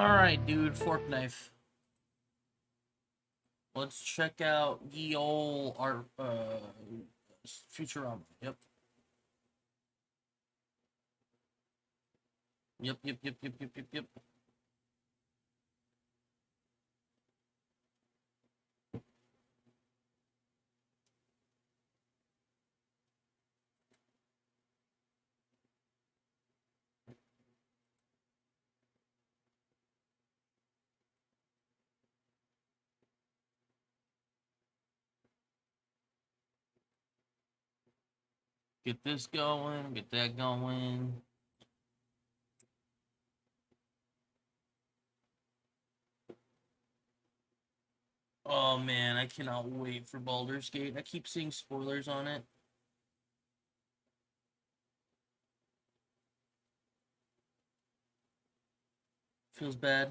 Alright, dude, fork knife. Let's check out ye ol' art Futurama. Yep. Yep. Get this going, get that going. Oh man, I cannot wait for Baldur's Gate. I keep seeing spoilers on it. Feels bad.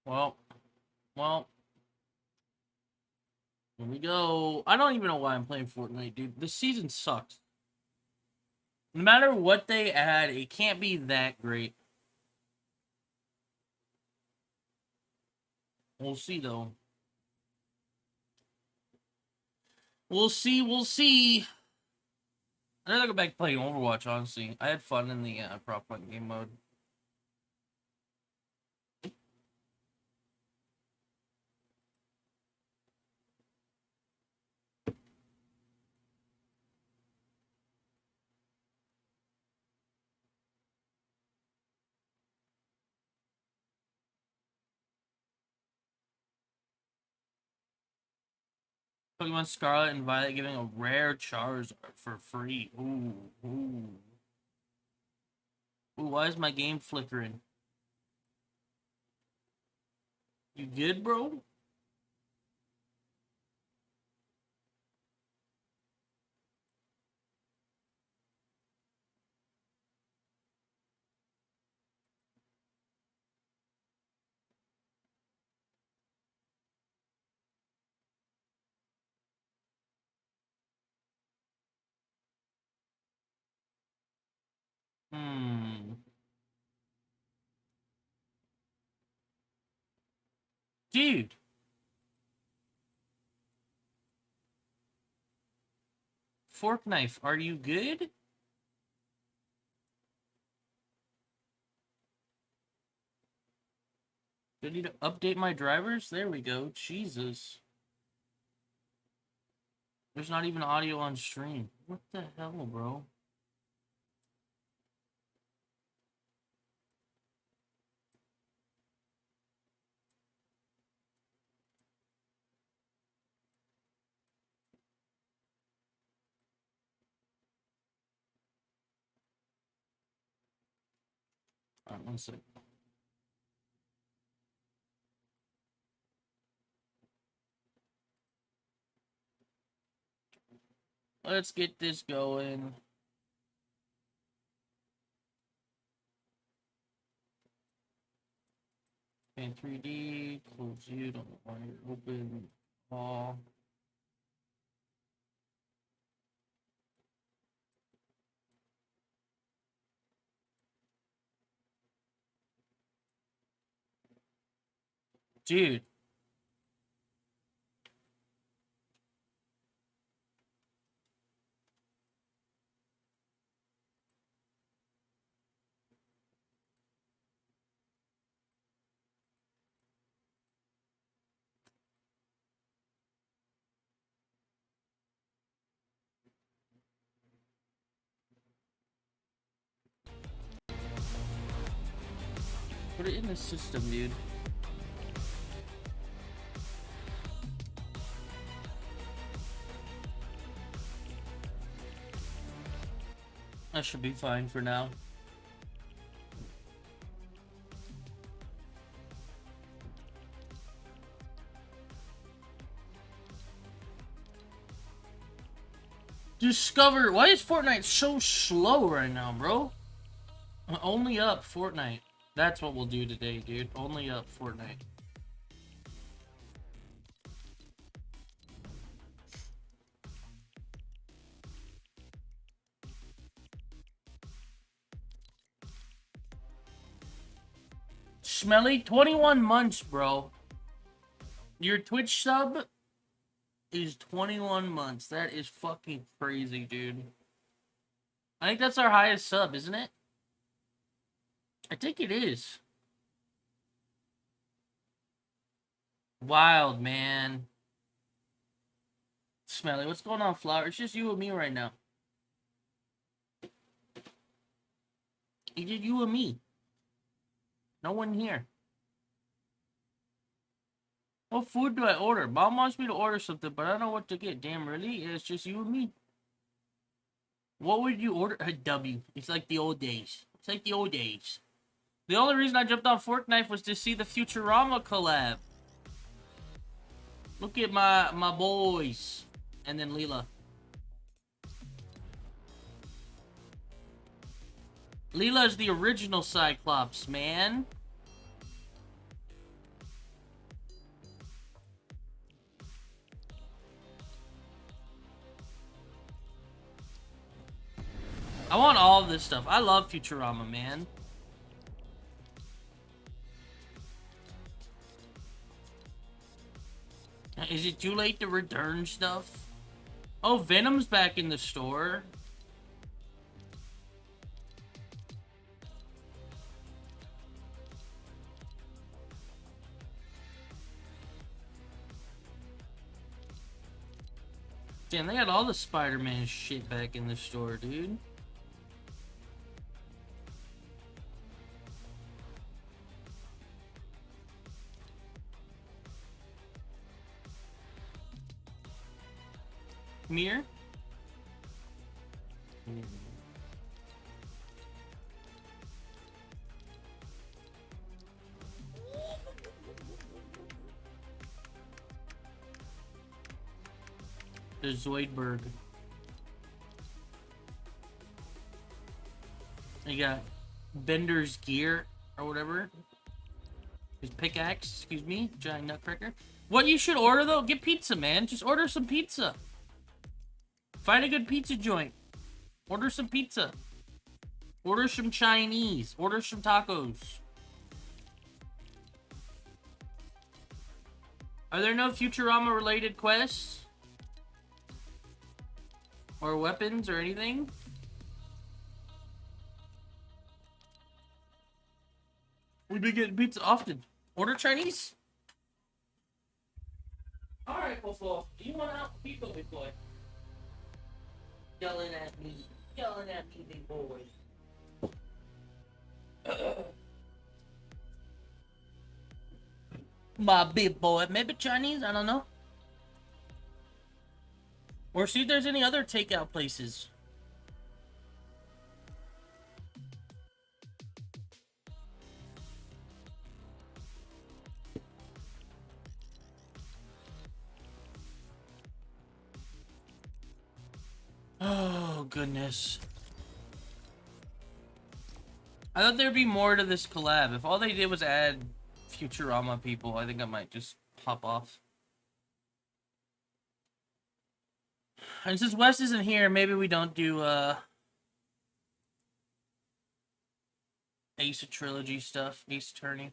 Well, well, here we go. I don't even know why I'm playing Fortnite, dude. This season sucks. No matter what they add, it can't be that great. We'll see, though. We'll see. I'd rather go back playing Overwatch, honestly. I had fun in the prop hunt game mode. Pokemon Scarlet and Violet giving a rare Charizard for free. Ooh. Ooh, why is my game flickering? You good, bro? Hmm. Dude. Fork knife, are you good? Do I need to update my drivers? There we go. Jesus. There's not even audio on stream. What the hell, bro? Alright, one sec. Let's get this going. In 3D, close you, don't want to open all. Dude. Put it in the system, dude. That should be fine for now. Discover. Why is Fortnite so slow right now, bro? Only up Fortnite. That's what we'll do today, dude. Only up Fortnite. Smelly, 21 months, bro. Your Twitch sub is 21 months. That is fucking crazy, dude. I think that's our highest sub, isn't it? I think it is. Wild, man. Smelly, what's going on, Flower? It's just you and me right now. It's just you and me. No one here. What food do I order? Mom wants me to order something, but I don't know what to get. Damn, really? It's just you and me. What would you order? A W. It's like the old days. It's like the old days. The only reason I jumped on Fortnite was to see the Futurama collab. Look at my boys. And then Leela. Leela's the original Cyclops, man. I want all of this stuff. I love Futurama, man. Is it too late to return stuff? Oh, Venom's back in the store. Damn, they got all the Spider-Man shit back in the store, dude. Mirror? The Zoidberg. You got Bender's gear or whatever. His pickaxe, excuse me, giant nutcracker. What you should order though, get pizza, man. Just order some pizza. Find a good pizza joint. Order some pizza. Order some Chinese. Order some tacos. Are there no Futurama related quests? Or weapons or anything? We've been getting pizza often. Order Chinese? Alright, Fofo. Do you want out pizza, big boy? Yelling at me. Yelling at me, big boy. My big boy. Maybe Chinese? I don't know. Or see if there's any other takeout places. Oh, goodness. I thought there'd be more to this collab. If all they did was add Futurama people, I think I might just hop off. And since Wes isn't here, maybe we don't do, Ace Trilogy stuff. Ace Attorney.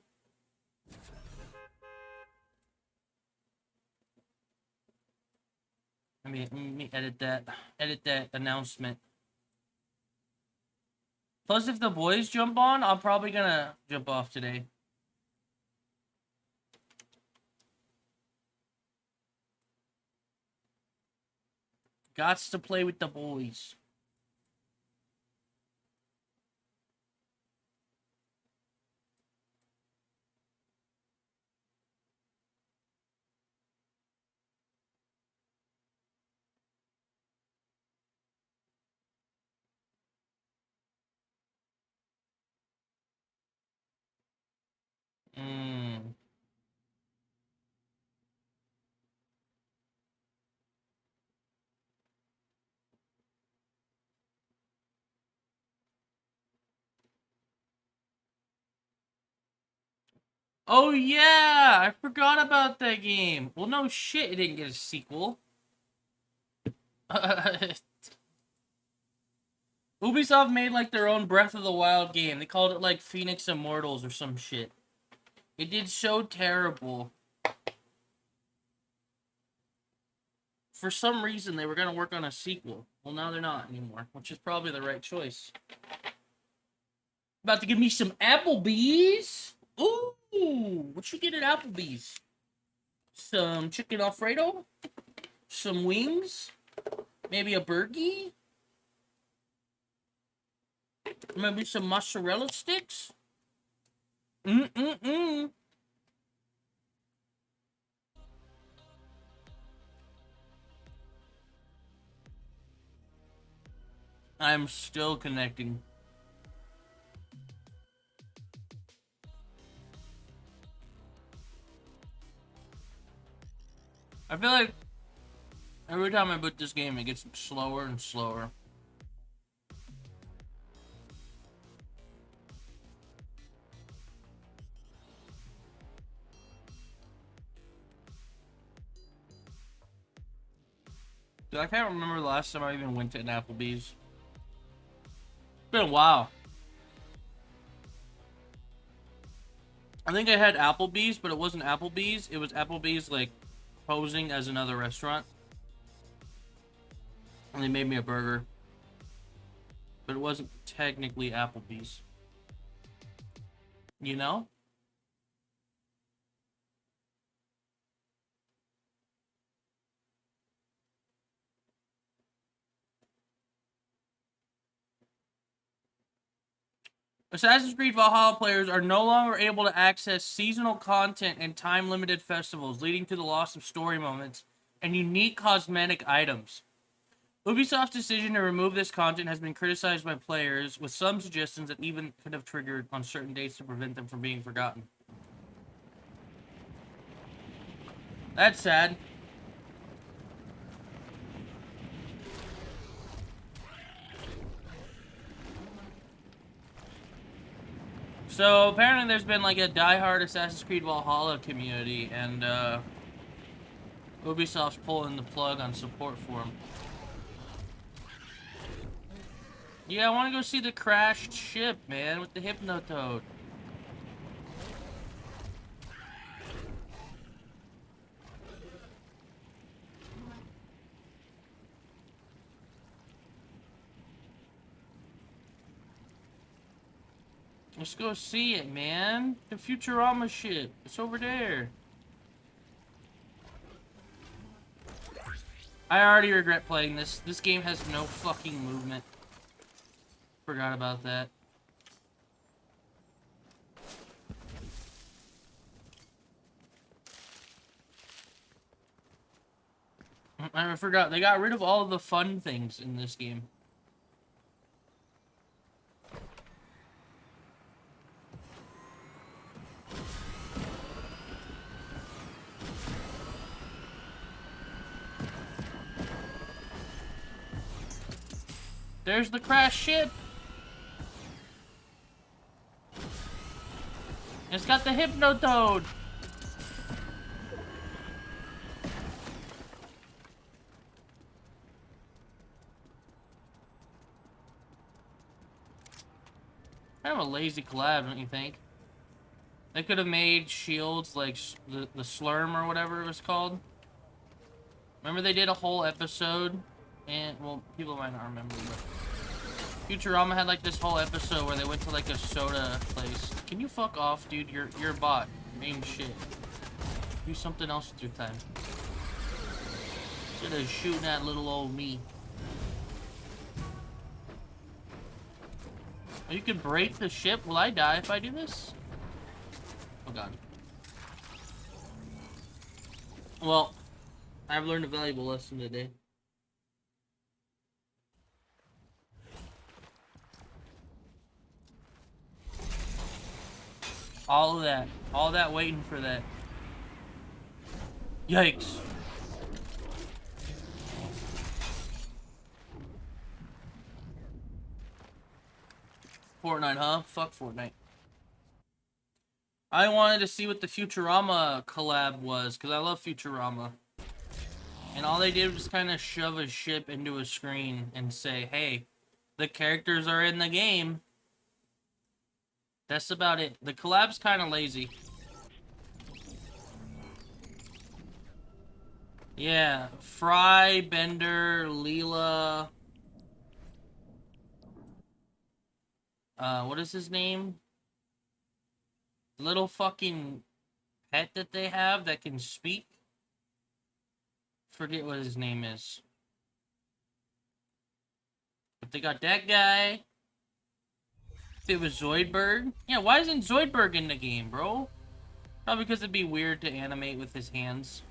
Let me edit that. Edit that announcement. Plus, if the boys jump on, I'm probably gonna jump off today. Gots to play with the boys. Mm. Oh yeah, I forgot about that game. Well, no shit, it didn't get a sequel. Ubisoft made like their own Breath of the Wild game. They called it like Phoenix Immortals or some shit. It did so terrible. For some reason, they were gonna work on a sequel. Well, now they're not anymore, which is probably the right choice. About to give me some Applebee's. Ooh, what you get at Applebee's? Some chicken Alfredo? Some wings? Maybe a burgie? Maybe some mozzarella sticks? Mm-mm-mm. I'm still connecting. I feel like every time I boot this game, it gets slower and slower. Dude, I can't remember the last time I even went to an Applebee's. It's been a while. I think I had Applebee's, but it wasn't Applebee's. It was Applebee's, like, posing as another restaurant. And they made me a burger. But it wasn't technically Applebee's. You know? Assassin's Creed Valhalla players are no longer able to access seasonal content and time-limited festivals, leading to the loss of story moments and unique cosmetic items. Ubisoft's decision to remove this content has been criticized by players, with some suggestions that even could have triggered on certain dates to prevent them from being forgotten. That's sad. So apparently there's been like a die-hard Assassin's Creed Valhalla community, and Ubisoft's pulling the plug on support for them. Yeah, I want to go see the crashed ship, man, with the Hypnotoad. Let's go see it, man. The Futurama ship. It's over there. I already regret playing this. This game has no fucking movement. Forgot about that. I forgot. They got rid of all of the fun things in this game. There's the crashed ship. It's got the Hypnotoad. Kind of a lazy collab, don't you think? They could have made shields like the Slurm or whatever it was called. Remember they did a whole episode, and well, people might not remember, but Futurama had like this whole episode where they went to like a soda place. Can you fuck off, dude? You're a bot. Main shit. Do something else with your time. Instead of shooting at little old me. Oh, you can break the ship. Will I die if I do this? Oh god. Well, I've learned a valuable lesson today. All of that. All that waiting for that. Yikes. Fortnite, huh? Fuck Fortnite. I wanted to see what the Futurama collab was, because I love Futurama. And all they did was kind of shove a ship into a screen and say, hey, the characters are in the game. That's about it. The collab's kind of lazy. Yeah, Fry, Bender, Leela. What is his name? Little fucking pet that they have that can speak. Forget what his name is. But they got that guy. If it was Zoidberg. Yeah, why isn't Zoidberg in the game, bro? Probably because it'd be weird to animate with his hands.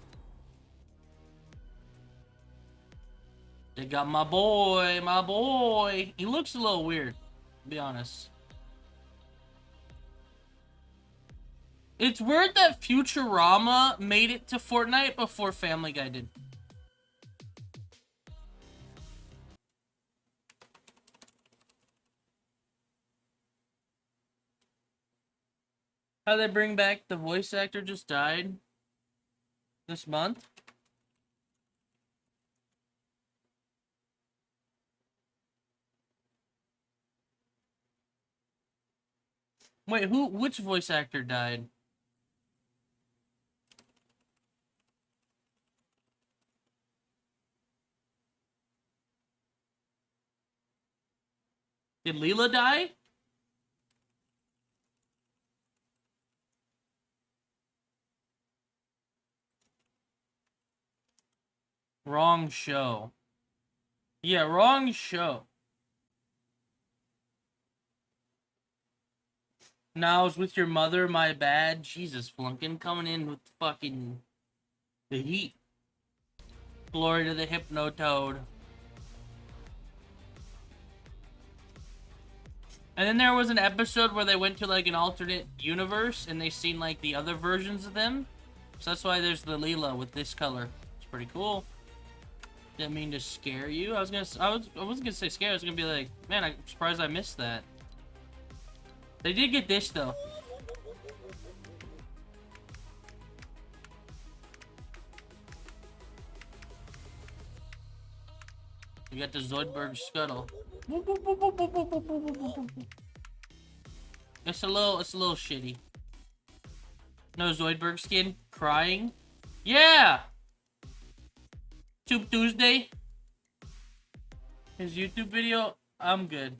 They got my boy, my boy. He looks a little weird, to be honest. It's weird that Futurama made it to Fortnite before Family Guy did. How they bring back the voice actor just died this month? Wait, which voice actor died? Did Leela die? Wrong show. Yeah, wrong show. Now I was with your mother, my bad. Jesus, Flunkin coming in with fucking the heat. Glory to the Hypnotoad. And then there was an episode where they went to like an alternate universe and they seen like the other versions of them. So that's why there's the Leela with this color. It's pretty cool. Didn't mean to scare you. I wasn't gonna say scare. I was gonna be like, man, I'm surprised I missed that. They did get this though. You got the Zoidberg scuttle. It's a little shitty. No Zoidberg skin. Crying. Yeah! Tube Tuesday. His YouTube video. I'm good.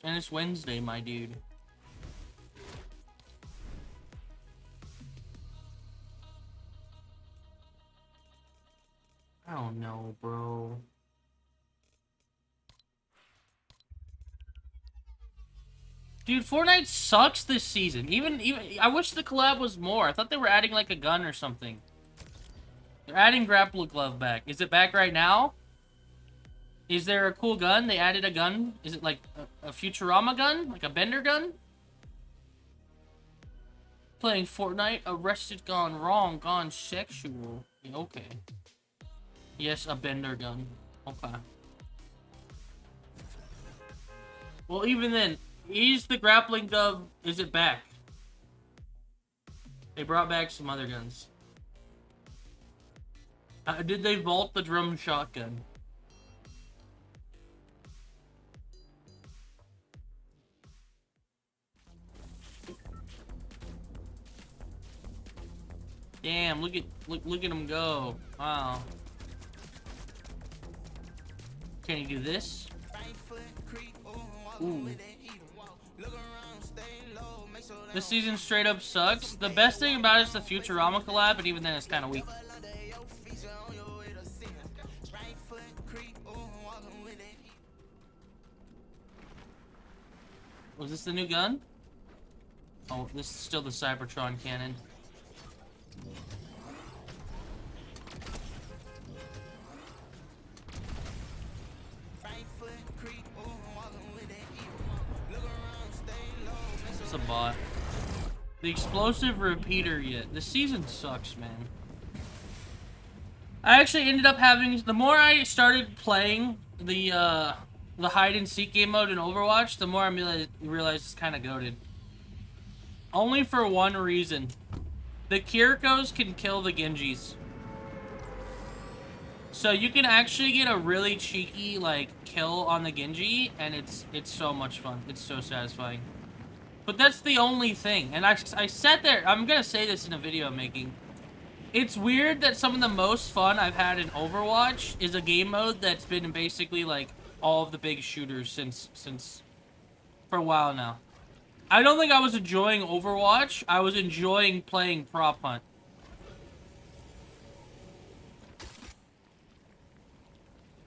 And it's Wednesday, my dude. I don't know, bro. Dude, Fortnite sucks this season. Even I wish the collab was more. I thought they were adding like a gun or something. They're adding grapple glove back. Is it back right now? Is there a cool gun? They added a gun. Is it like a Futurama gun? Like a Bender gun? Playing Fortnite, arrested, gone wrong, gone sexual. Yeah, okay. Yes, a Bender gun. Okay. Well, even then, is the grappling glove, is it back? They brought back some other guns. Did they vault the drum shotgun? Damn, look at him go. Wow. Can he do this? Ooh. This season straight up sucks. The best thing about it is the Futurama collab, but even then it's kind of weak. Was this the new gun? Oh, this is still the Cybertron cannon. That's a bot. The explosive repeater yet. This season sucks, man. I actually ended up having, the more I started playing the hide and seek game mode in Overwatch, the more I realized it's kind of goated. Only for one reason. The Kirikos can kill the Genjis. So you can actually get a really cheeky, like, kill on the Genji, and it's so much fun. It's so satisfying. But that's the only thing. And I sat there, I'm gonna say this in a video I'm making. It's weird that some of the most fun I've had in Overwatch is a game mode that's been basically, like, all of the big shooters since for a while now. I don't think I was enjoying Overwatch. I was enjoying playing Prop Hunt.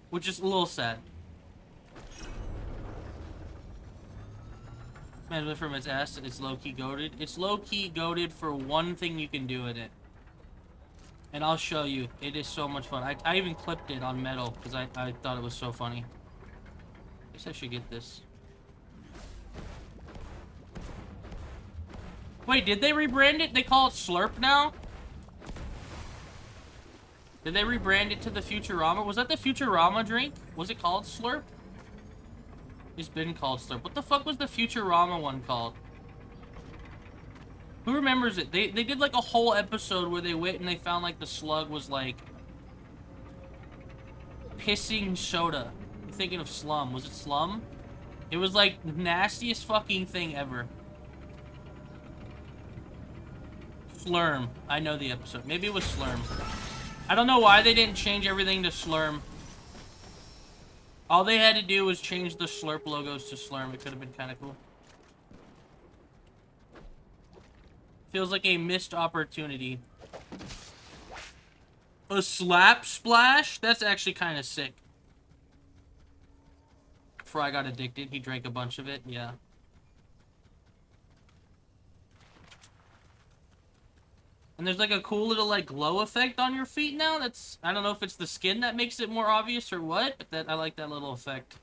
Which is a little sad. Man, from its ass, it's low-key goated. It's low-key goated for one thing you can do in it. And I'll show you. It is so much fun. I even clipped it on Metal because I thought it was so funny. I guess I should get this. Wait, did they rebrand it? They call it Slurp now? Did they rebrand it to the Futurama? Was that the Futurama drink? Was it called Slurp? It's been called Slurp. What the fuck was the Futurama one called? Who remembers it? They did like a whole episode where they went and they found like the slug was like pissing soda. I'm thinking of Slum. Was it Slum? It was like the nastiest fucking thing ever. Slurm. I know the episode. Maybe it was Slurm. I don't know why they didn't change everything to Slurm. All they had to do was change the Slurp logos to Slurm. It could have been kind of cool. Feels like a missed opportunity. A slap splash? That's actually kind of sick. Before I got addicted, he drank a bunch of it. Yeah. And there's like a cool little like glow effect on your feet now. That's, I don't know if it's the skin that makes it more obvious or what, but I like that little effect.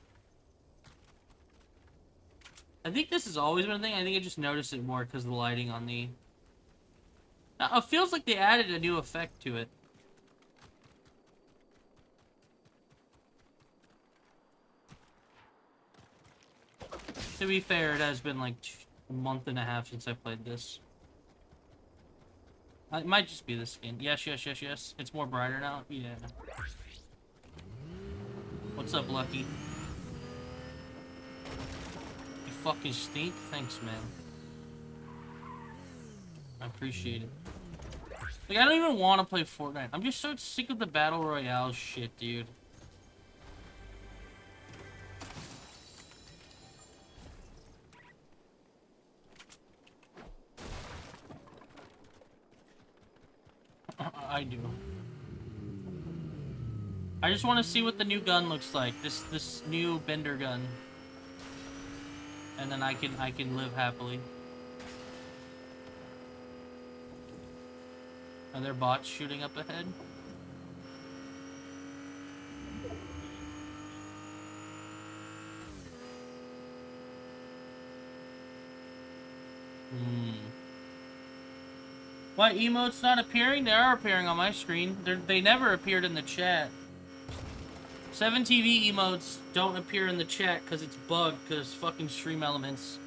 I think this has always been a thing. I think I just noticed it more because of the lighting on the... It feels like they added a new effect to it. To be fair, it has been like a month and a half since I played this. It might just be the skin. Yes, yes, yes, yes. It's more brighter now. Yeah. What's up, Lucky? You fucking stink? Thanks, man. I appreciate it. Like, I don't even want to play Fortnite. I'm just so sick of the Battle Royale shit, dude. I do. I just want to see what the new gun looks like. This new Bender gun. And then I can live happily. Are there bots shooting up ahead? Why emotes not appearing? They are appearing on my screen. They never appeared in the chat. 7TV emotes don't appear in the chat because it's bugged, because fucking Stream Elements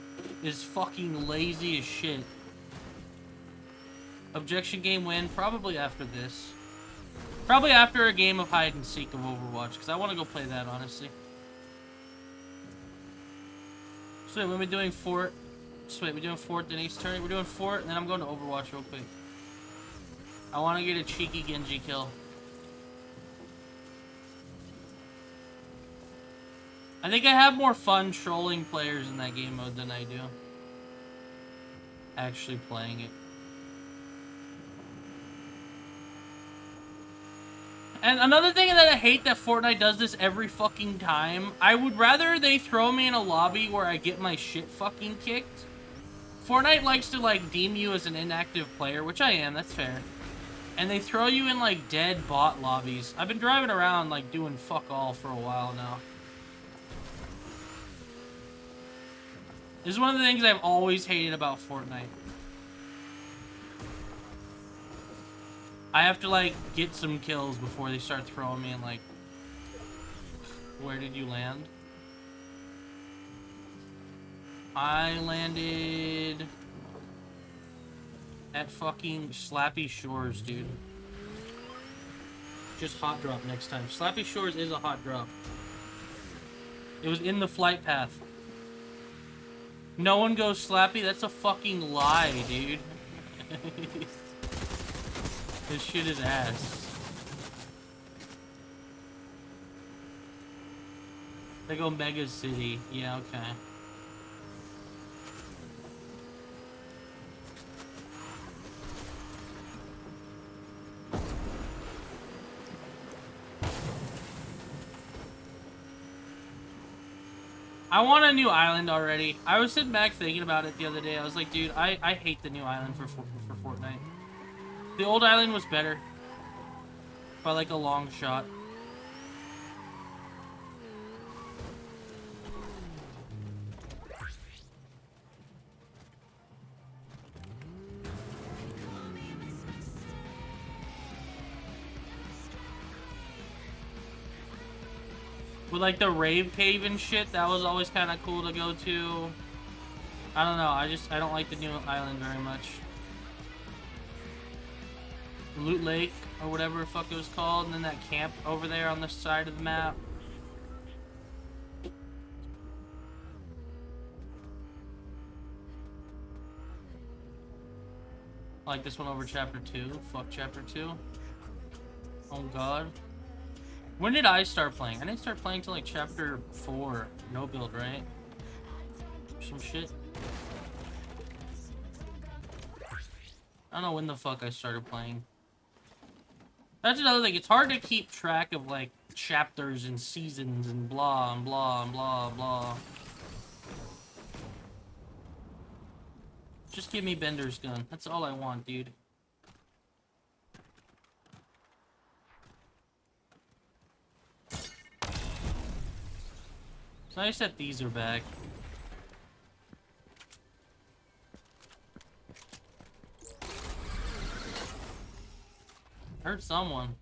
is fucking lazy as shit. Objection game win? Probably after this. Probably after a game of hide and seek of Overwatch, because I want to go play that, honestly. So wait, when we're doing Fort... So wait, we're doing Fort, then Ace turn. We're doing Fort, and then I'm going to Overwatch real quick. I want to get a cheeky Genji kill. I think I have more fun trolling players in that game mode than I do actually playing it. And another thing that I hate that Fortnite does this every fucking time, I would rather they throw me in a lobby where I get my shit fucking kicked. Fortnite likes to, like, deem you as an inactive player, which I am, that's fair. And they throw you in, like, dead bot lobbies. I've been driving around, like, doing fuck all for a while now. This is one of the things I've always hated about Fortnite. I have to, like, get some kills before they start throwing me in, like... Where did you land? I landed... at fucking Slappy Shores, dude. Just hot drop next time. Slappy Shores is a hot drop. It was in the flight path. No one goes Slappy? That's a fucking lie, dude. This shit is ass. They go Mega City. Yeah, okay. I want a new island already. I was sitting back thinking about it the other day. I was like, dude, I hate the new island for Fortnite. The old island was better. By like a long shot. With like the rave cave and shit, that was always kind of cool to go to. I don't know, I don't like the new island very much. Loot Lake, or whatever the fuck it was called, and then that camp over there on the side of the map. Like this one over chapter 2. Fuck chapter 2. Oh god. When did I start playing? I didn't start playing till like chapter 4. No build, right? Some shit. I don't know when the fuck I started playing. That's another thing. It's hard to keep track of like chapters and seasons and blah and blah and blah and blah. Just give me Bender's gun. That's all I want, dude. It's nice that these are back. Heard someone.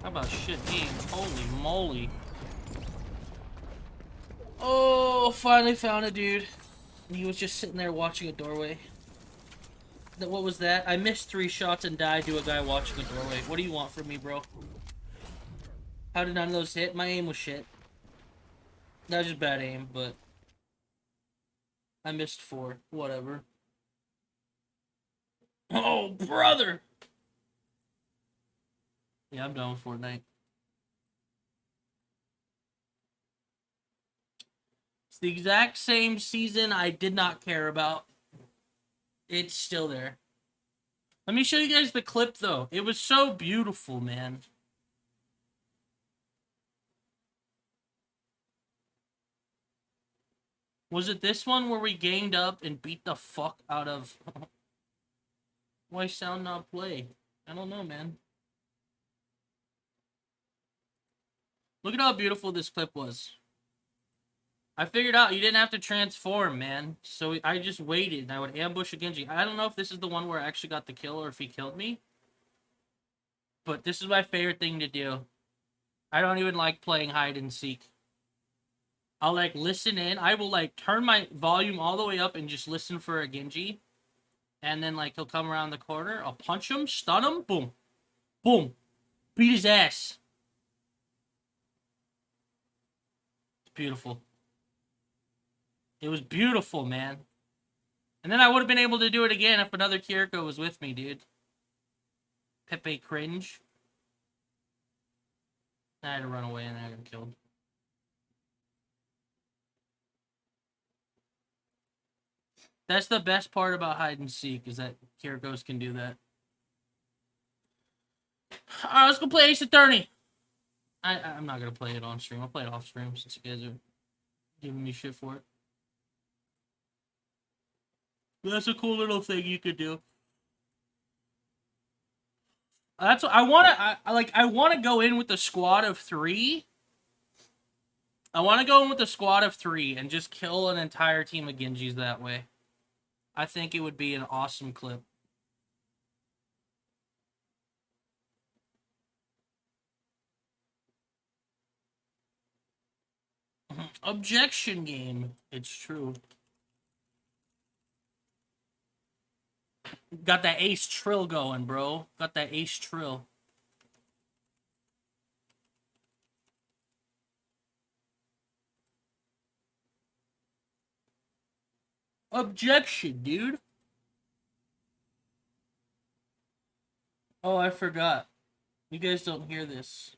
How about shit aim? Holy moly. Oh, finally found a dude. He was just sitting there watching a doorway. What was that? I missed 3 shots and died to a guy watching a doorway. What do you want from me, bro? How did none of those hit? My aim was shit. That was just bad aim, but... I missed 4. Whatever. Oh, brother! Yeah, I'm done with Fortnite. It's the exact same season I did not care about. It's still there. Let me show you guys the clip, though. It was so beautiful, man. Was it this one where we ganged up and beat the fuck out of... Why sound not play? I don't know, man. Look at how beautiful this clip was. I figured out you didn't have to transform, man. So I just waited and I would ambush a Genji. I don't know if this is the one where I actually got the kill or if he killed me. But this is my favorite thing to do. I don't even like playing hide and seek. I'll like listen in. I will like turn my volume all the way up and just listen for a Genji. And then like he'll come around the corner. I'll punch him, stun him, boom. Boom. Beat his ass. It's beautiful. It was beautiful, man. And then I would have been able to do it again if another Kiriko was with me, dude. Pepe cringe. I had to run away and I got killed. That's the best part about hide and seek, is that Kirikos can do that. Alright, let's go play Ace Attorney. I'm not gonna play it on stream. I'll play it off stream since you guys are giving me shit for it. But that's a cool little thing you could do. That's what I want to go in with the squad of 3. I want to go in with the squad of 3 and just kill an entire team of Genjis that way. I think it would be an awesome clip. Objection game. It's true. Got that ace trill going, bro. Got that ace trill. Objection, dude. Oh, I forgot. You guys don't hear this.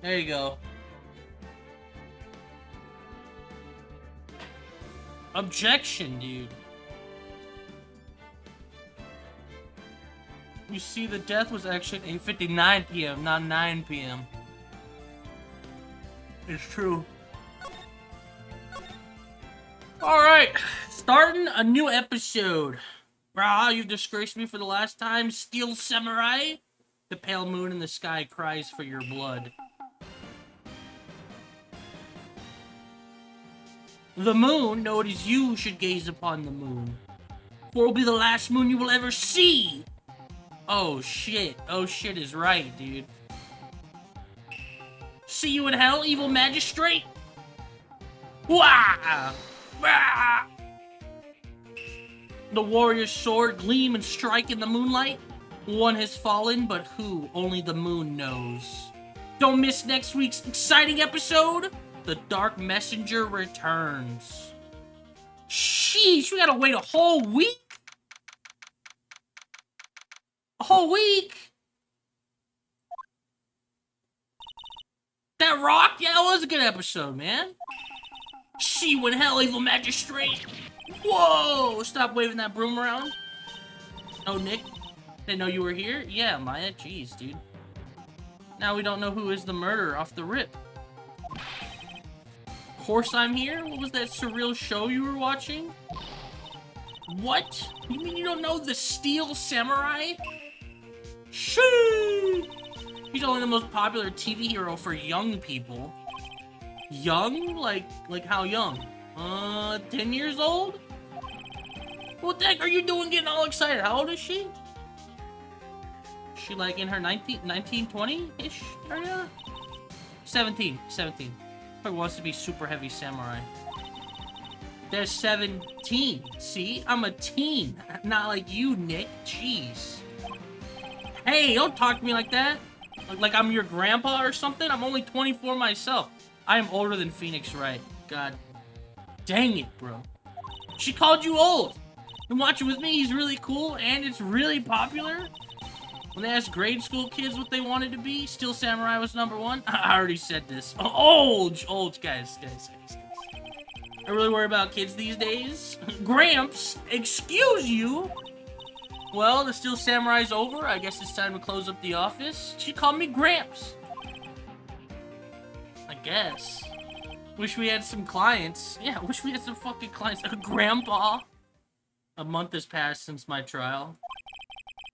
There you go. Objection, dude. You see, the death was actually at 8:59 p.m., not 9 p.m. It's true. Alright, starting a new episode. Brah, you've disgraced me for the last time, Steel Samurai. The pale moon in the sky cries for your blood. The moon, no, it is you who should gaze upon the moon. For it will be the last moon you will ever see. Oh shit is right, dude. See you in hell, evil magistrate. Wah! Wah! The warrior's sword gleam and strike in the moonlight. One has fallen, but who? Only the moon knows. Don't miss next week's exciting episode. The Dark Messenger returns. Sheesh, we gotta wait a whole week? A whole week? That rocked? Yeah, that was a good episode, man. See you in hell, evil magistrate. Whoa! Stop waving that broom around. Oh, Nick? Didn't know you were here? Yeah, Maya. Jeez, dude. Now we don't know who is the murderer off the rip. Of course I'm here? What was that surreal show you were watching? What? You mean you don't know the Steel Samurai? Shoo! He's only the most popular TV hero for young people. Young? Like how young? 10 years old? What the heck are you doing getting all excited? How old is she? Is she like in her 19, 20-ish area? 17. Probably wants to be super heavy samurai. There's 17. See? I'm a teen. Not like you, Nick. Jeez. Hey, don't talk to me like that. Like I'm your grandpa or something? I'm only 24 myself. I am older than Phoenix Wright. God dang it, bro. She called you old. Been watching with me, he's really cool, and it's really popular. When they asked grade school kids what they wanted to be, Steel Samurai was #1. I already said this. Old, guys. I really worry about kids these days. Gramps, excuse you? Well, the Steel Samurai's over. I guess it's time to close up the office. She called me Gramps. I guess. Wish we had some clients. Yeah, wish we had some fucking clients. Grandpa. A month has passed since my trial.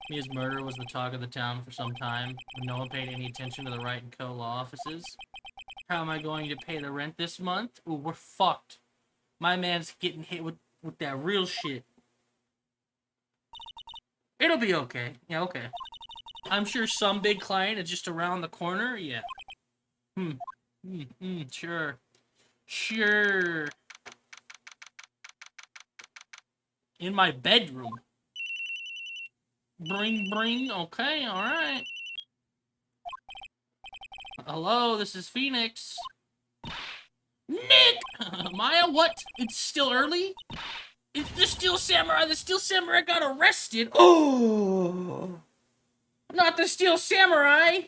Mia's murder was the talk of the town for some time, but no one paid any attention to the Wright & Co. law offices. How am I going to pay the rent this month? Ooh, we're fucked. My man's getting hit with that real shit. It'll be okay. Yeah, okay. I'm sure some big client is just around the corner. Yeah. Sure. Sure. In my bedroom. Bring. Okay, alright. Hello, this is Phoenix. Nick! Maya, what? It's still early? It's the Steel Samurai. The Steel Samurai got arrested. Oh! Not the Steel Samurai!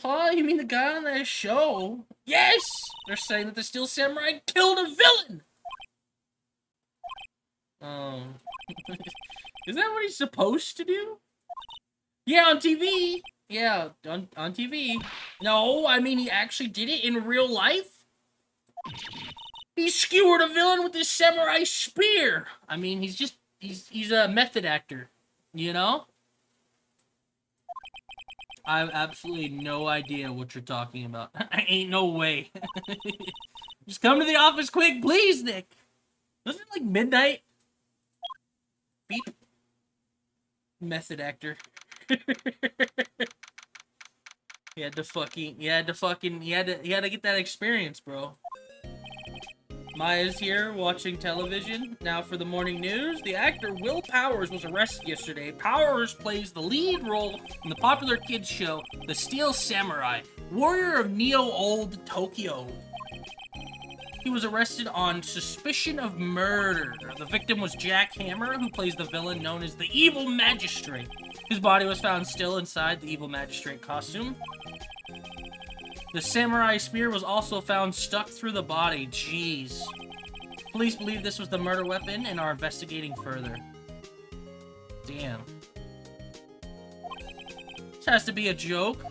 Huh? You mean the guy on that show? Yes! They're saying that the Steel Samurai killed a villain! Um... Is that what he's supposed to do? Yeah, on TV! Yeah, on TV. No, I mean, he actually did it in real life? He skewered a villain with his samurai spear! I mean, he's a method actor, you know? I have absolutely no idea what you're talking about. Ain't no way. Just come to the office quick, please, Nick. Wasn't it like midnight? Beep. Method actor. He had to get that experience, bro. Maya's here watching television. Now for the morning news. The actor Will Powers was arrested yesterday. Powers plays the lead role in the popular kids show, The Steel Samurai, warrior of Neo-Old Tokyo. He was arrested on suspicion of murder. The victim was Jack Hammer, who plays the villain known as the Evil Magistrate. His body was found still inside the Evil Magistrate costume. The samurai spear was also found stuck through the body. Jeez. Police believe this was the murder weapon and are investigating further. Damn. This has to be a joke.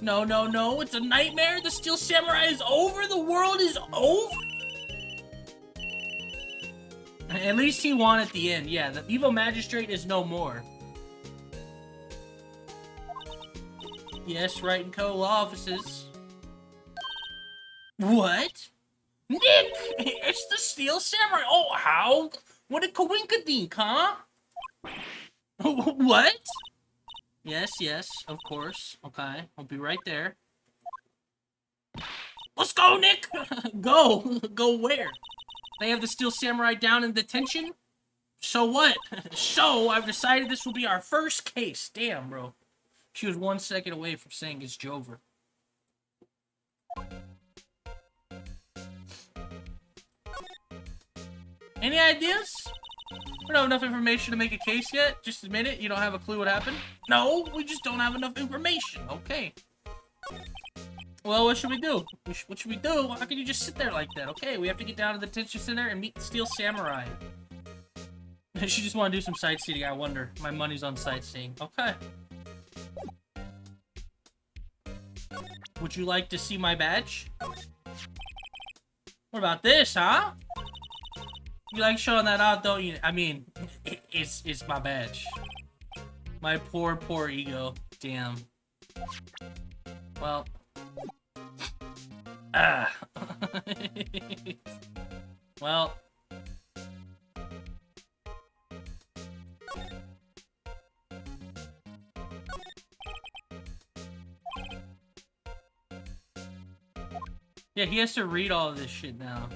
No, no, no. It's a nightmare. The Steel Samurai is over. The world is over. At least he won at the end. Yeah, the Evil Magistrate is no more. Yes, right in co-law offices. What? Nick! It's the Steel Samurai! Oh, how? What a coinkadink, huh? What? Yes, yes, of course. Okay, I'll be right there. Let's go, Nick! Go! Go where? They have the Steel Samurai down in detention? So what? So, I've decided this will be our first case. Damn, bro. She was 1 second away from saying it's Jover. Any ideas? We don't have enough information to make a case yet. Just admit it. You don't have a clue what happened. No, we just don't have enough information. Okay. Well, what should we do? What should we do? How can you just sit there like that? Okay, we have to get down to the detention center and meet the Steel Samurai. She just want to do some sightseeing, I wonder. My money's on sightseeing. Okay. Would you like to see my badge? What about this, huh? You like showing that out, don't you? I mean, it's my badge. My poor, poor ego. Damn. Well. Ah. Well. Yeah, he has to read all of this shit now.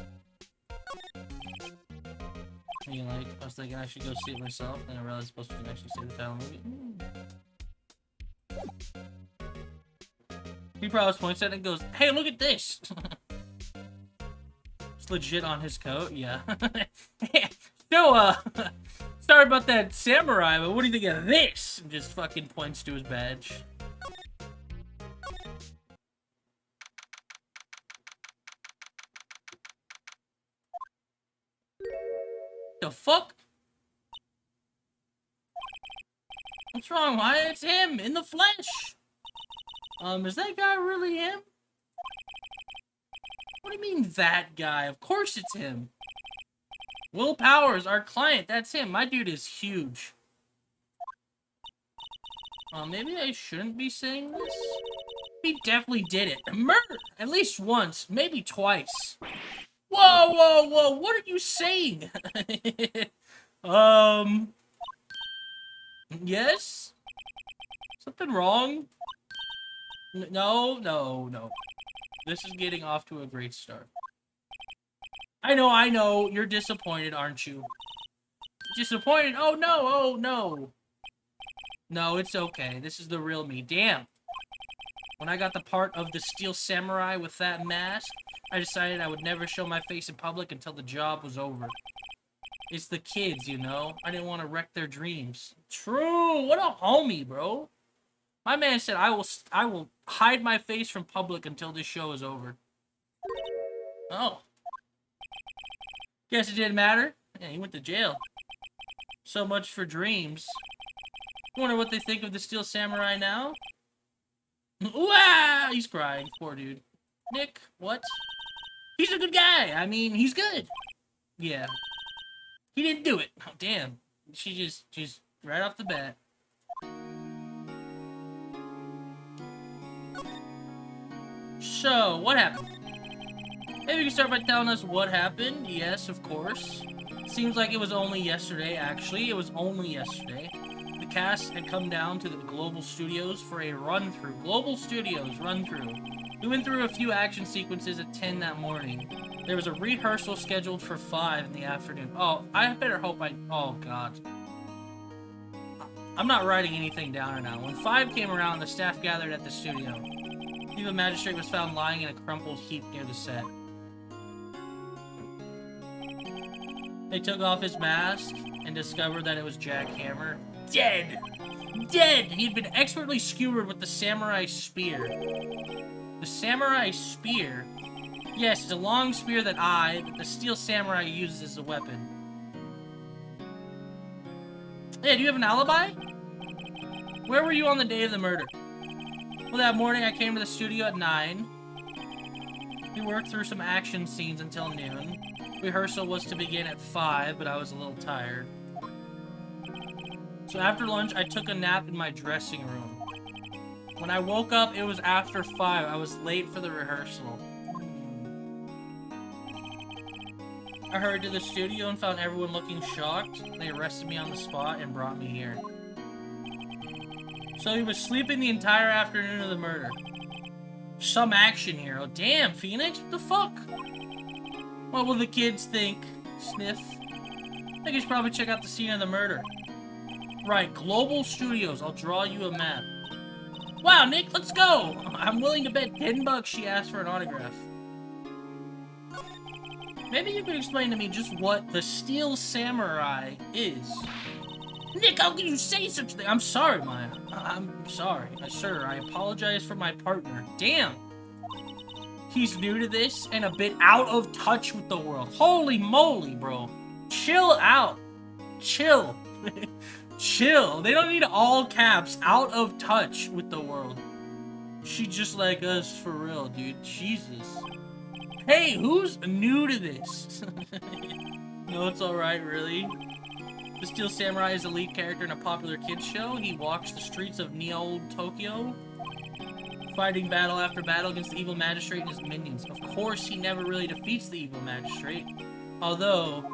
I mean, like, I was thinking I should go see it myself, and I realized I'm supposed to actually see the title movie. He probably points at it and goes, "Hey, look at this!" It's legit on his coat, yeah. So, sorry about that samurai, but what do you think of this? And just fucking points to his badge. The fuck? What's wrong? Why? It's him in the flesh. Is that guy really him? What do you mean that guy? Of course it's him. Will Powers, our client, that's him. My dude is huge. Maybe I shouldn't be saying this? He definitely did it. Murder! At least once, maybe twice. Whoa, whoa, whoa, what are you saying? Yes? Something wrong? No, no, no. This is getting off to a great start. I know, you're disappointed, aren't you? Disappointed? Oh no, oh no. No, it's okay, this is the real me. Damn. When I got the part of the Steel Samurai with that mask, I decided I would never show my face in public until the job was over. It's the kids, you know? I didn't want to wreck their dreams. True! What a homie, bro! My man said, I will hide my face from public until this show is over. Oh. Guess it didn't matter. Yeah, he went to jail. So much for dreams. Wonder what they think of the Steel Samurai now? Wow! He's crying. Poor dude. Nick, what? He's a good guy. I mean, he's good. Yeah. He didn't do it. Oh, damn. She just right off the bat. So, what happened? Maybe you can start by telling us what happened. Yes, of course. Seems like it was only yesterday, actually. It was only yesterday. The cast had come down to the Global Studios for a run-through. Global Studios run-through. We went through a few action sequences at 10 that morning. There was a rehearsal scheduled for 5 in the afternoon. Oh, I better hope oh, God. I'm not writing anything down right now. When 5 came around, the staff gathered at the studio. The magistrate was found lying in a crumpled heap near the set. They took off his mask and discovered that it was Jack Hammer. Dead! Dead! He'd been expertly skewered with the samurai spear. The samurai spear? Yes, it's a long spear that the steel samurai, uses as a weapon. Hey, do you have an alibi? Where were you on the day of the murder? Well, that morning I came to the studio at 9. We worked through some action scenes until noon. Rehearsal was to begin at 5, but I was a little tired. So after lunch, I took a nap in my dressing room. When I woke up, it was after 5. I was late for the rehearsal. I hurried to the studio and found everyone looking shocked. They arrested me on the spot and brought me here. So he was sleeping the entire afternoon of the murder. Some action here. Oh, damn, Phoenix? What the fuck? What will the kids think? Sniff. I think you should probably check out the scene of the murder. Right, Global Studios. I'll draw you a map. Wow, Nick, let's go! I'm willing to bet $10 she asked for an autograph. Maybe you could explain to me just what the Steel Samurai is. Nick, how can you say such a thing? I'm sorry, Maya. I'm sorry. Sir, I apologize for my partner. Damn. He's new to this and a bit out of touch with the world. Holy moly, bro. Chill out. Chill. Chill. They don't need all caps. Out of touch with the world. She's just like us for real, dude. Jesus. Hey, who's new to this? No, it's alright, really. The Steel Samurai is a lead character in a popular kids show. He walks the streets of Neo-Old Tokyo, fighting battle after battle against the evil magistrate and his minions. Of course, he never really defeats the evil magistrate. Although,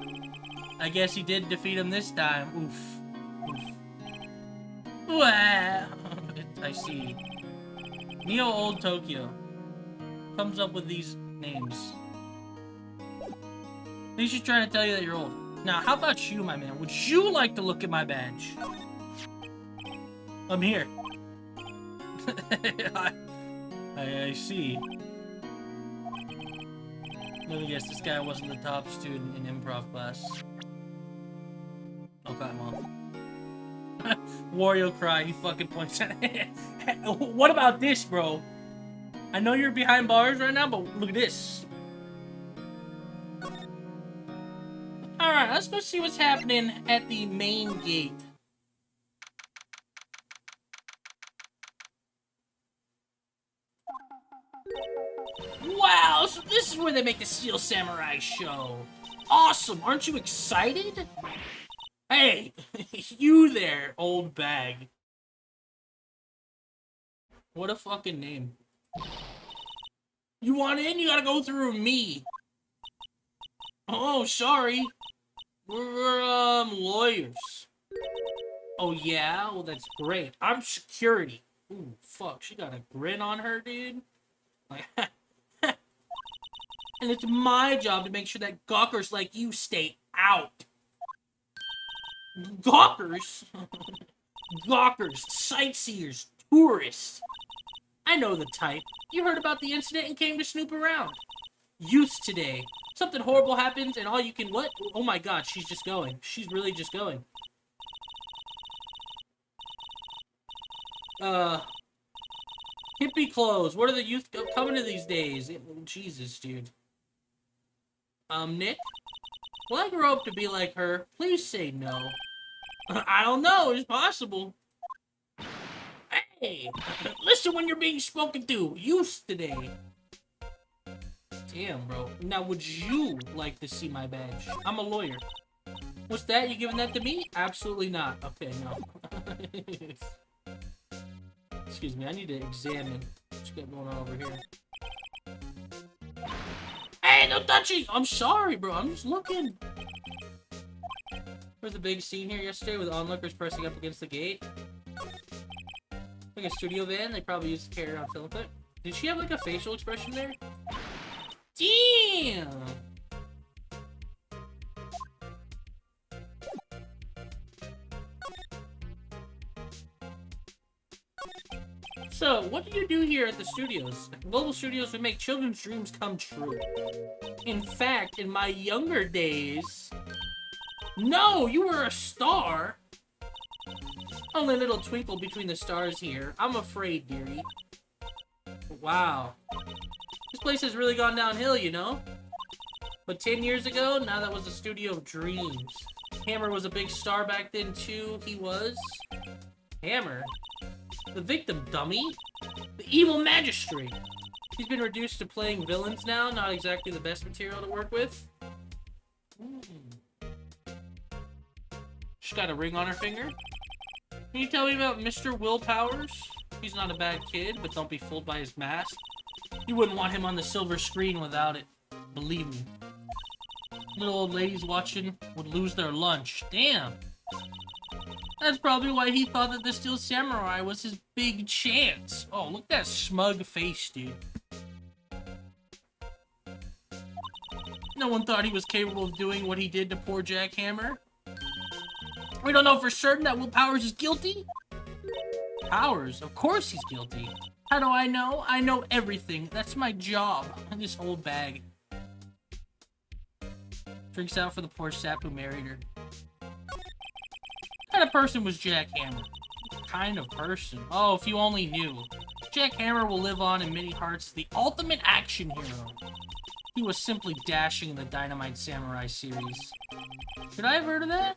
I guess he did defeat him this time. Oof. Oof. Wah. I see. Neo-Old Tokyo comes up with these names. He's just trying to tell you that you're old. Now, how about you, my man? Would you like to look at my badge? I'm here. I see. Let me guess, this guy wasn't the top student in improv class. Okay, Mom. Wario cry, he fucking points at it. What about this, bro? I know you're behind bars right now, but look at this. Alright, let's go see what's happening at the main gate. Wow, so this is where they make the Steel Samurai show. Awesome, aren't you excited? Hey, you there, old bag. What a fucking name. You want in? You gotta go through me. Oh, sorry. We're, lawyers. Oh, yeah? Well, that's great. I'm security. Ooh, fuck. She got a grin on her, dude. Like, and it's my job to make sure that gawkers like you stay out. Gawkers? Gawkers, sightseers, tourists. I know the type. You heard about the incident and came to snoop around. Youth today. Something horrible happens and all you can... What? Oh my god, she's just going. She's really just going. clothes. What are the youth coming to these days? Jesus, dude. Nick? Will I grow up to be like her? Please say no. I don't know. It's possible. Hey, listen when you're being spoken to. Use today. Damn, bro. Now, would you like to see my badge? I'm a lawyer. What's that? You giving that to me? Absolutely not. Okay, no. Excuse me, I need to examine what's going on over here. Hey, no touching! I'm sorry, bro. I'm just looking. There was a big scene here yesterday with onlookers pressing up against the gate. Like a studio van they probably used to carry around film clip. Did she have like a facial expression there? Damn! So, what do you do here at the studios? Global Studios would make children's dreams come true. In fact, in my younger days... No, you were a star! Only a little twinkle between the stars here. I'm afraid, dearie. Wow. This place has really gone downhill, you know? But 10 years ago, now that was a studio of dreams. Hammer was a big star back then, too. He was... Hammer? The victim, dummy. The evil magistrate. He's been reduced to playing villains now. Not exactly the best material to work with. She's got a ring on her finger. Can you tell me about Mr. Will Powers? He's not a bad kid, but don't be fooled by his mask. You wouldn't want him on the silver screen without it. Believe me. Little old ladies watching would lose their lunch. Damn. That's probably why he thought that the Steel Samurai was his big chance. Oh, look at that smug face, dude. No one thought he was capable of doing what he did to poor Jack Hammer. We don't know for certain that Will Powers is guilty? Powers? Of course he's guilty. How do I know? I know everything. That's my job. This whole bag. Drinks out for the poor sap who married her. What kind of person was Jack Hammer? What kind of person? Oh, if you only knew. Jack Hammer will live on in many hearts as the ultimate action hero. He was simply dashing in the Dynamite Samurai series. Should I have heard of that?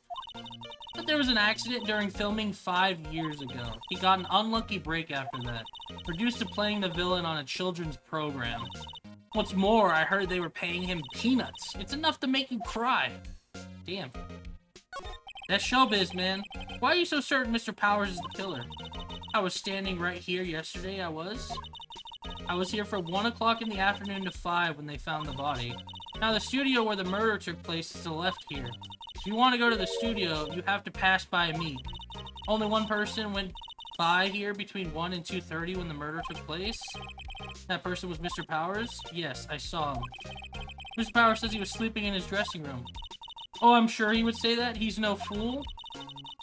But there was an accident during filming 5 years ago. He got an unlucky break after that. Reduced to playing the villain on a children's program. What's more, I heard they were paying him peanuts. It's enough to make you cry. Damn. That's showbiz, man. Why are you so certain Mr. Powers is the killer? I was standing right here yesterday, I was here from 1 o'clock in the afternoon to 5 when they found the body. Now, the studio where the murder took place is to the left here. If you want to go to the studio, you have to pass by me. Only one person went by here between 1 and 2:30 when the murder took place. That person was Mr. Powers? Yes, I saw him. Mr. Powers says he was sleeping in his dressing room. Oh, I'm sure he would say that. He's no fool.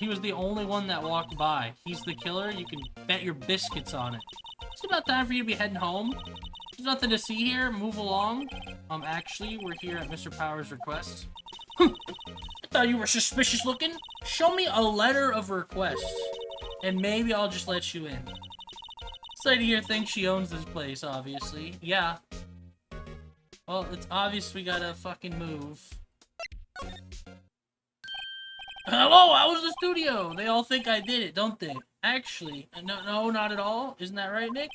He was the only one that walked by. He's the killer. You can bet your biscuits on it. It's about time for you to be heading home. There's nothing to see here. Move along. Actually, we're here at Mr. Powers' request. I thought you were suspicious looking. Show me a letter of request, and maybe I'll just let you in. This lady here thinks she owns this place, obviously. Yeah. Well, it's obvious we gotta fucking move. Hello, how was the studio? They all think I did it, don't they? Actually, no, not at all. Isn't that right, Nick?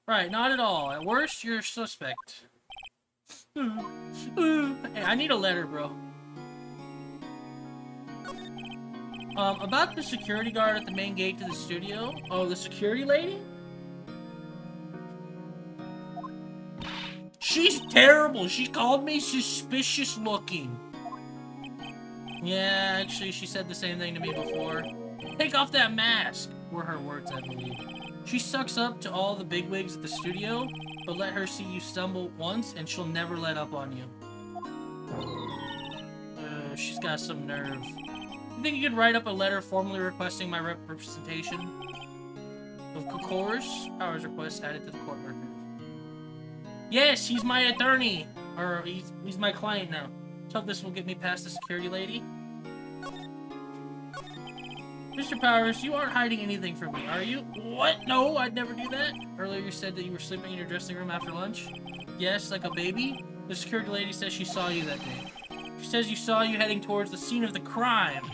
Right, not at all. At worst, you're a suspect. Hey, I need a letter, bro. About the security guard at the main gate to the studio. Oh, the security lady? She's terrible. She called me suspicious looking. Yeah, actually, she said the same thing to me before. Take off that mask, were her words, I believe. She sucks up to all the bigwigs at the studio, but let her see you stumble once, and she'll never let up on you. She's got some nerve. You think you could write up a letter formally requesting my representation? Of course, Powers request added to the court record. Yes, he's my attorney! Or, he's my client now. So this will get me past the security lady. Mr. Powers, you aren't hiding anything from me, are you? What? No, I'd never do that. Earlier you said that you were sleeping in your dressing room after lunch. Yes, like a baby? The security lady says she saw you that day. She says you saw you heading towards the scene of the crime.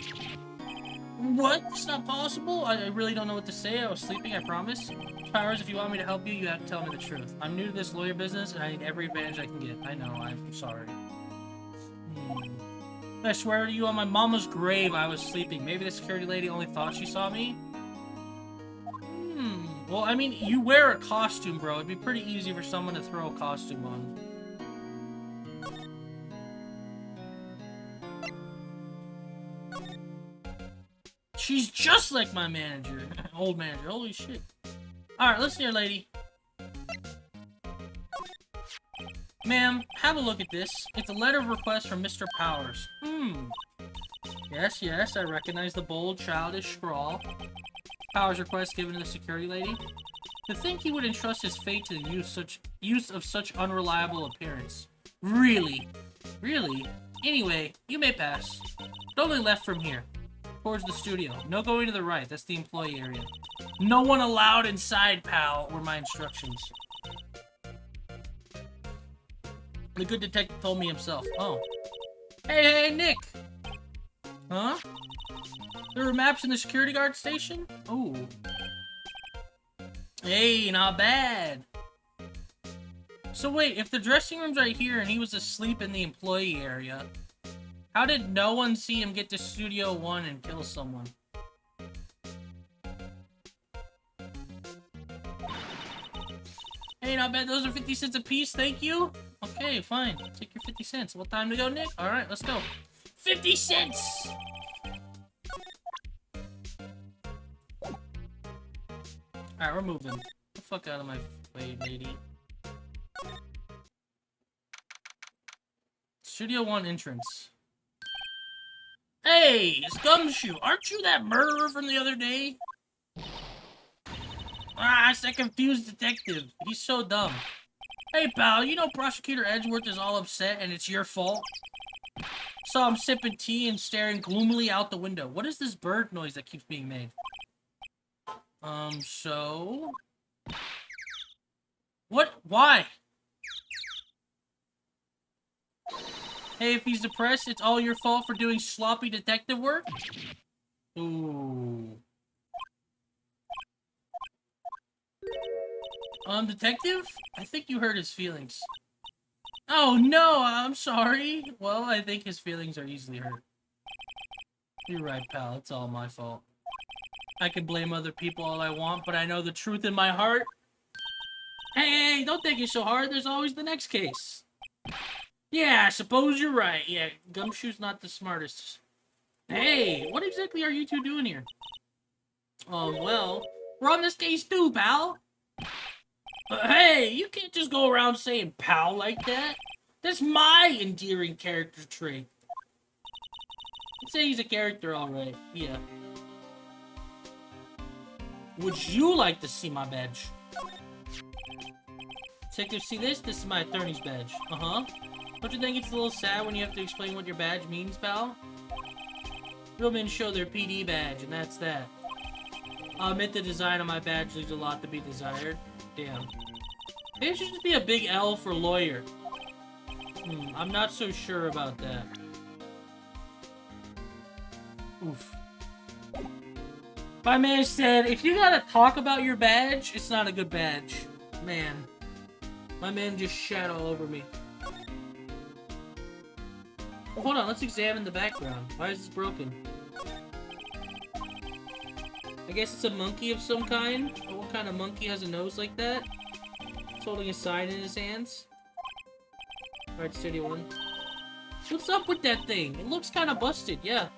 What? It's not possible? I really don't know what to say. I was sleeping, I promise. Powers, if you want me to help you, you have to tell me the truth. I'm new to this lawyer business, and I need every advantage I can get. I know, I'm sorry. I swear to you on my mama's grave I was sleeping. Maybe the security lady only thought she saw me? Well, I mean, you wear a costume, bro. It'd be pretty easy for someone to throw a costume on. She's just like my manager. Old manager. Holy shit. Alright, listen here, lady. Ma'am, have a look at this. It's a letter of request from Mr. Powers. Yes, I recognize the bold, childish scrawl. Powers request given to the security lady. To think he would entrust his fate to the use of such unreliable appearance. Really? Really? Anyway, you may pass. Only left from here. Towards the studio. No going to the right. That's the employee area. No one allowed inside, pal, were my instructions. The good detective told me himself. Oh. Hey, Nick! Huh? There were maps in the security guard station? Oh. Hey, not bad. So wait, if the dressing room's right here and he was asleep in the employee area, how did no one see him get to Studio 1 and kill someone? Hey, not bad. Those are 50 cents a piece. Thank you. Okay, fine. Take your 50 cents. What time to go, Nick? Alright, let's go. 50 cents! Alright, we're moving. Get the fuck out of my way, lady. Studio 1 entrance. Hey, it's Gumshoe. Aren't you that murderer from the other day? Ah, it's that confused detective. He's so dumb. Hey, pal, you know Prosecutor Edgeworth is all upset and it's your fault? Saw him sipping tea and staring gloomily out the window. What is this bird noise that keeps being made? So... What? Why? Hey, if he's depressed, it's all your fault for doing sloppy detective work? Ooh. Detective? I think you hurt his feelings. Oh, no, I'm sorry. Well, I think his feelings are easily hurt. You're right, pal. It's all my fault. I can blame other people all I want, but I know the truth in my heart. Hey, don't take it so hard. There's always the next case. Yeah, I suppose you're right. Yeah, Gumshoe's not the smartest. Hey, what exactly are you two doing here? Well, we're on this case too, pal. Hey, you can't just go around saying pal like that. That's my endearing character trait. I'd say he's a character, alright. Yeah. Would you like to see my badge? Detective, see this? This is my attorney's badge. Uh-huh. Don't you think it's a little sad when you have to explain what your badge means, pal? Real men show their PD badge, and that's that. I'll admit the design of my badge leaves a lot to be desired. Damn. Maybe it should just be a big L for lawyer. I'm not so sure about that. Oof. My man said, if you gotta talk about your badge, it's not a good badge. Man. My man just shat all over me. Well, hold on, let's examine the background. Why is this broken? I guess it's a monkey of some kind. But what kind of monkey has a nose like that? He's holding a sign in his hands. Alright, Studio 1. What's up with that thing? It looks kind of busted, yeah.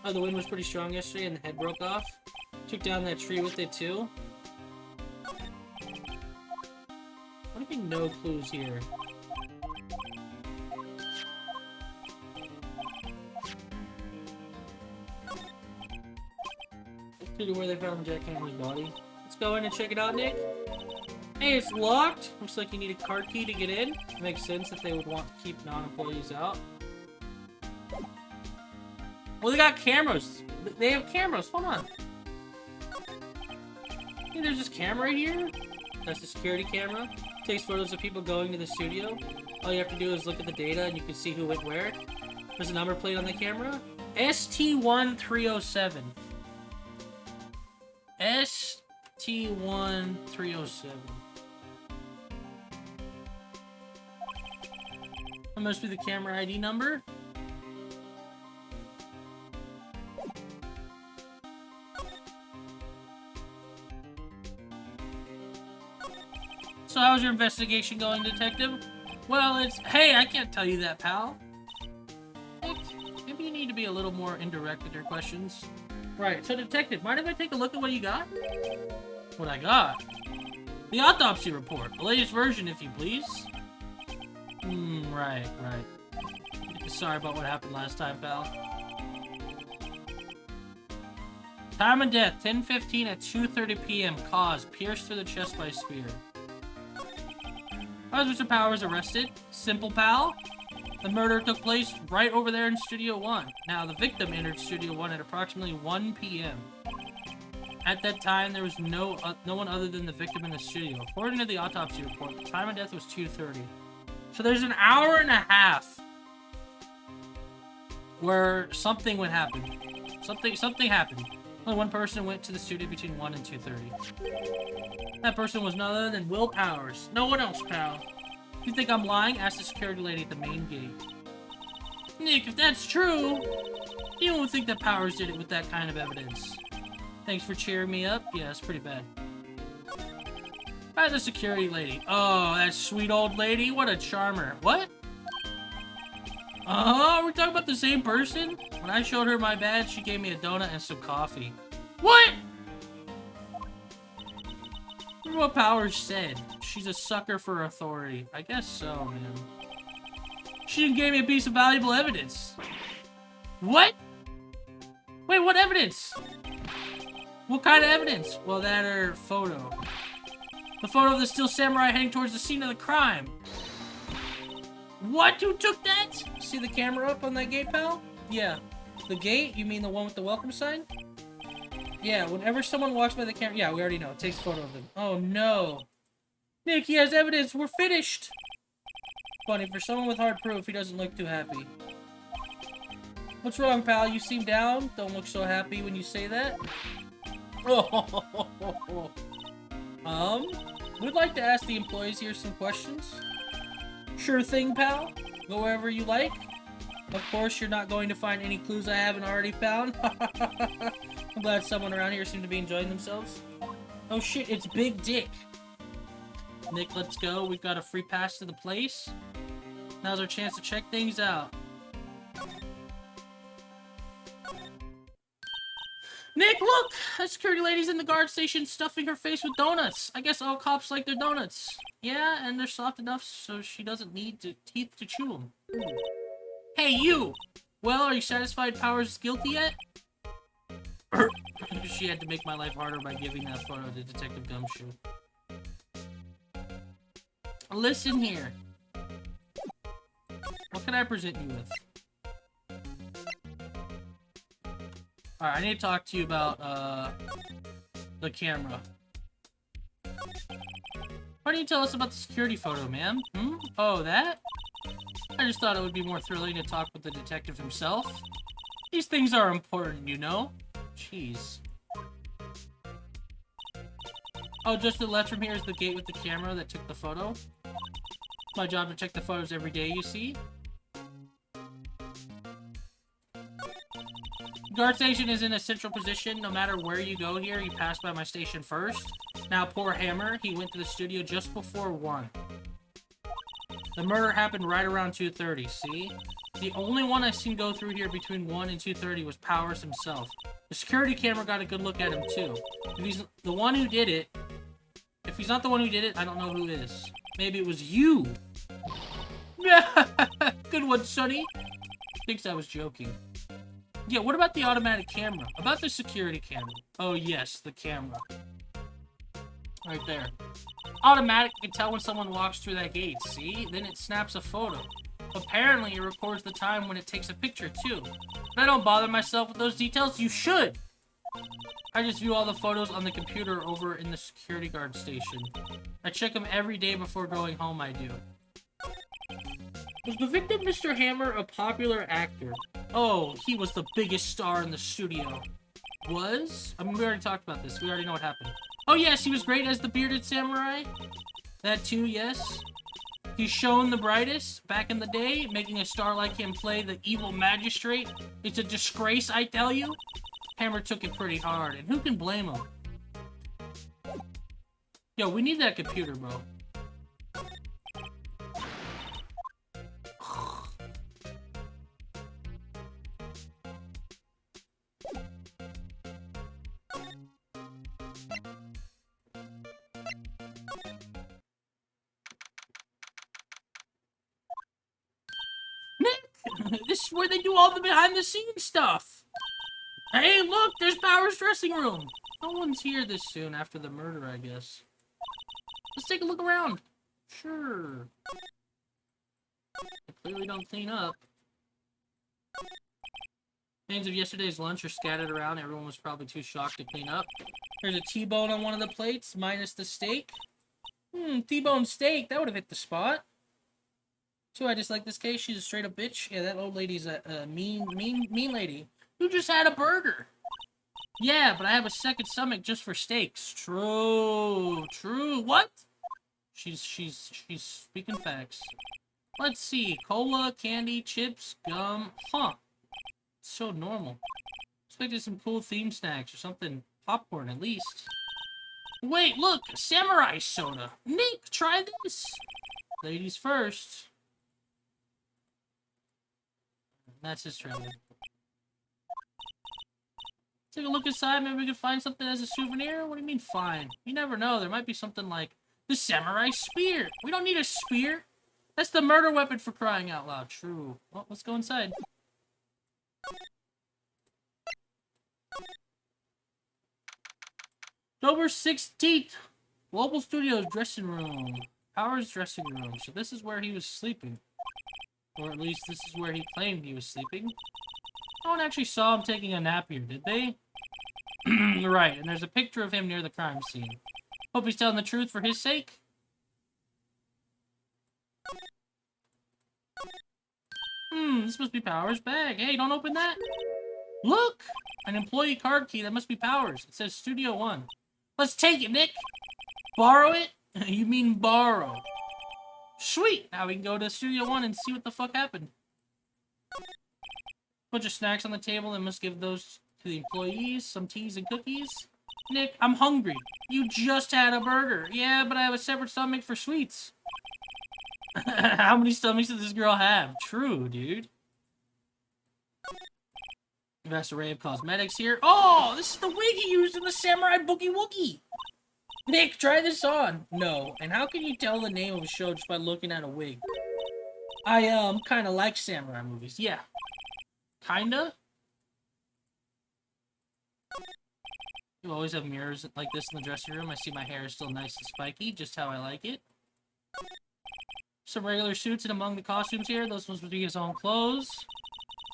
Oh, the wind was pretty strong yesterday and the head broke off. Took down that tree with it too. What do you mean no clues here? To where they found Jack Hammer's body. Let's go in and check it out, Nick. Hey, it's locked. Looks like you need a card key to get in. Makes sense that they would want to keep non-employees out. Well, they got cameras. They have cameras. Hold on. Hey, there's this camera right here. That's the security camera. Takes photos of people going to the studio. All you have to do is look at the data and you can see who went where. There's a number plate on the camera. ST1307. ST1307. That must be the camera ID number. So how's your investigation going, detective? Well, it's... Hey, I can't tell you that, pal. Maybe you need to be a little more indirect with your questions. Right, so detective, mind if I take a look at what you got? What I got? The autopsy report. The latest version, if you please. Right. Sorry about what happened last time, pal. Time of death, 10:15 at 2:30 p.m. Cause, pierced through the chest by a spear. Why was Mr. Powers arrested? Simple, pal. The murder took place right over there in Studio 1. Now, the victim entered Studio 1 at approximately 1 p.m. At that time, there was no one other than the victim in the studio. According to the autopsy report, the time of death was 2:30. So there's an hour and a half where something would happen. Something happened. Only one person went to the studio between 1 and 2:30. That person was none other than Will Powers. No one else, pal. You think I'm lying? Asked the security lady at the main gate. Nick, if that's true, you don't think that Powers did it with that kind of evidence. Thanks for cheering me up. Yeah, it's pretty bad. By the security lady. Oh, that sweet old lady. What a charmer. What? Oh, we're talking about the same person? When I showed her my badge, she gave me a donut and some coffee. What? Remember what Powers said. She's a sucker for authority. I guess so, man. She didn't give me a piece of valuable evidence. What? Wait, what evidence? What kind of evidence? Well, that her photo. The photo of the Steel Samurai heading towards the scene of the crime. What? Who took that? See the camera up on that gate, pal? Yeah. The gate? You mean the one with the welcome sign? Yeah, whenever someone walks by the camera... Yeah, we already know. It takes a photo of them. Oh, no. Nick, he has evidence. We're finished. Funny, for someone with hard proof, he doesn't look too happy. What's wrong, pal? You seem down? Don't look so happy when you say that. We'd like to ask the employees here some questions. Sure thing, pal. Go wherever you like. Of course, you're not going to find any clues I haven't already found. I'm glad someone around here seemed to be enjoying themselves. Oh shit, it's Big Dick. Nick, let's go. We've got a free pass to the place. Now's our chance to check things out. Nick, look! That security lady's in the guard station stuffing her face with donuts. I guess all cops like their donuts. Yeah, and they're soft enough so she doesn't need teeth to chew them. Hey, you! Well, are you satisfied Powers is guilty yet? She had to make my life harder by giving that photo to Detective Gumshoe. Listen here. What can I present you with? Alright, I need to talk to you about, the camera. Why don't you tell us about the security photo, ma'am? Oh, that? I just thought it would be more thrilling to talk with the detective himself. These things are important, you know? Jeez. Oh, just to the left from here is the gate with the camera that took the photo. It's my job to check the photos every day, you see? Guard station is in a central position. No matter where you go here, you pass by my station first. Now, poor Hammer, he went to the studio just before 1. The murder happened right around 2:30, see? The only one I seen go through here between 1 and 2:30 was Powers himself. The security camera got a good look at him, too. If he's the one who did it... If he's not the one who did it, I don't know who is. Maybe it was you! Good one, Sonny! Thinks I was joking. Yeah, what about the automatic camera? About the security camera. Oh, yes, the camera. Right there. Automatic, you can tell when someone walks through that gate, see? Then it snaps a photo. Apparently, it records the time when it takes a picture, too. But I don't bother myself with those details. You should! I just view all the photos on the computer over in the security guard station. I check them every day before going home, I do. Was the victim Mr. Hammer a popular actor? Oh, he was the biggest star in the studio. Was? I mean, we already talked about this. We already know what happened. Oh, yes, he was great as the bearded samurai. That too, yes. He's shown the brightest back in the day. Making a star like him play the evil magistrate. It's a disgrace, I tell you. Hammer took it pretty hard, and who can blame him? Yo, we need that computer, bro. Nick! This is where they do all the behind-the-scenes stuff. Hey, look! There's Power's dressing room! No one's here this soon after the murder, I guess. Let's take a look around. Sure. They clearly don't clean up. Things of yesterday's lunch are scattered around. Everyone was probably too shocked to clean up. There's a T-bone on one of the plates, minus the steak. T-bone steak. That would have hit the spot. So I just like this case. She's a straight-up bitch. Yeah, that old lady's a mean lady. You just had a burger. Yeah, but I have a second stomach just for steaks. True. What? She's speaking facts. Let's see. Cola, candy, chips, gum. Huh. It's so normal. Expected some cool theme snacks or something. Popcorn, at least. Wait, look! Samurai soda! Nick, try this! Ladies first. That's his trailer. Take a look inside. Maybe we can find something as a souvenir? What do you mean, fine? You never know. There might be something like the samurai spear. We don't need a spear. That's the murder weapon for crying out loud. True. Well, let's go inside. October 16th. Global Studios dressing room. Power's dressing room. So this is where he was sleeping. Or at least this is where he claimed he was sleeping. No one actually saw him taking a nap here, did they? Right, and there's a picture of him near the crime scene. Hope he's telling the truth for his sake. This must be Power's bag. Hey, don't open that. Look! An employee card key. That must be Power's. It says Studio 1. Let's take it, Nick! Borrow it? You mean borrow. Sweet! Now we can go to Studio 1 and see what the fuck happened. Bunch of snacks on the table and must give those to the employees. Some teas and cookies. Nick, I'm hungry. You just had a burger. Yeah, but I have a separate stomach for sweets. How many stomachs does this girl have? True, dude. Vast array of cosmetics here. Oh, this is the wig he used in the Samurai Boogie Woogie. Nick, try this on. No. And how can you tell the name of a show just by looking at a wig? I, kind of like samurai movies. Yeah. Kinda? You always have mirrors like this in the dressing room. I see my hair is still nice and spiky, just how I like it. Some regular suits, and among the costumes here, those ones would be his own clothes.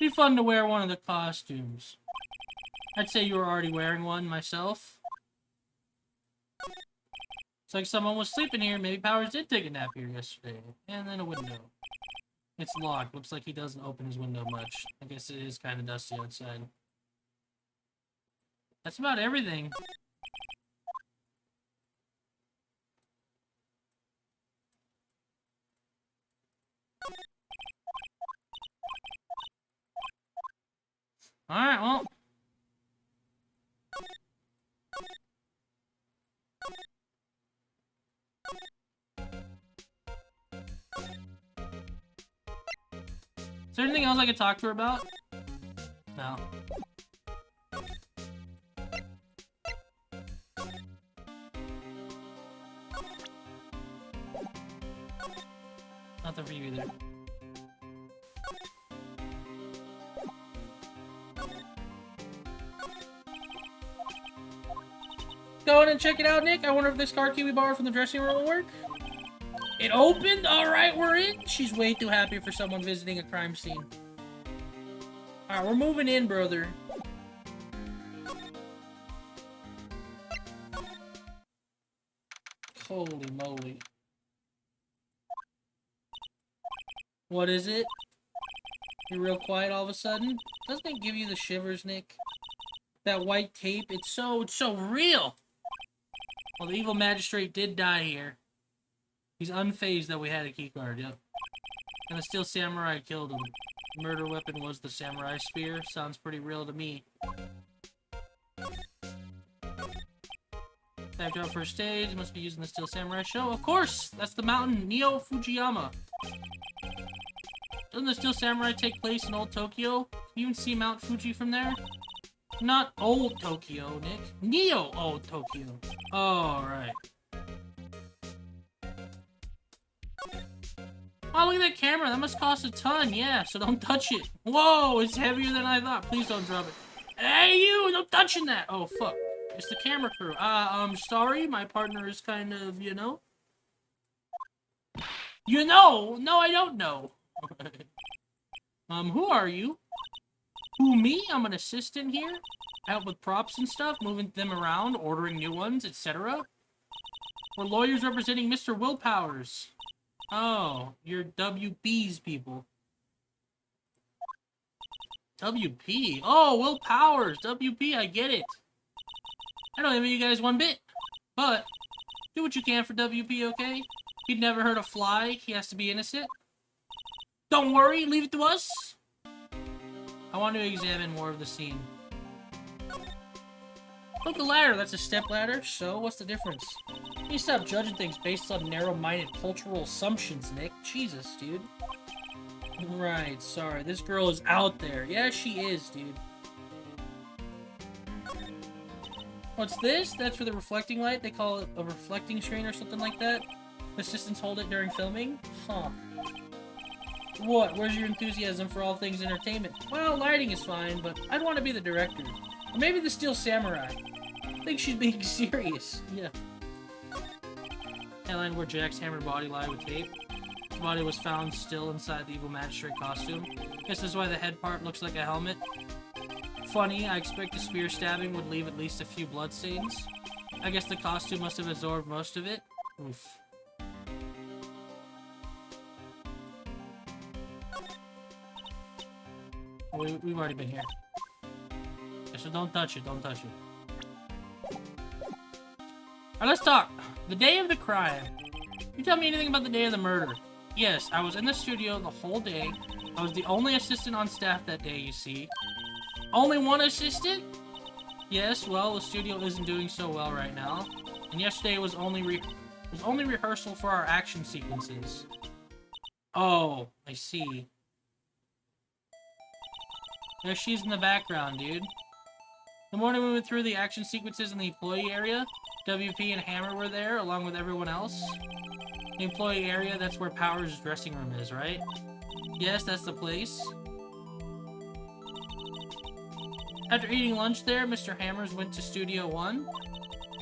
It'd be fun to wear one of the costumes. I'd say you were already wearing one myself. It's like someone was sleeping here. Maybe Powers did take a nap here yesterday. And then a window. It's locked. Looks like he doesn't open his window much. I guess it is kind of dusty outside. That's about everything. Alright, well. Is there anything else I could talk to her about? No. Nothing for you either. Go in and check it out, Nick. I wonder if this card key we borrowed from the dressing room will work. It opened? Alright, we're in. She's way too happy for someone visiting a crime scene. Alright, we're moving in, brother. Holy moly. What is it? You're real quiet all of a sudden? Doesn't it give you the shivers, Nick? That white tape, it's so real! Well, the evil magistrate did die here. He's unfazed that we had a keycard, yep. And the steel samurai killed him. The murder weapon was the samurai spear. Sounds pretty real to me. That job first stage must be using the steel samurai show. Of course! That's the mountain Neo Fujiyama. Doesn't the steel samurai take place in old Tokyo? Can you even see Mount Fuji from there? Not old Tokyo, Nick. Neo old Tokyo. Oh, right. Oh, look at that camera. That must cost a ton. Yeah, so don't touch it. Whoa, it's heavier than I thought. Please don't drop it. Hey, you! No touching that! Oh, fuck. It's the camera crew. I'm sorry. My partner is kind of, you know. You know? No, I don't know. Who are you? Who, me? I'm an assistant here. Help with props and stuff, moving them around, ordering new ones, etc. We're lawyers representing Mr. Willpowers. Oh, you're WP's people. WP? Oh, Will Powers. WP, I get it. I don't envy you guys one bit. But, do what you can for WP, okay? He'd never hurt a fly. He has to be innocent. Don't worry, leave it to us. I want to examine more of the scene. Look, a ladder. That's a step ladder. So, what's the difference? You stop judging things based on narrow-minded cultural assumptions, Nick. Jesus, dude. Right, sorry. This girl is out there. Yeah, she is, dude. What's this? That's for the reflecting light. They call it a reflecting screen or something like that. Assistants hold it during filming? Huh. What? Where's your enthusiasm for all things entertainment? Well, lighting is fine, but I'd want to be the director. Or maybe the Steel Samurai. I think she's being serious. Yeah. Headline where Jack's hammered body lie with tape. The body was found still inside the evil magistrate costume. Guess that's why the head part looks like a helmet. Funny, I expect a spear stabbing would leave at least a few bloodstains. I guess the costume must have absorbed most of it. Oof. We've already been here. So don't touch it, don't touch it. Alright, let's talk. The day of the crime. You tell me anything about the day of the murder? Yes, I was in the studio the whole day. I was the only assistant on staff that day, you see. Only one assistant? Yes, well, the studio isn't doing so well right now. And yesterday was only rehearsal for our action sequences. Oh, I see. There she's in the background, dude. The morning we went through the action sequences in the employee area, WP and Hammer were there, along with everyone else. The employee area, that's where Powers' dressing room is, right? Yes, that's the place. After eating lunch there, Mr. Hammers went to Studio 1,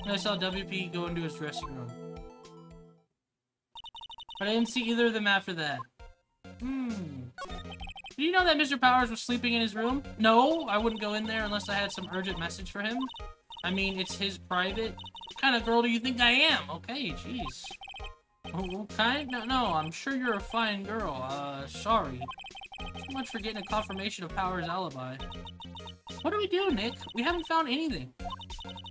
and I saw WP go into his dressing room. But I didn't see either of them after that. Did you know that Mr. Powers was sleeping in his room? No, I wouldn't go in there unless I had some urgent message for him. I mean, it's his private. What kind of girl do you think I am? Okay, jeez. Okay? No, I'm sure you're a fine girl. Sorry. So much for getting a confirmation of Powers' alibi. What do we do, Nick? We haven't found anything.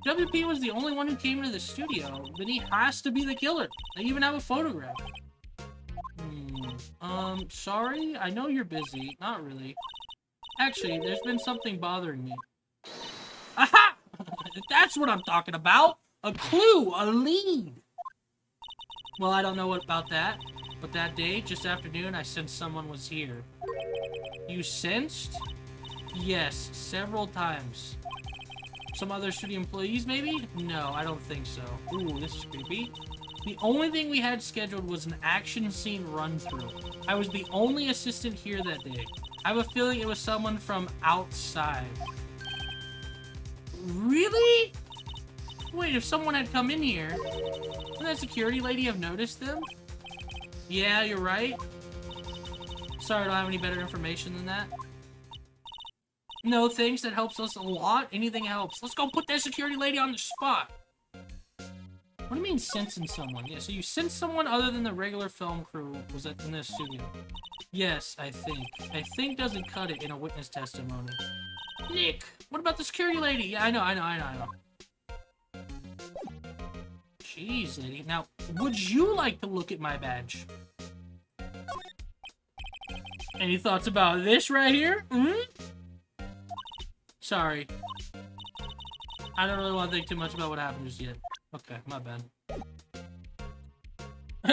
WP was the only one who came into the studio. Then he has to be the killer. They even have a photograph. Sorry? I know you're busy. Not really. Actually, there's been something bothering me. Aha! That's what I'm talking about! A clue! A lead! Well, I don't know about that, but that day, just after noon, I sensed someone was here. You sensed? Yes, several times. Some other studio employees, maybe? No, I don't think so. Ooh, this is creepy. The only thing we had scheduled was an action scene run-through. I was the only assistant here that day. I have a feeling it was someone from outside. Really? Wait, if someone had come in here, wouldn't that security lady have noticed them? Yeah, you're right. Sorry, I don't have any better information than that. No thanks, that helps us a lot. Anything helps. Let's go put that security lady on the spot. What do you mean sensing someone? Yeah, so you sensed someone other than the regular film crew was that in this studio? Yes, I think. I think doesn't cut it in a witness testimony. Nick, what about the security lady? Yeah, I know. Jeez, lady. Now, would you like to look at my badge? Any thoughts about this right here? Sorry. I don't really want to think too much about what happened just yet. Okay, my bad.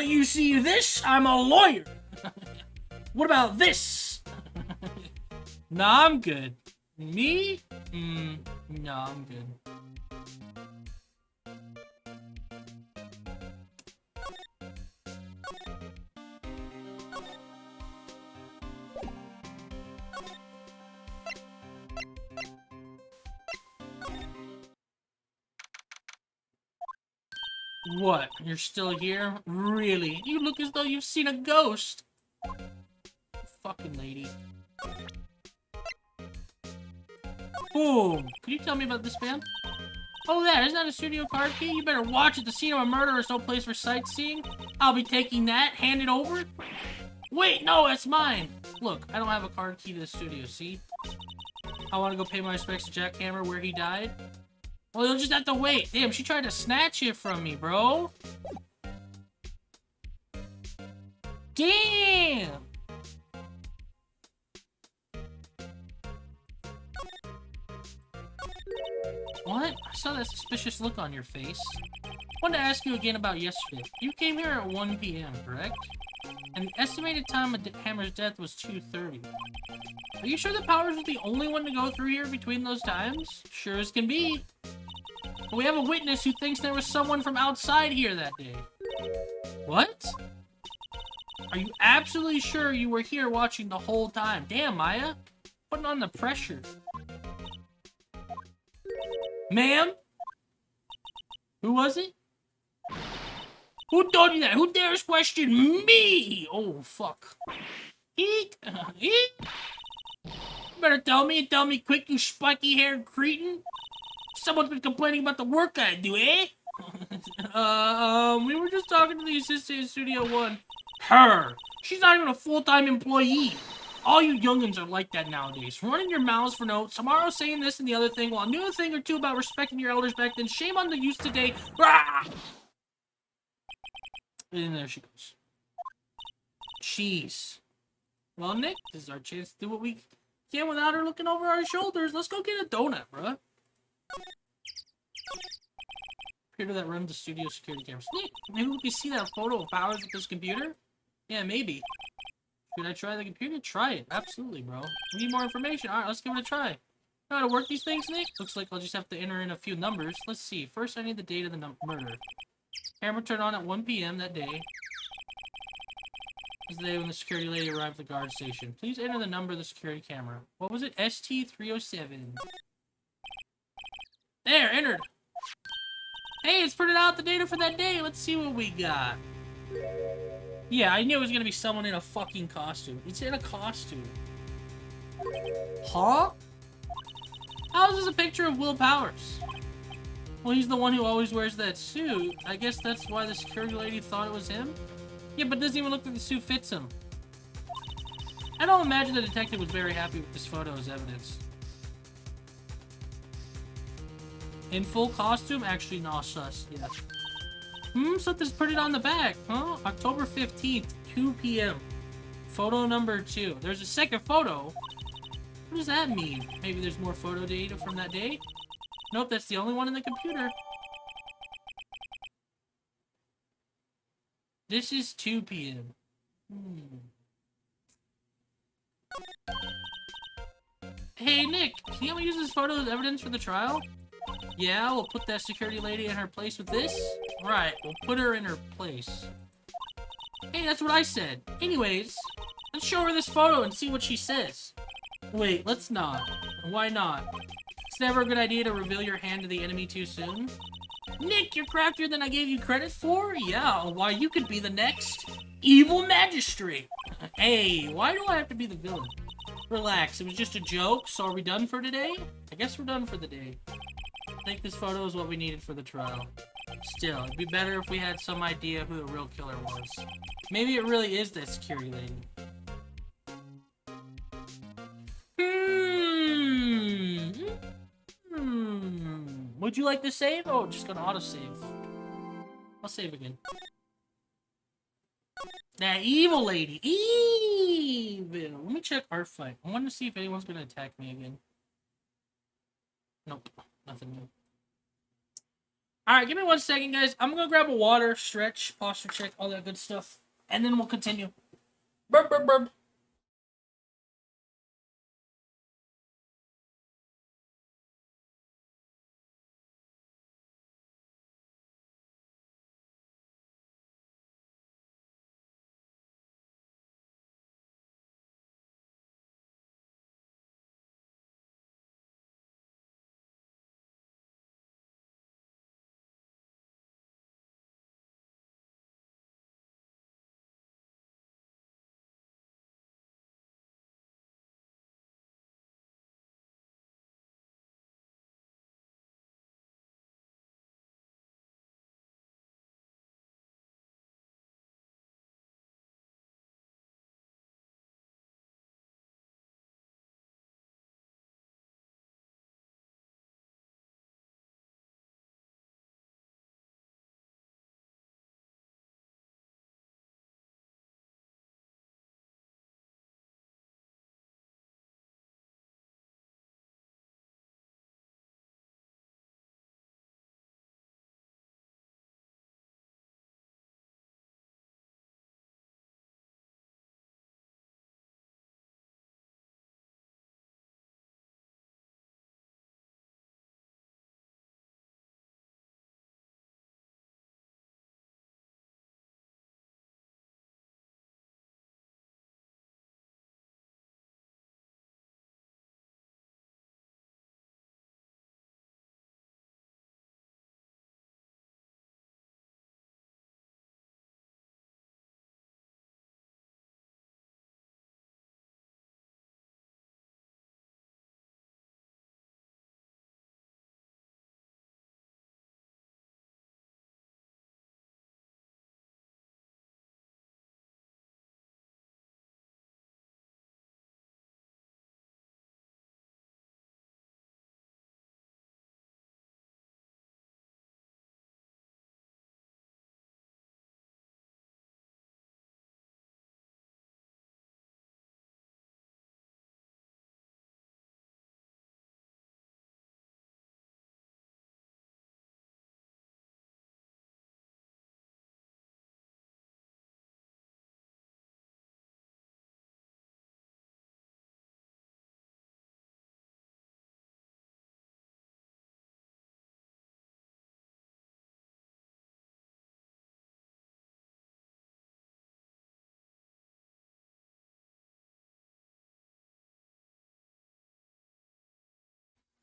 You see this? I'm a lawyer. What about this? Nah, I'm good. Me? No, I'm good. What? You're still here? Really? You look as though you've seen a ghost. Fucking lady. Boom. Could you tell me about this man? Oh, isn't that a studio card key? You better watch it. The scene of a murder is no place for sightseeing. I'll be taking that. Hand it over. Wait, no, that's mine. Look, I don't have a card key to the studio, see? I want to go pay my respects to Jack Hammer where he died. Well, you'll just have to wait. Damn, she tried to snatch it from me, bro. Damn! What? I saw that suspicious look on your face. Wanted to ask you again about yesterday. You came here at 1 p.m., correct? And the estimated time of Hammer's death was 2:30. Are you sure the Powers was the only one to go through here between those times? Sure as can be. But we have a witness who thinks there was someone from outside here that day. What? Are you absolutely sure you were here watching the whole time? Damn, Maya. Putting on the pressure. Ma'am? Who was it? Who told you that? Who dares question me? Oh, fuck. Eek. Eek. Better tell me quick, you spiky-haired cretin. Someone's been complaining about the work I do, eh? We were just talking to the assistant in Studio One. Her. She's not even a full-time employee. All you youngins are like that nowadays. Running your mouths for notes, tomorrow saying this and the other thing, while I knew a thing or two about respecting your elders back then. Shame on the youth today. Rah! And there she goes. Jeez. Well, Nick, this is our chance to do what we can without her looking over our shoulders. Let's go get a donut, bruh. Computer that runs the studio security cameras. Nick, maybe we can see that photo of Powers with this computer? Yeah, maybe. Should I try the computer? Try it. Absolutely, bro. We need more information. Alright, let's give it a try. Know how to work these things, Nick? Looks like I'll just have to enter in a few numbers. Let's see. First, I need the date of the murder. Camera turned on at 1 p.m. that day. This is the day when the security lady arrived at the guard station. Please enter the number of the security camera. What was it? ST307. There, entered. Hey, it's printed out the data for that day. Let's see what we got. Yeah, I knew it was gonna be someone in a fucking costume. It's in a costume. Huh? How is this a picture of Will Powers? Well, he's the one who always wears that suit. I guess that's why the security lady thought it was him? Yeah, but it doesn't even look like the suit fits him. I don't imagine the detective was very happy with this photo as evidence. In full costume? Actually, no, sus. Yeah. Something's printed on the back, huh? October 15th, 2 p.m. Photo number 2. There's a second photo. What does that mean? Maybe there's more photo data from that day? Nope, that's the only one in the computer. This is 2 p.m. Hey, Nick, can you use this photo as evidence for the trial? Yeah, we'll put that security lady in her place with this. Right, we'll put her in her place. Hey, that's what I said. Anyways, let's show her this photo and see what she says. Wait, let's not. Why not? It's never a good idea to reveal your hand to the enemy too soon. Nick, you're craftier than I gave you credit for? Yeah, why, you could be the next evil magistrate. Hey, why do I have to be the villain? Relax, it was just a joke, so are we done for today? I guess we're done for the day. I think this photo is what we needed for the trial. Still, it'd be better if we had some idea who the real killer was. Maybe it really is that security lady. Would you like to save? Oh, just gonna auto-save. I'll save again. That evil lady. Evil. Let me check our fight. I want to see if anyone's gonna attack me again. Nope. Nothing new. Alright, give me 1 second, guys. I'm gonna grab a water, stretch, posture check, all that good stuff. And then we'll continue. Burp, burp, burp.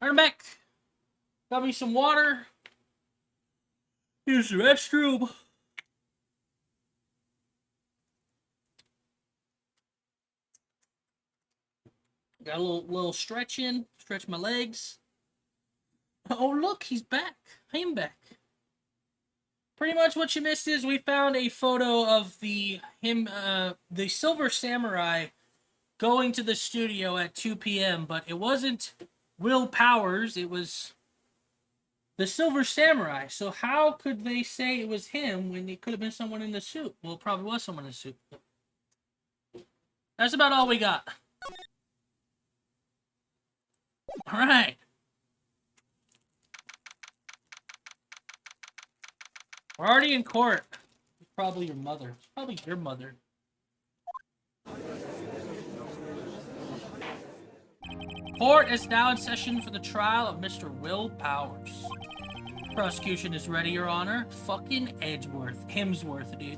Alright, I'm back. Got me some water. Here's the restroom. Got a little stretch in. Stretch my legs. Oh, look, he's back. I am back. Pretty much what you missed is we found a photo of the Silver Samurai going to the studio at 2 p.m., but it wasn't Will Powers, it was the Silver Samurai. So how could they say it was him when it could have been someone in the suit? Well, it probably was someone in the suit. That's about all we got. Alright. We're already in court. It's probably your mother. It's probably your mother. Court is now in session for the trial of Mr. Will Powers. Prosecution is ready, Your Honor. Fucking Hemsworth, dude.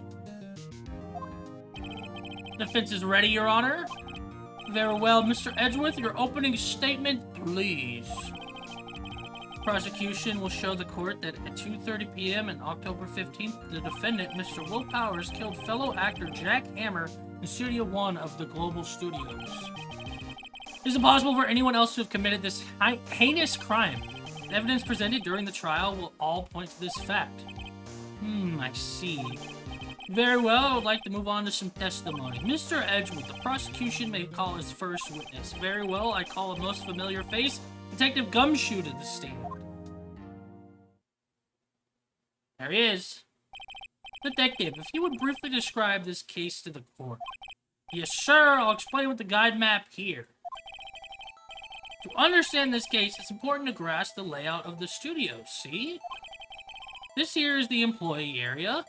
Defense is ready, Your Honor. Very well, Mr. Edgeworth, your opening statement, please. Prosecution will show the court that at 2:30 p.m. on October 15th, the defendant, Mr. Will Powers, killed fellow actor Jack Hammer in Studio 1 of the Global Studios. It is impossible for anyone else to have committed this heinous crime. The evidence presented during the trial will all point to this fact. I see. Very well, I would like to move on to some testimony. Mr. Edgewood, the prosecution may call his first witness. Very well, I call a most familiar face, Detective Gumshoe, to the stand. There he is. Detective, if you would briefly describe this case to the court. Yes, sir, I'll explain with the guide map here. To understand this case, it's important to grasp the layout of the studio, see? This here is the employee area.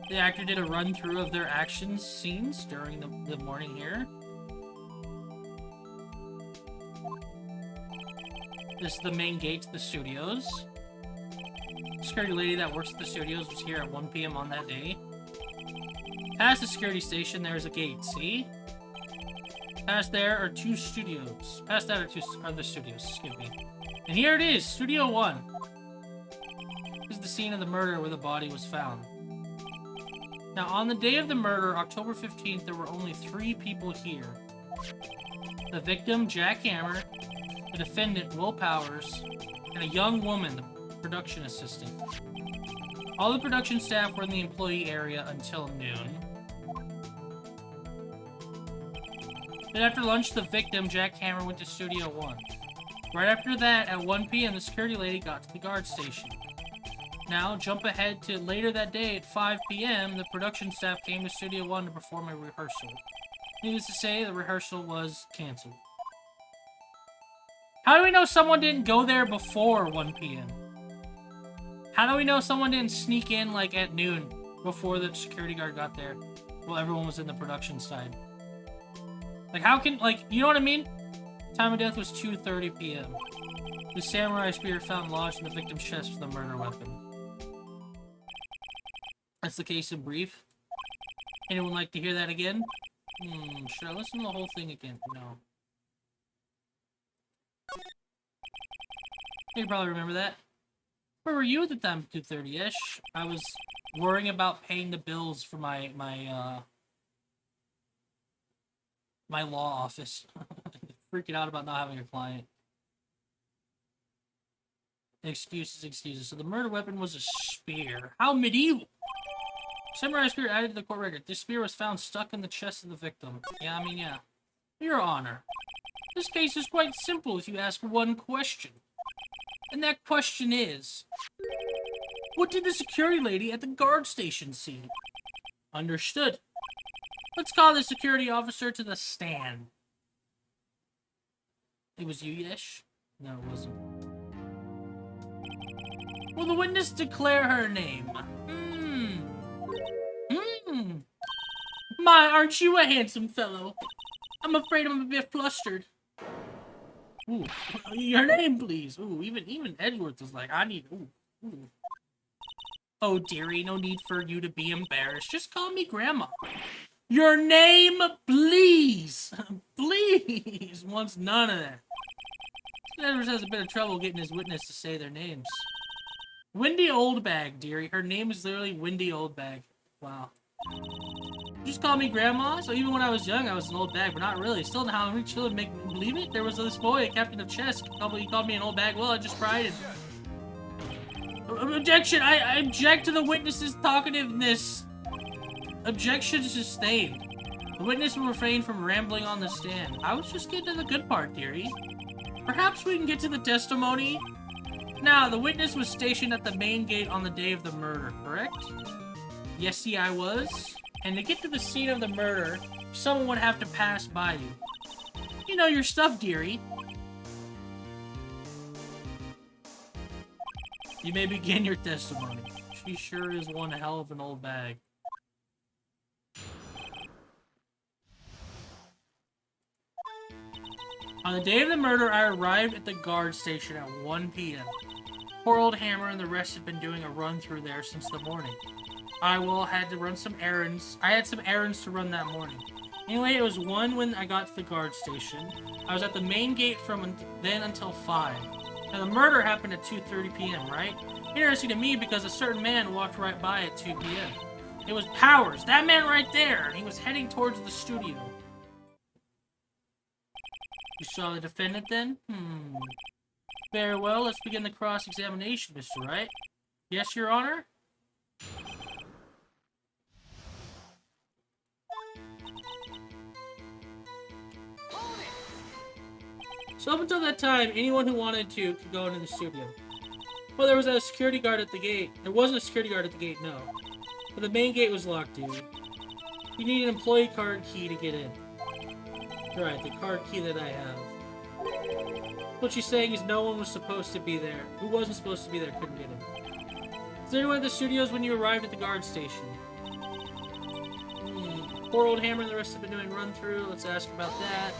The actor did a run-through of their action scenes during the morning here. This is the main gate to the studios. The security lady that works at the studios was here at 1 p.m. on that day. Past the security station, there's a gate, see? Past there are 2 studios. Past that are the studios, excuse me. And here it is, Studio 1. This is the scene of the murder where the body was found. Now, on the day of the murder, October 15th, there were only 3 people here. The victim, Jack Hammer, the defendant, Will Powers, and a young woman, the production assistant. All the production staff were in the employee area until noon. Then after lunch, the victim, Jack Hammer, went to Studio 1. Right after that, at 1 p.m., the security lady got to the guard station. Now, jump ahead to later that day at 5 p.m., the production staff came to Studio 1 to perform a rehearsal. Needless to say, the rehearsal was canceled. How do we know someone didn't go there before 1 p.m.? How do we know someone didn't sneak in, like, at noon before the security guard got there while everyone was in the production side? Like, how can, like, you know what I mean? Time of death was 2:30 p.m. The samurai spear found lodged in the victim's chest for the murder weapon. That's the case in brief. Anyone like to hear that again? Should I listen to the whole thing again? No. You probably remember that. Where were you at the time of 2:30-ish? I was worrying about paying the bills for my law office. Freaking out about not having a client. Excuses. So the murder weapon was a spear. How medieval! Samurai spear added to the court record. This spear was found stuck in the chest of the victim. Yeah. Your Honor, this case is quite simple if you ask one question. And that question is, what did the security lady at the guard station see? Understood. Let's call the security officer to the stand. It was you, Yesh? No, it wasn't. Will the witness declare her name? My, aren't you a handsome fellow? I'm afraid I'm a bit flustered. Ooh, your name, please. Ooh, even Edgeworth was like, I need. Ooh. Oh, dearie, no need for you to be embarrassed. Just call me Grandma. Your name, please. Please. Wants none of that. Edwards has a bit of trouble getting his witness to say their names. Wendy Oldbag, dearie. Her name is literally Wendy Oldbag. Wow. Just call me Grandma. So even when I was young, I was an old bag, but not really. Still, how many children make me believe it? There was this boy, a captain of chess. He called me an old bag. Well, I just cried. Objection! I object to the witness's talkativeness. Objection sustained. The witness will refrain from rambling on the stand. I was just getting to the good part, dearie. Perhaps we can get to the testimony. Now, the witness was stationed at the main gate on the day of the murder, correct? Yes, see, I was. And to get to the scene of the murder, someone would have to pass by you. You know your stuff, dearie. You may begin your testimony. She sure is one hell of an old bag. On the day of the murder, I arrived at the guard station at 1 p.m. Poor old Hammer and the rest had been doing a run through there since the morning. I had to run some errands. I had some errands to run that morning. Anyway, it was 1 when I got to the guard station. I was at the main gate from then until 5. Now, the murder happened at 2:30 p.m., right? Interesting to me because a certain man walked right by at 2 p.m. It was Powers, that man right there, and he was heading towards the studio. You saw the defendant then? Very well, let's begin the cross-examination, Mr. Wright. Yes, Your Honor? So up until that time, anyone who wanted to could go into the studio. Well, there was a security guard at the gate. There wasn't a security guard at the gate, no. But the main gate was locked, dude. You need an employee card key to get in. Right, the card key that I have. What she's saying is no one was supposed to be there. Who wasn't supposed to be there couldn't get in. Is there anyone at the studios when you arrived at the guard station? Poor old Hammer and the rest have been doing run-through. Let's ask about that.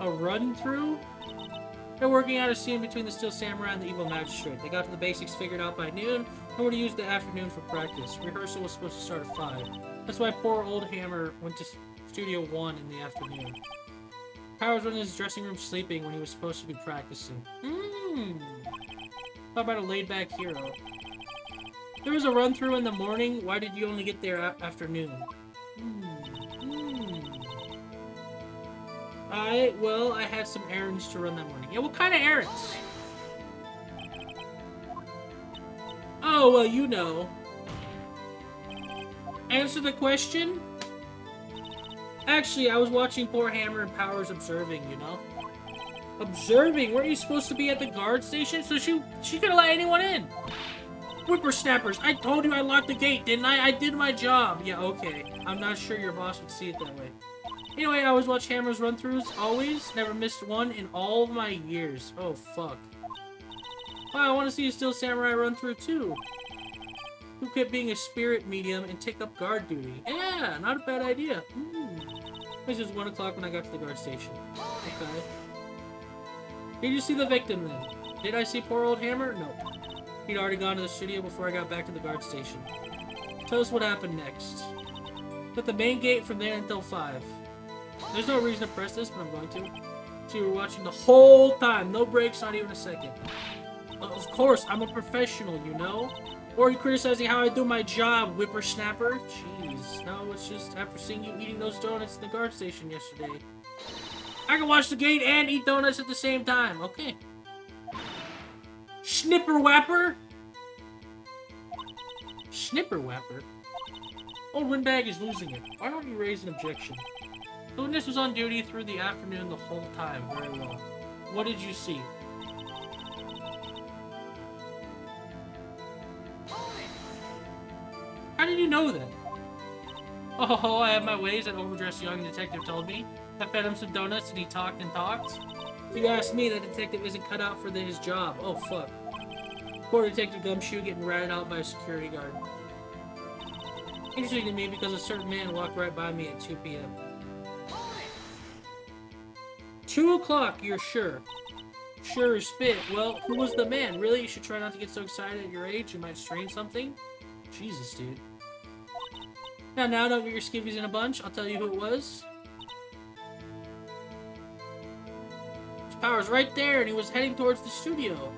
A run-through? They're working out a scene between the Steel Samurai and the Evil Magistrate. They got the basics figured out by noon, and were to use the afternoon for practice. Rehearsal was supposed to start at 5. That's why poor old Hammer went to Studio 1 in the afternoon. Powers was in his dressing room sleeping when he was supposed to be practicing. How about a laid-back hero? There was a run-through in the morning. Why did you only get there afternoon? Well, I had some errands to run that morning. Yeah, what kind of errands? Oh, well, you know. Answer the question? Actually, I was watching poor Hammer and Powers observing, you know? Observing? Weren't you supposed to be at the guard station? So she could have let anyone in. Whippersnappers, I told you I locked the gate, didn't I? I did my job. Yeah, okay. I'm not sure your boss would see it that way. Anyway, I always watch Hammer's run-throughs, always. Never missed one in all of my years. Oh, fuck. Wow, I want to see a Steel Samurai run-through, too. Who kept being a spirit medium and take up guard duty? Yeah, not a bad idea. It was 1 o'clock when I got to the guard station. Okay. Did you see the victim, then? Did I see poor old Hammer? Nope. He'd already gone to the studio before I got back to the guard station. Tell us what happened next. At the main gate from there until 5. There's no reason to press this, but I'm going to. So you were watching the whole time. No breaks, not even a second. Of course, I'm a professional, you know? Or are you criticizing how I do my job, whippersnapper? Jeez. No, it's just after seeing you eating those donuts in the guard station yesterday. I can watch the gate and eat donuts at the same time. Okay. Snipper-wapper? Snipper-wapper? Old Windbag is losing it. Why don't you raise an objection? The witness was on duty through the afternoon the whole time. Very well. What did you see? How did you know that? Oh, I have my ways, that overdressed young detective told me. I fed him some donuts and he talked and talked. If you ask me, that detective isn't cut out for his job. Oh, fuck. Poor Detective Gumshoe getting ratted out by a security guard. Interesting to me because a certain man walked right by me at 2 p.m. 2 o'clock, you're sure? Sure as spit. Well, who was the man? Really? You should try not to get so excited at your age. You might strain something. Jesus, dude. Now, don't get your skivvies in a bunch. I'll tell you who it was. His Power's right there, and he was heading towards the studio.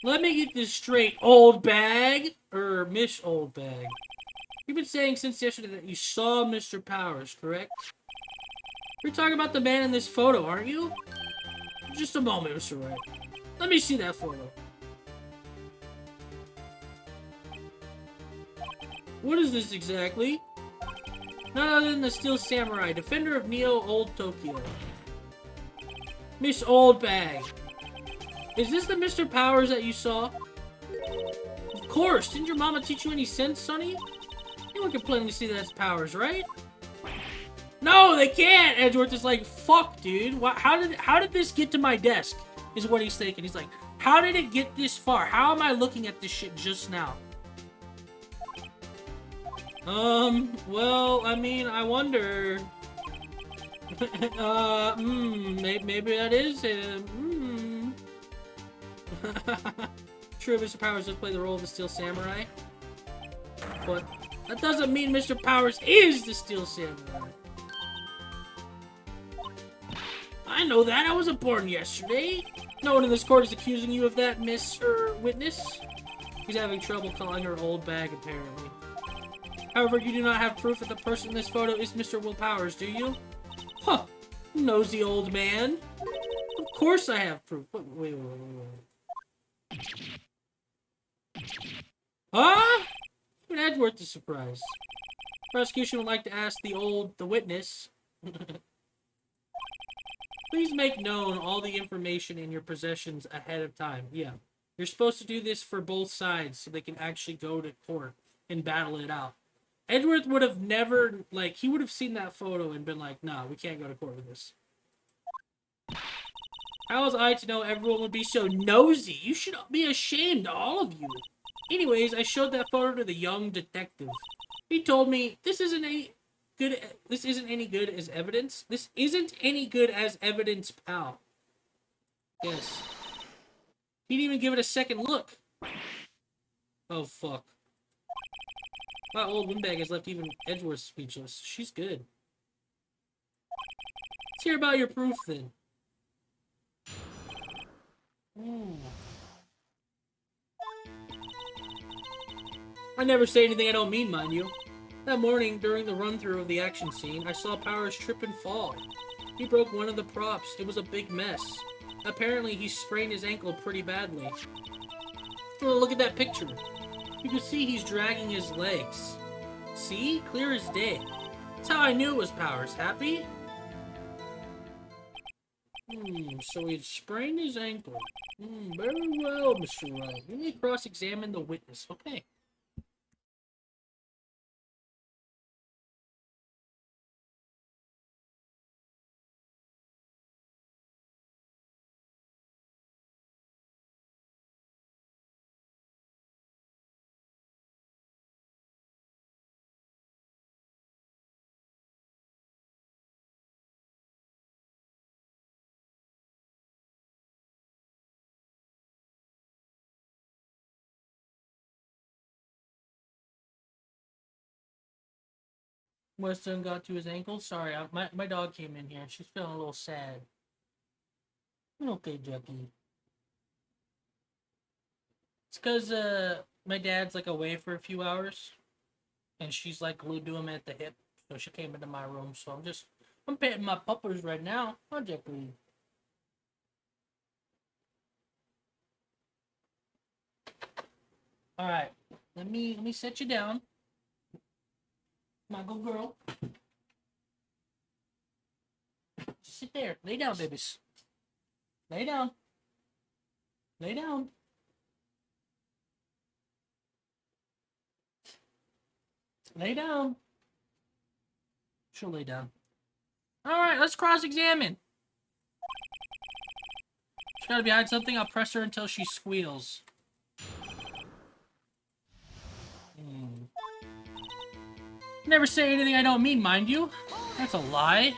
Let me get this straight, old bag. Miss Old Bag. You've been saying since yesterday that you saw Mr. Powers, correct? You're talking about the man in this photo, aren't you? Just a moment, Mr. Wright. Let me see that photo. What is this exactly? None other than the Steel Samurai, defender of Neo Old Tokyo. Miss Old Bag. Is this the Mr. Powers that you saw? Of course! Didn't your mama teach you any sense, Sonny? You weren't complaining to see that as Powers, right? No, they can't! Edgeworth is like, fuck, dude. How did this get to my desk? Is what he's thinking. He's like, how did it get this far? How am I looking at this shit just now? Well, I mean, I wonder... maybe that is him. True, Mr. Powers does play the role of the Steel Samurai. But that doesn't mean Mr. Powers is the Steel Samurai. I know that. I wasn't born yesterday. No one in this court is accusing you of that, Mr. Witness. He's having trouble calling her old bag, apparently. However, you do not have proof that the person in this photo is Mr. Will Powers, do you? Huh. Nosy old man. Of course I have proof. Wait. Huh? Even Edgeworth is surprised. Prosecution would like to ask the witness. Please make known all the information in your possessions ahead of time. Yeah. You're supposed to do this for both sides so they can actually go to court and battle it out. Edgeworth would have never, like, he would have seen that photo and been like, nah, we can't go to court with this. How was I to know everyone would be so nosy? You should be ashamed, all of you. Anyways, I showed that photo to the young detective. He told me, this isn't any good as evidence. This isn't any good as evidence, pal. Yes. He didn't even give it a second look. Oh, fuck. Wow, old windbag has left even Edgeworth speechless. She's good. Let's hear about your proof, then. I never say anything I don't mean, mind you. That morning, during the run-through of the action scene, I saw Powers trip and fall. He broke one of the props. It was a big mess. Apparently, he sprained his ankle pretty badly. Oh, look at that picture. You can see he's dragging his legs. See? Clear as day. That's how I knew it was Powers. Happy? So he sprained his ankle. Very well, Mr. Wright. Let me cross-examine the witness. Okay. Weston got to his ankle. Sorry, my dog came in here. She's feeling a little sad. Okay, Jackie. It's because my dad's like away for a few hours, and she's like glued to him at the hip. So she came into my room. So I'm petting my puppers right now. Huh, Jackie? All right, let me set you down, my good girl. Just sit there. Lay down, babies. Lay down. Lay down. Lay down. She'll lay down. All right, let's cross-examine. She's gotta be hiding something. I'll press her until she squeals. Never say anything I don't mean, mind you. That's a lie.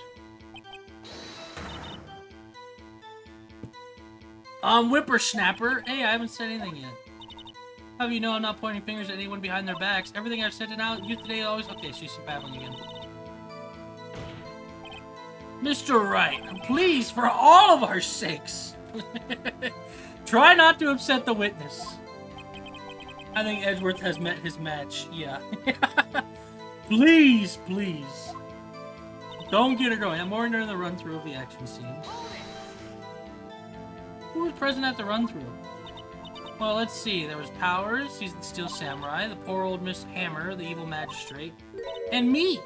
Whippersnapper. Hey, I haven't said anything yet. How do you know I'm not pointing fingers at anyone behind their backs? Everything I've said out, you today always... Okay, she's babbling again. Mr. Wright, please, for all of our sakes, try not to upset the witness. I think Edgeworth has met his match. Yeah. Please, please. Don't get her going. I'm more during the run-through of the action scene. Who was present at the run-through? Well, let's see. There was Powers, he's the Steel Samurai, the poor old Miss Hammer, the evil magistrate, and me.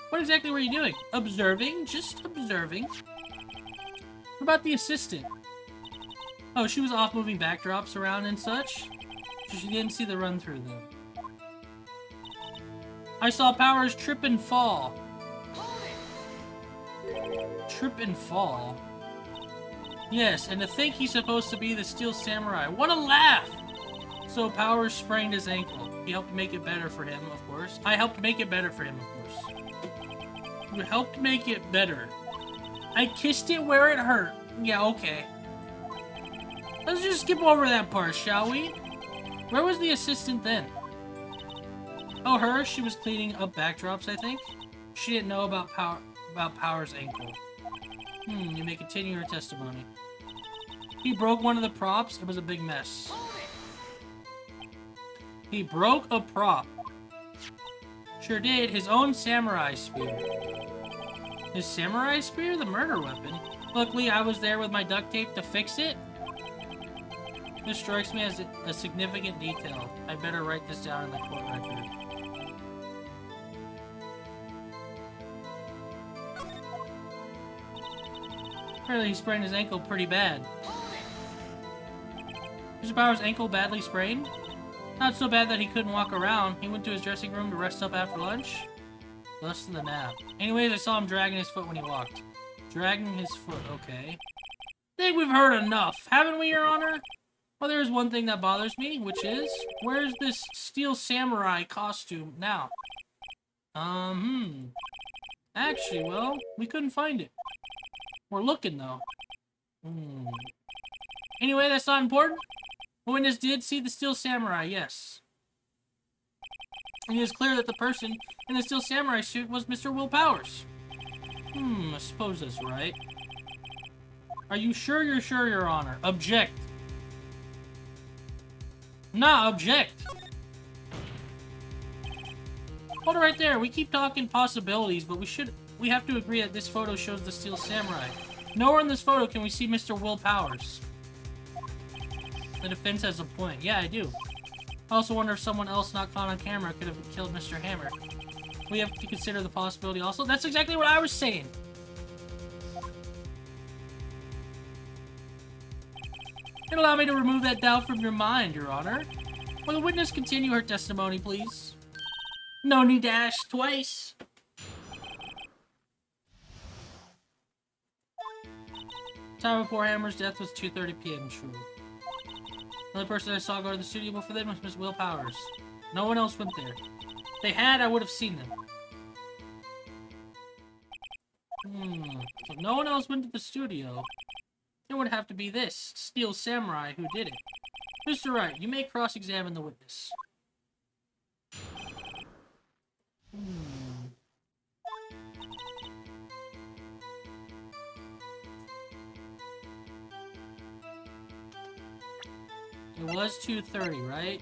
What exactly were you doing? Observing? Just observing. What about the assistant? Oh, she was off moving backdrops around and such? So she didn't see the run-through, though. I saw Powers trip and fall. Trip and fall? Yes, and to think he's supposed to be the Steel Samurai. What a laugh! So Powers sprained his ankle. He helped make it better for him, of course. I helped make it better for him, of course. You helped make it better. I kissed it where it hurt. Yeah, okay. Let's just skip over that part, shall we? Where was the assistant then? Oh, her? She was cleaning up backdrops, I think? She didn't know about Powers' ankle. You may continue your testimony. He broke one of the props. It was a big mess. He broke a prop. Sure did. His own samurai spear. His samurai spear? The murder weapon. Luckily, I was there with my duct tape to fix it. This strikes me as a significant detail. I better write this down in the court record. Apparently he sprained his ankle pretty bad. Mr. Powers' ankle badly sprained? Not so bad that he couldn't walk around. He went to his dressing room to rest up after lunch. Less than the nap. Anyways, I saw him dragging his foot when he walked. Dragging his foot, okay. I think we've heard enough, haven't we, Your Honor? Well, there's one thing that bothers me, which is, where's this steel samurai costume now? Actually, well, we couldn't find it. We're looking, though. Anyway, that's not important. The witness did see the steel samurai, yes. And it is clear that the person in the steel samurai suit was Mr. Will Powers. I suppose that's right. Are you sure you're sure, Your Honor? Object. Nah, object. Hold it right there. We keep talking possibilities, but we have to agree that this photo shows the steel samurai. Nowhere in this photo can we see Mr. Will Powers. The defense has a point. Yeah, I do. I also wonder if someone else not caught on camera could have killed Mr. Hammer. We have to consider the possibility also. That's exactly what I was saying. And allow me to remove that doubt from your mind, Your Honor. Will the witness continue her testimony, please? No need to ask twice. Time of poor Hammer's death was 2:30 p.m. True. The only person I saw go to the studio before then was Miss Will Powers. No one else went there. If they had, I would have seen them. If no one else went to the studio, it would have to be this steel samurai who did it. Mr. Wright, you may cross-examine the witness. It was 2:30, right?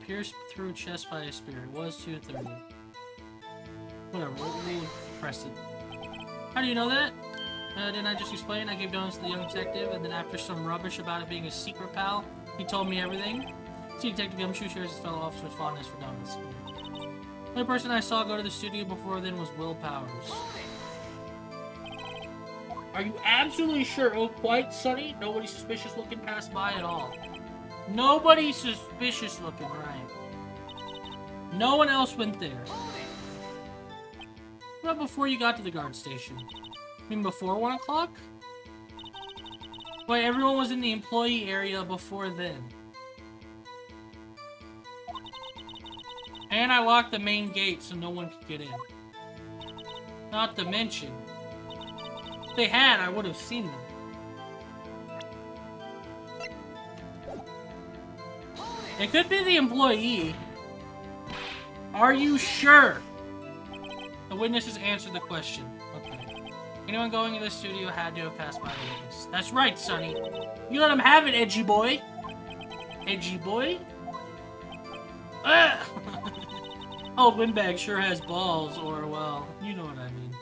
Pierced through chest by a spear. It was 2:30. Whatever, we'll press it. How do you know that? Didn't I just explain? I gave donuts to the young detective, and then after some rubbish about it being a secret pal, he told me everything. See, Detective Gumshoe shares his fellow officer's fondness for donuts. The only person I saw go to the studio before then was Will Powers. Are you absolutely sure? Oh, quite, Sonny? Nobody suspicious looking passed by at all. Nobody suspicious looking, right? No one else went there. What about before you got to the guard station? I mean, before 1 o'clock? Wait, everyone was in the employee area before then. And I locked the main gate so no one could get in. Not to mention, if they had, I would have seen them. It could be the employee. Are you sure? The witness has answered the question. Okay. Anyone going into the studio had to have passed by the witness. That's right, Sonny. You let him have it, edgy boy. Edgy boy? Old windbag sure has balls, or, well, you know what I mean.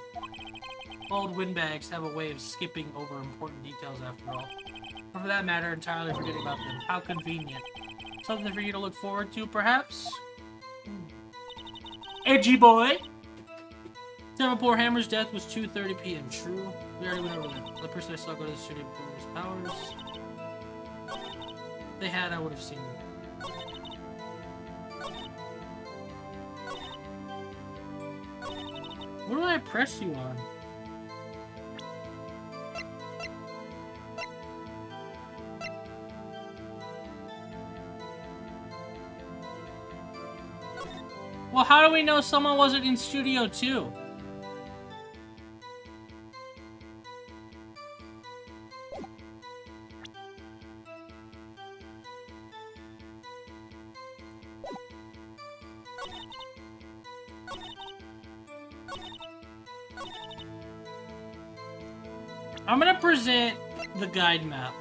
Old windbags have a way of skipping over important details after all. Or for that matter, entirely forgetting about them. How convenient. Something for you to look forward to, perhaps? Edgy boy! Time of poor Hammer's death was 2:30 p.m. True. We already went over that. The person I saw go to the studio before was Powers. If they had, I would have seen them. What do I press you on? Well, how do we know someone wasn't in Studio 2? I'm gonna present the guide map.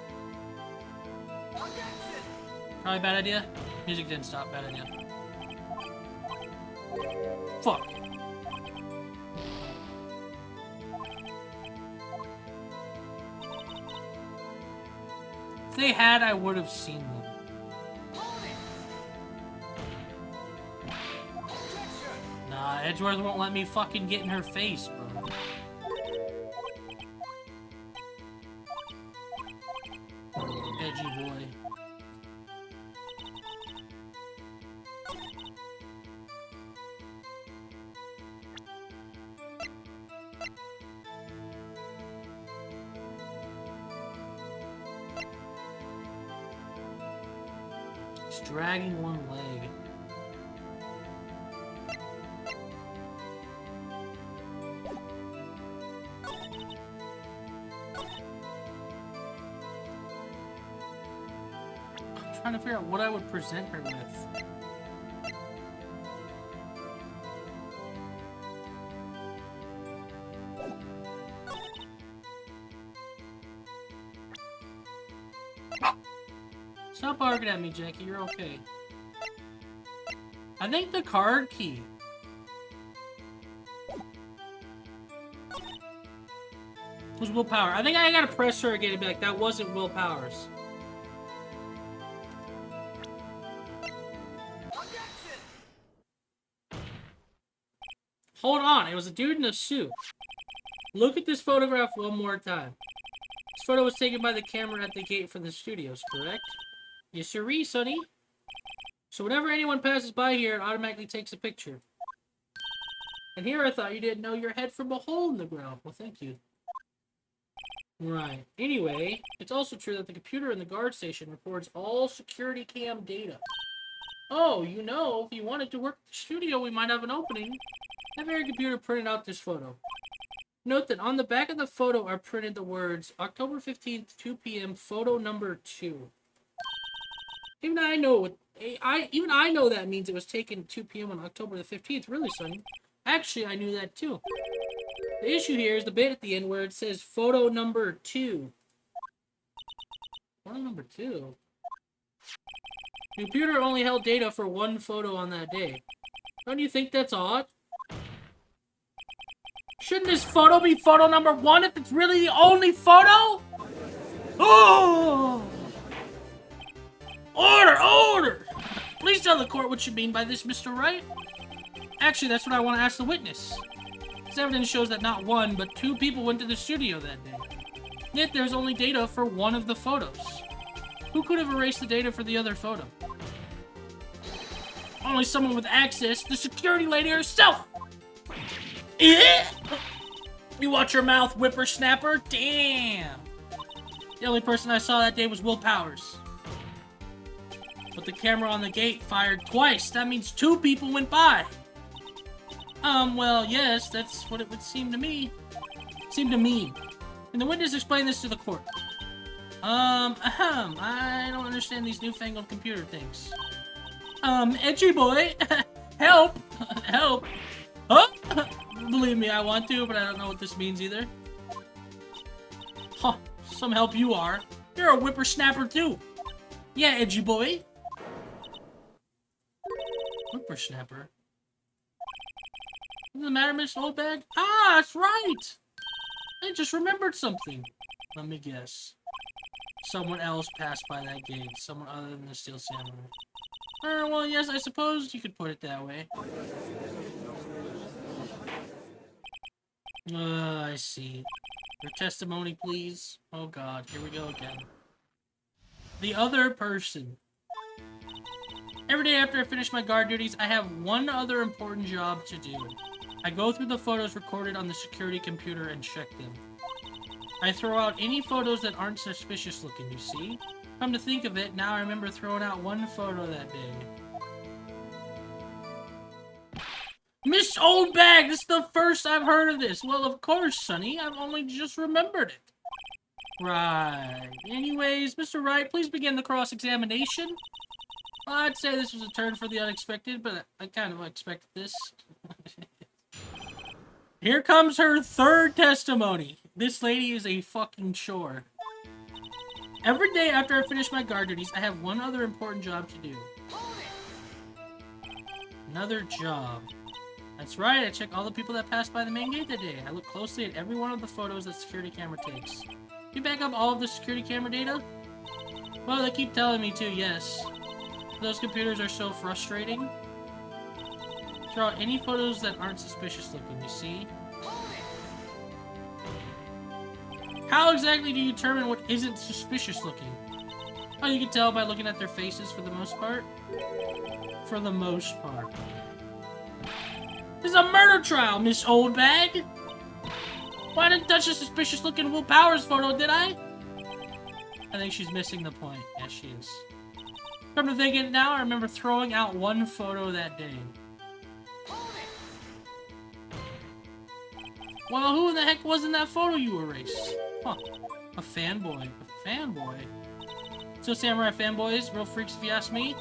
Probably bad idea. Music didn't stop. Bad idea. Fuck. If they had, I would have seen them. Nah, Edgeworth won't let me fucking get in her face, bro. Edgy boy. It's dragging one leg. I'm trying to figure out what I would present her with. Stop barking at me, Jackie. You're okay. I think the card key. Was willpower. I think I gotta press her again and be like, that wasn't willpower's. Hold on, it was a dude in a suit. Look at this photograph one more time. This photo was taken by the camera at the gate for the studios, correct? Yes, sirree, sonny. So whenever anyone passes by here, it automatically takes a picture. And here I thought you didn't know your head from a hole in the ground. Well, thank you. Right. Anyway, it's also true that the computer in the guard station records all security cam data. Oh, you know, if you wanted to work at the studio, we might have an opening. Have your computer printed out this photo. Note that on the back of the photo are printed the words October 15th, 2 p.m., photo number 2. Even I know that means it was taken at 2 p.m. on October the 15th. Really, sonny? Actually, I knew that too. The issue here is the bit at the end where it says photo number 2. Photo number 2? The computer only held data for one photo on that day. Don't you think that's odd? Shouldn't this photo be photo number 1 if it's really the only photo? Oh! Order! Order! Please tell the court what you mean by this, Mr. Wright. Actually, that's what I want to ask the witness. This evidence shows that not 1, but 2 people went to the studio that day. Yet there's only data for one of the photos. Who could have erased the data for the other photo? Only someone with access, the security lady herself! You watch your mouth, whippersnapper? Damn! The only person I saw that day was Will Powers. But the camera on the gate fired twice. That means 2 people went by. Well, yes, that's what it would seem to me. Seem to me. Can the witness explain this to the court? I don't understand these newfangled computer things. Edgy boy, help, help. Huh? Believe me, I want to, but I don't know what this means either. Huh, some help you are. You're a whippersnapper too. Yeah, edgy boy. Whippersnapper? What's the matter, Miss Oldbag? Ah, that's right! I just remembered something. Let me guess. Someone else passed by that gate. Someone other than the Steel Samurai. Well, yes, I suppose you could put it that way. I see. Your testimony, please. Oh god, here we go again. The other person. Every day after I finish my guard duties, I have one other important job to do. I go through the photos recorded on the security computer and check them. I throw out any photos that aren't suspicious looking, you see? Come to think of it, now I remember throwing out one photo that day. Miss Oldbag, this is the first I've heard of this. Well, of course, Sonny. I've only just remembered it. Right. Anyways, Mr. Wright, please begin the cross-examination. Well, I'd say this was a turn for the unexpected, but I kind of expected this. Here comes her third testimony. This lady is a fucking chore. Every day after I finish my guard duties, I have one other important job to do. Another job. That's right, I check all the people that pass by the main gate that day. I look closely at every one of the photos that security camera takes. You back up all of the security camera data? Well, they keep telling me to, yes. Those computers are so frustrating. Throw out any photos that aren't suspicious looking, you see? How exactly do you determine what isn't suspicious looking? Oh, you can tell by looking at their faces for the most part. For the most part. This is a murder trial, Miss Oldbag! Well, I didn't touch a suspicious looking Will Powers photo, did I? I think she's missing the point. Yes, she is. Come to think of it now, I remember throwing out one photo that day. Well, who in the heck was in that photo you erased? Huh. A fanboy. A fanboy? So Samurai fanboys, real freaks if you ask me.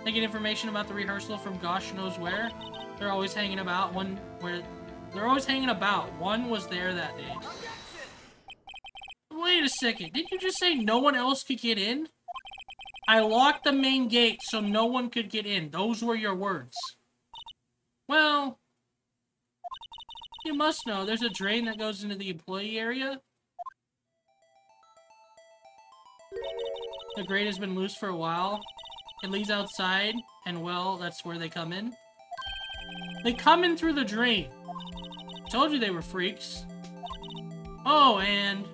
They get information about the rehearsal from gosh knows where. They're always hanging about. One was there that day. Wait a second. Did you just say no one else could get in? I locked the main gate so no one could get in. Those were your words. Well, you must know there's a drain that goes into the employee area. The grate has been loose for a while. It leads outside, and well, that's where they come in. They come in through the drain. Told you they were freaks. Oh, and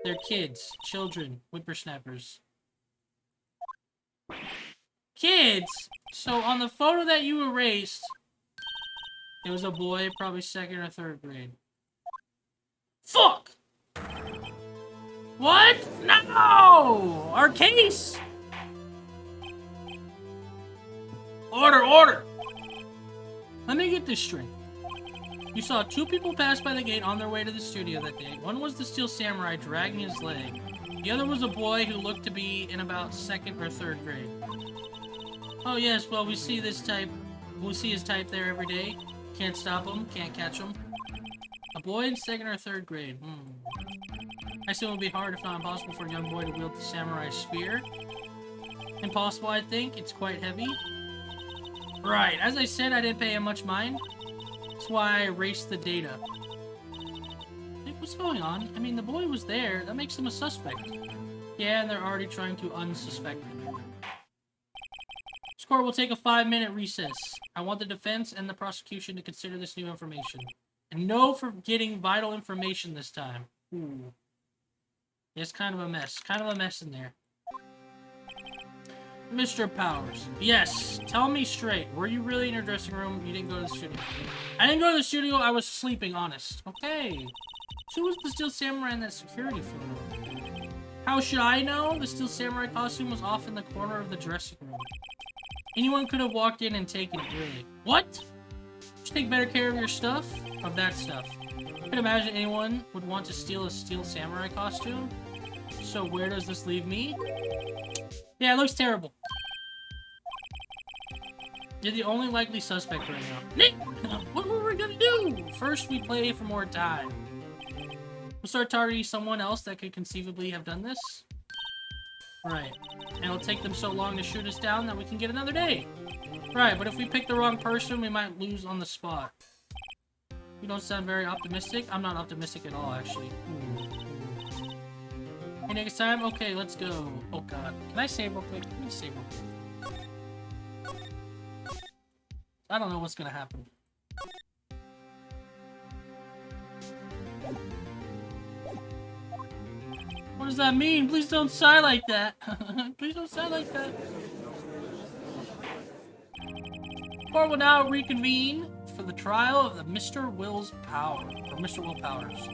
they're kids, children, whippersnappers. Kids! So on the photo that you erased, it was a boy, probably 2nd or 3rd grade. Fuck! What? No! Our case! Order, order! Let me get this straight. You saw 2 people pass by the gate on their way to the studio that day. One was the Steel Samurai dragging his leg. The other was a boy who looked to be in about 2nd or 3rd grade. Oh yes, well we see his type there every day. Can't stop him, can't catch him. A boy in 2nd or 3rd grade. I assume it would be hard, if not impossible, for a young boy to wield the samurai spear. Impossible, I think. It's quite heavy. Right, as I said, I didn't pay him much mind. That's why I erased the data. Hey, what's going on? I mean, the boy was there. That makes him a suspect. Yeah, and they're already trying to unsuspect him. This court will take a 5-minute recess. I want the defense and the prosecution to consider this new information. And no forgetting vital information this time. Ooh. It's kind of a mess. Kind of a mess in there. Mr. Powers. Yes, tell me straight. Were you really in your dressing room? You didn't go to the studio. I didn't go to the studio. I was sleeping, honest. Okay. So who was the Steel Samurai in that security photo? How should I know? The Steel Samurai costume was off in the corner of the dressing room. Anyone could have walked in and taken it, really. What? Should take better care of your stuff? Of that stuff. I can imagine anyone would want to steal a Steel Samurai costume. So where does this leave me? Yeah, it looks terrible. You're the only likely suspect right now. Nick! What were we gonna do? First, we play for more time. We'll start targeting someone else that could conceivably have done this. Right. And it'll take them so long to shoot us down that we can get another day. Right, but if we pick the wrong person, we might lose on the spot. You don't sound very optimistic. I'm not optimistic at all, actually. Ooh. Hey, next time? Okay, let's go. Oh, God. Can I save real quick? Let me save real quick. I don't know what's gonna happen. What does that mean? Please don't sigh like that. Please don't sigh like that. Court will now reconvene for the trial of the Mr. Will Powers.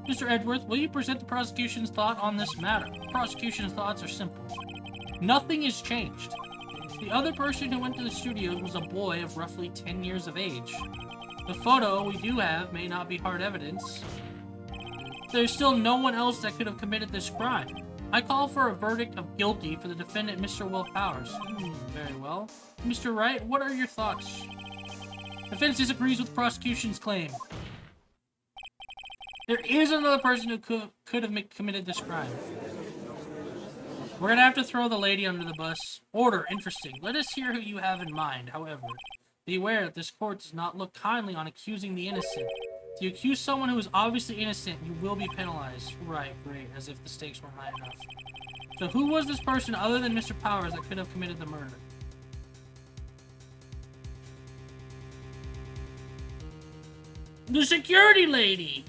Mr. Edgeworth, will you present the prosecution's thought on this matter? The prosecution's thoughts are simple. Nothing has changed. The other person who went to the studios was a boy of roughly 10 years of age. The photo we do have may not be hard evidence. There's still no one else that could have committed this crime. I call for a verdict of guilty for the defendant, Mr. Will Powers. Very well. Mr. Wright, what are your thoughts? Defense disagrees with the prosecution's claim. There is another person who could have committed this crime. We're gonna have to throw the lady under the bus. Order, interesting. Let us hear who you have in mind. However, be aware that this court does not look kindly on accusing the innocent. If you accuse someone who is obviously innocent, you will be penalized. Right, great, as if the stakes weren't high enough. So who was this person other than Mr. Powers that could have committed the murder? The security lady!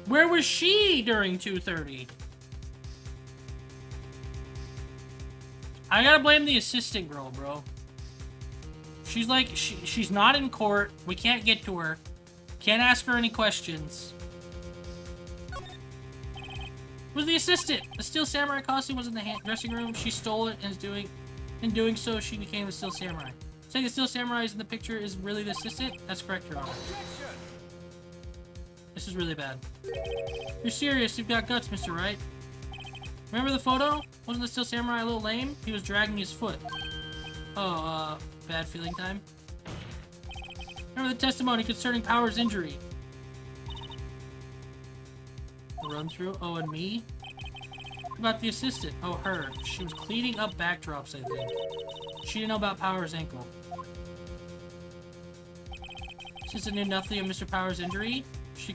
Where was she during 2:30? I gotta blame the assistant girl, bro. She's like, she's not in court. We can't get to her. Can't ask her any questions. Who's the assistant? The Steel Samurai costume was in the dressing room. She stole it and in doing so, she became the Steel Samurai. Saying the Steel Samurai is in the picture is really the assistant? That's correct, Your Honor. This is really bad. You're serious. You've got guts, Mr. Wright. Remember the photo? Wasn't the Steel Samurai a little lame? He was dragging his foot. Oh, bad feeling time. Remember the testimony concerning Powers' injury? Run through? Oh, and me? What about the assistant? Oh, her. She was cleaning up backdrops, I think. She didn't know about Powers' ankle. Assistant knew nothing of Mr. Powers' injury. She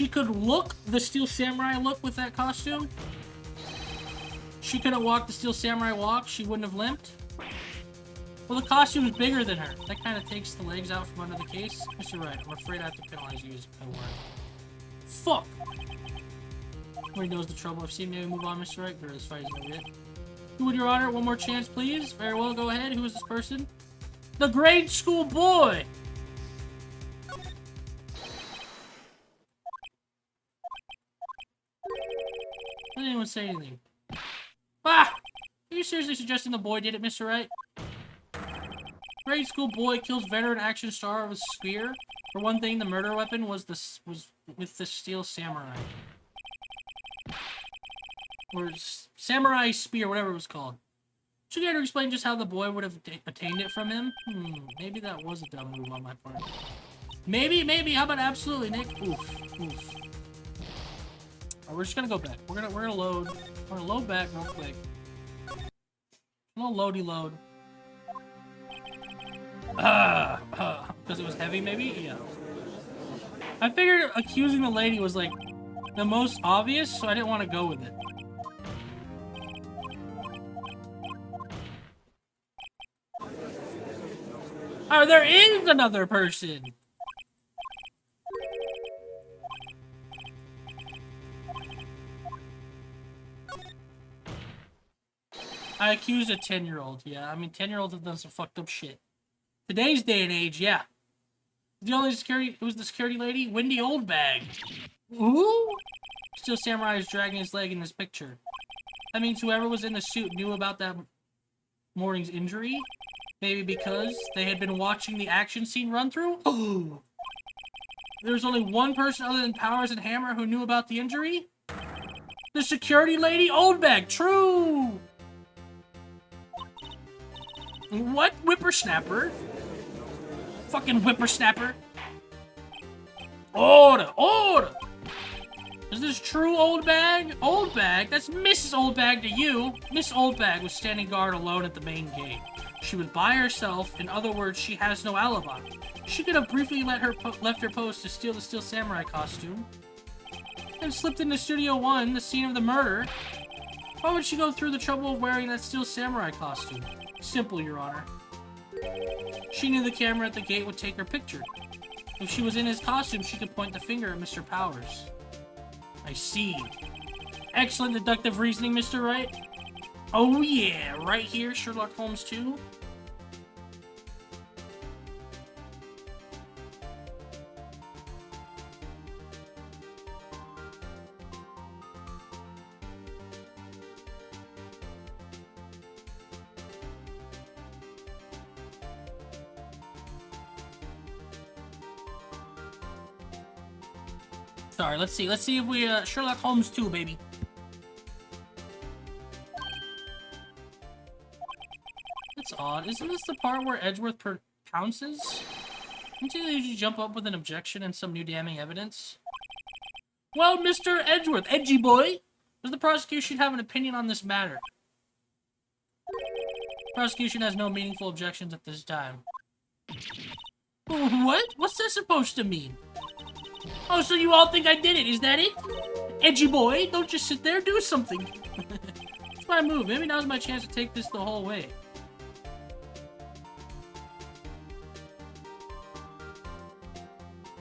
could look the Steel Samurai look with that costume. She couldn't walk the Steel Samurai walk. She wouldn't have limped. Well, the costume is bigger than her. That kind of takes the legs out from under the case. Mr. Wright, I'm afraid I have to penalize you as a word. Fuck! Nobody knows the trouble. I've seen me move on, Mr. Wright. This fight is over yet. Who would, Your Honor? One more chance, please. Very well, go ahead. Who is this person? The grade school boy! Didn't anyone say anything? Ah! Are you seriously suggesting the boy did it, Mr. Wright? Grade school boy kills veteran action star with spear. For one thing, the murder weapon was with the Steel Samurai. Or Samurai Spear, whatever it was called. Should you care to explain just how the boy would have attained it from him? Maybe that was a dumb move on my part. Maybe. How about absolutely, Nick? Oof. Right, we're just gonna go back. We're gonna load. We're gonna load back real quick. A little loady load. Because it was heavy, maybe? Yeah. I figured accusing the lady was like the most obvious, so I didn't want to go with it. Oh, there is another person! I accused a 10-year-old, yeah. I mean, 10-year-olds have done some fucked up shit. Today's day and age, yeah. The only security, it was the security lady, Wendy Oldbag. Ooh! Steel Samurai is dragging his leg in this picture. That means whoever was in the suit knew about that morning's injury? Maybe because they had been watching the action scene run through? Oh! There was only one person other than Powers and Hammer who knew about the injury? The security lady, Oldbag, true! What? Whippersnapper? Fucking whippersnapper. Order! Is this true, Oldbag? Oldbag? That's Mrs. Oldbag to you. Miss Oldbag was standing guard alone at the main gate. She was by herself. In other words, she has no alibi. She could have briefly left her post to steal the Steel Samurai costume. And slipped into Studio 1, the scene of the murder. Why would she go through the trouble of wearing that Steel Samurai costume? Simple, Your Honor. She knew the camera at the gate would take her picture. If she was in his costume, she could point the finger at Mr. Powers. I see. Excellent deductive reasoning, Mr. Wright. Oh yeah, right here, Sherlock Holmes 2. Sorry, let's see if we, Sherlock Holmes 2, baby. That's odd. Isn't this the part where Edgeworth pounces? Didn't you usually jump up with an objection and some new damning evidence? Well, Mr. Edgeworth, edgy boy, does the prosecution have an opinion on this matter? Prosecution has no meaningful objections at this time. What? What's that supposed to mean? Oh, so you all think I did it, is that it? Edgy boy, don't just sit there, do something. It's my move. Maybe now's my chance to take this the whole way.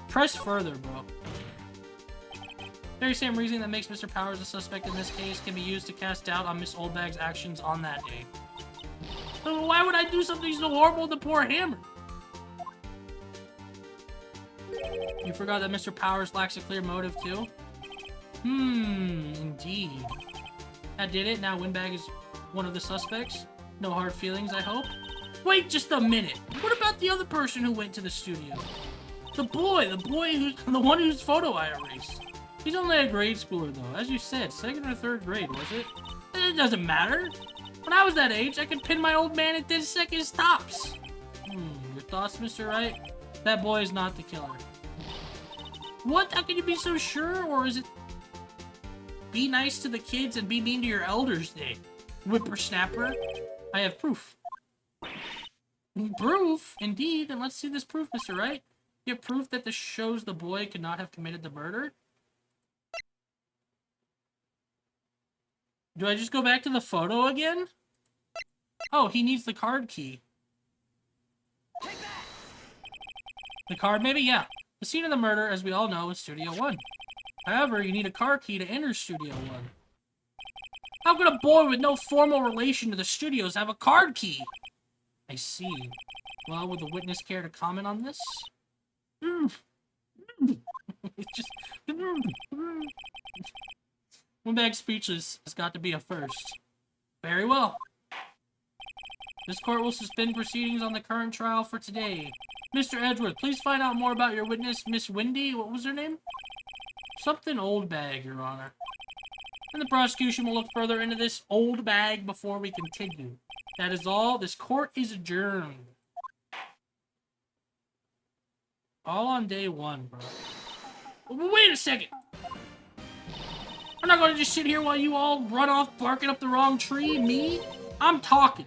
Press further, bro. Very same reasoning that makes Mr. Powers a suspect in this case can be used to cast doubt on Miss Oldbag's actions on that day. So why would I do something so horrible to poor Hammer? You forgot that Mr. Powers lacks a clear motive, too? Indeed. That did it. Now Windbag is one of the suspects. No hard feelings, I hope. Wait just a minute. What about the other person who went to the studio? The boy who's the one whose photo I erased. He's only a grade schooler, though. As you said, 2nd or 3rd grade, was it? It doesn't matter. When I was that age, I could pin my old man at 10 seconds tops. Your thoughts, Mr. Wright? That boy is not the killer. What? How can you be so sure? Or is it be nice to the kids and be mean to your elders day? Whippersnapper? I have proof. Proof? Indeed. And let's see this proof, Mr. Wright. You have proof that this shows the boy could not have committed the murder? Do I just go back to the photo again? Oh, he needs the card key. The card, maybe? Yeah. The scene of the murder, as we all know, is Studio 1. However, you need a car key to enter Studio 1. How could a boy with no formal relation to the studios have a card key? I see. Well, would the witness care to comment on this? It's just... Windbag speechless has got to be a first. Very well. This court will suspend proceedings on the current trial for today. Mr. Edgeworth, please find out more about your witness, Miss Wendy. What was her name? Something old bag, Your Honor. And the prosecution will look further into this old bag before we continue. That is all. This court is adjourned. All on day 1, bro. Wait a second. I'm not gonna just sit here while you all run off barking up the wrong tree. Me? I'm talking.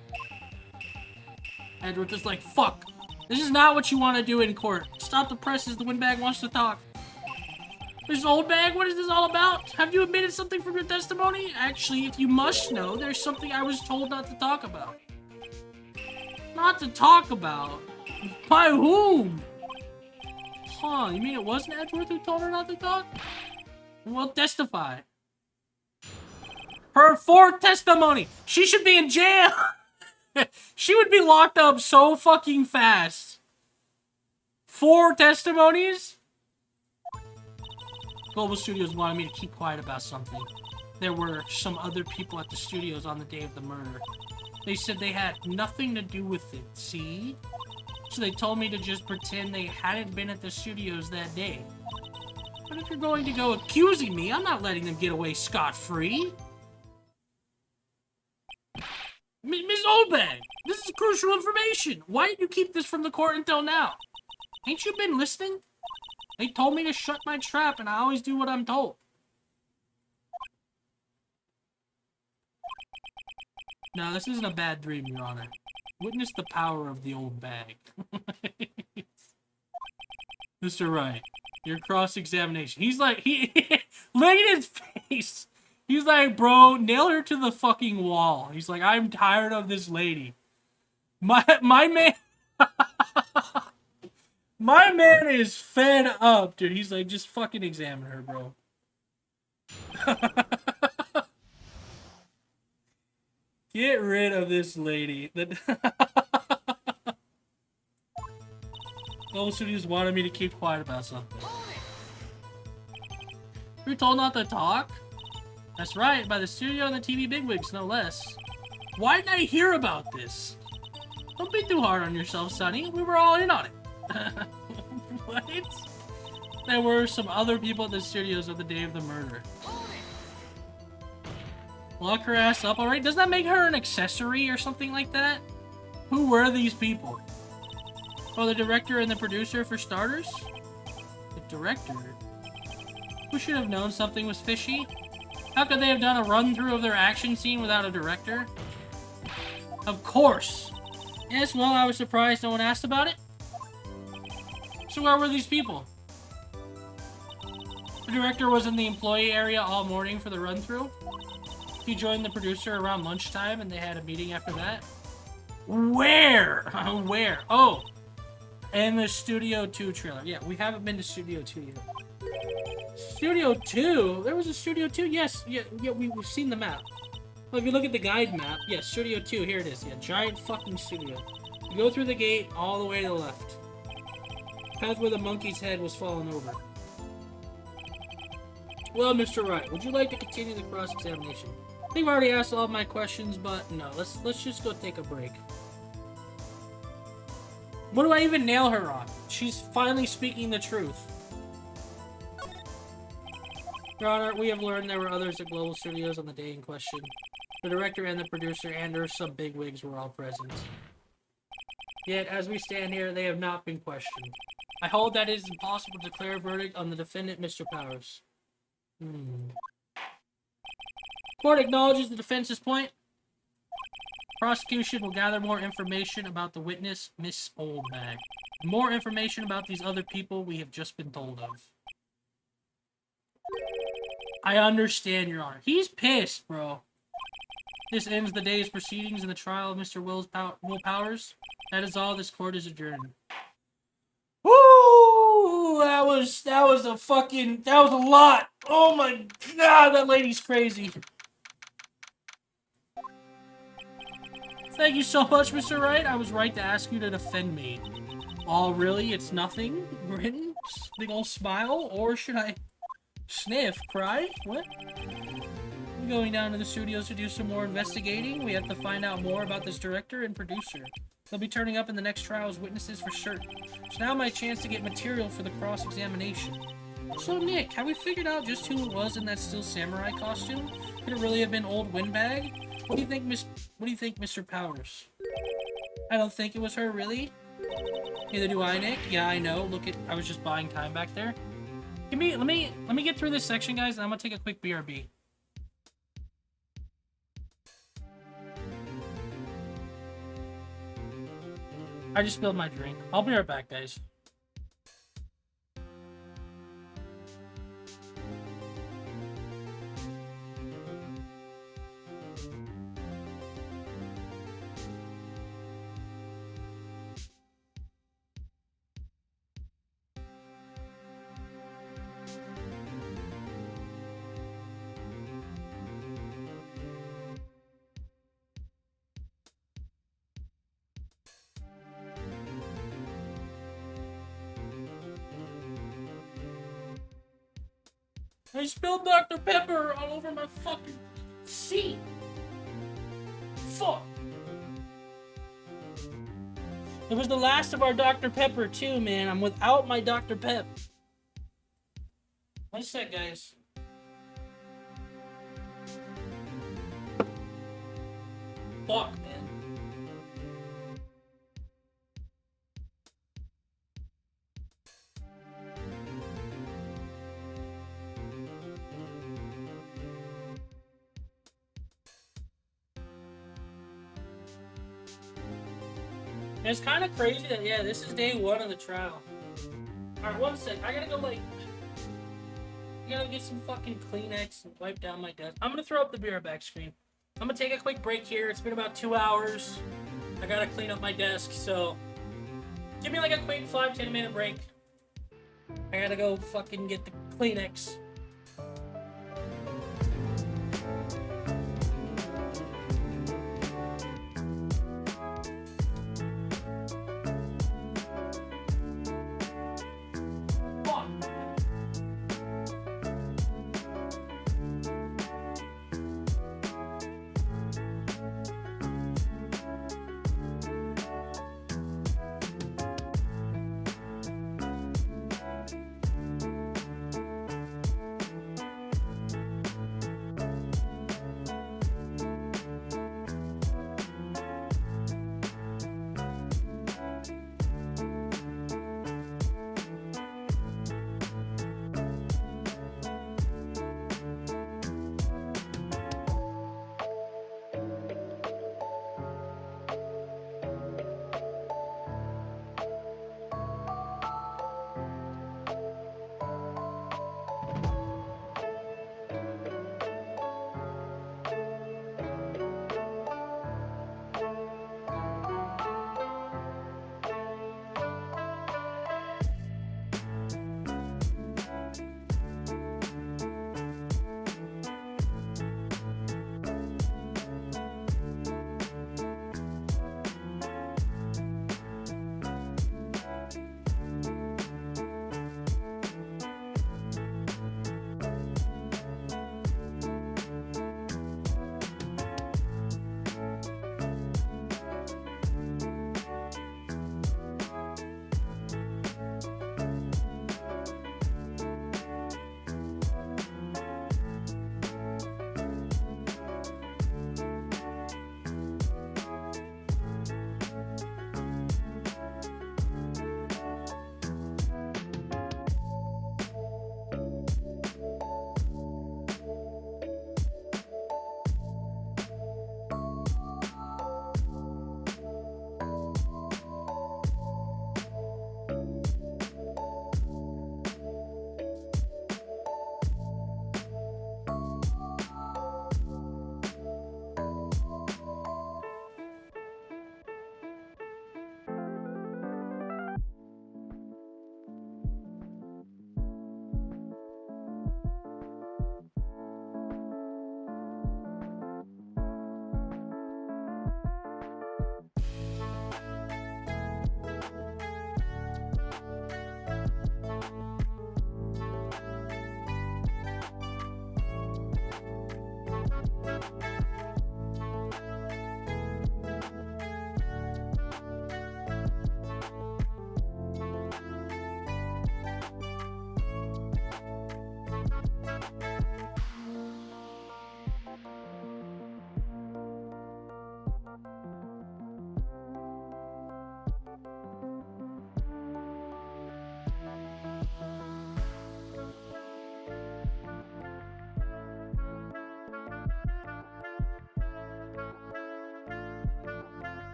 Edward is like, fuck. This is not what you want to do in court. Stop the presses. The Windbag wants to talk. This old bag? What is this all about? Have you admitted something from your testimony? Actually, if you must know, there's something I was told not to talk about. Not to talk about? By whom? Huh, you mean it wasn't Edgeworth who told her not to talk? Well, testify. Her for testimony. She should be in jail. She would be locked up so fucking fast. 4 testimonies? Global Studios wanted me to keep quiet about something. There were some other people at the studios on the day of the murder. They said they had nothing to do with it, see? So they told me to just pretend they hadn't been at the studios that day. But if you're going to go accusing me, I'm not letting them get away scot-free. Ms. Oldbag, this is crucial information. Why did you keep this from the court until now? Ain't you been listening? They told me to shut my trap, and I always do what I'm told. No, this isn't a bad dream, Your Honor. Witness the power of the old bag. Mr. Wright, your cross-examination. He's like, look at his face. He's like, bro, nail her to the fucking wall. He's like, I'm tired of this lady. My man... My man is fed up, dude. He's like, just fucking examine her, bro. Get rid of this lady. Global Studios wanted me to keep quiet about something. You were told not to talk? That's right, by the studio and the TV bigwigs, no less. Why didn't I hear about this? Don't be too hard on yourself, Sonny. We were all in on it. What? There were some other people at the studios on the day of the murder. Lock her ass up, alright? Doesn't that make her an accessory or something like that? Who were these people? Oh, the director and the producer for starters? The director? Who should have known something was fishy? How could they have done a run-through of their action scene without a director? Of course! Yes, well, I was surprised no one asked about it. So where were these people? The director was in the employee area all morning for the run-through. He joined the producer around lunchtime, and they had a meeting after that. Where? Where? Oh! And the Studio 2 trailer. Yeah, we haven't been to Studio 2 yet. Studio 2? There was a Studio 2? Yes. Yeah, we've seen the map. Well, if you look at the guide map, yes, Studio 2, here it is. Yeah, giant fucking studio. You go through the gate all the way to the left. Path where the monkey's head was fallen over. Well, Mr. Wright, would you like to continue the cross-examination? I think I've already asked all of my questions, but no, let's just go take a break. What do I even nail her on? She's finally speaking the truth. Your Honor, we have learned there were others at Global Studios on the day in question. The director and the producer and some bigwigs were all present. Yet, as we stand here, they have not been questioned. I hold that it is impossible to declare a verdict on the defendant, Mr. Powers. Court acknowledges the defense's point. Prosecution will gather more information about the witness, Miss Oldbag. More information about these other people we have just been told of. I understand, Your Honor. He's pissed, bro. This ends the day's proceedings in the trial of Mr. Will Powers. That is all. This court is adjourned. Woo! That was a lot. Oh my god, that lady's crazy. Thank you so much, Mr. Wright. I was right to ask you to defend me. Oh, really? It's nothing? Grin? Big ol' smile? Or should I sniff? Cry? What? I'm going down to the studios to do some more investigating. We have to find out more about this director and producer. They'll be turning up in the next trial as witnesses for certain. So now my chance to get material for the cross-examination. So, Nick, have we figured out just who it was in that still samurai costume? Could it really have been old Windbag? What do you think, Mr. Powers? I don't think it was her, really. Neither do I, Nick. Yeah, I know. Look at, I was just buying time back there. Let me get through this section, guys, and I'm gonna take a quick BRB. I just spilled my drink. I'll be right back, guys. I spilled Dr. Pepper all over my fucking seat. Fuck. It was the last of our Dr. Pepper too, man. I'm without my Dr. Pep. One sec, guys. Fuck, man. It's kind of crazy that, yeah, this is day one of the trial. Alright, one sec. I gotta go, I gotta get some fucking Kleenex and wipe down my desk. I'm gonna throw up the beer back screen. I'm gonna take a quick break here. It's been about 2 hours. I gotta clean up my desk, so give me a quick 5-10 minute break. I gotta go fucking get the Kleenex.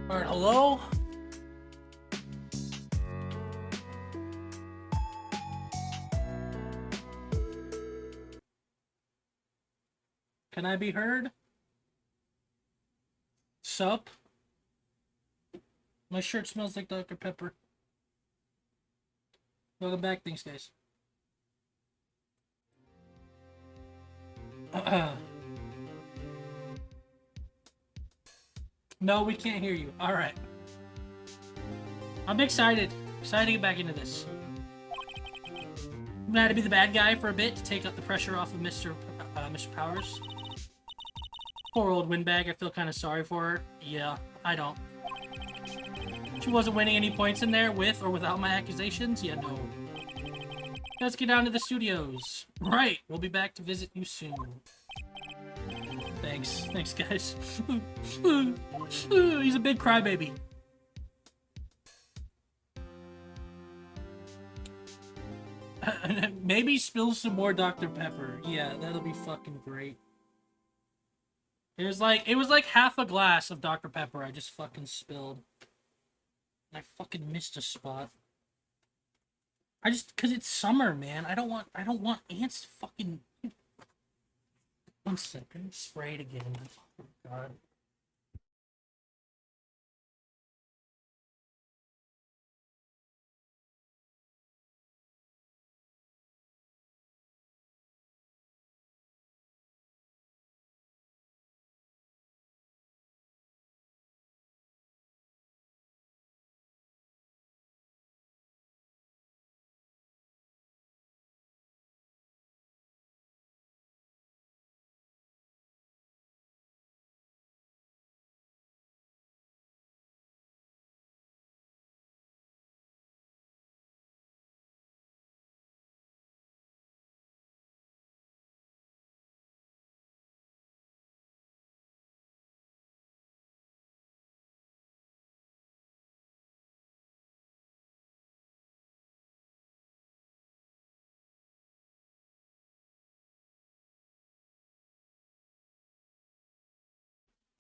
Alright, hello? Can I be heard? Sup? My shirt smells like Dr. Pepper. Welcome back, thanks guys. No, we can't hear you. Alright. I'm excited. Excited to get back into this. I'm glad to be the bad guy for a bit to take up the pressure off of Mr. Powers. Poor old windbag, I feel kind of sorry for her. Yeah, I don't. She wasn't winning any points in there with or without my accusations? Yeah, no. Let's get down to the studios. Right, we'll be back to visit you soon. Thanks. Thanks, guys. He's a big crybaby. Maybe spill some more Dr. Pepper. Yeah, that'll be fucking great. It was like half a glass of Dr. Pepper I just fucking spilled. I fucking missed a spot. Cause it's summer, man. I don't want ants to fucking... 1 second, spray it again. Oh god.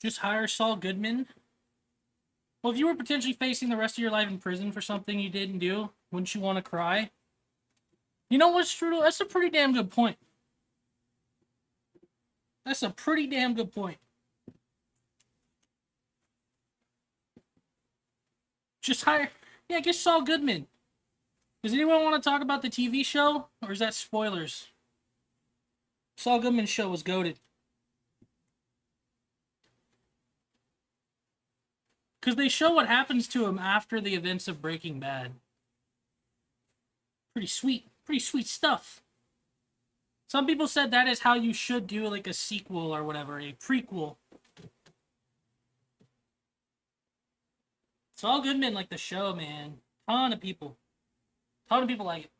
Just hire Saul Goodman? Well, if you were potentially facing the rest of your life in prison for something you didn't do, wouldn't you want to cry? You know what, Strudel? That's a pretty damn good point. That's a pretty damn good point. Just hire... Yeah, get Saul Goodman. Does anyone want to talk about the TV show? Or is that spoilers? Saul Goodman's show was goated. Because they show what happens to him after the events of Breaking Bad. Pretty sweet stuff. Some people said that is how you should do like a sequel or whatever, a prequel. Saul Goodman like the show, man. Ton of people like it.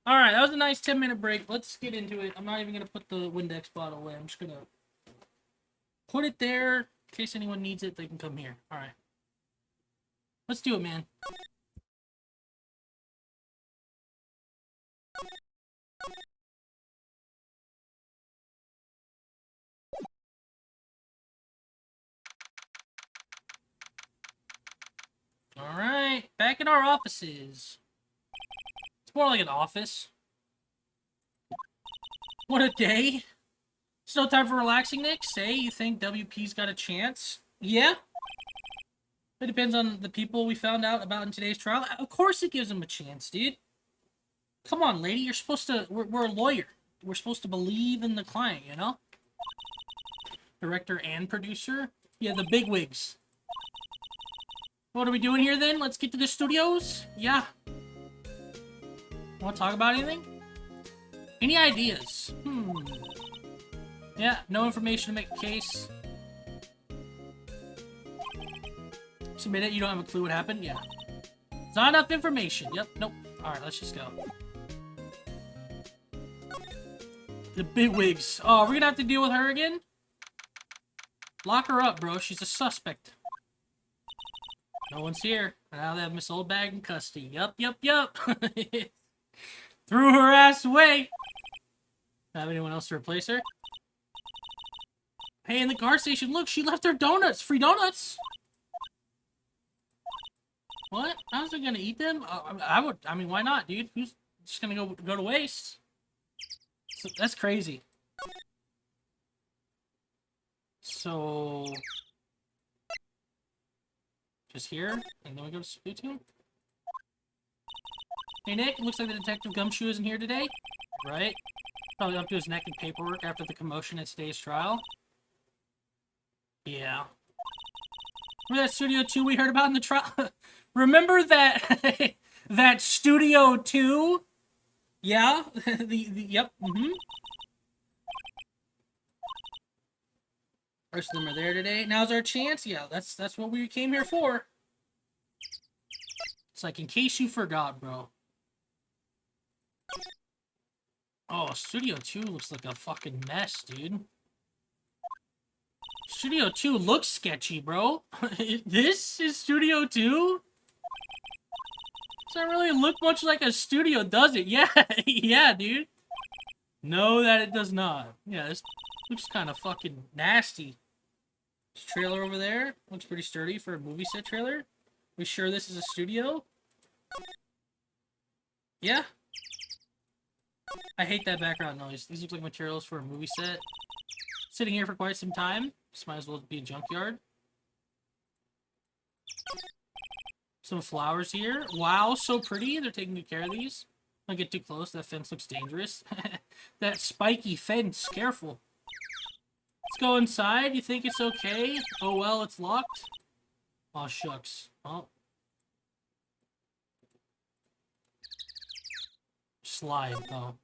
Alright, that was a nice 10-minute break. Let's get into it. I'm not even going to put the Windex bottle away. I'm just going to put it there. In case anyone needs it, they can come here. Alright. Let's do it, man. Alright, back in our offices. It's more like an office. What a day. It's no time for relaxing, Nick. Say, you think WP's got a chance? Yeah? It depends on the people we found out about in today's trial. Of course it gives them a chance, dude. Come on, lady. You're supposed to... We're a lawyer. We're supposed to believe in the client, you know? Director and producer? Yeah, the bigwigs. What are we doing here, then? Let's get to the studios? Yeah. Want to talk about anything? Any ideas? Yeah, no information to make a case. Submit it, you don't have a clue what happened? Yeah. It's not enough information. Yep, nope. Alright, let's just go. The bigwigs. Oh, we're gonna have to deal with her again? Lock her up, bro. She's a suspect. No one's here. Now they have Miss Oldbag in custody. Yup. Threw her ass away. Have anyone else to replace her? Hey, in the car station, look, she left her donuts. Free donuts. What? I was gonna eat them? I mean, why not, dude? Who's just gonna go to waste? So, that's crazy. So, just here, and then we go to Studio 2. Hey, Nick, looks like the Detective Gumshoe isn't here today. Right? Probably up to his neck in paperwork after the commotion at today's trial. Yeah. Remember that Studio 2 we heard about in the trial? Remember that that Studio 2? Yeah? Yep. Rest of them are there today. Now's our chance. Yeah, that's what we came here for. It's like, in case you forgot, bro. Oh, Studio 2 looks like a fucking mess, dude. Studio 2 looks sketchy, bro. This is Studio 2? Doesn't really look much like a studio, does it? Yeah, yeah, dude. No, that it does not. Yeah, this looks kind of fucking nasty. This trailer over there looks pretty sturdy for a movie set trailer. We sure this is a studio? Yeah. I hate that background noise. These look like materials for a movie set. Sitting here for quite some time. This might as well be a junkyard. Some flowers here. Wow, so pretty. They're taking good care of these. Don't get too close. That fence looks dangerous. That spiky fence. Careful. Let's go inside. You think it's okay? Oh, well, it's locked. Oh, shucks. Oh. Slide, though.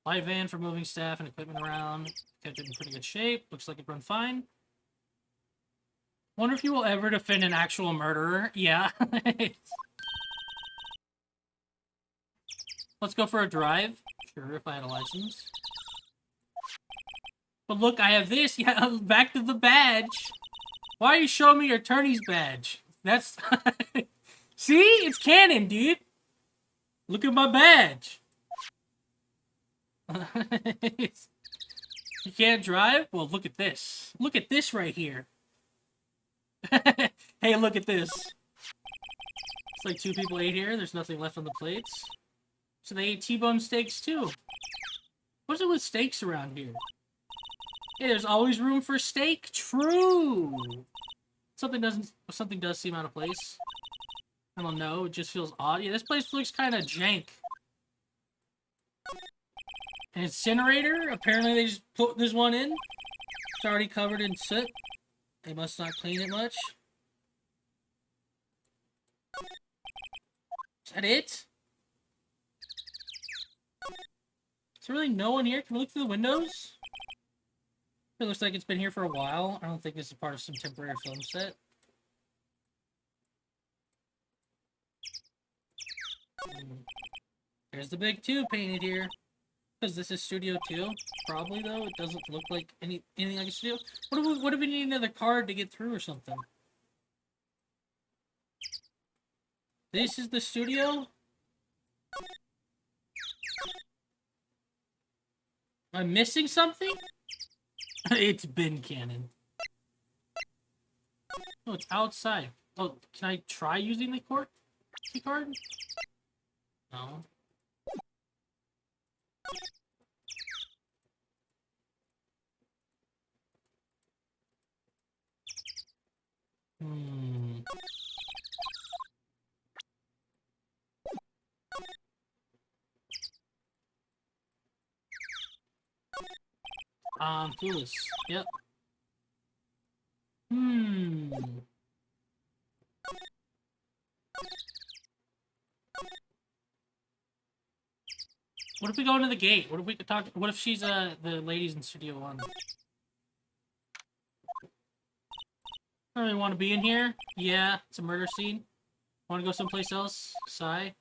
Light van for moving staff and equipment around. Kept it in pretty good shape. Looks like it run fine. Wonder if you will ever defend an actual murderer. Yeah. Let's go for a drive. Sure, if I had a license. But look, I have this. Yeah, back to the badge. Why are you showing me your attorney's badge? That's... See? It's canon, dude. Look at my badge. You can't drive? Well, look at this. Look at this right here. Hey, look at this. It's like 2 people ate here. There's nothing left on the plates. So they ate T-bone steaks, too. What's it with steaks around here? Hey, there's always room for steak? True! Something does seem out of place. I don't know, it just feels odd. Yeah, this place looks kind of jank. An incinerator? Apparently they just put this one in. It's already covered in soot. They must not clean it much. Is that it? Is there really no one here? Can we look through the windows? It looks like it's been here for a while. I don't think this is part of some temporary film set. There's the big 2 painted here. Because this is Studio 2. Probably, though. It doesn't look like anything like a studio. What if we need another card to get through or something? This is the studio? Am I missing something? It's bin cannon. Oh, it's outside. Oh, can I try using the key card? No. Clueless. Yep. What if we go into the gate? What if we could talk? What if she's the ladies in Studio 1? I don't really want to be in here. Yeah, it's a murder scene. Want to go someplace else? Sigh.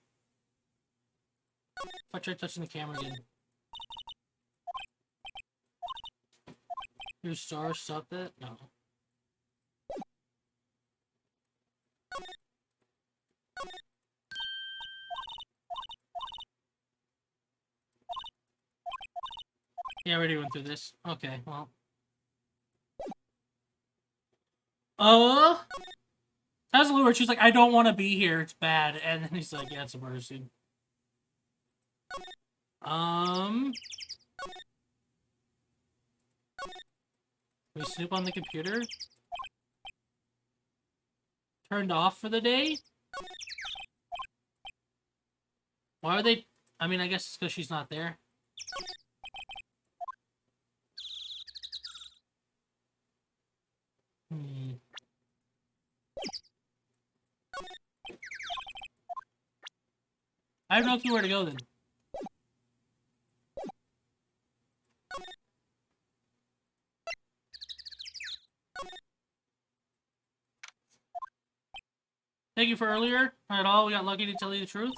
If I try touching the camera again. Your star stop that? No. Yeah, I already went through this. Okay, well. That was a little weird. She's like, I don't want to be here. It's bad. And then he's like, yeah, it's a murder scene. We snoop on the computer? Turned off for the day? Why are they... I mean, I guess it's because she's not there. I have no clue where to go then. Thank you for earlier. Not at all. We got lucky to tell you the truth.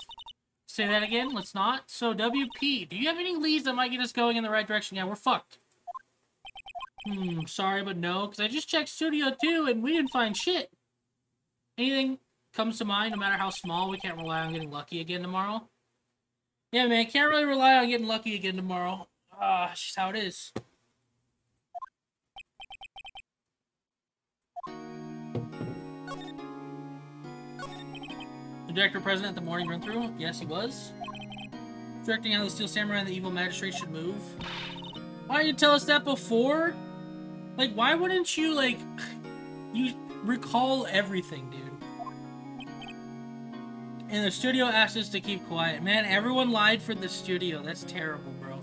Say that again. Let's not. So, WP, do you have any leads that might get us going in the right direction? Yeah, we're fucked. Sorry, but no. Because I just checked Studio 2 and we didn't find shit. Anything comes to mind, no matter how small, we can't rely on getting lucky again tomorrow. Yeah, man, can't really rely on getting lucky again tomorrow. It's just how it is. The director present at the morning run-through? Yes, he was. Directing how the Steel Samurai and the Evil Magistrate should move. Why didn't you tell us that before? Like, why wouldn't you, like... You recall everything, dude. And the studio asked us to keep quiet. Man, everyone lied for the studio. That's terrible, bro.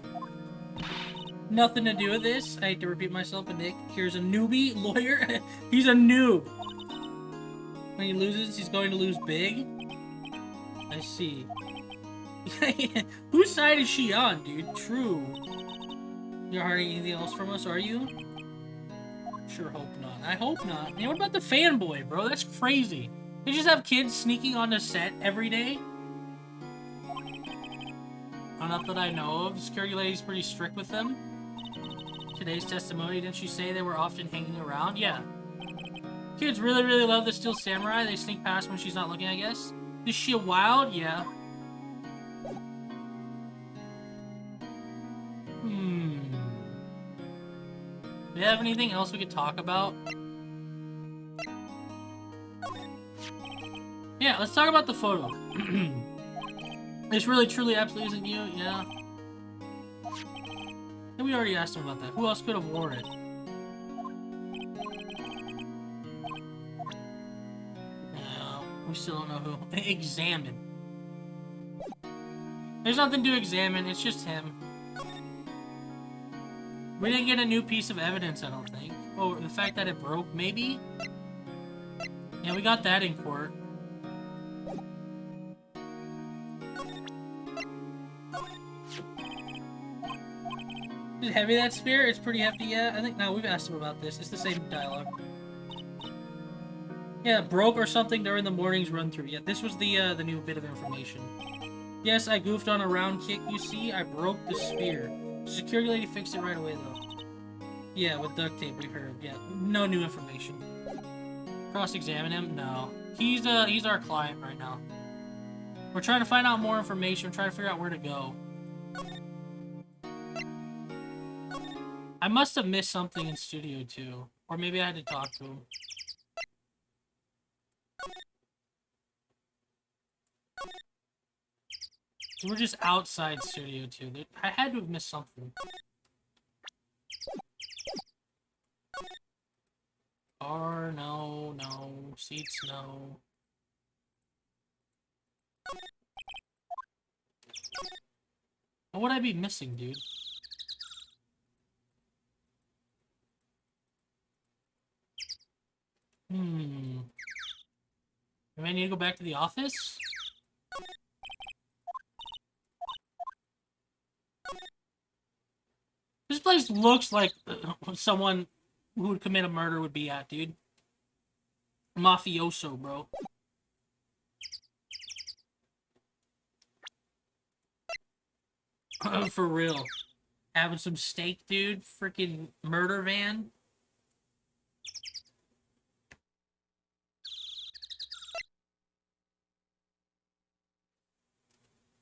Nothing to do with this. I hate to repeat myself, but Nick, here's a newbie lawyer. He's a noob. When he loses, he's going to lose big. I see. Whose side is she on, dude? True. You're hiding anything else from us, are you? Sure hope not. I hope not. Man, what about the fanboy, bro? That's crazy. They just have kids sneaking on the set every day? Not that I know of. The security lady's pretty strict with them. Today's testimony, didn't she say they were often hanging around? Yeah. Kids really, really love the Steel Samurai. They sneak past when she's not looking, I guess. Is she a wild? Yeah. Do you have anything else we could talk about? Yeah, let's talk about the photo. This really, truly, absolutely isn't you? Yeah. And we already asked him about that. Who else could have worn it? No, we still don't know who. Examine. There's nothing to examine, it's just him. We didn't get a new piece of evidence, I don't think. Oh, the fact that it broke, maybe? Yeah, we got that in court. Is it heavy, that spear? It's pretty hefty, yeah. I think, no, we've asked him about this. It's the same dialogue. Yeah, it broke or something during the morning's run-through. Yeah, this was the new bit of information. Yes, I goofed on a round kick, you see? I broke the spear. The security lady fixed it right away, though. Yeah, with duct tape, we heard. Yeah, no new information. Cross-examine him? No. He's our client right now. We're trying to find out more information. We're trying to figure out where to go. I must have missed something in Studio 2. Or maybe I had to talk to him. We're just outside Studio 2. I had to have missed something. Car, no, no. Seats, no. What would I be missing, dude? Maybe I need to go back to the office? This place looks like someone who would commit a murder would be at, dude. Mafioso, bro. For real. Having some steak, dude. Freaking murder van.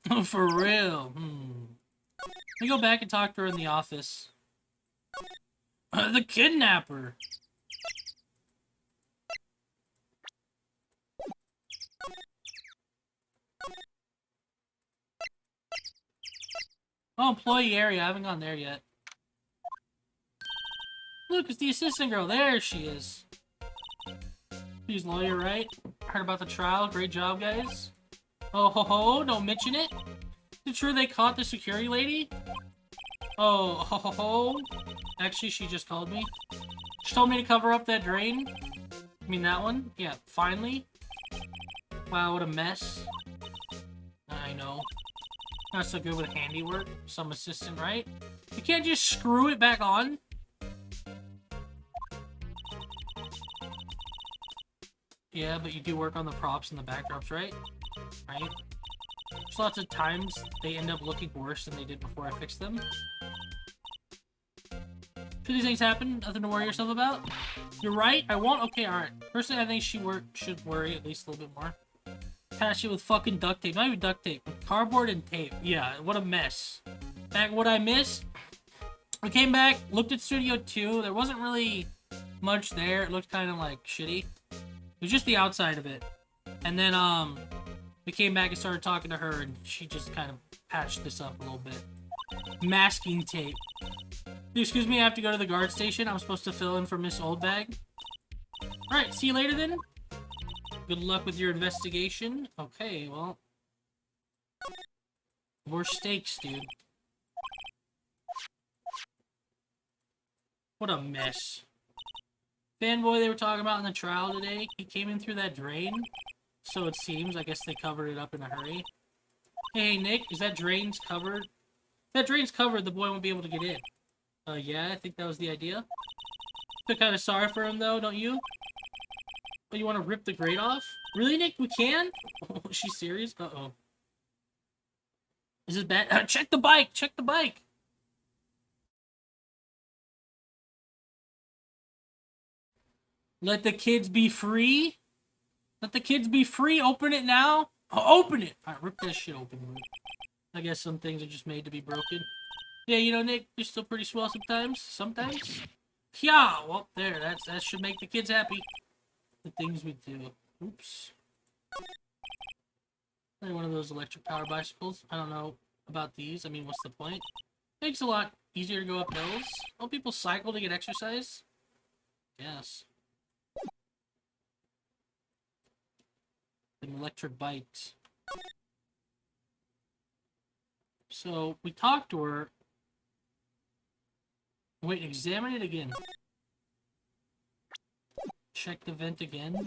Oh, for real. Let me go back and talk to her in the office. The kidnapper. Oh, employee area. I haven't gone there yet. Look, it's the assistant girl. There she is. She's lawyer, right? Heard about the trial. Great job, guys. Oh, ho, ho. Don't mention it. Is it true they caught the security lady? Oh, ho, ho, ho. Actually, she just called me. She told me to cover up that drain. I mean, that one? Yeah, finally. Wow, what a mess. I know. Not so good with handiwork. Some assistant, right? You can't just screw it back on. Yeah, but you do work on the props and the backdrops, right? Right? There's lots of times they end up looking worse than they did before I fixed them. Should these things happen? Nothing to worry yourself about? You're right, I won't? Okay, alright. Personally, I think she should worry at least a little bit more. Patch it with fucking duct tape. Not even duct tape. With cardboard and tape. Yeah, what a mess. Back what I missed. We came back, looked at Studio 2. There wasn't really much there. It looked kind of like shitty. It was just the outside of it. And then, we came back and started talking to her, and she just kind of patched this up a little bit. Masking tape. Excuse me, I have to go to the guard station. I'm supposed to fill in for Miss Oldbag. Alright, see you later then. Good luck with your investigation. Okay, well. More steaks, dude. What a mess. Fanboy they were talking about in the trial today, he came in through that drain. So it seems. I guess they covered it up in a hurry. Hey, Nick, is that drain's covered? If that drain's covered, the boy won't be able to get in. Yeah, I think that was the idea. Feel kind of sorry for him, though, don't you? But you want to rip the grate off? Really, Nick? We can? Is she serious? Uh-oh. Is this bad? Check the bike! Check the bike! Let the kids be free? Let the kids be free? Open it now? Oh, open it! Alright, rip that shit open. I guess some things are just made to be broken. Yeah, you know, Nick, you're still pretty swell sometimes. Sometimes. Yeah, well, there. That should make the kids happy. The things we do. Oops. Like one of those electric power bicycles. I don't know about these. I mean, what's the point? Makes it a lot easier to go up hills. Don't people cycle to get exercise? Yes. An electric bikes. So, we talked to her. Wait, examine it again. Check the vent again.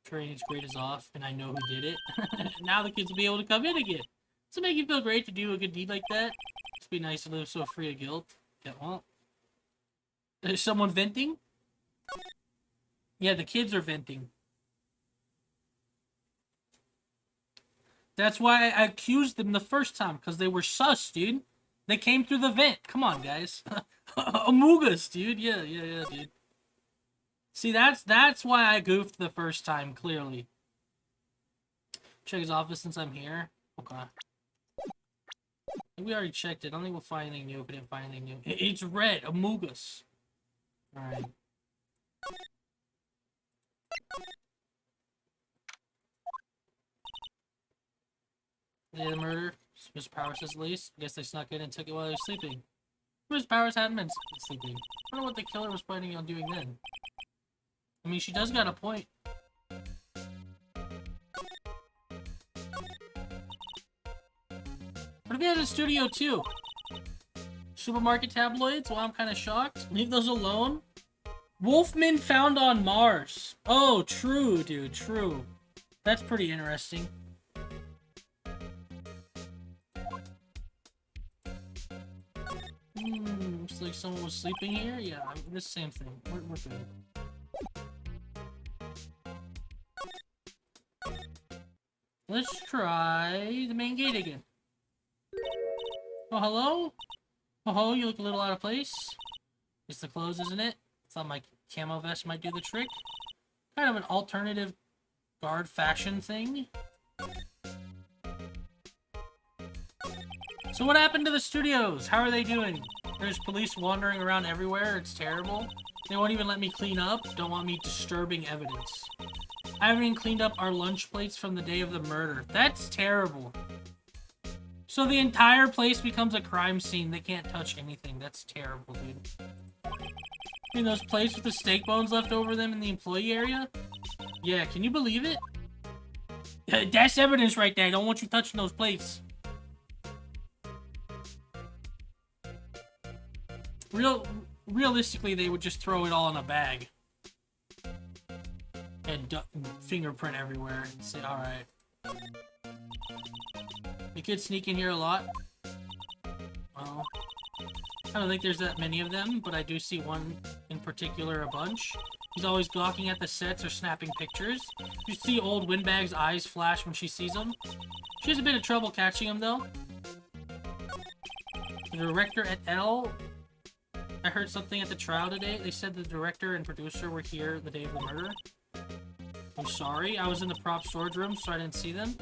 Drainage grate is off, and I know who did it. Now the kids will be able to come in again. Does it make you feel great to do a good deed like that? Just be nice to live so free of guilt. Yeah, well. Is someone venting? Yeah, the kids are venting. That's why I accused them the first time, because they were sus, dude. They came through the vent. Come on, guys. Amogus, dude. Yeah, dude. See, that's why I goofed the first time, clearly. Check his office since I'm here. Okay. We already checked it. I don't think we'll find anything new if we didn't find anything new. It's red. Amogus. Alright. Yeah, the murder. Mr. Powers says least. I guess they snuck in and took it while he was sleeping. Mr. Powers hadn't been sleeping. I wonder what the killer was planning on doing then. I mean, she does got a point. What if he has a studio too? Supermarket tabloids? Well, I'm kind of shocked. Leave those alone. Wolfman found on Mars. Oh, true, dude, true. That's pretty interesting. Looks like someone was sleeping here. Yeah, the same thing. We're good. Let's try the main gate again. Oh, hello? Oh, hello, you look a little out of place. It's the clothes, isn't it? Thought my camo vest might do the trick. Kind of an alternative guard fashion thing. So what happened to the studios? How are they doing? There's police wandering around everywhere. It's terrible. They won't even let me clean up. Don't want me disturbing evidence. I haven't even cleaned up our lunch plates from the day of the murder. That's terrible. So the entire place becomes a crime scene. They can't touch anything. That's terrible, dude. I mean, those plates with the steak bones left over them in the employee area? Yeah, can you believe it? That's evidence right there. I don't want you touching those plates. Realistically, they would just throw it all in a bag. And fingerprint everywhere. And say, alright. The kids sneak in here a lot. Well, I don't think there's that many of them, but I do see one in particular a bunch. He's always gawking at the sets or snapping pictures. You see old Windbag's eyes flash when she sees him. She has a bit of trouble catching him, though. The director et al. I heard something at the trial today. They said the director and producer were here the day of the murder. I'm sorry. I was in the prop storage room, so I didn't see them.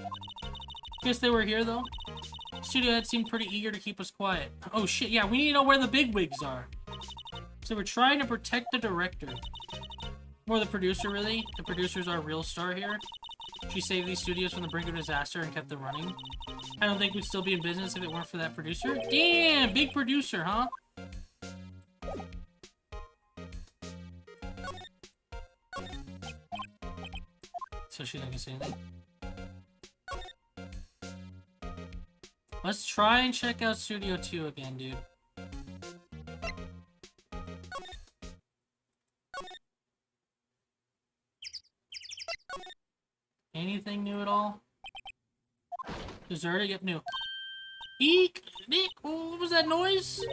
Guess they were here, though. The studio head seemed pretty eager to keep us quiet. Oh, shit. Yeah, we need to know where the bigwigs are. So we're trying to protect the director. Or the producer, really. The producer's our real star here. She saved these studios from the brink of disaster and kept them running. I don't think we'd still be in business if it weren't for that producer. Damn! Big producer, huh? So she's not gonna say anything. Let's try and check out Studio 2 again, dude. Anything new at all? Deserted? Yep, new. Eek! Eek! What was that noise?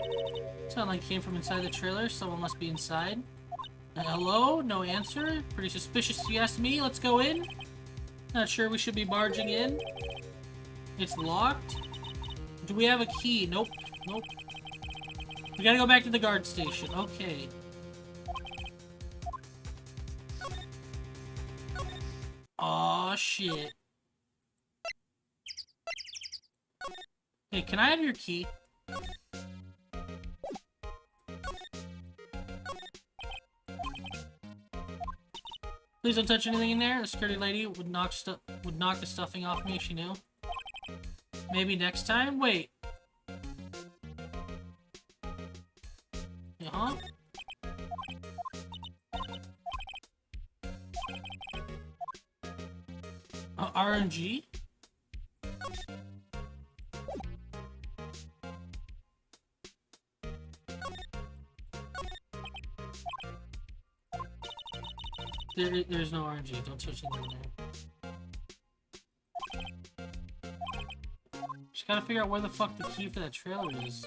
Sounded like it came from inside the trailer. Someone must be inside. Hello? No answer? Pretty suspicious if you ask me. Let's go in. Not sure we should be barging in. It's locked. Do we have a key? Nope. Nope. We gotta go back to the guard station. Okay. Aw, shit. Hey, can I have your key? Please don't touch anything in there. The security lady would knock the stuffing off me if she knew. Maybe next time? Wait. Uh-huh. RNG? There's no RNG. Don't touch anything there. Just gotta figure out where the fuck the key for that trailer is.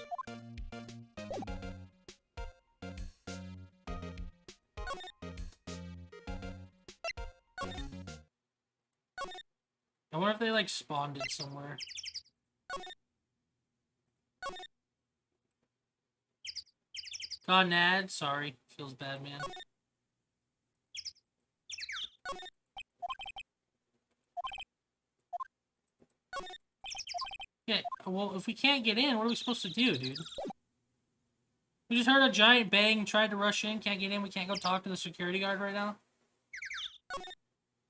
I wonder if they, like, spawned it somewhere. God, Nad. Sorry. Feels bad, man. Yeah, well, if we can't get in, what are we supposed to do, dude? We just heard a giant bang, tried to rush in, can't get in, we can't go talk to the security guard right now?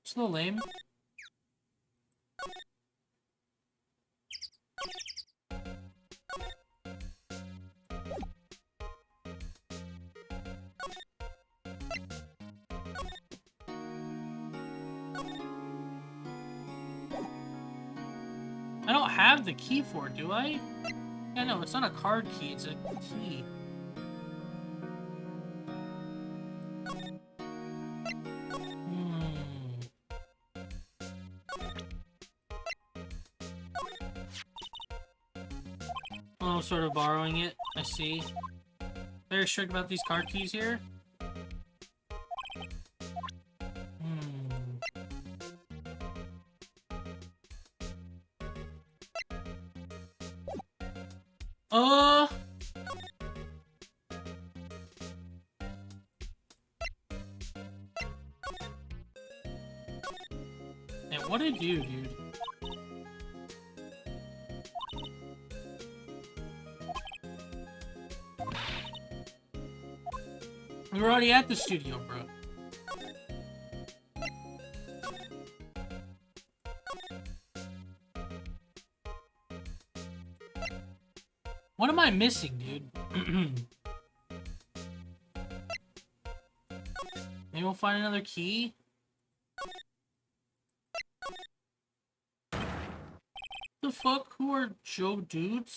It's a little lame. I don't have the key for it, do I? Yeah, no, it's not a card key, it's a key. Oh, sort of borrowing it. I see. Very strict about these card keys here. What did you do, dude? We were already at the studio, bro. What am I missing, dude? Maybe we'll find another key? The fuck? Who are Joe dudes?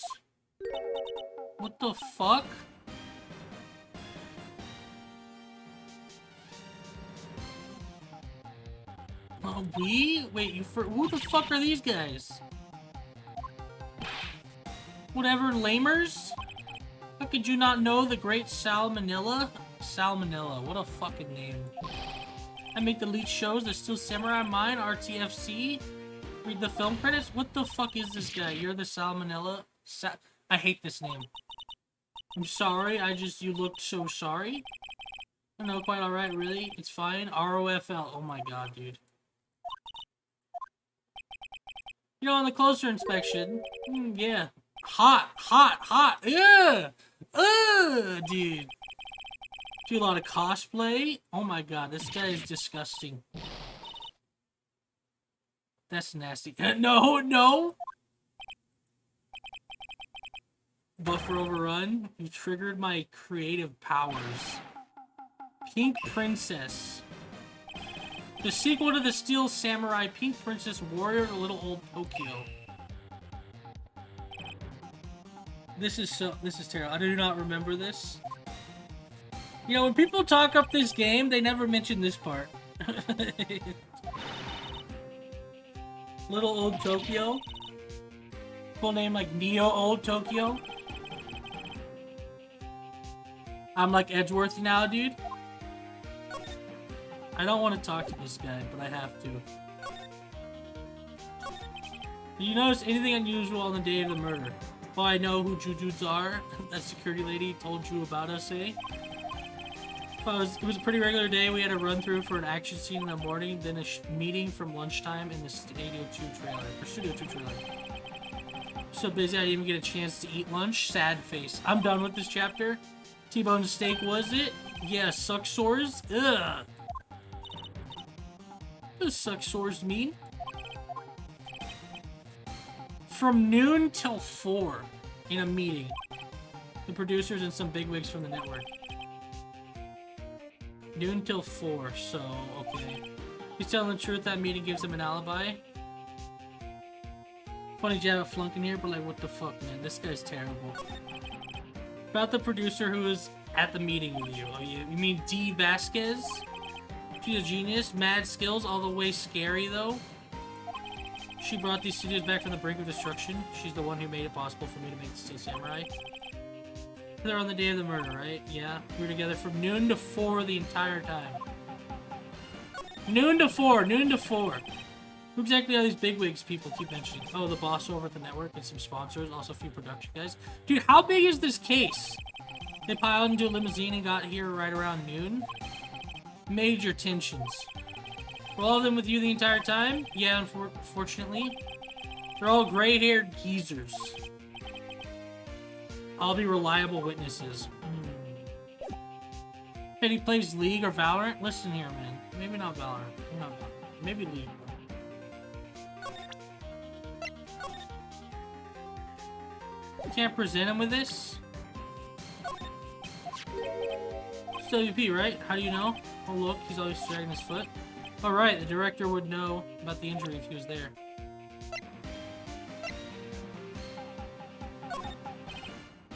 What the fuck? Wait, who the fuck are these guys? Whatever, lamers? How could you not know the great Salmonella? Salmonella, what a fucking name. I make the lead shows, there's still Samurai Mine, RTFC. Read the film credits? What the fuck is this guy? You're the Salmonella? I hate this name. I'm sorry, you looked so sorry. I know, quite alright, really. It's fine. ROFL. Oh my god, dude. You know, on the closer inspection, yeah. Hot, hot, hot. Yeah. Dude. Do a lot of cosplay. Oh my god, this guy is disgusting. That's nasty. No, no. Buffer overrun. You triggered my creative powers. Pink Princess. The sequel to the Steel Samurai, Pink Princess Warrior, The Little Old Tokyo. This is terrible. I do not remember this. You know, when people talk up this game, they never mention this part. Little Old Tokyo. Full name like Neo Old Tokyo. I'm like Edgeworth now, dude. I don't want to talk to this guy, but I have to. Do you notice anything unusual on the day of the murder? Well, I know who Jujuts are. That security lady told you about us, eh? Well, it was a pretty regular day. We had a run through for an action scene in the morning, then a meeting from lunchtime in the Studio 2 trailer. So busy I didn't even get a chance to eat lunch. Sad face. I'm done with this chapter. T-bone steak, was it? Yeah, suck sores. Ugh. What does suck sores mean? From noon till 4 in a meeting. The producers and some bigwigs from the network. Noon till 4, so okay. He's telling the truth, that meeting gives him an alibi. Funny jab at Flunk in here, but like, what the fuck, man? This guy's terrible. About the producer who was at the meeting with you. Oh, you mean D. Vasquez? She's a genius, mad skills, all the way scary though. She brought these studios back from the brink of destruction. She's the one who made it possible for me to make the Steel Samurai. They're on the day of the murder, right? Yeah. We were together from noon to 4 the entire time. Noon to 4! Noon to 4! Who exactly are these bigwigs people keep mentioning? Oh, the boss over at the network and some sponsors, also a few production guys. Dude, how big is this case? They piled into a limousine and got here right around noon. Major tensions. Were all of them with you the entire time? Yeah, unfortunately. They're all gray-haired geezers. I'll be reliable witnesses. And he plays League or Valorant? Listen here, man. Maybe not Valorant. Maybe League. Can't present him with this? It's WP, right? How do you know? Oh, look, he's always dragging his foot. Oh, right, the director would know about the injury if he was there.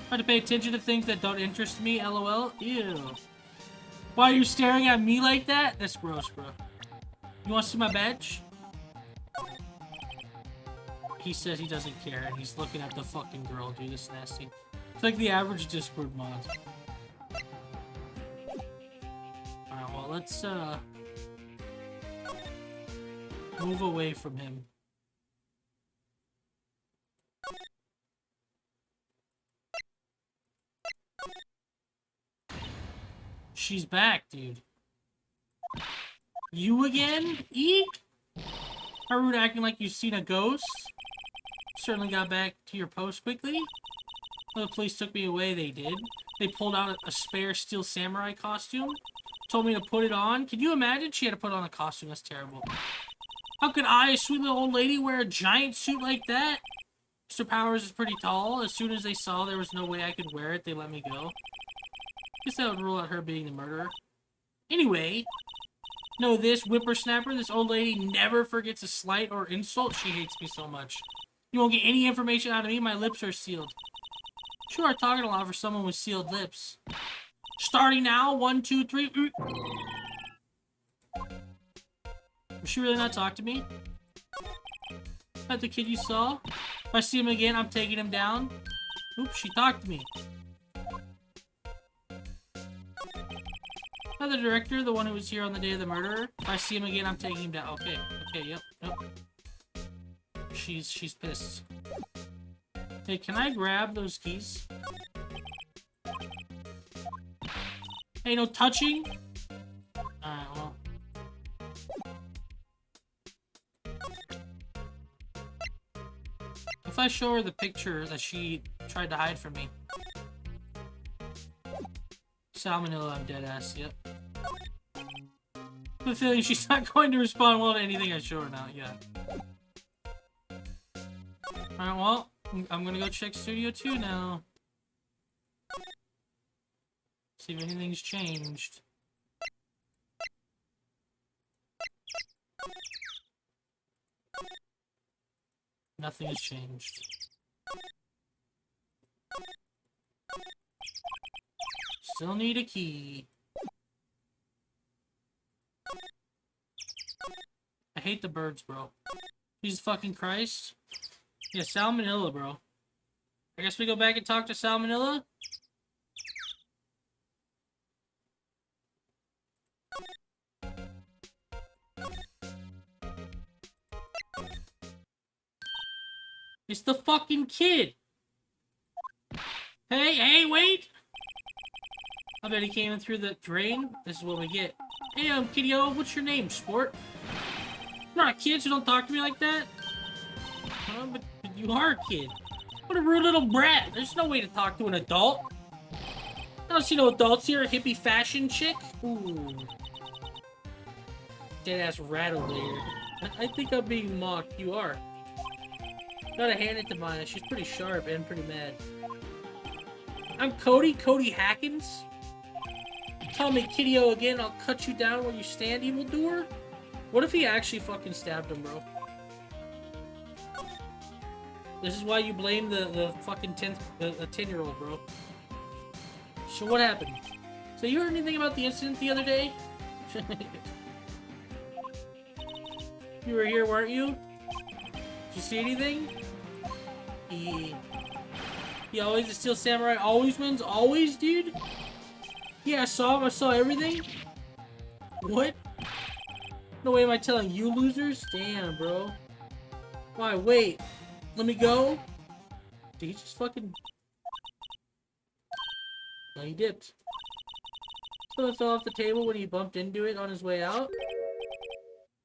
Try to pay attention to things that don't interest me, lol. Ew. Why are you staring at me like that? That's gross, bro. You want to see my badge? He says he doesn't care, and he's looking at the fucking girl, dude. It's nasty. It's like the average Discord mod. Alright, well, let's, move away from him. She's back, dude. You again? Eek? How rude, acting like you've seen a ghost. Certainly got back to your post quickly. When the police took me away, they did. They pulled out a spare steel samurai costume. Told me to put it on. Can you imagine? She had to put on a costume. That's terrible. How could I, a sweet little old lady, wear a giant suit like that? Mr. Powers is pretty tall. As soon as they saw there was no way I could wear it, they let me go. Guess that would rule out her being the murderer. Anyway, know this, whippersnapper, this old lady never forgets a slight or insult. She hates me so much. You won't get any information out of me. My lips are sealed. Sure are talking a lot for someone with sealed lips. Starting now, 1, 2, 3. Will she really not talk to me? That the kid you saw? If I see him again, I'm taking him down. Oops, she talked to me. Not the director, the one who was here on the day of the murder. If I see him again, I'm taking him down. Okay, yep. She's pissed. Hey, can I grab those keys? Hey, no touching? Alright, well. If I show her the picture that she tried to hide from me. Salmonella, I'm dead ass, yep. I have a feeling she's not going to respond well to anything I show her now, yeah. Alright, well, I'm gonna go check Studio 2 now. See if anything's changed. Nothing has changed. Still need a key. I hate the birds, bro. Jesus fucking Christ. Yeah, Salmonella, bro. I guess we go back and talk to Salmonella? It's the fucking kid! Hey, wait! I bet he came in through the drain. This is what we get. Hey, kiddo, what's your name, sport? You're not a kid, so don't talk to me like that. But you are a kid. What a rude little brat. There's no way to talk to an adult. I don't see no adults here. A hippie fashion chick? Ooh. Dead-ass rat over there. I think I'm being mocked. You are. Gotta hand it to Maya. She's pretty sharp and pretty mad. I'm Cody Hackins. Call me Kiddo again, I'll cut you down where you stand, evildoer. What if he actually fucking stabbed him, bro? This is why you blame the fucking 10-year-old, bro. So what happened? So you heard anything about the incident the other day? You were here, weren't you? Did you see anything? He always, the Steel Samurai always wins? Always, dude? Yeah, I saw him. I saw everything. What? No way am I telling you losers? Damn, bro. Why, wait. Let me go? Did he just fucking... No, he dipped. Someone fell off the table when he bumped into it on his way out.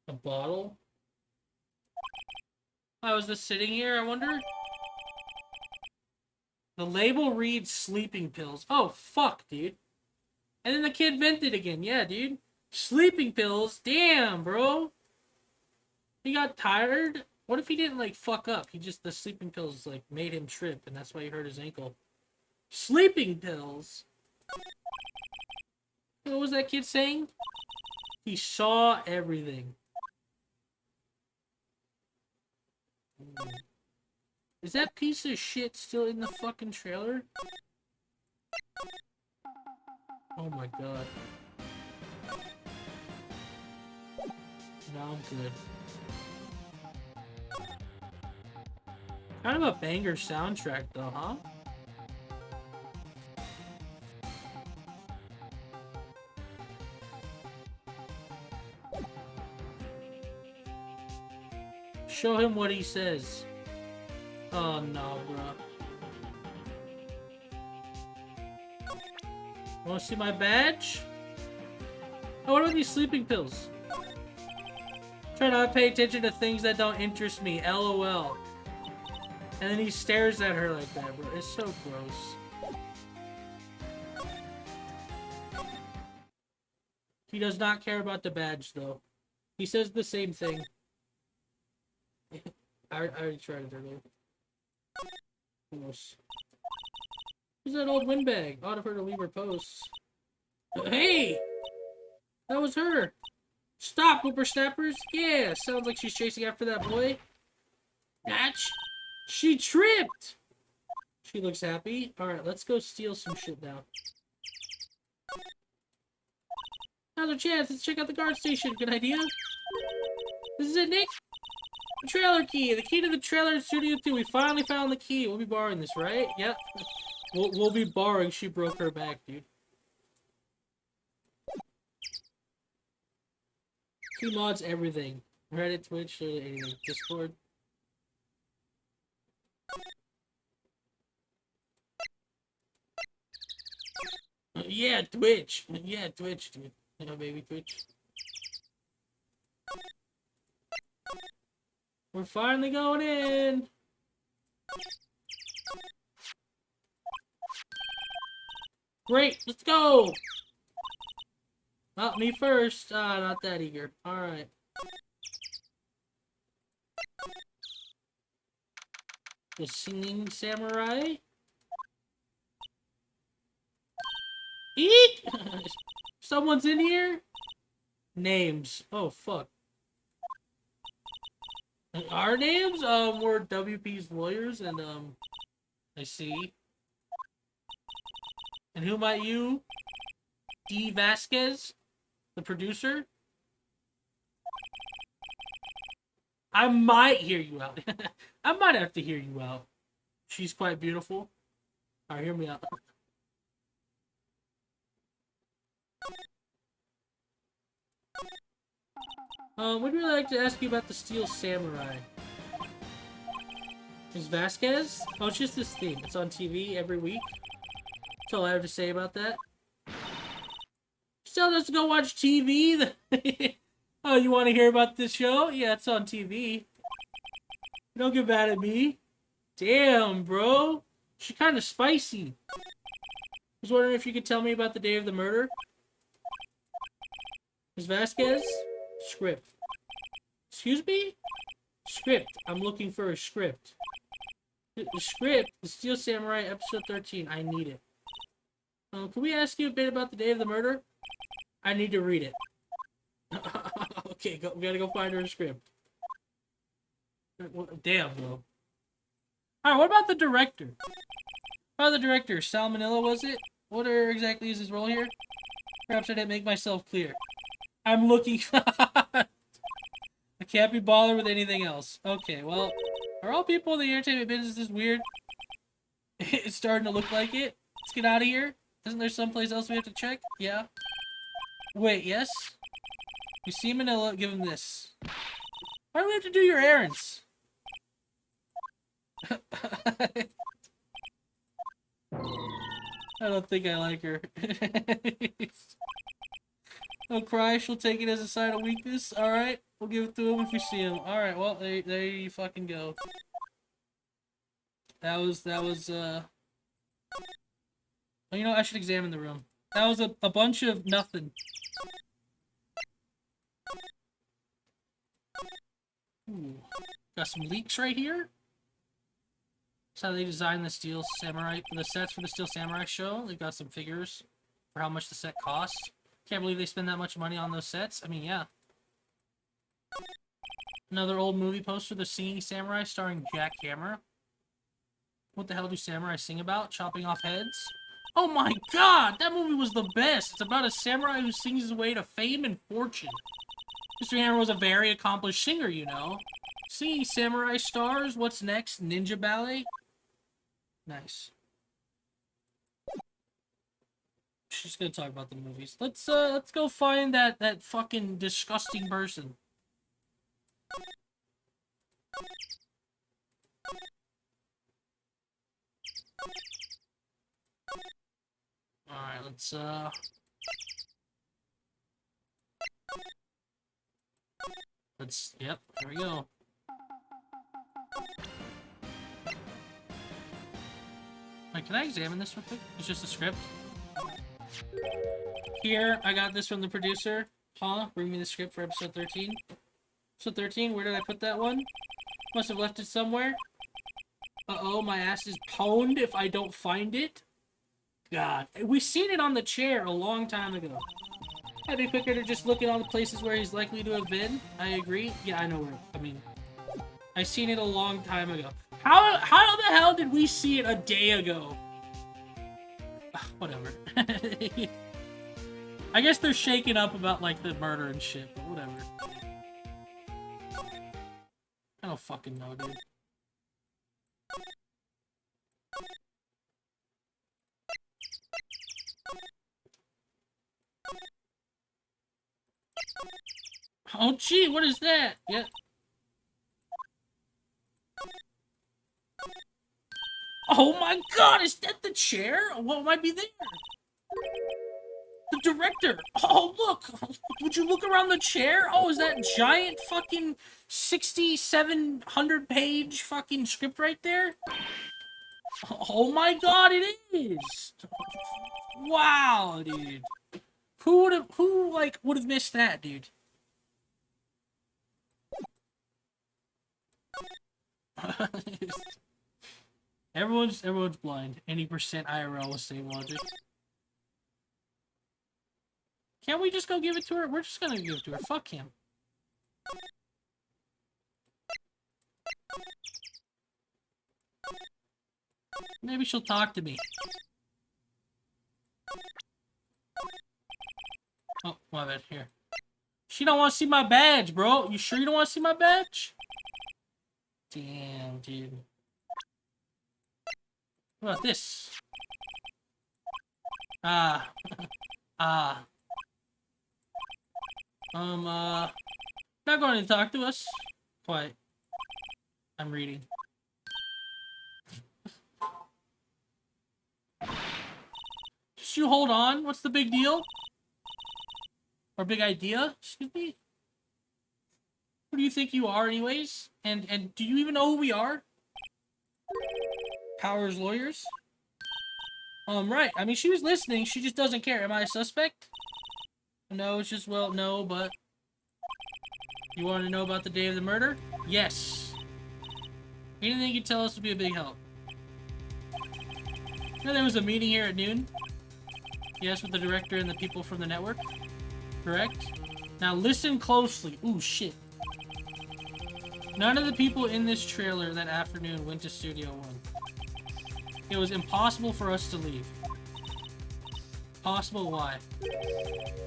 A bottle? Why was this sitting here, I wonder? The label reads sleeping pills. Oh, fuck, dude. And then the kid vented again. Yeah, dude. Sleeping pills? Damn, bro. He got tired? What if he didn't, like, fuck up? He just, the sleeping pills, like, made him trip, and that's why he hurt his ankle. Sleeping pills? What was that kid saying? He saw everything. Is that piece of shit still in the fucking trailer? Oh my god. Now I'm good. Kind of a banger soundtrack though, huh? Show him what he says. Oh no, bro. Wanna see my badge? Oh, what about these sleeping pills? Try not to pay attention to things that don't interest me. LOL. And then he stares at her like that, bro. It's so gross. He does not care about the badge, though. He says the same thing. I already tried it earlier. Who's that old windbag? Ought of her to leave her posts. Hey! That was her! Stop, whippersnappers! Yeah, sounds like she's chasing after that boy. Natch! She tripped! She looks happy. Alright, let's go steal some shit now. Now's our chance. Let's check out the guard station. Good idea. This is it, Nick. The trailer key. The key to the trailer in Studio 2. We finally found the key. We'll be borrowing this, right? Yep. We'll be borrowing. She broke her back, dude. He mods everything. Reddit, Twitch, anything. Discord. Yeah, Twitch. Yeah, Twitch, dude. You know, baby Twitch. We're finally going in. Great, let's go. Not me first. Ah, not that eager. All right. The singing samurai. Eat! Someone's in here? Names. Oh, fuck. Our names? We're WP's lawyers, and, I see. And who might you? D. Vasquez? The producer? I might hear you out. I might have to hear you out. She's quite beautiful. Alright, hear me out. We'd really like to ask you about the Steel Samurai. Is Vasquez? Oh, it's just this theme. It's on TV every week. That's all I have to say about that. Still us to go watch TV? Oh, you want to hear about this show? Yeah, it's on TV. Don't get mad at me. Damn, bro. She's kind of spicy. I was wondering if you could tell me about the day of the murder. Is Vasquez? Script. Excuse me? Script. I'm looking for a script. The script, The Steel Samurai, episode 13. I need it. Can we ask you a bit about the day of the murder? I need to read it. Okay, we gotta go find her a script. Damn, bro. Alright, what about the director? How about the director? Salmonella, was it? What exactly is his role here? Perhaps I didn't make myself clear. I'm looking... I can't be bothered with anything else. Okay, well... Are all people in the entertainment business this weird? It's starting to look like it. Let's get out of here. Isn't there someplace else we have to check? Yeah. Wait, yes? You see Manila, give him this. Why do we have to do your errands? I don't think I like her. Don't cry, she'll take it as a sign of weakness. Alright, we'll give it to him if we see him. Alright, well, there you fucking go. That was, oh, you know, I should examine the room. That was a bunch of nothing. Ooh. Got some leaks right here. That's how they designed the Steel Samurai, the sets for the Steel Samurai show. They've got some figures for how much the set costs. Can't believe they spend that much money on those sets. I mean, yeah. Another old movie poster, The Singing Samurai, starring Jack Hammer. What the hell do samurai sing about? Chopping off heads? Oh my god! That movie was the best! It's about a samurai who sings his way to fame and fortune. Mr. Hammer was a very accomplished singer, you know. Singing samurai stars? What's next? Ninja ballet? Nice. She's gonna talk about the movies. Let's go find that fucking disgusting person. Alright, let's Let's, yep, there we go. Wait, can I examine this real quick? It's just a script. Here, I got this from the producer. Huh? Bring me the script for episode 13. Episode 13, where did I put that one? Must have left it somewhere. Uh-oh, my ass is pwned if I don't find it. God. We seen it on the chair a long time ago. I'd be quicker to just look at all the places where he's likely to have been. I agree. Yeah, I know where. I mean, I seen it a long time ago. How the hell did we see it a day ago? Whatever. I guess they're shaking up about, like, the murder and shit, but whatever. I don't fucking know, dude. Oh, gee, what is that? Yeah. Oh my god, is that the chair? What might be there? The director! Oh, look! Would you look around the chair? Oh, is that giant fucking 6,700-page fucking script right there? Oh my god, it is! Wow, dude. Who would have missed that, dude? Everyone's blind. Any percent IRL with same logic. Can't we just go give it to her? We're just gonna give it to her. Fuck him. Maybe she'll talk to me. Oh, my bad. Here. She don't want to see my badge, bro. You sure you don't want to see my badge? Damn, dude. What about this? Not going to talk to us. Quiet. I'm reading. Just you hold on. What's the big deal? Or big idea? Excuse me? Who do you think you are, anyways? And do you even know who we are? Powers lawyers? Right. I mean, she was listening. She just doesn't care. Am I a suspect? No, it's just, well, no, but... You want to know about the day of the murder? Yes. Anything you can tell us would be a big help. You know there was a meeting here at noon? Yes, with the director and the people from the network? Correct? Now listen closely. Ooh, shit. None of the people in this trailer that afternoon went to Studio One. It was impossible for us to leave. Possible why?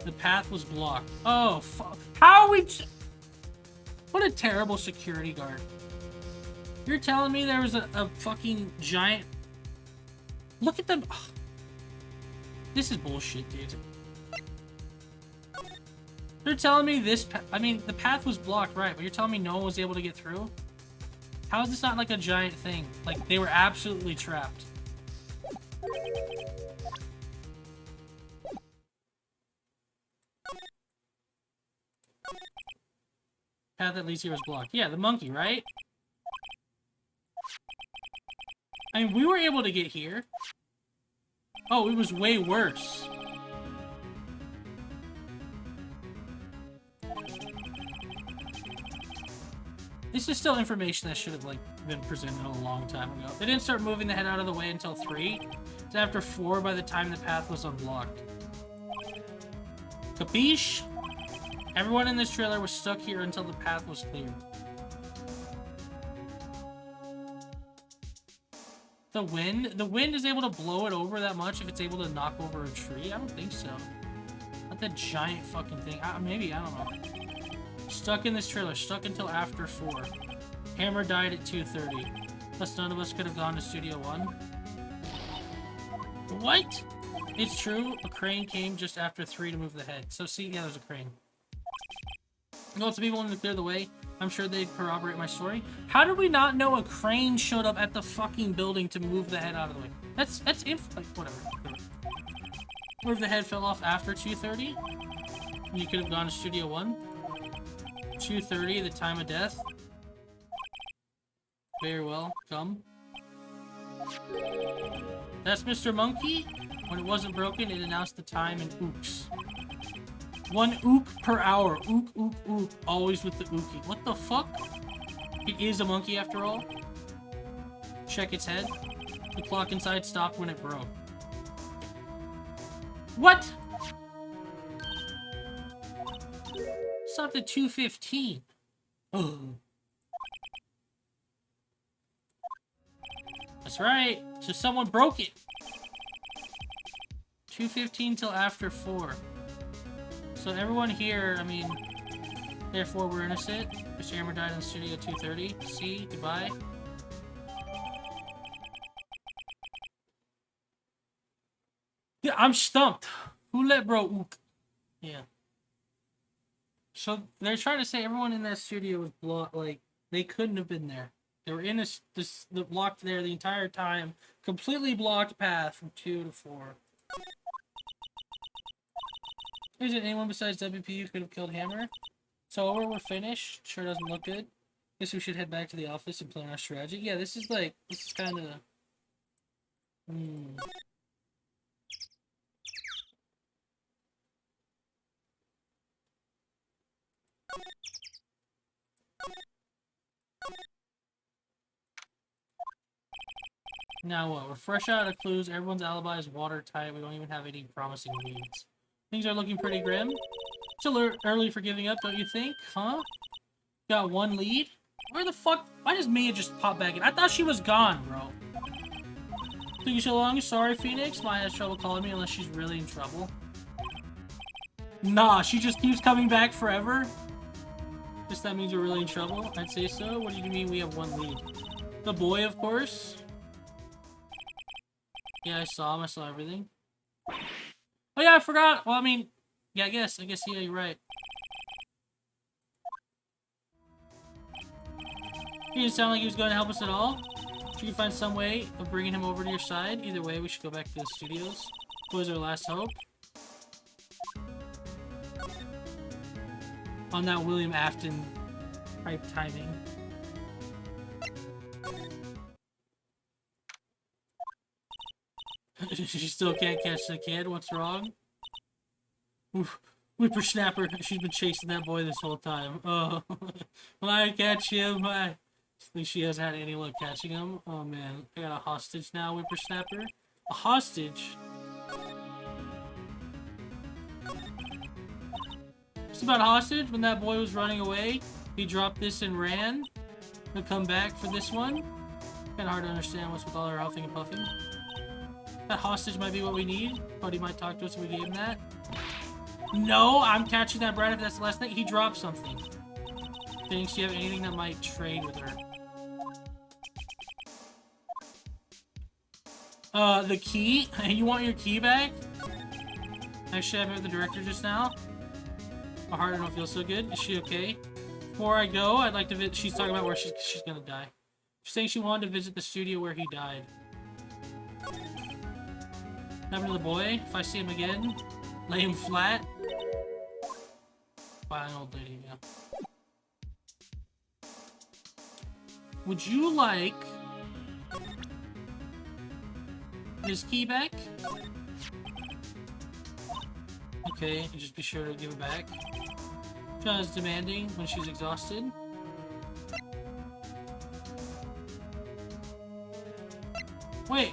The path was blocked. Oh, fuck. How are we... What a terrible security guard. You're telling me there was a fucking giant... Look at them. Ugh. This is bullshit, dude. You're telling me this... I mean, the path was blocked, right? But you're telling me no one was able to get through? How is this not like a giant thing? Like, they were absolutely trapped. Path that leads here was blocked. Yeah, the monkey, right? I mean, we were able to get here. Oh, it was way worse. This is still information that should have, like, been presented a long time ago. They didn't start moving the head out of the way until 3. It's after 4 by the time the path was unblocked. Capiche? Everyone in this trailer was stuck here until the path was cleared. The wind? The wind is able to blow it over that much if it's able to knock over a tree? I don't think so. Not that giant fucking thing. Maybe, I don't know. Stuck in this trailer. Stuck until after 4. Hammer died at 2:30. Plus none of us could have gone to Studio One. What? It's true. A crane came just after 3 to move the head. So see, yeah, there's a crane. Well, to be willing to clear the way, I'm sure they'd corroborate my story. How did we not know a crane showed up at the fucking building to move the head out of the way? That's like, whatever. Or if the head fell off after 2:30? You could have gone to Studio One? 2:30, the time of death. Very well, come. That's Mr. Monkey. When it wasn't broken, it announced the time in ooks. 1 ook per hour. Ook, ook, ook. Always with the ookie. What the fuck? It is a monkey after all. Check its head. The clock inside stopped when it broke. What? Stopped at 2:15. Oh. That's right. So someone broke it. 2:15 till after 4. So everyone here, I mean, therefore we're innocent. Mr. Hammer died in the studio at 2:30. See, goodbye. Yeah, I'm stumped. Who let bro ook? Yeah. So they're trying to say everyone in that studio was blocked. Like they couldn't have been there. They were in the blocked there the entire time, completely blocked path from 2 to 4. Is it anyone besides WP who could have killed Hammer? So we're finished. Sure doesn't look good. Guess we should head back to the office and plan our strategy. Yeah, this is kind of. Now what? We're fresh out of clues. Everyone's alibi is watertight. We don't even have any promising leads. Things are looking pretty grim. Still early for giving up, don't you think? Huh? Got 1 lead? Where the fuck? Why does Mia just pop back in? I thought she was gone, bro. Took you so long? Sorry, Phoenix. Maya has trouble calling me unless she's really in trouble. Nah, she just keeps coming back forever? Guess that means we're really in trouble? I'd say so. What do you mean we have 1 lead? The boy, of course. Yeah, I saw him. I saw everything. Oh yeah, I forgot. Well, I mean, yeah, I guess, yeah, you're right. He didn't sound like he was going to help us at all. Should you find some way of bringing him over to your side? Either way, we should go back to the studios. What was our last hope? On that William Afton type timing. She still can't catch the kid. What's wrong? Oof. Whippersnapper. She's been chasing that boy this whole time. Oh, when I catch him, I think she hasn't had any luck catching him. Oh man, I got a hostage now, Whippersnapper. A hostage? It's about hostage. When that boy was running away, he dropped this and ran. He'll come back for this one. Kinda hard to understand what's with all her huffing and puffing. That hostage might be what we need. Cody might talk to us if we gave him that. No, I'm catching that Brad if that's the last thing. He dropped something. Thinks you have anything that might trade with her. The key? You want your key back? Actually, I met with the director just now. My heart don't feel so good. Is she okay? Before I go, I'd like to visit. She's talking about where she's gonna die. She's saying she wanted to visit the studio where he died. Remember the boy? If I see him again, lay him flat. Fine, old lady, yeah. Would you like his key back? Okay, just be sure to give it back. John is demanding when she's exhausted. Wait.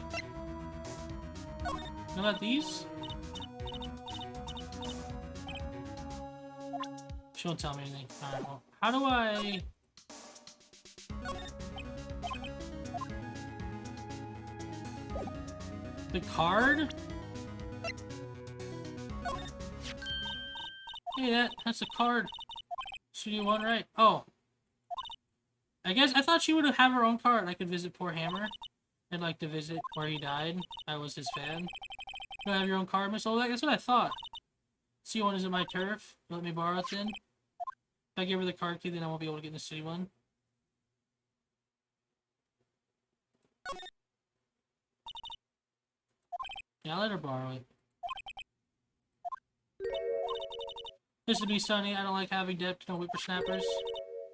No, not these? She won't tell me anything. Alright, well, how do I... The card? Hey, that's a card. Studio 1, right? Oh. I guess I thought she would have her own card. I could visit poor Hammer. I'd like to visit where he died. I was his fan. You have your own card, Miss Olbeck? That's what I thought. C1 isn't my turf. Let me borrow it then. If I give her the card key, then I won't be able to get in the city one. Yeah, I'll let her borrow it. This would be sunny. I don't like having depth, no whippersnappers.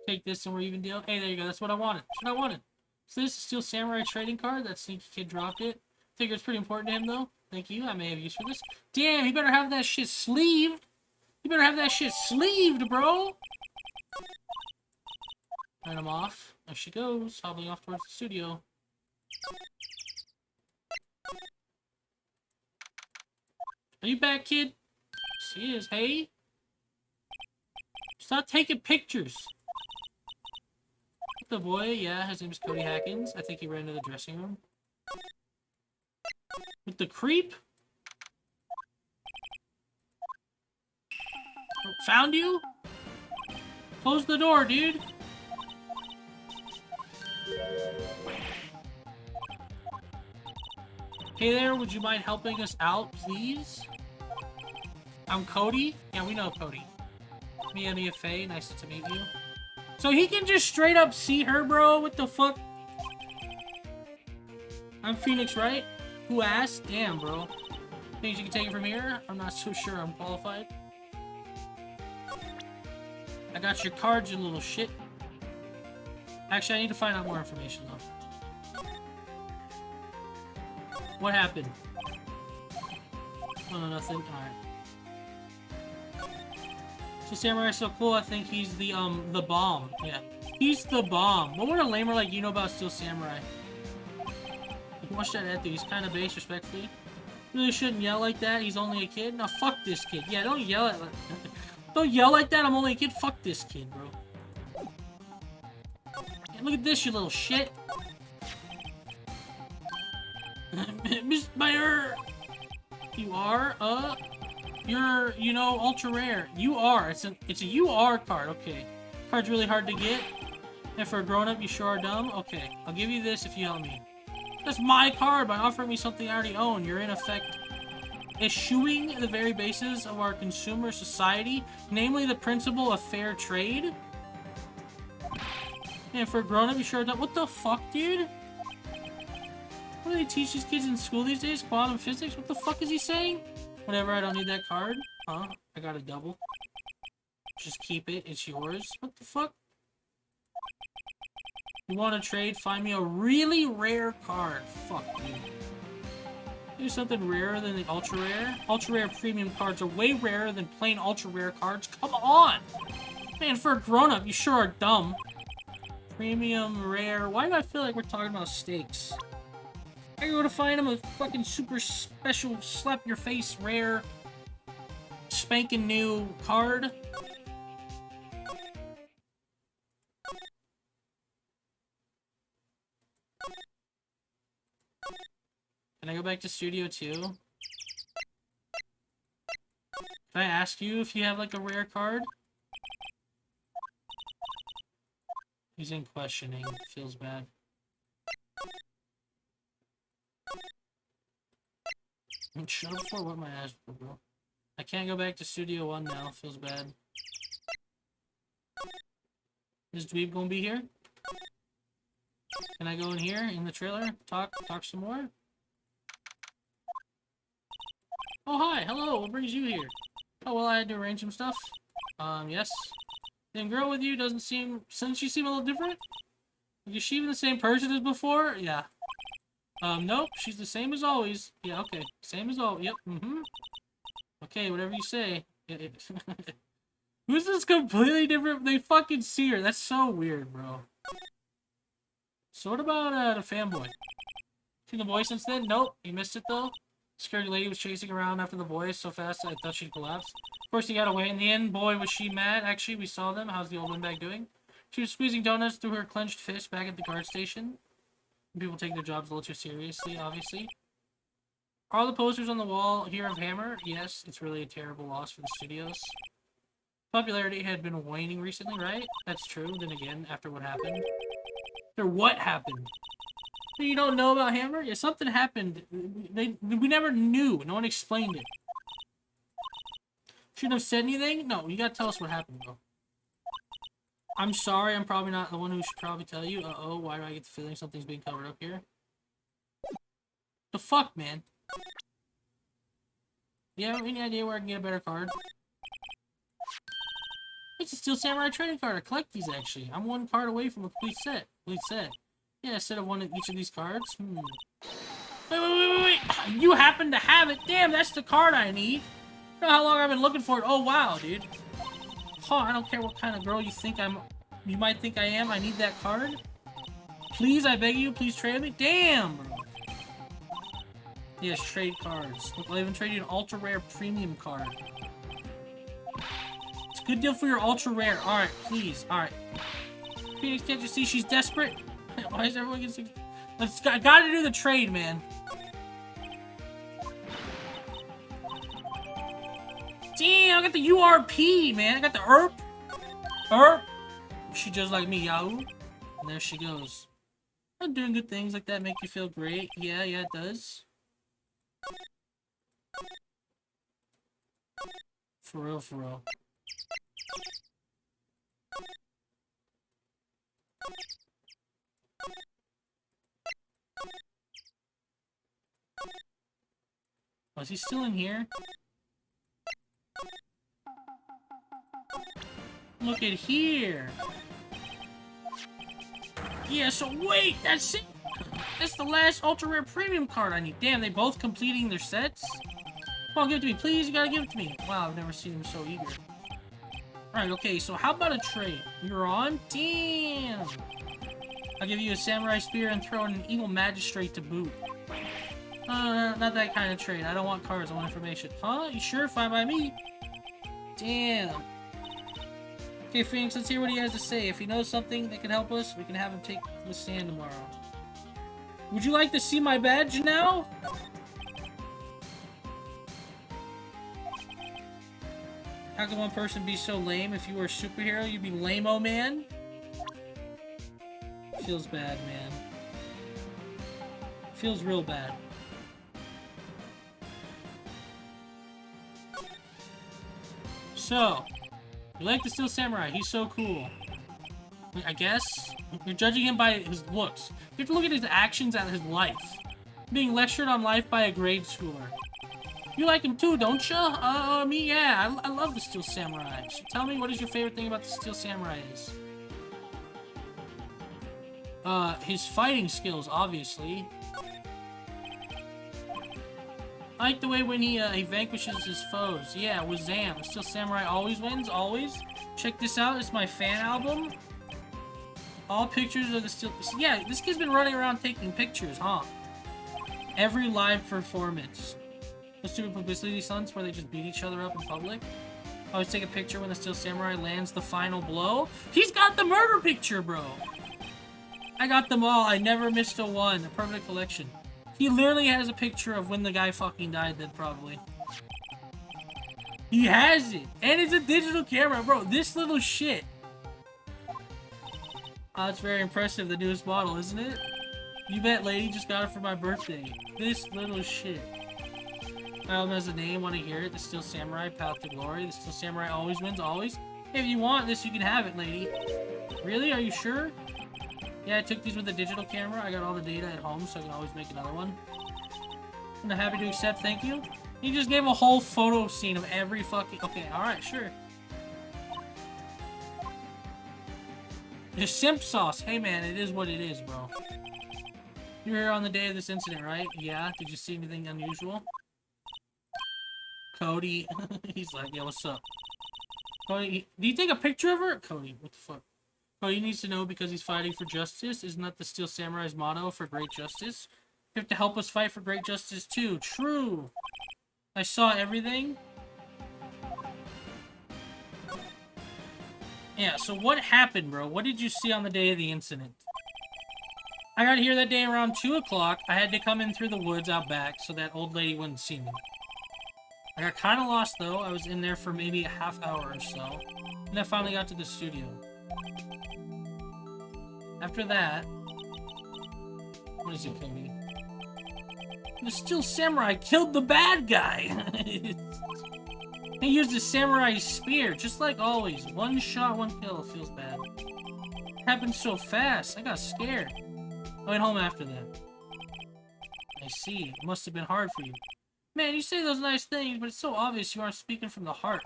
Take this and we're even deal. Hey, there you go. That's what I wanted. That's what I wanted. So this is Steel Samurai trading card. That sneaky kid dropped it. Figure it's pretty important to him, though. Thank you. I may have use for this. Damn, he better have that shit sleeved. You better have that shit sleeved, bro. And I'm off. There she goes, hobbling off towards the studio. Are you back, kid? She is. Hey. Stop taking pictures. The boy, yeah, his name is Cody Hackins. I think he ran to the dressing room. With the creep? Found you? Close the door, dude. Hey there, would you mind helping us out, please? I'm Cody. Yeah, we know Cody. Mia Faye, nice to meet you. So he can just straight up see her, bro? What the fuck? I'm Phoenix, right? Who asked? Damn, bro. Think you can take it from here? I'm not so sure I'm qualified. I got your card, you little shit. Actually, I need to find out more information, though. What happened? Oh, no, nothing. Alright. So Samurai's so cool, I think he's the bomb. Yeah. He's the bomb. What would a lamer like you know about Steel Samurai? Watch that Ed, he's kind of base, respectfully. Really shouldn't yell like that, he's only a kid. No, fuck this kid. Yeah, don't yell at don't yell like that, I'm only a kid. Fuck this kid, bro. Yeah, look at this, you little shit. Miss Meyer! You are, you're, you know, ultra rare. You are. It's a UR card, okay. Card's really hard to get. And for a grown-up, you sure are dumb. Okay, I'll give you this if you help me. That's my card by offering me something I already own. You're in effect eschewing the very basis of our consumer society, namely the principle of fair trade. And for a grown-up, you sure are dumb. What the fuck, dude? What do they teach these kids in school these days? Quantum physics? What the fuck is he saying? Whatever, I don't need that card. Huh? I got a double. Just keep it. It's yours. What the fuck? You want to trade? Find me a really rare card. Fuck, dude. There's something rarer than the ultra rare. Ultra rare premium cards are way rarer than plain ultra rare cards. Come on! Man, for a grown-up, you sure are dumb. Premium rare. Why do I feel like we're talking about steaks? I go to find him a fucking super special slap your face rare spanking new card. Can I go back to Studio 2? Can I ask you if you have like a rare card? He's in questioning. Feels bad. Shut up for what my ass for, bro. I can't go back to Studio 1 now. Feels bad. Is Dweeb gonna be here? Can I go in here in the trailer? Talk some more? Oh, hi. Hello. What brings you here? Oh, well, I had to arrange some stuff. Yes. Then girl with you doesn't seem... Doesn't she seem a little different? Is she even the same person as before? Yeah. Nope, she's the same as always. Yeah, okay. Same as always. Yep, Okay, whatever you say. Who's this completely different? They fucking see her. That's so weird, bro. So what about, the fanboy? Seen the boy since then? Nope, he missed it, though. Scary lady was chasing around after the boy so fast I thought she'd collapse. Of course, he got away in the end. Boy, was she mad. Actually, we saw them. How's the old windbag doing? She was squeezing donuts through her clenched fist back at the guard station. People take their jobs a little too seriously, obviously. Are all the posters on the wall here of Hammer? Yes, it's really a terrible loss for the studios. Popularity had been waning recently, right? That's true. Then again, after what happened. After what happened? You don't know about Hammer? Yeah, something happened. We never knew. No one explained it. Shouldn't have said anything? No, you gotta tell us what happened, bro. I'm sorry, I'm probably not the one who should probably tell you. Uh-oh, why do I get the feeling something's being covered up here? The fuck, man? You have any idea where I can get a better card? It's a Steel Samurai trading card. I collect these, actually. I'm one card away from a complete set. Complete set. Yeah, instead of one of each of these cards. Wait. You happen to have it. Damn, that's the card I need. You know how long I've been looking for it? Oh, wow, dude. Huh, I don't care what kind of girl you think I'm... You might think I am. I need that card. Please, I beg you, please trade me. Damn, bro. Yes, trade cards. Look, I'll even trade you an ultra rare premium card. It's a good deal for your ultra rare. Alright, please. Alright. Phoenix, can't you see she's desperate? Why is everyone getting... I gotta do the trade, man. Damn, I got the URP, man. I got the ERP. She just like me, Yahoo. And there she goes. I'm doing good things like that make you feel great. Yeah, it does. For real. Oh, is he still in here? Look at here. Yeah, so wait, that's it. That's the last ultra rare premium card I need. Damn, they both completing their sets? Come on, give it to me, please. You gotta give it to me. Wow, I've never seen them so eager. Alright, okay, so how about a trade? You're on? Damn. I'll give you a samurai spear and throw in an evil magistrate to boot. No, not that kind of trade. I don't want cards, I want information. Huh? You sure? Fine by me. Damn. Okay, Phoenix, let's hear what he has to say. If he knows something that can help us, we can have him take the stand tomorrow. Would you like to see my badge now? How can one person be so lame? If you were a superhero, you'd be lame-o man? Feels bad, man. Feels real bad. So, you like the Steel Samurai. He's so cool. I guess? You're judging him by his looks. You have to look at his actions and his life. Being lectured on life by a grade schooler. You like him too, don't ya? Me, yeah. I love the Steel Samurai. So tell me, what is your favorite thing about the Steel Samurai is? His fighting skills, obviously. I like the way when he vanquishes his foes. Yeah, Wazam. The Steel Samurai always wins, always. Check this out, it's my fan album. All pictures of the Steel... Yeah, this kid's been running around taking pictures, huh? Every live performance. The stupid publicity stunts where they just beat each other up in public. Always take a picture when the Steel Samurai lands the final blow. He's got the murder picture, bro! I got them all. I never missed a one. A permanent collection. He literally has a picture of when the guy fucking died then, probably. He has it! And it's a digital camera, bro. This little shit. Oh, it's very impressive, the newest model, isn't it? You bet, lady. Just got it for my birthday. This little shit. My album has a name. Want to hear it? The Steel Samurai, Path to Glory. The Steel Samurai always wins, always. Hey, if you want this, you can have it, lady. Really? Are you sure? Yeah, I took these with a digital camera. I got all the data at home, so I can always make another one. I'm happy to accept, thank you. He just gave a whole photo scene of every fucking... Okay, alright, sure. Just simp sauce. Hey, man, it is what it is, bro. You were here on the day of this incident, right? Yeah. Did you see anything unusual? Cody. He's like, yeah, what's up? Cody, do you take a picture of her? Cody, what the fuck? Cody needs to know because he's fighting for justice. Isn't that the Steel Samurai's motto for great justice? You have to help us fight for great justice too. True. I saw everything. Yeah, so what happened, bro? What did you see on the day of the incident? I got here that day around 2 o'clock. I had to come in through the woods out back so that old lady wouldn't see me. I got kind of lost, though. I was in there for maybe a half hour or so. And I finally got to the studio. After that... What is it, Cody? The Steel Samurai killed the bad guy! He used a samurai spear, just like always. One shot, one kill. Feels bad. It happened so fast. I got scared. I went home after that. I see. It must have been hard for you. Man, you say those nice things, but it's so obvious you aren't speaking from the heart.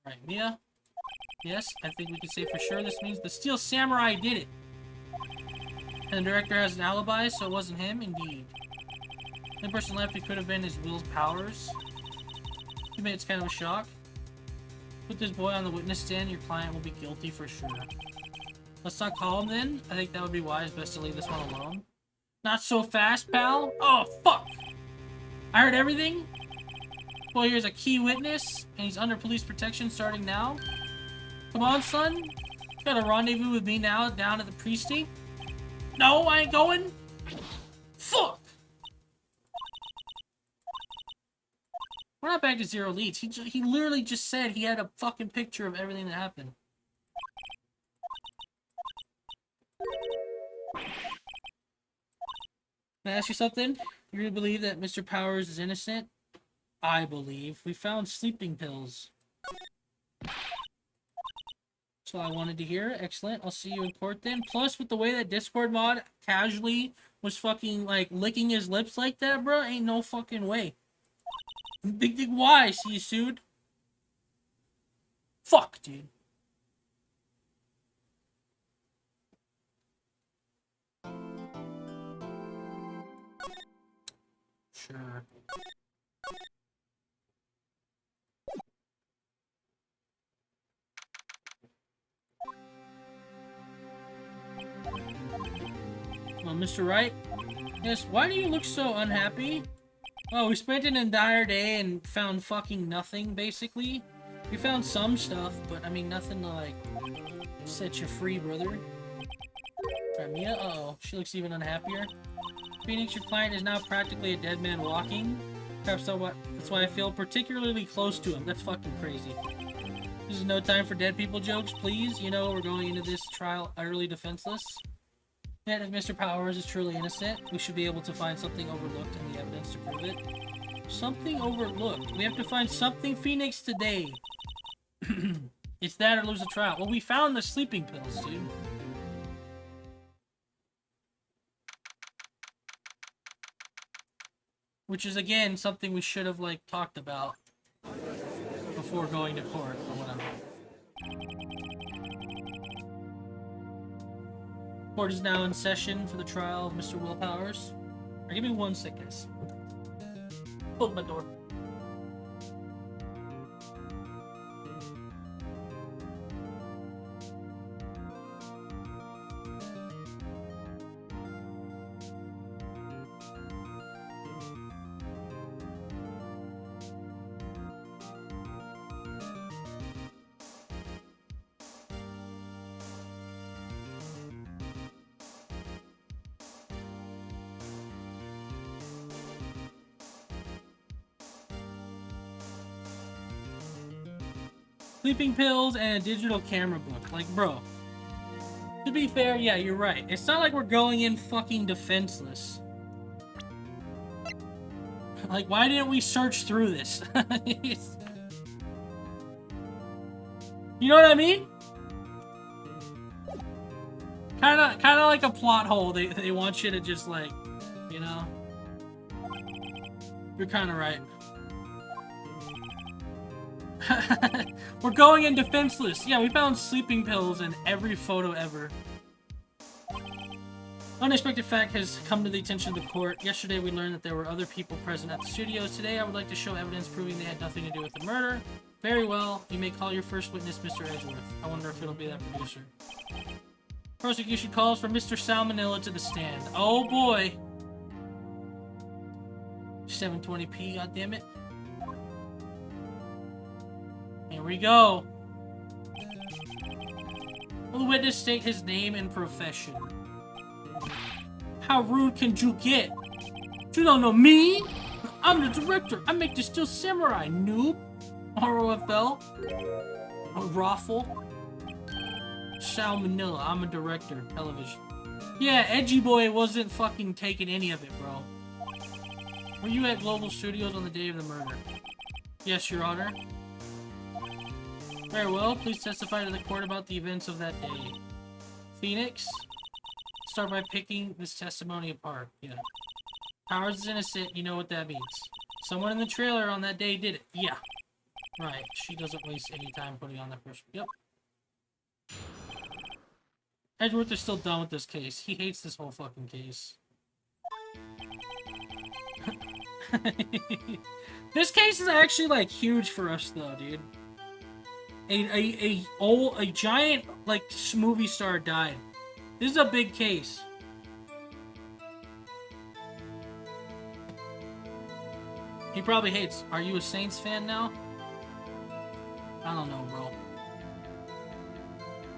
Alright, Mia. Yes, I think we can say for sure this means the Steel Samurai did it. And the director has an alibi, so it wasn't him, indeed. The only person left who could have been is Will's Powers. I mean, it's kind of a shock. Put this boy on the witness stand, your client will be guilty for sure. Let's not call him then. I think that would be wise. Best to leave this one alone. Not so fast, pal. Oh, fuck. I heard everything. Boy, here's a key witness, and he's under police protection starting now. Come on, son. You got a rendezvous with me now down at the precinct? No, I ain't going. Fuck. We're not back to 0 leads. He literally just said he had a fucking picture of everything that happened. Can I ask you something? You really believe that Mr. Powers is innocent? I believe. We found sleeping pills. So I wanted to hear. Excellent. I'll see you in court then. Plus, with the way that Discord mod casually was fucking, like, licking his lips like that, bro, ain't no fucking way. Big Dick Y, see you sued. Fuck, dude. Sure. Well, Mr. Wright? Yes, why do you look so unhappy? Oh, we spent an entire day and found fucking nothing, basically. We found some stuff, but I mean, nothing to, like, set you free, brother. Mia? Uh-oh. She looks even unhappier. Phoenix, your client is now practically a dead man walking. Perhaps that's why I feel particularly close to him. That's fucking crazy. This is no time for dead people jokes, please. You know, we're going into this trial utterly defenseless. Yet, if Mr. Powers is truly innocent, we should be able to find something overlooked in the evidence to prove it. Something overlooked? We have to find something, Phoenix, today. It's that or lose the trial. Well, we found the sleeping pills, dude. Which is, again, something we should have, like, talked about before going to court or whatever. Court is now in session for the trial of Mr. Will Powers. Right, give me 1 second. Close my door. Sleeping pills and a digital camera book. Like, bro. To be fair, yeah, you're right. It's not like we're going in fucking defenseless. Like, why didn't we search through this? You know what I mean? Kinda like a plot hole. They want you to just, like, you know? You're kinda right. We're going in defenseless. Yeah, we found sleeping pills in every photo ever. Unexpected fact has come to the attention of the court. Yesterday we learned that there were other people present at the studios. Today I would like to show evidence proving they had nothing to do with the murder. Very well. You may call your first witness Mr. Edgeworth. I wonder if it'll be that producer. Prosecution calls for Mr. Salmonella to the stand. Oh boy. 720p, goddammit. Here we go. Will the witness state his name and profession? How rude can you get? You don't know me? I'm the director. I make the Steel Samurai, noob. ROFL. Raffle. Salmonella. I'm a director. Television. Yeah, Edgy Boy wasn't fucking taking any of it, bro. Were you at Global Studios on the day of the murder? Yes, Your Honor. Very well, please testify to the court about the events of that day. Phoenix? Start by picking this testimony apart. Yeah. Powers is innocent, you know what that means. Someone in the trailer on that day did it. Yeah. Right, she doesn't waste any time putting on that person. Yep. Edgeworth is still done with this case. He hates this whole fucking case. This case is actually, like, huge for us, though, dude. A giant, like, movie star died. This is a big case. He probably hates. Are you a Saints fan now? I don't know, bro.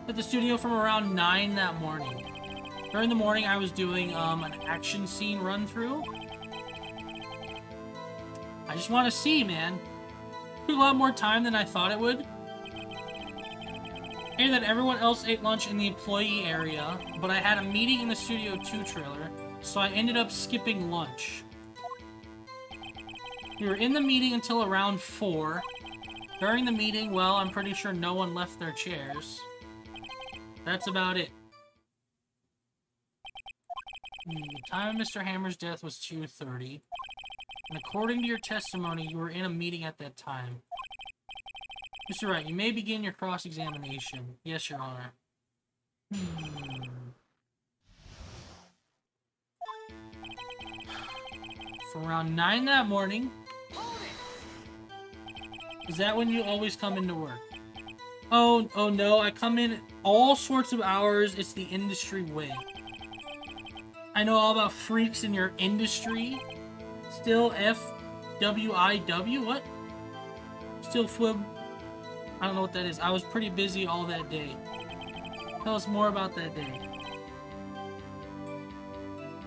At the studio from around 9 that morning. During the morning, I was doing an action scene run-through. I just want to see, man. It took a lot more time than I thought it would. I hear that everyone else ate lunch in the employee area, but I had a meeting in the Studio 2 trailer, so I ended up skipping lunch. We were in the meeting until around 4. During the meeting, well, I'm pretty sure no one left their chairs. That's about it. The time of Mr. Hammer's death was 2:30. And according to your testimony, you were in a meeting at that time. Mr. Wright, you may begin your cross-examination. Yes, Your Honor. For around 9 that morning... Is that when you always come into work? Oh no, I come in all sorts of hours. It's the industry way. I know all about freaks in your industry. Still FWIW? What? Still FWIB? I don't know what that is. I was pretty busy all that day. Tell us more about that day.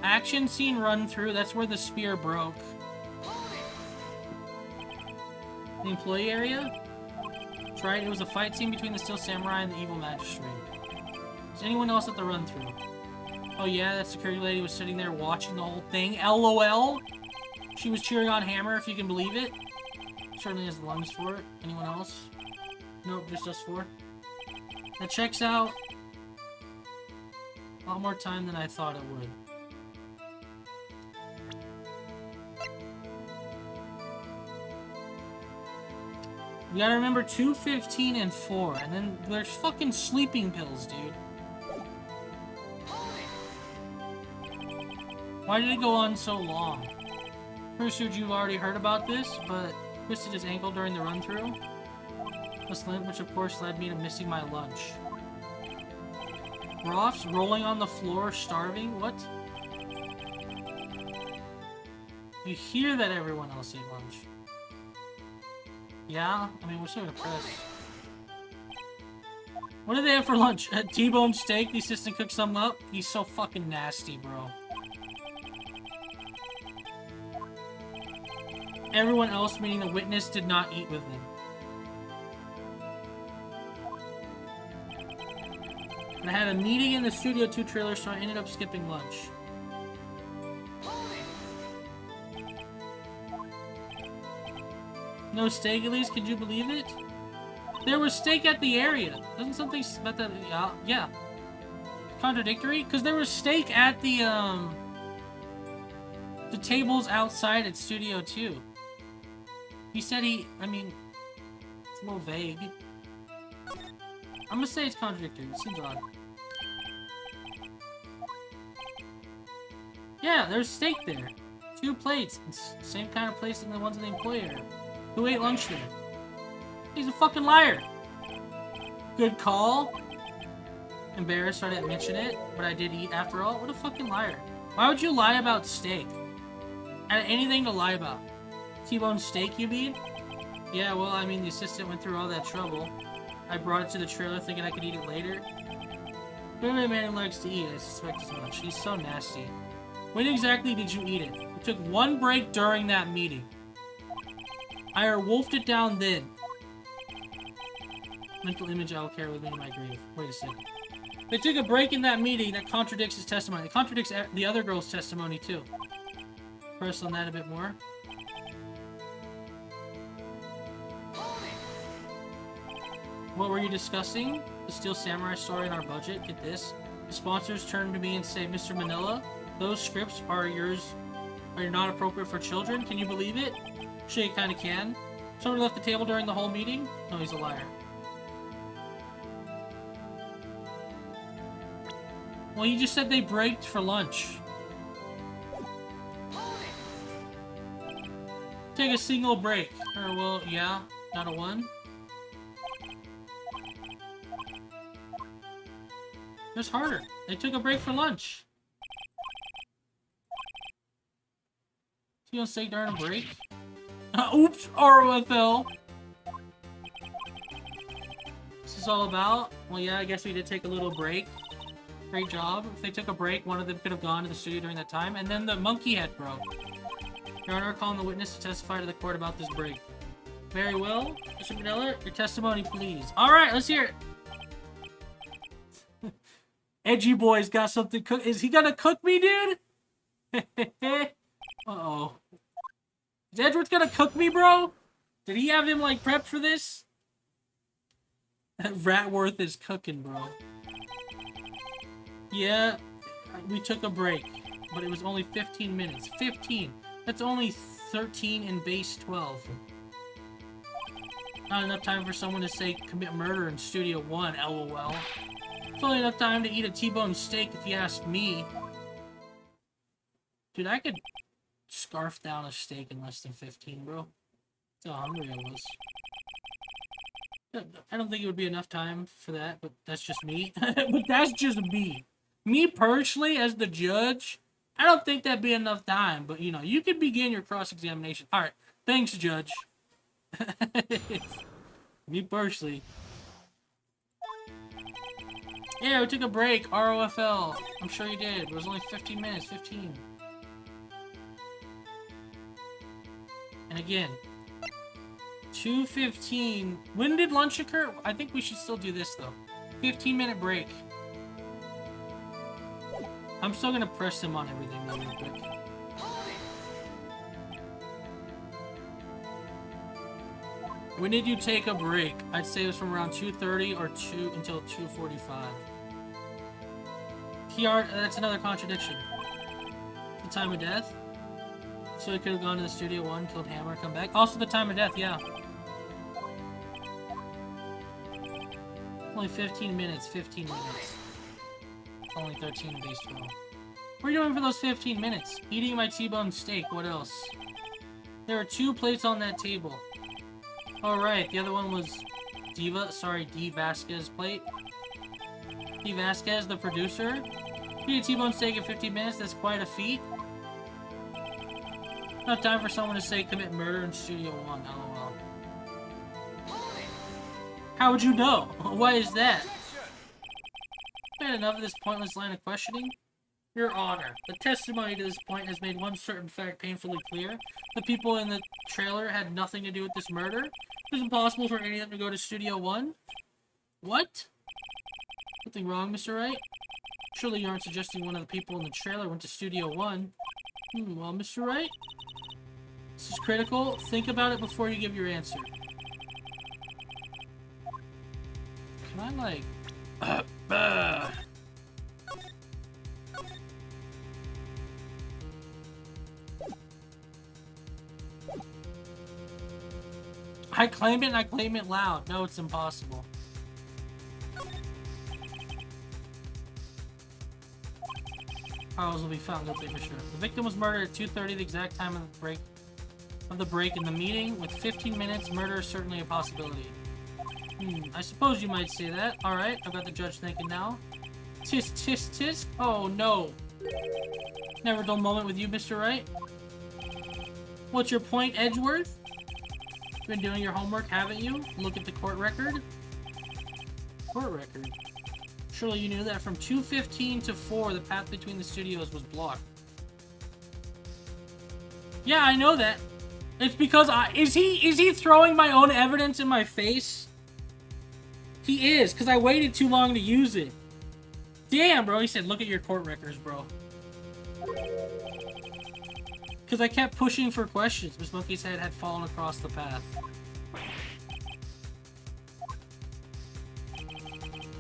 Action scene run through. That's where the spear broke. The employee area? That's right, it was a fight scene between the Steel Samurai and the Evil Magistrate. Is anyone else at the run-through? Oh yeah, that security lady was sitting there watching the whole thing. LOL! She was cheering on Hammer, if you can believe it. Certainly has the lungs for it. Anyone else? Nope, just us 4. That checks out. A lot more time than I thought it would. We gotta remember 2:15 and 4, and then there's fucking sleeping pills, dude. Why did it go on so long? Pursued, you've already heard about this, but twisted his ankle during the run-through. This limp, which of course led me to missing my lunch. Roth's rolling on the floor, starving? What? You hear that everyone else ate lunch. Yeah? I mean, we're so depressed. What did they have for lunch? A T-bone steak? The assistant cooked some up? He's so fucking nasty, bro. Everyone else, meaning the witness, did not eat with him. And I had a meeting in the Studio 2 trailer, so I ended up skipping lunch. No steak at least? Could you believe it? There was steak at the area. Doesn't something about that? Yeah. Contradictory? Because there was steak at the tables outside at Studio 2. He said I mean, it's a little vague. I'm gonna say it's contradictory. It seems odd. Yeah, there's steak there. 2 plates. It's the same kind of plates than the ones in the employee area. Who ate lunch there? He's a fucking liar. Good call. Embarrassed I didn't mention it, but I did eat after all. What a fucking liar. Why would you lie about steak? I had anything to lie about. T-bone steak, you mean? Yeah, well, I mean, the assistant went through all that trouble. I brought it to the trailer thinking I could eat it later. Clearly a man who likes to eat, I suspect as much. He's so nasty. When exactly did you eat it? We took 1 break during that meeting. I wolfed it down then. Mental image I will carry with me in my grave. Wait a second. They took a break in that meeting that contradicts his testimony. It contradicts the other girl's testimony, too. Press on that a bit more. What were you discussing? The Steel Samurai story in our budget? Get this. The sponsors turn to me and say, Mr. Manila, those scripts are yours, are not appropriate for children. Can you believe it? Sure, you kind of can. Someone left the table during the whole meeting? No, he's a liar. Well, you just said they braked for lunch. Take a single break. Or, well, yeah, not a one. It's harder. They took a break for lunch. You gonna say during a break? Oops, ROFL. What's this all about? Well, yeah, I guess we did take a little break. Great job. If they took a break, one of them could have gone to the studio during that time. And then the monkey head broke. Your Honor, calling the witness to testify to the court about this break. Very well. Mr. Manila, your testimony, please. Alright, let's hear it. Edgy boy's got something cook. Is he gonna cook me, dude? Uh-oh. Is Edward's gonna cook me, bro? Did he have him, like, prepped for this? Ratworth is cooking, bro. Yeah, we took a break, but it was only 15 minutes. 15! That's only 13 in base 12. Not enough time for someone to say commit murder in Studio 1, LOL. It's only enough time to eat a T-bone steak if you ask me. Dude, I could scarf down a steak in less than 15, bro. That's how hungry I was. I don't think it would be enough time for that, but that's just me. But that's just me. Me personally, as the judge, I don't think that'd be enough time. But, you know, you can begin your cross-examination. Alright, thanks, Judge. Me personally. Yeah, we took a break. ROFL. I'm sure you did. It was only 15 minutes. 15. And again, 2:15. When did lunch occur? I think we should still do this, though. 15-minute break. I'm still gonna press him on everything though, real quick. When did you take a break? I'd say it was from around 2:30 or 2 until 2:45. That's another contradiction. The time of death. So he could have gone to the Studio 1, killed Hammer, come back. Also the time of death, yeah. Only 15 minutes, 15 minutes. Only 13 in base 12. What are you doing for those 15 minutes? Eating my T-bone steak, what else? There are 2 plates on that table. Alright, the other one was D. Vasquez plate. D. Vasquez, the producer. Eat a T-bone steak in 15 minutes, that's quite a feat. Not time for someone to say commit murder in Studio 1, LOL. How would you know? Why is that? Had enough of this pointless line of questioning? Your Honor, the testimony to this point has made one certain fact painfully clear. The people in the trailer had nothing to do with this murder. It was impossible for any of them to go to Studio 1. What? Something wrong, Mr. Wright? Surely you aren't suggesting one of the people in the trailer went to Studio 1. Well, Mr. Wright? This is critical. Think about it before you give your answer. Can I, like... I claim it and I claim it loud. No, it's impossible. Charles will be found guilty for sure. The victim was murdered at 2:30, the exact time of the break in the meeting. With 15 minutes, murder is certainly a possibility. I suppose you might say that. Alright, I've got the judge thinking now. Tisk, tisk, tisk. Oh, no. Never dull moment with you, Mr. Wright. What's your point, Edgeworth? Been doing your homework, haven't you? Look at the court record. Court record? Surely you knew that from 2:15 to 4, the path between the studios was blocked. Yeah, I know that. It's because is he throwing my own evidence in my face? He is, because I waited too long to use it. Damn, bro. He said, look at your court records, bro. Because I kept pushing for questions. Miss Monkey's head had fallen across the path.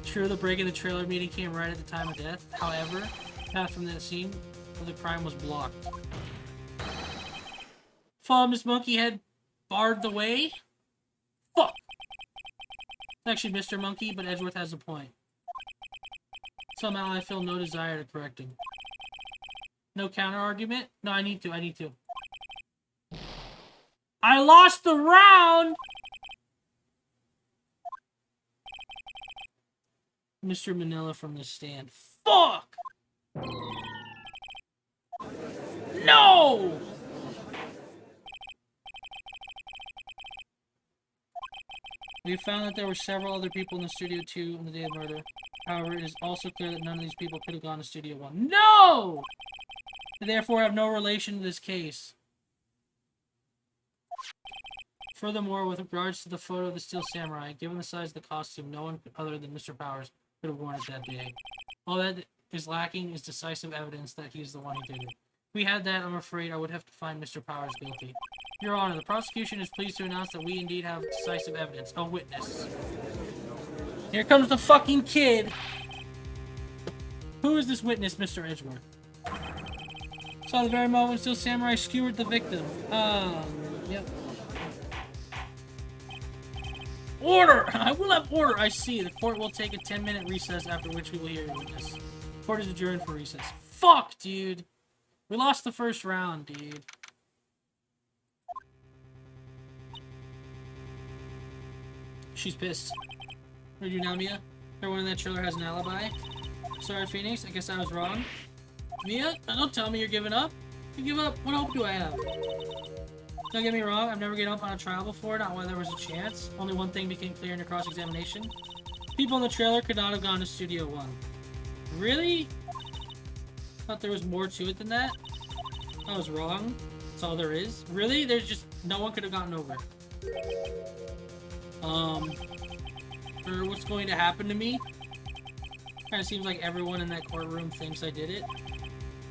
True, the break in the trailer meeting came right at the time of death. However, the path from that scene where the crime was blocked. Follow Miss Monkey head barred the way? Fuck! It's actually Mr. Monkey, but Edgeworth has a point. Somehow I feel no desire to correct him. No counter argument? No, I need to. I lost the round! Mr. Manila from the stand. Fuck! No! We found that there were several other people in the studio too on the day of murder. However, it is also clear that none of these people could have gone to Studio 1. No! They therefore have no relation to this case. Furthermore, with regards to the photo of the Steel Samurai, given the size of the costume, no one other than Mr. Powers could have worn it that day. All that is lacking is decisive evidence that he's the one who did it. If we had that, I'm afraid I would have to find Mr. Powers guilty. Your Honor, the prosecution is pleased to announce that we indeed have decisive evidence. A witness. Here comes the fucking kid. Who is this witness, Mr. Edgeworth? Saw the very moment Steel Samurai skewered the victim. Yep. Order! I will have order, I see. The court will take a 10-minute recess, after which we will hear your witness. Court is adjourned for recess. Fuck, dude. We lost the first round, dude. She's pissed. What did you know, Mia? Everyone in that trailer has an alibi. Sorry, Phoenix. I guess I was wrong. Mia, don't tell me you're giving up. If you give up, what hope do I have? Don't get me wrong, I've never given up on a trial before, not when there was a chance. Only one thing became clear in the cross-examination. People in the trailer could not have gone to Studio 1. Really? Thought there was more to it than that? I was wrong. That's all there is. Really? There's just... no one could have gotten over it. Or what's going to happen to me? Kinda seems like everyone in that courtroom thinks I did it.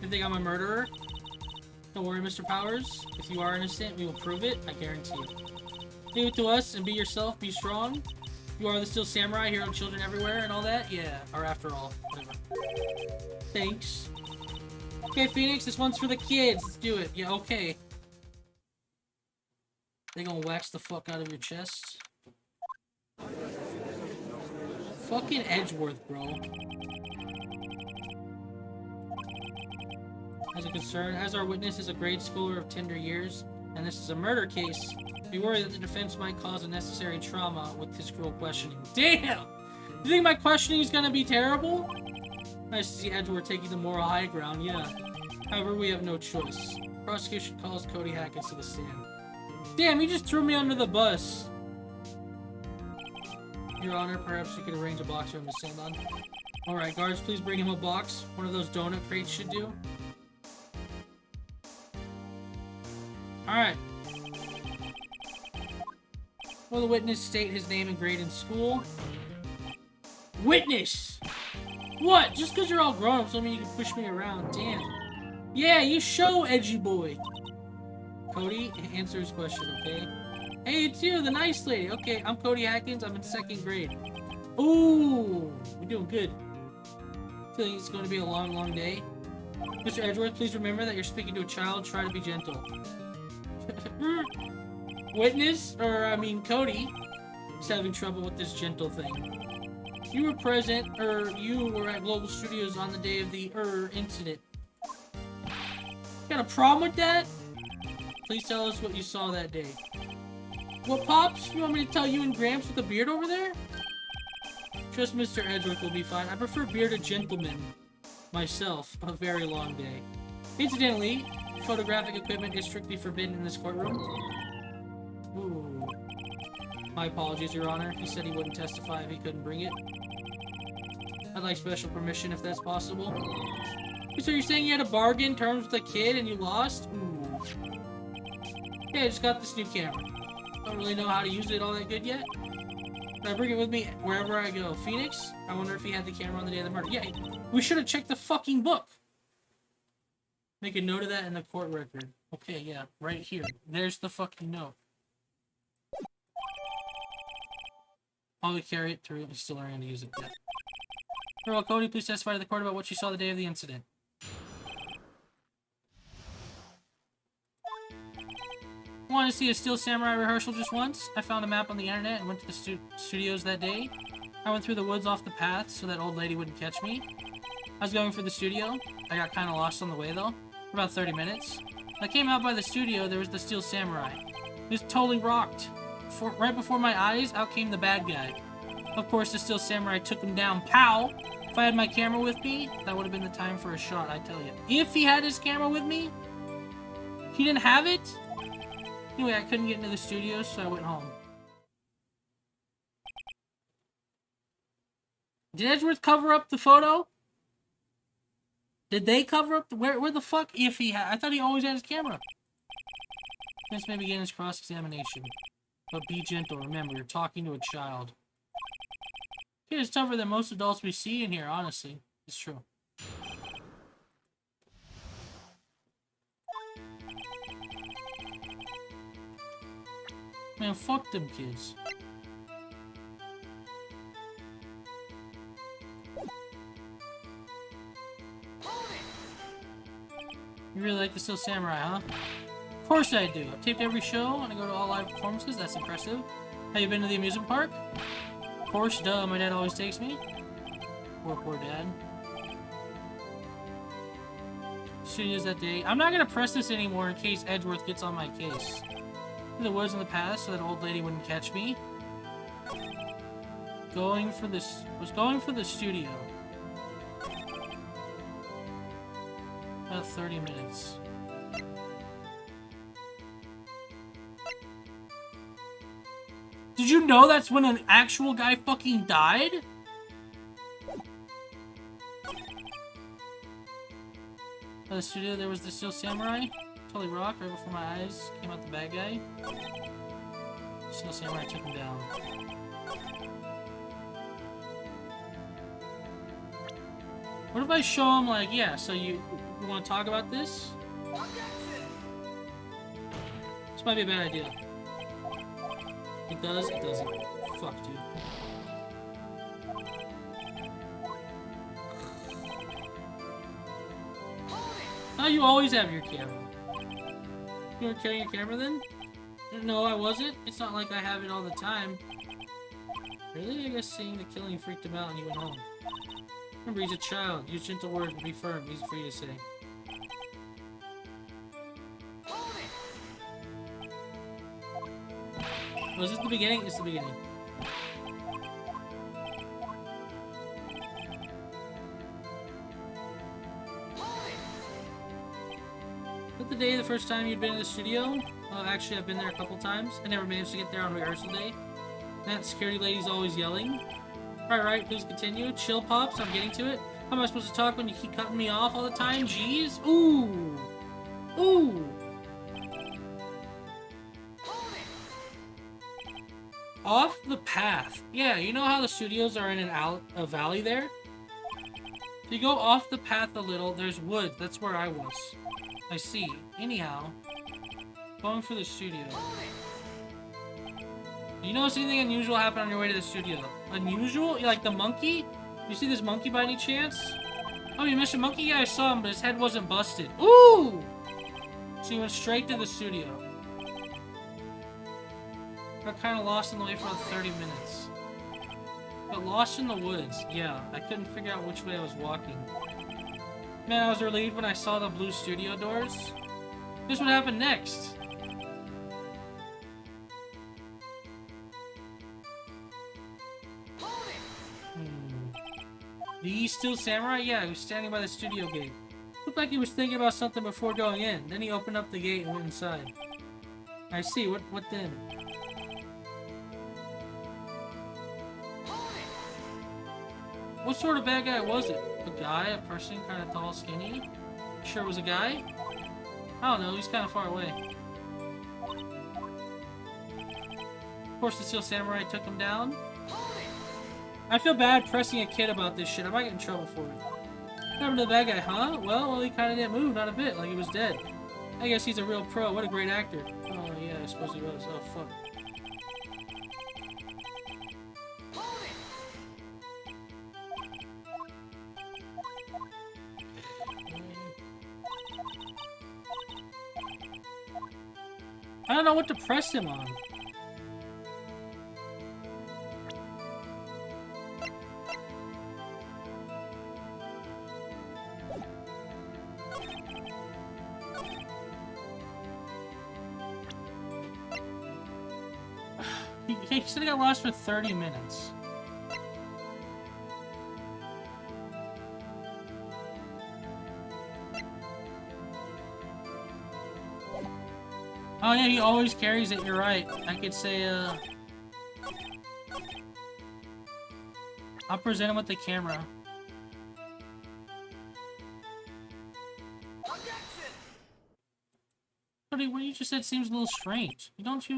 They think I'm a murderer. Don't worry, Mr. Powers. If you are innocent, we will prove it. I guarantee it. Leave it to us and be yourself. Be strong. You are the Steel Samurai, hero of children everywhere and all that? Yeah. Or after all. Whatever. Thanks. Okay, Phoenix, this one's for the kids. Let's do it. Yeah, okay. They gonna wax the fuck out of your chest? Fucking Edgeworth, bro. As a concern, as our witness is a grade schooler of tender years, and this is a murder case, we worry that the defense might cause unnecessary trauma with his cruel questioning. Damn! You think my questioning is gonna be terrible? Nice to see Edgeworth taking the moral high ground, yeah. However, we have no choice. Prosecution calls Cody Hackins to the stand. Damn, he just threw me under the bus. Your Honor, perhaps you could arrange a box for him to stand on. Alright, guards, please bring him a box. One of those donut crates should do. Alright. Will the witness state his name and grade in school? Witness! What? Just because you're all grown up doesn't mean you can push me around. Damn. Yeah, you show, edgy boy. Cody, answer his question, okay? Hey, it's you, the nice lady. Okay, I'm Cody Hackins. I'm in 2nd grade. Ooh, we're doing good. Feeling it's going to be a long, long day. Mr. Edgeworth, please remember that you're speaking to a child. Try to be gentle. Witness, Cody, is having trouble with this gentle thing. You were present, you were at Global Studios on the day of the, incident. Got a problem with that? Please tell us what you saw that day. What, Pops? You want me to tell you and Gramps with the beard over there? Trust Mr. Edgeworth will be fine. I prefer bearded gentlemen. Myself, a very long day. Incidentally, photographic equipment is strictly forbidden in this courtroom. Ooh. My apologies, Your Honor. He said he wouldn't testify if he couldn't bring it. I'd like special permission if that's possible. So you're saying you had a bargain terms with a kid and you lost? Ooh. Yeah, I just got this new camera. Don't really know how to use it all that good yet. But I bring it with me wherever I go. Phoenix? I wonder if he had the camera on the day of the murder. Yeah, we should have checked the fucking book. Make a note of that in the court record. Okay, yeah, right here. There's the fucking note. I'll carry it through. He's still learning to use it. Yeah. Well, Cody, please testify to the court about what you saw the day of the incident. Want to see a Steel Samurai rehearsal just once? I found a map on the internet and went to the studios that day. I went through the woods off the path so that old lady wouldn't catch me. I was going for the studio. I got kind of lost on the way, though. For about 30 minutes. When I came out by the studio, there was the Steel Samurai. He was totally rocked. Right before my eyes, out came the bad guy. Of course, the Steel Samurai took him down. Pow! If I had my camera with me, that would have been the time for a shot, I tell you. If he had his camera with me, he didn't have it. Anyway, I couldn't get into the studio, so I went home. Did Edgeworth cover up the photo? Did they cover up the... Where the fuck if he had... I thought he always had his camera. This may begin his cross-examination. But be gentle, remember, you're talking to a child. Kid is tougher than most adults we see in here, honestly. It's true. Man, fuck them kids. You really like the Steel Samurai, huh? Of course I do. I've taped every show and I go to all live performances. That's impressive. Have you been to the amusement park? Of course, duh. My dad always takes me. Poor dad. Studios that day. I'm not gonna press this anymore in case Edgeworth gets on my case. In the woods in the past so that old lady wouldn't catch me. Was going for the studio. About 30 minutes. Did you know that's when an actual guy fucking died? At the studio, there was the Steel Samurai. Totally rocked. Right before my eyes came out the bad guy. Steel Samurai took him down. What if I show him, like, yeah, so you want to talk about this? This might be a bad idea. It does, it doesn't. Fuck, dude. How you always have your camera? You weren't carrying your camera then? No, I wasn't. It's not like I have it all the time. Really? I guess seeing the killing freaked him out and he went home. Remember, he's a child. Use gentle words, but be firm. Easy for you to say. Was this the beginning? It's the beginning. Was the day the first time you'd been in the studio? Actually, I've been there a couple times. I never managed to get there on rehearsal day. That security lady's always yelling. Right, please continue. Chill, Pops, I'm getting to it. How am I supposed to talk when you keep cutting me off all the time? Jeez. Ooh. Ooh. Off the path. Yeah, you know how the studios are in a valley there? If you go off the path a little, there's woods. That's where I was. I see. Anyhow, going for the studio. Do you notice anything unusual happen on your way to the studio? Unusual? Like the monkey? You see this monkey by any chance? Oh, you missed a monkey? Yeah, I saw him, but his head wasn't busted. Ooh! So he went straight to the studio. Got kind of lost in the way for about 30 minutes. Got lost in the woods. Yeah, I couldn't figure out which way I was walking. Man, I was relieved when I saw the blue studio doors. Here's what happened next. The Steel Samurai? Yeah, he was standing by the studio gate. Looked like he was thinking about something before going in. Then he opened up the gate and went inside. I see. What then? What sort of bad guy was it? A guy? A person? Kind of tall, skinny? Sure it was a guy? I don't know. He's kind of far away. Of course, the Steel Samurai took him down. I feel bad pressing a kid about this shit. I might get in trouble for it. What happened to the bad guy, huh? Well, he kind of didn't move, not a bit, like he was dead. I guess he's a real pro. What a great actor. Oh, yeah, I suppose he was. Oh, fuck. I don't know what to press him on. He said he got lost for 30 minutes. Oh yeah, he always carries it, you're right. I could say, I'll present him with the camera. Cody, what you just said seems a little strange. Didn't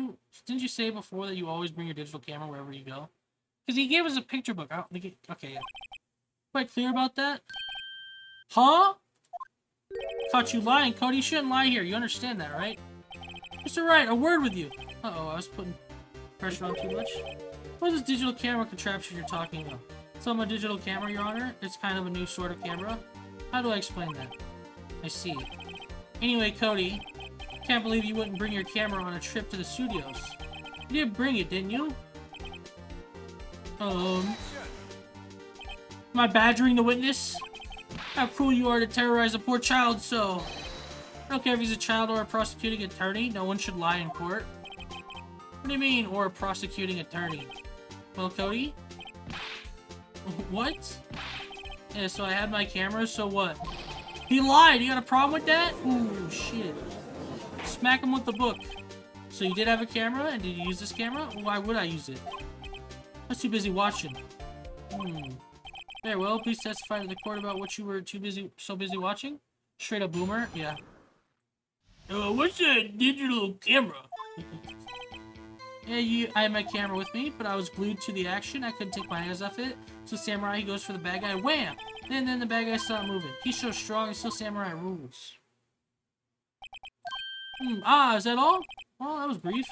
you say before that you always bring your digital camera wherever you go? Because he gave us a picture book. I don't think okay, yeah. Quite clear about that? Huh? Caught you lying, Cody. You shouldn't lie here. You understand that, right? Mr. Wright, a word with you. Uh-oh, I was putting pressure on too much. What is this digital camera contraption you're talking about? So I'm a digital camera, Your Honor. It's kind of a new sort of camera. How do I explain that? I see. Anyway, Cody, can't believe you wouldn't bring your camera on a trip to the studios. You did bring it, didn't you? Am I badgering the witness? How cruel you are to terrorize a poor child so. I don't care if he's a child or a prosecuting attorney. No one should lie in court. What do you mean, or a prosecuting attorney? Well, Cody? What? Yeah, so I had my camera, so what? He lied! You got a problem with that? Ooh, shit. Smack him with the book. So you did have a camera, and did you use this camera? Why would I use it? I was too busy watching. Very well, please testify to the court about what you were so busy watching? Straight up boomer? Yeah. What's a digital camera? Yeah, I had my camera with me, but I was glued to the action. I couldn't take my eyes off it. So Samurai, he goes for the bad guy. Wham! And then the bad guy stopped moving. He's so strong, and still Samurai rules. Is that all? Well, that was brief.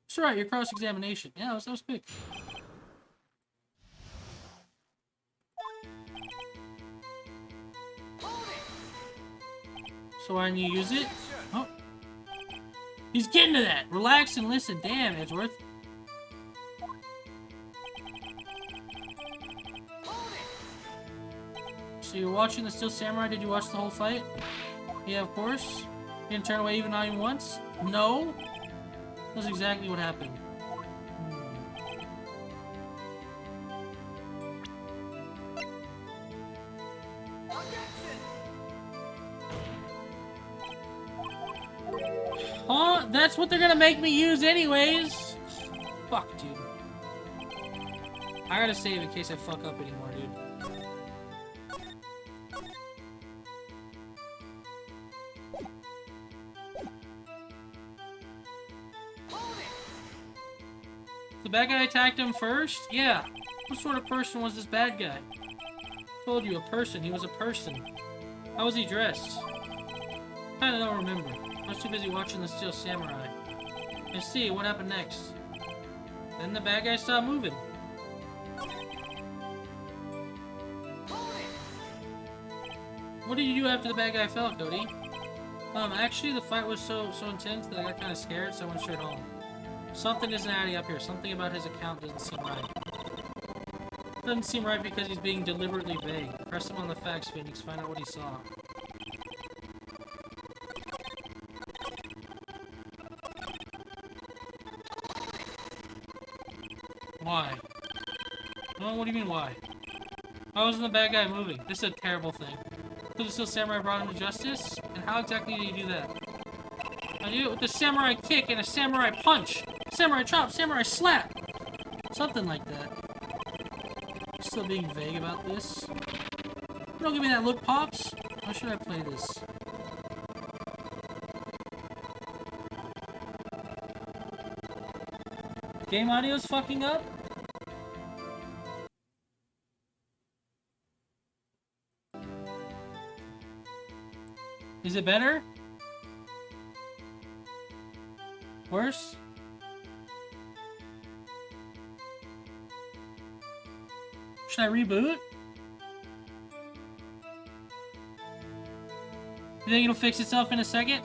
It's alright, your cross-examination. Yeah, that was quick. So why didn't you use it? Oh. He's getting to that. Relax and listen. Damn, Edgeworth. So you're watching the Steel Samurai? Did you watch the whole fight? Yeah, of course. You didn't turn away not even once? No? That's exactly what happened. Huh? That's what they're gonna make me use anyways. Fuck, dude. I gotta save in case I fuck up anymore, dude. The bad guy attacked him first? Yeah. What sort of person was this bad guy? Told you, a person. He was a person. How was he dressed? Kinda don't remember. I was too busy watching the Steel Samurai. I see, what happened next? Then the bad guy stopped moving. What did you do after the bad guy fell, Cody? Actually, the fight was so intense that I got kind of scared, so I went straight home. Something isn't adding up here. Something about his account doesn't seem right. Doesn't seem right because he's being deliberately vague. Press him on the facts, Phoenix. Find out what he saw. Why? Oh, what do you mean, why? Why wasn't the bad guy moving? This is a terrible thing. Could the Steel Samurai brought him to justice? And how exactly did he do that? I do it with a samurai kick and a samurai punch! Samurai chop, samurai slap! Something like that. Still being vague about this. Don't give me that look, Pops! How should I play this? Game audio's fucking up? Is it better? Worse? Should I reboot? You think it'll fix itself in a second?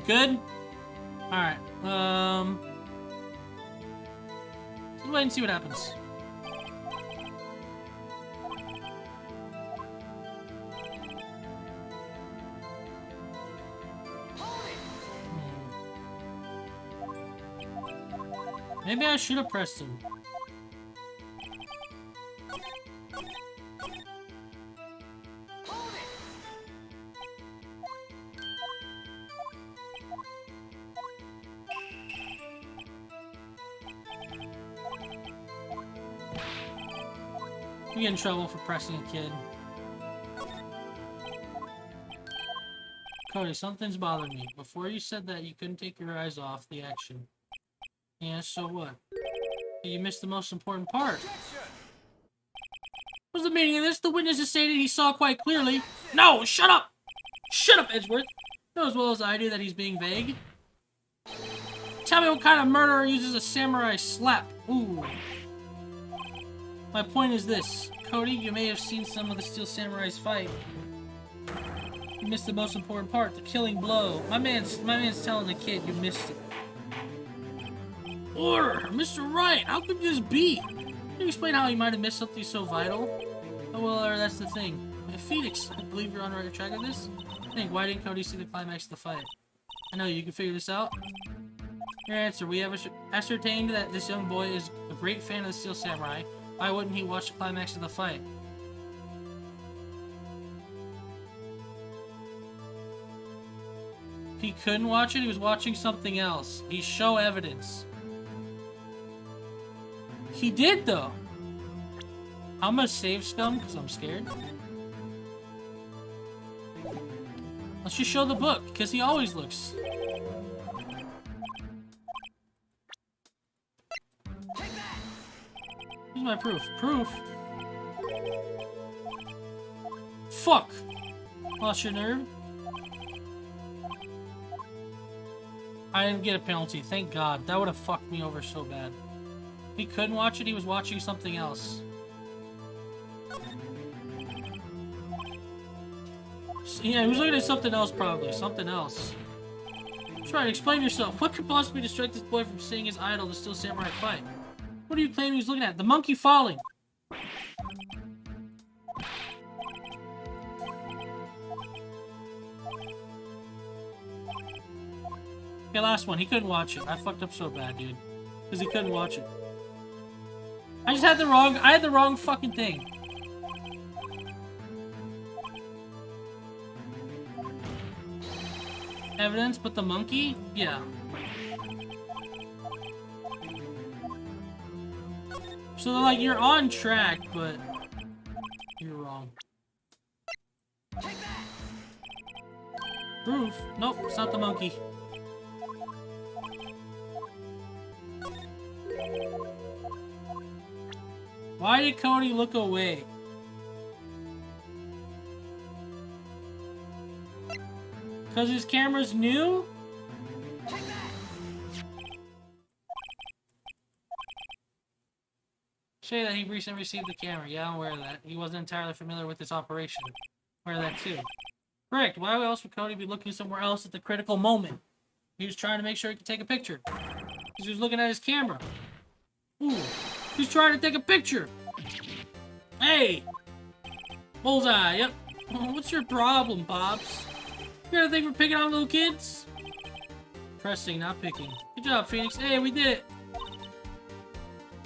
Good? Alright, let's wait and see what happens. Maybe I should have pressed him. You get in trouble for pressing a kid. Cody, something's bothering me. Before you said that you couldn't take your eyes off the action. Yeah, so what? You missed the most important part. What's the meaning of this? The witnesses stated he saw quite clearly. No, shut up! Shut up, Edgeworth! You know as well as I do that he's being vague. Tell me what kind of murderer uses a samurai slap. Ooh. My point is this. Cody, you may have seen some of the Steel Samurais fight. You missed the most important part, the killing blow. My man's telling the kid you missed it. Order! Mr. Wright, how could this be? Can you explain how you might have missed something so vital? Oh, well, that's the thing. Phoenix, I believe you're on the right track of this. Why didn't Cody see the climax of the fight? I know, you can figure this out. Your answer, we have ascertained that this young boy is a great fan of the Steel Samurai. Why wouldn't he watch the climax of the fight? He couldn't watch it, he was watching something else. He's show evidence. He did, though. I'm gonna save Scum, because I'm scared. Let's just show the book, because he always looks. Here's my proof. Proof? Fuck! Lost your nerve? I didn't get a penalty, thank God. That would have fucked me over so bad. He couldn't watch it, he was watching something else. Yeah, he was looking at something else, probably. Something else. Try to explain yourself. What could possibly distract this boy from seeing his idol, the Steel Samurai, fight? What are you claiming he's looking at? The monkey falling! Okay, last one. He couldn't watch it. I fucked up so bad, dude. Because he couldn't watch it. I had the wrong fucking thing. Evidence, but the monkey? Yeah. So, like, you're on track, but you're wrong. Proof? Nope, it's not the monkey. Why did Cody look away? Because his camera's new? Say that he recently received the camera. Yeah, I'm aware of that. He wasn't entirely familiar with its operation. Aware of that too. Correct. Why else would Cody be looking somewhere else at the critical moment? He was trying to make sure he could take a picture. Because he was looking at his camera. Ooh. He's trying to take a picture. Hey! Bullseye, yep. What's your problem, Pops? You got a thing for picking on little kids? Pressing, not picking. Good job, Phoenix. Hey, we did it!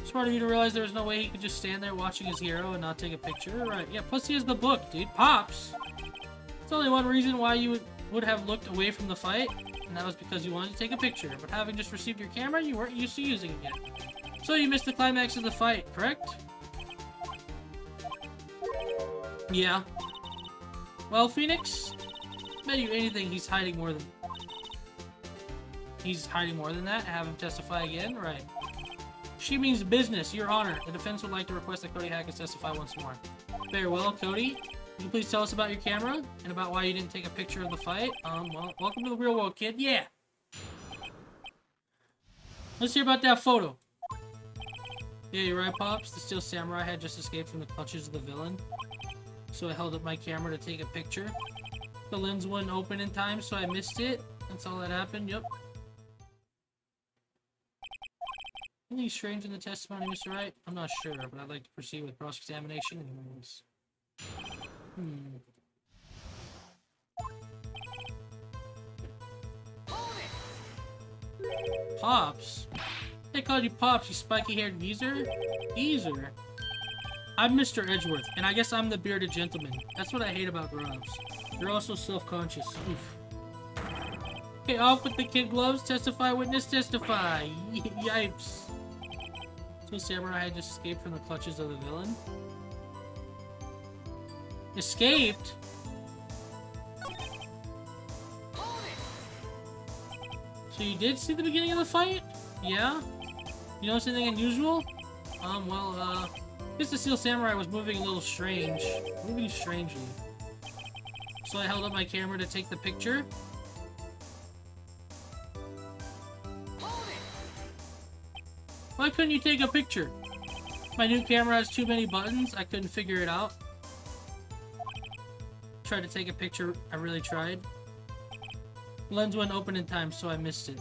Smart of you to realize there was no way he could just stand there watching his hero and not take a picture. Right, yeah, plus he has the book, dude. Pops! It's only one reason why you would have looked away from the fight, and that was because you wanted to take a picture. But having just received your camera, you weren't used to using it yet. So you missed the climax of the fight, correct? Yeah. Well, Phoenix, bet you anything he's hiding more than... He's hiding more than that? Have him testify again? Right. She means business, your honor. The defense would like to request that Cody Hackett testify once more. Very well, Cody. Can you please tell us about your camera? And about why you didn't take a picture of the fight? Well, welcome to the real world, kid. Yeah! Let's hear about that photo. Yeah, you're right, Pops. The Steel Samurai had just escaped from the clutches of the villain. So I held up my camera to take a picture. The lens wouldn't open in time, so I missed it. That's all that happened, yep. Anything strange in the testimony, Mr. Wright? I'm not sure, but I'd like to proceed with cross-examination. Pops? They called you Pops, you spiky-haired geezer? Geezer? I'm Mr. Edgeworth, and I guess I'm the bearded gentleman. That's what I hate about grown-ups. You're also self-conscious. Oof. Okay, off with the kid gloves. Testify, witness, testify. Yipes. So Samurai had just escaped from the clutches of the villain. Escaped? So you did see the beginning of the fight? Yeah? You notice anything unusual? Well, guess the Steel Samurai was moving a little strange. Moving strangely. So I held up my camera to take the picture. Why couldn't you take a picture? My new camera has too many buttons. I couldn't figure it out. Tried to take a picture. I really tried. Lens wouldn't open in time, so I missed it.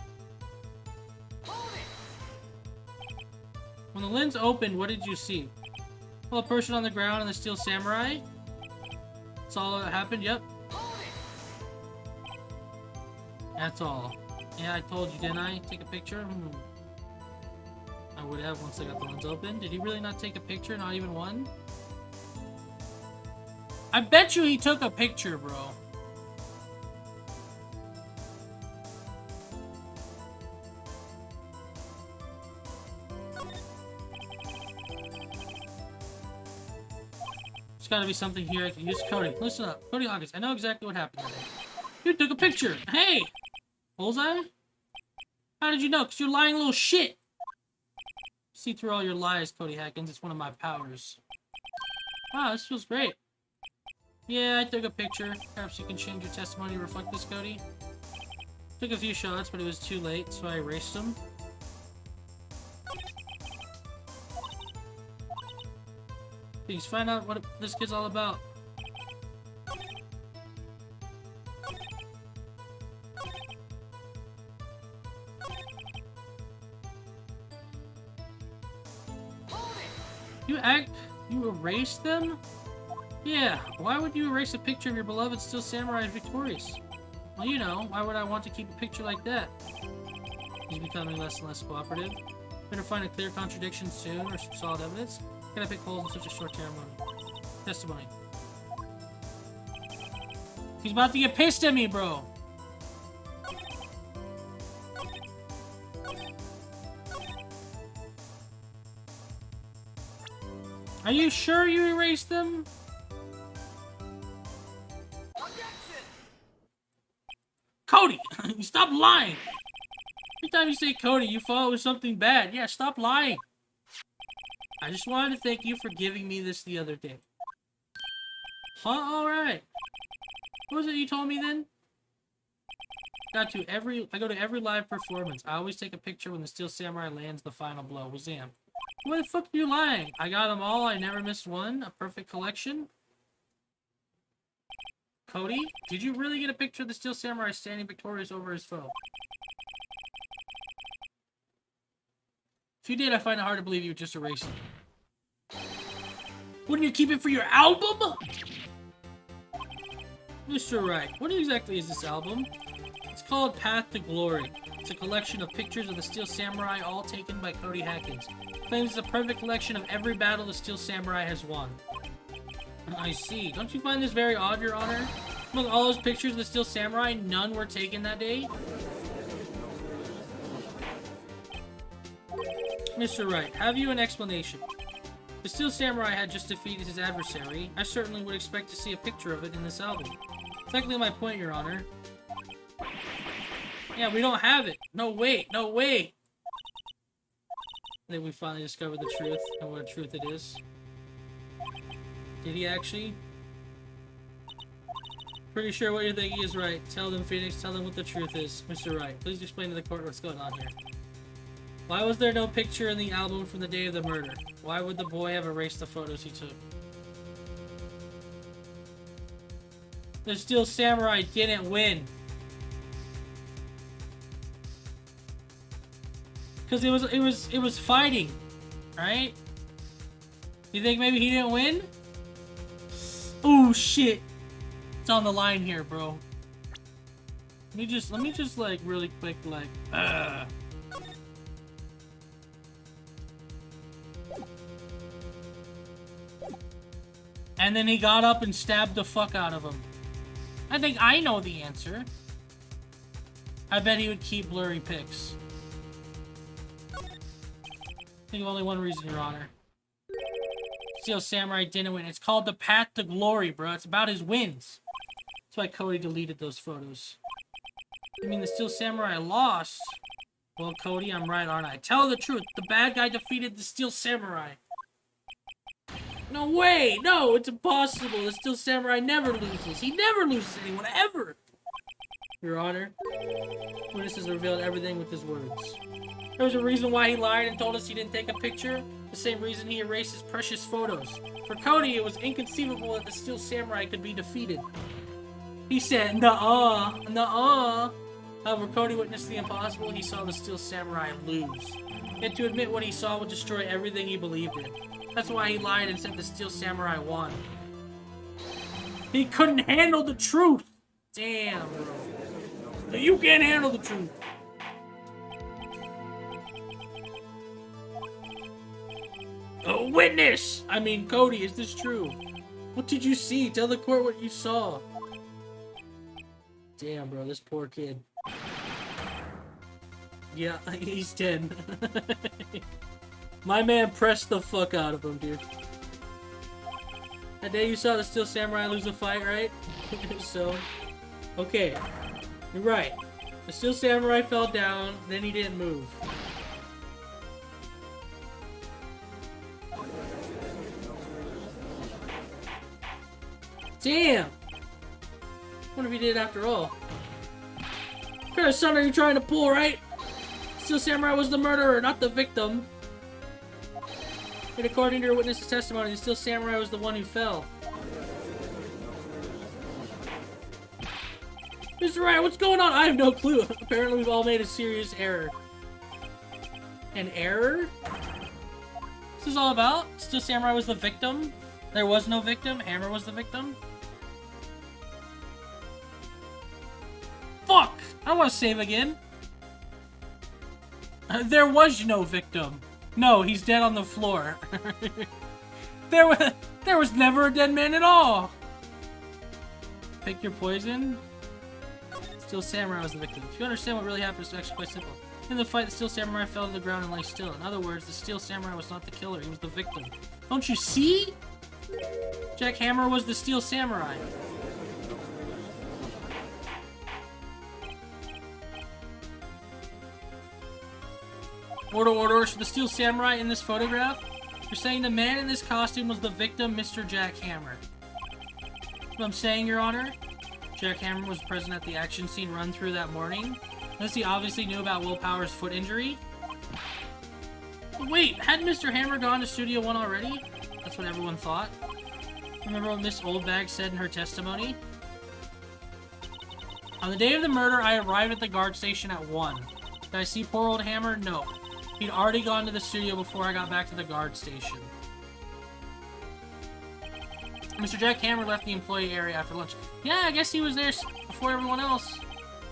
When the lens opened, what did you see? Well, a person on the ground and the Steel Samurai. That's all that happened, yep. That's all. Yeah, I told you, didn't I? Take a picture? I would have once I got the lens open. Did he really not take a picture? Not even one? I bet you he took a picture, bro. There's gotta be something here I can use. Cody, listen up. Cody Hawkins, I know exactly what happened today. You took a picture. Hey! Bullseye? How did you know? Because you're lying little shit. See through all your lies, Cody Hackins. It's one of my powers. Wow, this feels great. Yeah, I took a picture. Perhaps you can change your testimony to reflect this, Cody. Took a few shots, but it was too late, so I erased them. Please find out what this kid's all about. You erased them? Yeah, why would you erase a picture of your beloved Steel Samurai victorious? Well, you know, why would I want to keep a picture like that? He's becoming less and less cooperative. Better find a clear contradiction soon, or some solid evidence. Can I pick holes in such a short testimony? He's about to get pissed at me, bro! Are you sure you erased them? Cody! You stop lying! Every time you say Cody, you follow with something bad. Yeah, stop lying! I just wanted to thank you for giving me this the other day. Huh? Alright. What was it you told me then? I go to every live performance. I always take a picture when the Steel Samurai lands the final blow. Wazam. Why the fuck are you lying? I got them all. I never missed one. A perfect collection. Cody, did you really get a picture of the Steel Samurai standing victorious over his foe? If you did, I find it hard to believe you would just erase it. Wouldn't you keep it for your album? Mr. Wright, what exactly is this album? It's called Path to Glory. It's a collection of pictures of the Steel Samurai, all taken by Cody Hackins. Claims it's a perfect collection of every battle the Steel Samurai has won. I see. Don't you find this very odd, Your Honor? Among all those pictures of the Steel Samurai, none were taken that day? Mr. Wright, have you an explanation? The Steel Samurai had just defeated his adversary. I certainly would expect to see a picture of it in this album. Exactly my point, Your Honor. Yeah, we don't have it. No way, no way! I think we finally discovered the truth, and what a truth it is. Did he actually? Pretty sure what you're thinking is right. Tell them, Phoenix, tell them what the truth is. Mr. Wright, please explain to the court what's going on here. Why was there no picture in the album from the day of the murder? Why would the boy have erased the photos he took? The Steel Samurai didn't win. Because it was fighting, right? You think maybe he didn't win? Oh shit. It's on the line here, bro. Let me just like really quick like And then he got up and stabbed the fuck out of him. I think I know the answer. I bet he would keep blurry pics. Think of only one reason, Your Honor. Steel Samurai didn't win. It's called the Path to Glory, bro. It's about his wins. That's why Cody deleted those photos. You mean the Steel Samurai lost? Well, Cody, I'm right, aren't I? Tell the truth. The bad guy defeated the Steel Samurai. No way! No, it's impossible. The Steel Samurai never loses. He never loses anyone, ever! Your Honor, witnesses revealed everything with his words. There was a reason why he lied and told us he didn't take a picture. The same reason he erased his precious photos. For Cody, it was inconceivable that the Steel Samurai could be defeated. He said, nuh-uh, nuh-uh. However, Cody witnessed the impossible. He saw the Steel Samurai lose. Yet to admit what he saw would destroy everything he believed in. That's why he lied and said the Steel Samurai won. He couldn't handle the truth. Damn, bro. You can't handle the truth. A witness! I mean, Cody, is this true? What did you see? Tell the court what you saw. Damn, bro, this poor kid. Yeah, he's 10. My man pressed the fuck out of him, dude. That day you saw the Steel Samurai lose a fight, right? So, okay. You're right. The Steel Samurai fell down, then he didn't move. Damn! What if he did it after all? What kind of son are you trying to pull, right? Steel Samurai was the murderer, not the victim. But according to your witness's testimony, the Steel Samurai was the one who fell. Mr. Wright, what's going on? I have no clue. Apparently we've all made a serious error. An error? What's this all about? Steel Samurai was the victim? There was no victim? Hammer was the victim? Fuck! I don't want to save again. There was no victim. No, he's dead on the floor. There was never a dead man at all. Pick your poison. Steel Samurai was the victim. If you understand what really happened, it's actually quite simple. In the fight, the Steel Samurai fell to the ground and lay still. In other words, the Steel Samurai was not the killer, he was the victim. Don't you see? Jack Hammer was the Steel Samurai. Order, so the Steel Samurai in this photograph? You're saying the man in this costume was the victim, Mr. Jack Hammer. What I'm saying, Your Honor? Jack Hammer was present at the action scene run through that morning. Thus he obviously knew about Will Power's foot injury. But wait, hadn't Mr. Hammer gone to Studio One already? That's what everyone thought. Remember what Miss Oldbag said in her testimony? On the day of the murder, I arrived at the guard station at 1. Did I see poor old Hammer? No. He'd already gone to the studio before I got back to the guard station. Mr. Jack Hammer left the employee area after lunch. Yeah, I guess he was there before everyone else.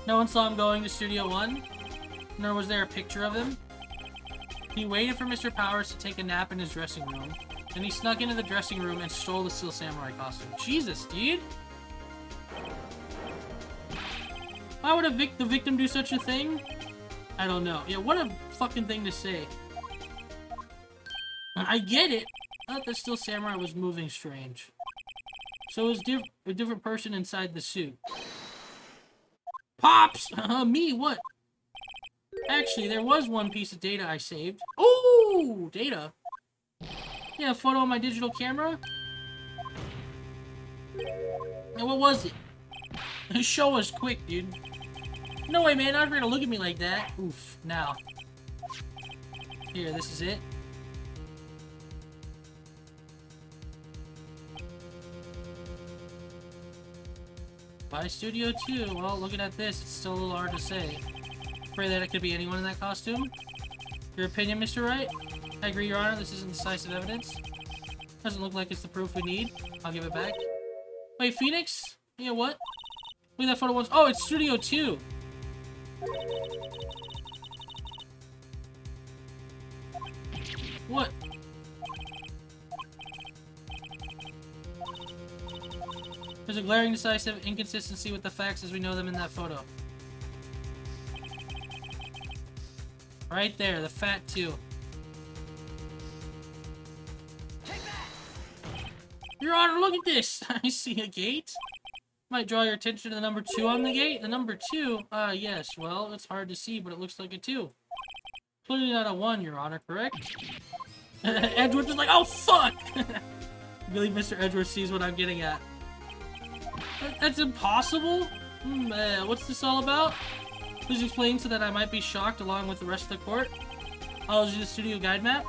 No one saw him going to Studio One, nor was there a picture of him. He waited for Mr. Powers to take a nap in his dressing room. Then he snuck into the dressing room and stole the Steel Samurai costume. Jesus, dude! Why would the victim do such a thing? I don't know. Yeah, what a fucking thing to say. I get it. I thought the Steel Samurai was moving strange. So it was a different person inside the suit. Pops! Me, what? Actually, there was one piece of data I saved. Ooh, data. Yeah, a photo on my digital camera. And what was it? Show us quick, dude. No way, man. Not gonna look at me like that. Oof. Now. Here, this is it. By Studio 2. Well, looking at this, it's still a little hard to say. Pray that it could be anyone in that costume. Your opinion, Mr. Wright? I agree, Your Honor. This isn't decisive evidence. Doesn't look like it's the proof we need. I'll give it back. Wait, Phoenix? Yeah, what? Look at that photo once. Oh, it's Studio 2. What? There's a glaring, decisive inconsistency with the facts as we know them in that photo. Right there, the fat 2. Your Honor, look at this! I see a gate. Might draw your attention to the number 2 on the gate. The number 2? Yes. Well, it's hard to see, but it looks like a 2. Clearly not a 1, Your Honor, correct? Edgeworth is like, oh, fuck! I believe Mr. Edgeworth sees what I'm getting at. That's impossible? What's this all about? Please explain so that I might be shocked along with the rest of the court. I'll do the studio guide map.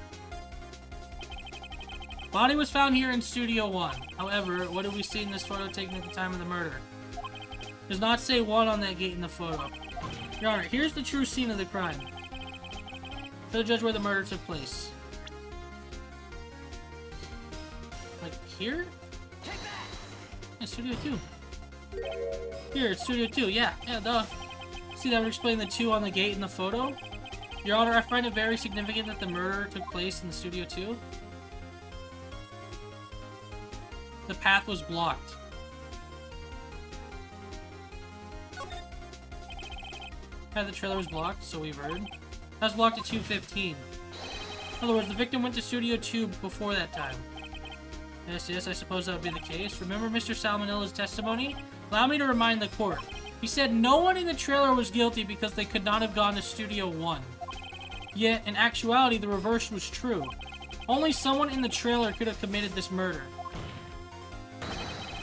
Body was found here in Studio 1. However, what do we see in this photo taken at the time of the murder? Does not say 1 on that gate in the photo. Your Honor, here's the true scene of the crime. Show the judge where the murder took place. Like here? Yeah, Studio 2. Here, it's Studio 2. Yeah, duh. See, that would explain the 2 on the gate in the photo. Your Honor, I find it very significant that the murder took place in the Studio 2. The path was blocked. The trailer was blocked, so we've heard. That was blocked at 2:15. In other words, the victim went to Studio 2 before that time. Yes, I suppose that would be the case. Remember Mr. Salmonella's testimony? Allow me to remind the court. He said no one in the trailer was guilty because they could not have gone to Studio 1. Yet, in actuality, the reverse was true. Only someone in the trailer could have committed this murder.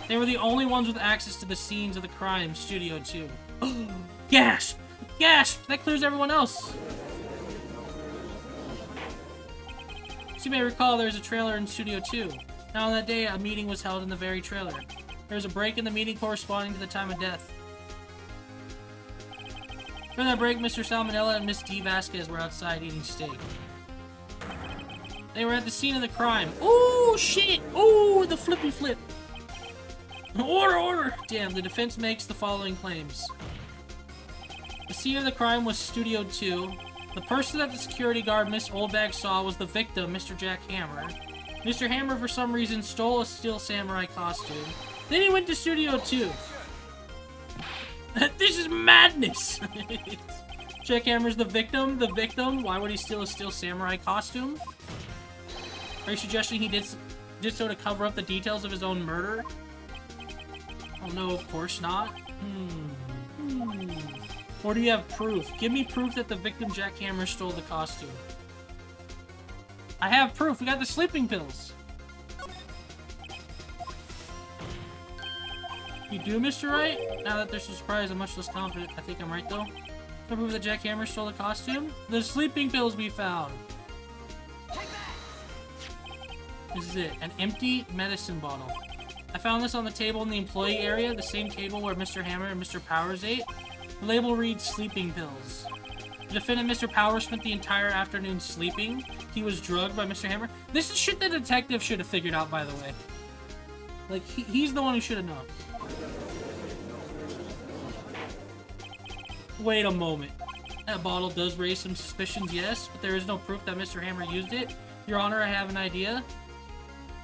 They were the only ones with access to the scenes of the crime, Studio 2. Gasp! Gasp! That clears everyone else! As you may recall, there was a trailer in Studio 2. Now on that day, a meeting was held in the very trailer. There was a break in the meeting corresponding to the time of death. During that break, Mr. Salmonella and Miss D. Vasquez were outside eating steak. They were at the scene of the crime. Ooh, shit! Ooh, the flippy flip! Order! Damn, the defense makes the following claims. The scene of the crime was Studio 2. The person that the security guard, Miss Oldbag, saw was the victim, Mr. Jack Hammer. Mr. Hammer, for some reason, stole a steel samurai costume. Then he went to Studio 2. This is madness! Jack Hammer's the victim? The victim? Why would he steal a steel samurai costume? Are you suggesting he did so to cover up the details of his own murder? Oh no, of course not. Or do you have proof? Give me proof that the victim Jack Hammer stole the costume. I have proof. We got the sleeping pills. You do, Mr. Wright? Now that there's a surprise, I'm much less confident. I think I'm right, though. No proof that Jack Hammer stole the costume? The sleeping pills we found. This is it. An empty medicine bottle. I found this on the table in the employee area, the same table where Mr. Hammer and Mr. Powers ate. The label reads sleeping pills. The defendant, Mr. Powers, spent the entire afternoon sleeping. He was drugged by Mr. Hammer. This is shit the detective should have figured out, by the way. Like, he's the one who should have known. Wait a moment. That bottle does raise some suspicions, yes, but there is no proof that Mr. Hammer used it. Your Honor, I have an idea.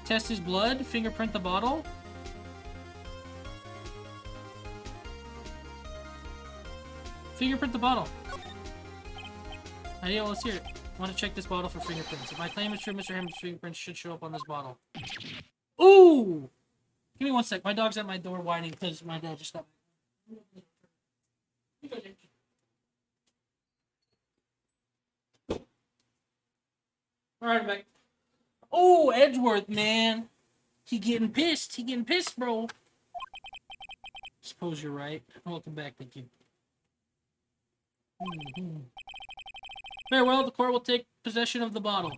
Test his blood, fingerprint the bottle. Fingerprint the bottle. Idea, let's hear it. I want to check this bottle for fingerprints. If my claim is true, Mr. Hammer's fingerprints should show up on this bottle. Ooh! Give me one sec. My dog's at my door whining because my dad just got... Alright, I'm back. Oh, Edgeworth, man. He getting pissed. He getting pissed, bro. Suppose you're right. Welcome back, thank you. Farewell, the court will take possession of the bottle.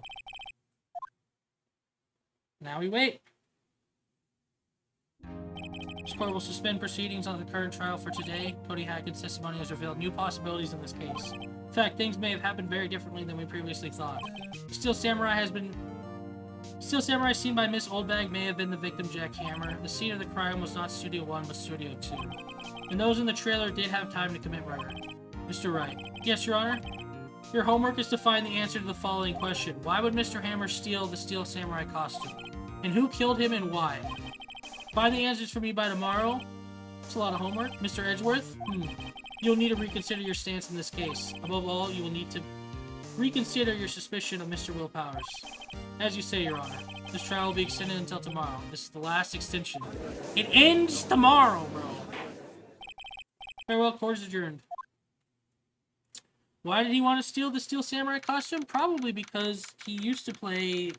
Now we wait. This court will suspend proceedings on the current trial for today. Cody Hackett's testimony has revealed new possibilities in this case. In fact, things may have happened very differently than we previously thought. Steel Samurai seen by Miss Oldbag may have been the victim, Jack Hammer. The scene of the crime was not Studio 1, but Studio 2. And those in the trailer did have time to commit murder. Mr. Wright. Yes, Your Honor? Your homework is to find the answer to the following question. Why would Mr. Hammer steal the Steel Samurai costume? And who killed him and why? Find the answers for me by tomorrow. It's a lot of homework. Mr. Edgeworth? You'll need to reconsider your stance in this case. Above all, you will need to reconsider your suspicion of Mr. Will Powers. As you say, Your Honor, this trial will be extended until tomorrow. This is the last extension. It ends tomorrow, bro. Farewell, court is adjourned. Why did he want to steal the Steel Samurai costume? Probably because he used to play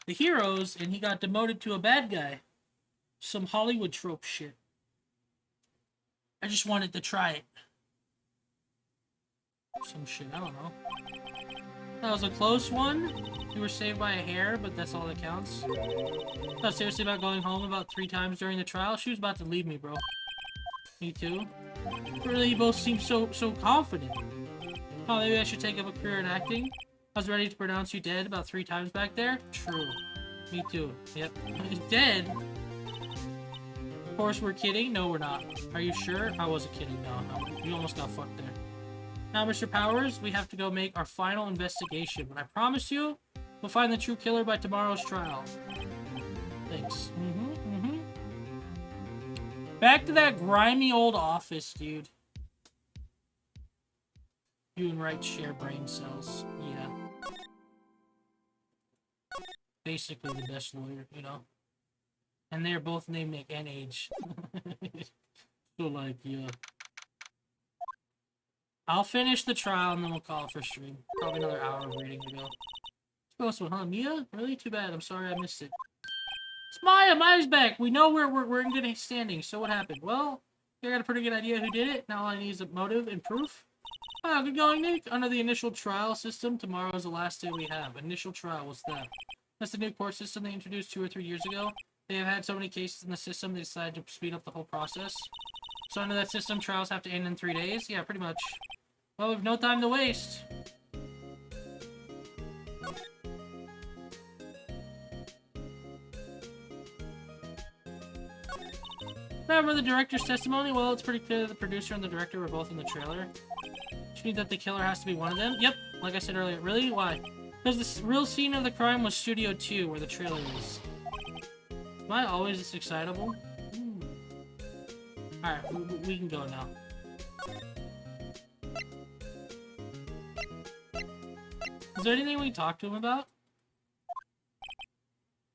the heroes and he got demoted to a bad guy. Some Hollywood trope shit. I just wanted to try it. Some shit, I don't know. That was a close one. You were saved by a hair, but that's all that counts. Thought seriously about going home about 3 times during the trial. She was about to leave me, bro. Me too. Really, you both seem so confident. Oh, maybe I should take up a career in acting. I was ready to pronounce you dead about 3 times back there. True. Me too. Yep. Dead? Of course we're kidding. No, we're not. Are you sure? I wasn't kidding. No. You almost got fucked there. Now, Mr. Powers, we have to go make our final investigation. But I promise you, we'll find the true killer by tomorrow's trial. Thanks. Back to that grimy old office, dude. You and Wright share brain cells. Yeah. Basically the best lawyer, you know? And they're both named Nick and age. So, like, yeah. I'll finish the trial and then we'll call it for stream. Probably another hour of reading to go. Close one, huh? Mia? Really? Too bad. I'm sorry I missed it. It's Maya! Maya's back! We know we're in good standing. So what happened? Well, I got a pretty good idea who did it. Now all I need is a motive and proof. Oh, good going, Nick. Under the initial trial system, tomorrow is the last day we have. Initial trial, what's that? That's the new court system they introduced 2 or 3 years ago. They have had so many cases in the system, they decided to speed up the whole process. So under that system, trials have to end in 3 days? Yeah, pretty much. Well, we've no time to waste. Remember the director's testimony? Well, it's pretty clear that the producer and the director were both in the trailer. Which means that the killer has to be one of them? Yep, like I said earlier. Really? Why? Because the real scene of the crime was Studio 2, where the trailer is. Am I always this excitable? Alright, we can go now. Is there anything we can talk to him about?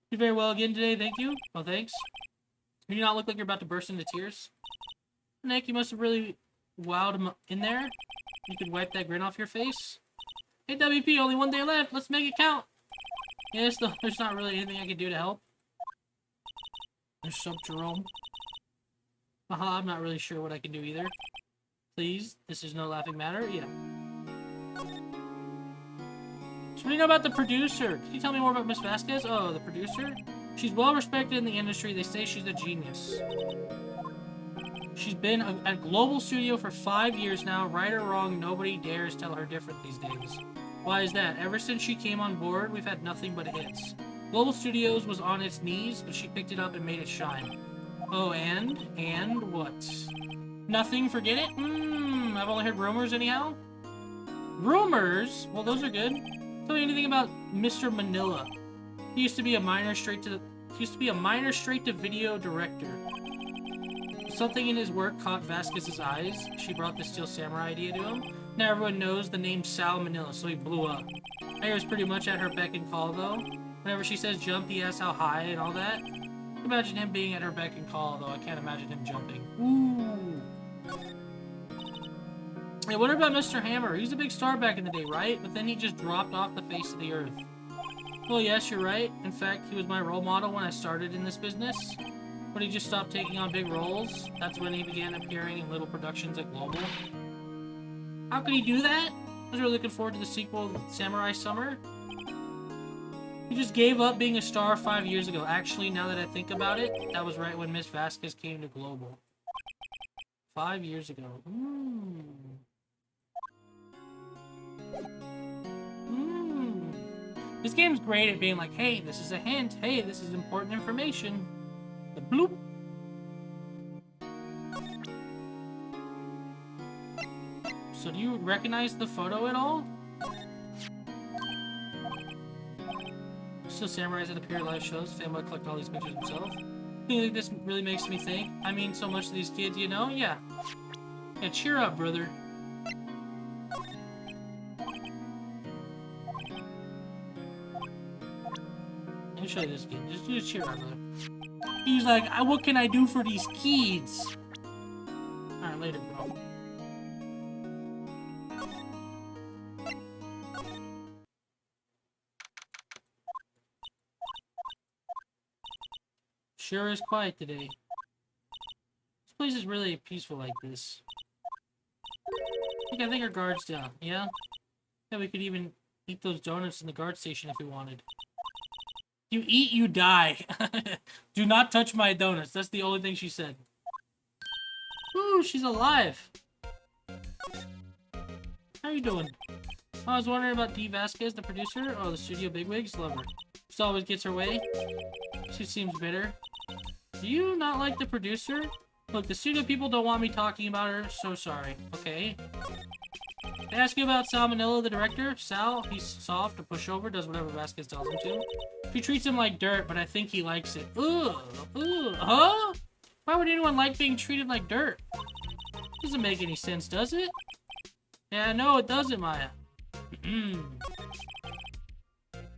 You did very well again today, thank you. Oh, thanks. You do not look like you're about to burst into tears. Nick, you must have really wowed him in there. You could wipe that grin off your face. Hey, WP, only 1 day left. Let's make it count. Yes, there's not really anything I can do to help. There's sub Jerome. I'm not really sure what I can do either. Please, this is no laughing matter. Yeah. So what do you know about the producer? Can you tell me more about Miss Vasquez? Oh, the producer? She's well respected in the industry. They say she's a genius. She's been at Global Studio for 5 years now. Right or wrong, nobody dares tell her different these days. Why is that? Ever since she came on board, we've had nothing but hits. Global Studios was on its knees, but she picked it up and made it shine. Oh, and what? Nothing? Forget it? I've only heard rumors anyhow. Rumors? Well, those are good. Tell me anything about Mr. Manila. He used to be a minor straight to video director. Something in his work caught Vasquez's eyes. She brought the Steel Samurai idea to him. Now everyone knows the name Sal Manila, so he blew up. I was pretty much at her beck and call, though. Whenever she says jump, he asks how high and all that. Imagine him being at her beck and call, though. I can't imagine him jumping. Ooh. Hey, what about Mr. Hammer? He was a big star back in the day, right? But then he just dropped off the face of the earth. Well, yes, you're right. In fact, he was my role model when I started in this business. When he just stopped taking on big roles, that's when he began appearing in little productions at Global. How could he do that? I was really looking forward to the sequel, Samurai Summer. He just gave up being a star 5 years ago. Actually, now that I think about it, that was right when Miss Vasquez came to Global. 5 years ago. This game's great at being like, hey, this is a hint. Hey, this is important information. The bloop. So do you recognize the photo at all? Still samurais that appear at live shows. Fanboy collect all these pictures himself. Like this really makes me think. I mean, so much to these kids, you know? Yeah. Yeah, cheer up, brother. Let me show you this kid. Just cheer up, brother. He's like, what can I do for these kids? Alright, later, bro. Sure is quiet today. This place is really peaceful like this. I think our guard's down, yeah? Yeah, we could even eat those donuts in the guard station if we wanted. You eat, you die. Do not touch my donuts. That's the only thing she said. Ooh, she's alive. How you doing? I was wondering about Dee Vasquez, the producer. Oh, the studio bigwigs? Love her. She always gets her way. She seems bitter. Do you not like the producer? Look, the studio people don't want me talking about her. So sorry. Okay. They ask you about Salmonella, the director. Sal, he's soft, a pushover, does whatever Vasquez tells him to. She treats him like dirt, but I think he likes it. Ugh. Ugh. Huh? Why would anyone like being treated like dirt? Doesn't make any sense, does it? Yeah, no, it doesn't, Maya.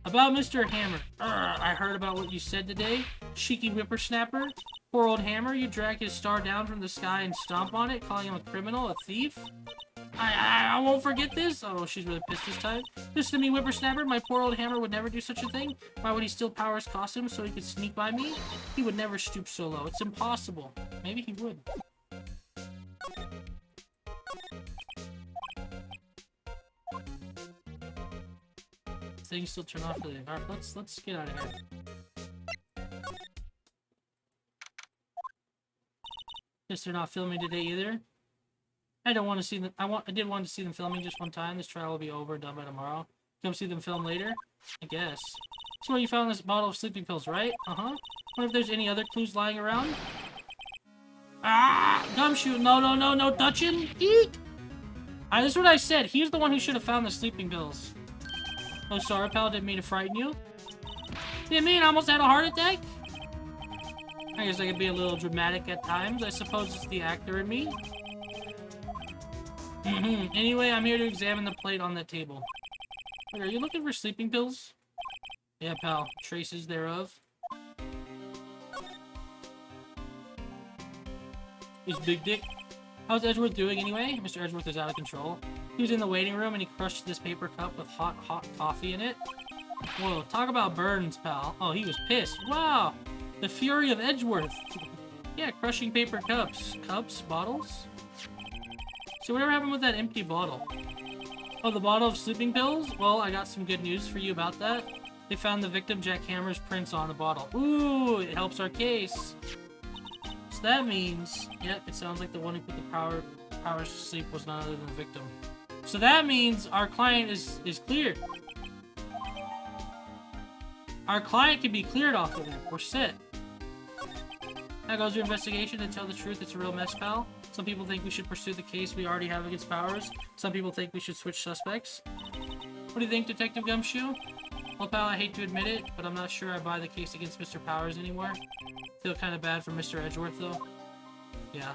About Mr. Hammer. I heard about what you said today. Cheeky whippersnapper. Poor old Hammer, you drag his star down from the sky and stomp on it, calling him a criminal, a thief? I won't forget this. Oh, she's really pissed this time. Listen to me, whippersnapper. My poor old Hammer would never do such a thing. Why would he steal Power's costume so he could sneak by me? He would never stoop so low. It's impossible. Maybe he would. Things still turn off today. Alright, let's get out of here. Guess they're not filming today either. I don't want to see them. I did want to see them filming just one time. This trial will be over and done by tomorrow. Come see them film later? I guess. So you found this bottle of sleeping pills, right? Uh-huh. Wonder if there's any other clues lying around? Ah! Gumshoe! No, touch him! Eek! This is what I said. He's the one who should have found the sleeping pills. Oh, sorry, pal. Didn't mean to frighten you. Didn't mean I almost had a heart attack? I guess I could be a little dramatic at times. I suppose it's the actor in me. Anyway, I'm here to examine the plate on the table. Wait, are you looking for sleeping pills? Yeah, pal. Traces thereof. Is Big Dick? How's Edgeworth doing anyway? Mr. Edgeworth is out of control. He was in the waiting room and he crushed this paper cup with hot coffee in it. Whoa, talk about burns, pal. Oh, he was pissed. Wow! The fury of Edgeworth. Yeah, crushing paper cups. Cups? Bottles? So whatever happened with that empty bottle? Oh, the bottle of sleeping pills? Well, I got some good news for you about that. They found the victim Jack Hammer's prints on the bottle. Ooh, it helps our case. So that means... Yep, it sounds like the one who put the powers to sleep was none other than the victim. So that means our client is cleared. Our client can be cleared off of it. We're set. That goes your investigation. To tell the truth, it's a real mess, pal. Some people think we should pursue the case we already have against Powers. Some people think we should switch suspects. What do you think, Detective Gumshoe? Well, pal, I hate to admit it, but I'm not sure I buy the case against Mr. Powers anymore. Feel kind of bad for Mr. Edgeworth, though. Yeah.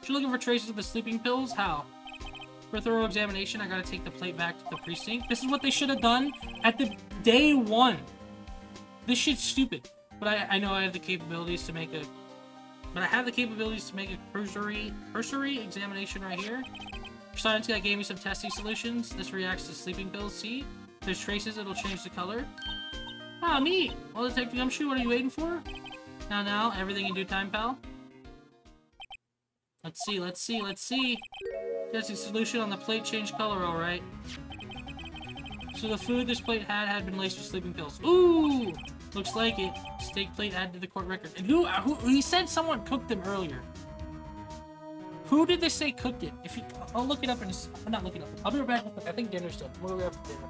You're looking for traces of the sleeping pills? How? For a thorough examination, I gotta take the plate back to the precinct. This is what they should have done at the day one. This shit's stupid. But I know I have the capabilities to make a... But I have the capabilities to make a cursory examination right here. Science guy gave me some testing solutions. This reacts to sleeping pills. See? There's traces, it'll change the color. Ah, neat! Well, Detective Gumshoe, what are you waiting for? Now, everything in due time, pal. Let's see. Testing solution on the plate changed color, alright. So the food this plate had been laced with sleeping pills. Ooh! Looks like it. Steak plate added to the court record. And who he said someone cooked them earlier. Who did they say cooked it? I'll look it up and I'm not looking up. I'll be right back. I think dinner's done. We'll go for dinner.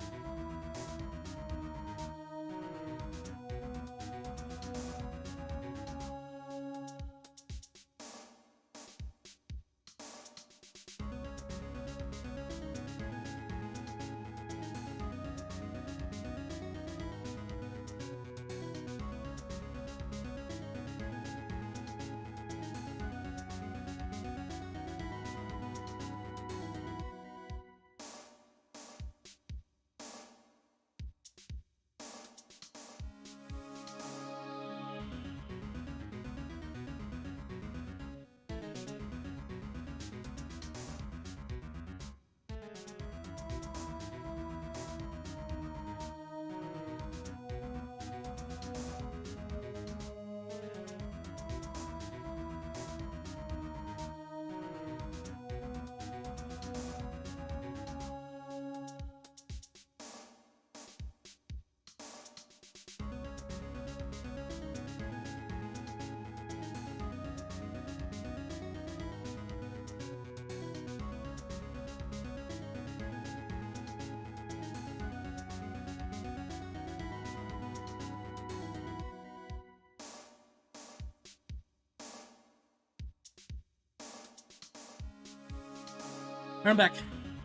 I'm back.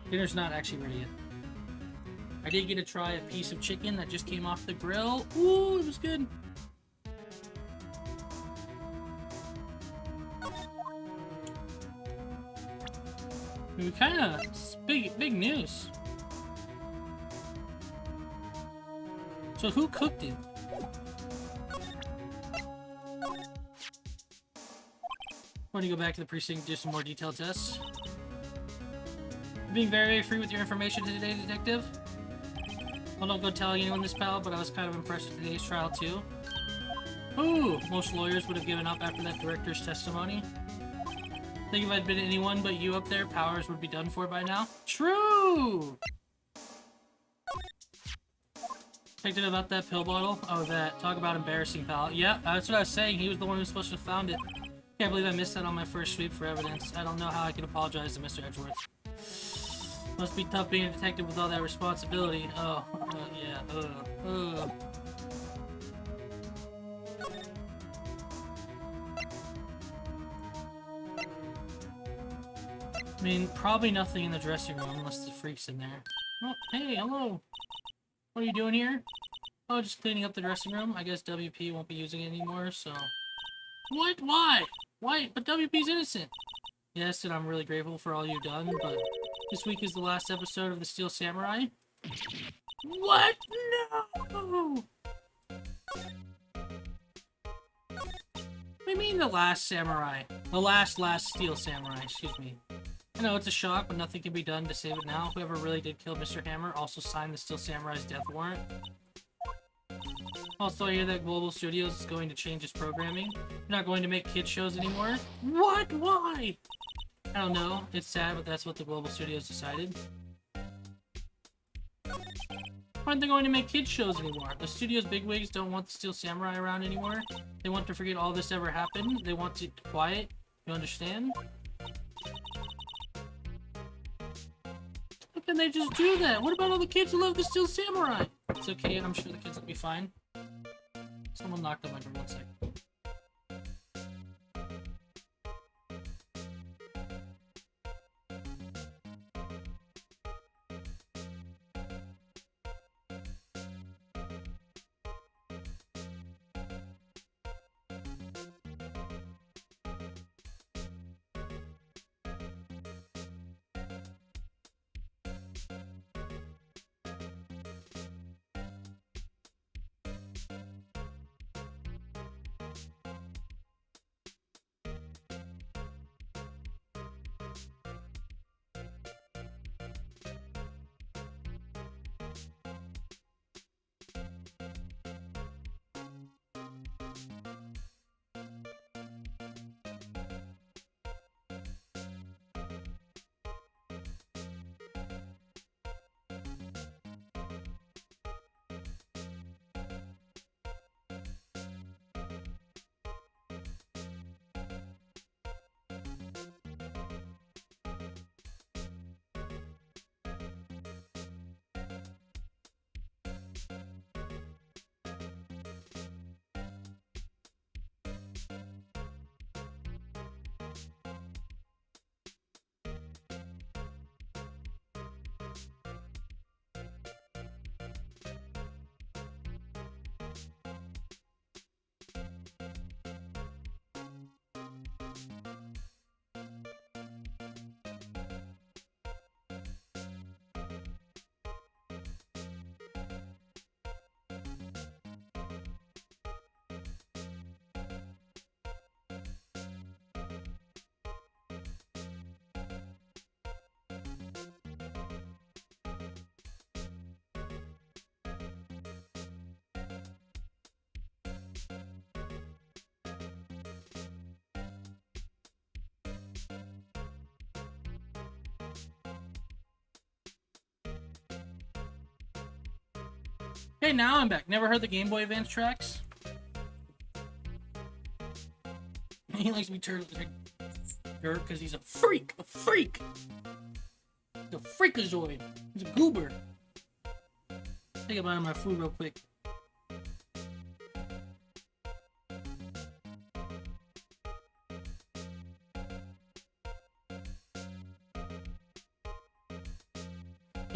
Dinner's not actually ready yet. I did get to try a piece of chicken that just came off the grill. Ooh, it was good. We kind of big news. So who cooked it? Want to go back to the precinct and do some more detailed tests? You're being very free with your information today, Detective. Well, don't go telling anyone this, pal, but I was kind of impressed with today's trial, too. Ooh, most lawyers would have given up after that director's testimony. Think if I'd been anyone but you up there, Powers would be done for by now. True! Checked it about that pill bottle? Oh, that. Talk about embarrassing, pal. Yeah, that's what I was saying. He was the one who was supposed to have found it. Can't believe I missed that on my first sweep for evidence. I don't know how I can apologize to Mr. Edgeworth. Must be tough being a detective with all that responsibility. Oh, yeah, I mean, probably nothing in the dressing room unless the freak's in there. Oh, hey, hello. What are you doing here? Oh, just cleaning up the dressing room. I guess WP won't be using it anymore, so... What? Why? Why? But WP's innocent. Yes, and I'm really grateful for all you've done, but this week is the last episode of The Steel Samurai. What? No! What do you mean the last samurai? The last Steel Samurai, excuse me. I know it's a shock, but nothing can be done to save it now. Whoever really did kill Mr. Hammer also signed the Steel Samurai's death warrant. Also, I hear that Global Studios is going to change its programming. They're not going to make kids shows anymore. What? Why? I don't know. It's sad, but that's what the Global Studios decided. Why aren't they going to make kids shows anymore? The studio's bigwigs don't want the Steel Samurai around anymore. They want to forget all this ever happened. They want it quiet. You understand? How can they just do that? What about all the kids who love the Steel Samurai? It's okay, I'm sure the kids will be fine. Someone knocked on my door, 1 second. Hey, now I'm back. Never heard the Game Boy Advance tracks? He likes to be turned like dirt because he's a freak! A freak! He's a freakazoid. He's a goober. Take a bite of my food real quick.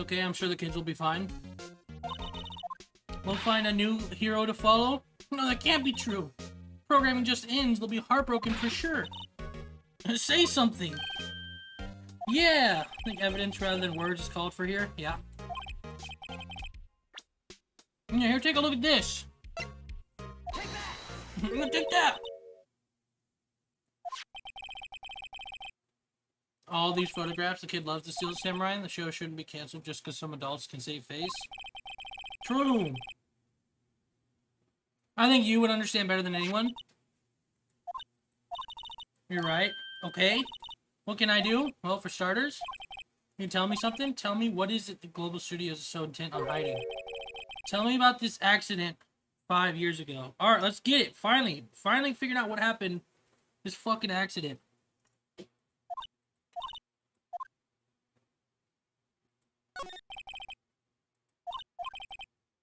Okay, I'm sure the kids will be fine. We'll find a new hero to follow? No, that can't be true. Programming just ends. They'll be heartbroken for sure. Say something. Yeah! I think evidence rather than words is called for here. Yeah. Yeah, here, take a look at this. Take that! I'm gonna take that! All these photographs, the kid loves the Steel Samurai, and the show shouldn't be canceled just because some adults can save face. True! I think you would understand better than anyone. You're right. Okay. What can I do? Well, for starters, can you tell me something? Tell me what is it the Global Studios is so intent on hiding? Tell me about this accident 5 years ago. Alright, let's get it. Finally figured out what happened. This fucking accident.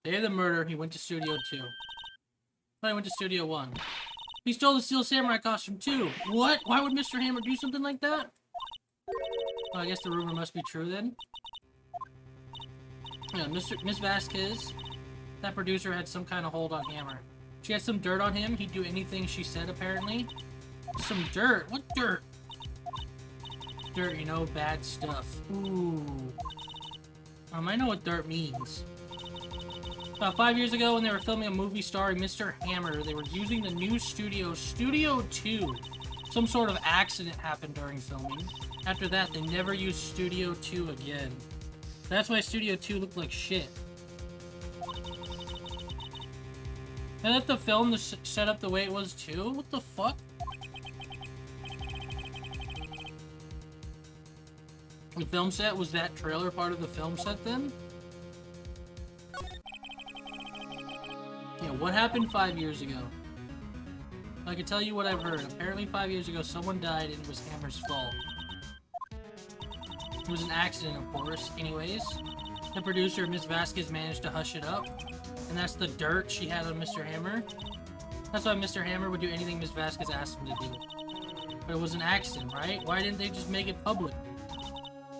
Day of the murder, he went to Studio 2. I went to Studio 1. He stole the Steel Samurai costume too. What? Why would Mr. Hammer do something like that? Oh, I guess the rumor must be true then. Yeah, Miss Vasquez, that producer had some kind of hold on Hammer. She had some dirt on him. He'd do anything she said, apparently. Some dirt? What dirt? Dirt, you know, bad stuff. Ooh. I know what dirt means. About 5 years ago, when they were filming a movie starring Mr. Hammer, they were using the new studio, Studio 2. Some sort of accident happened during filming. After that, they never used Studio 2 again. That's why Studio 2 looked like shit. And let the film set up the way it was too? What the fuck? The film set? Was that trailer part of the film set then? Yeah, what happened 5 years ago? I can tell you what I've heard. Apparently 5 years ago, someone died and it was Hammer's fault. It was an accident, of course. Anyways, the producer, Miss Vasquez, managed to hush it up. And that's the dirt she had on Mr. Hammer. That's why Mr. Hammer would do anything Miss Vasquez asked him to do. But it was an accident, right? Why didn't they just make it public?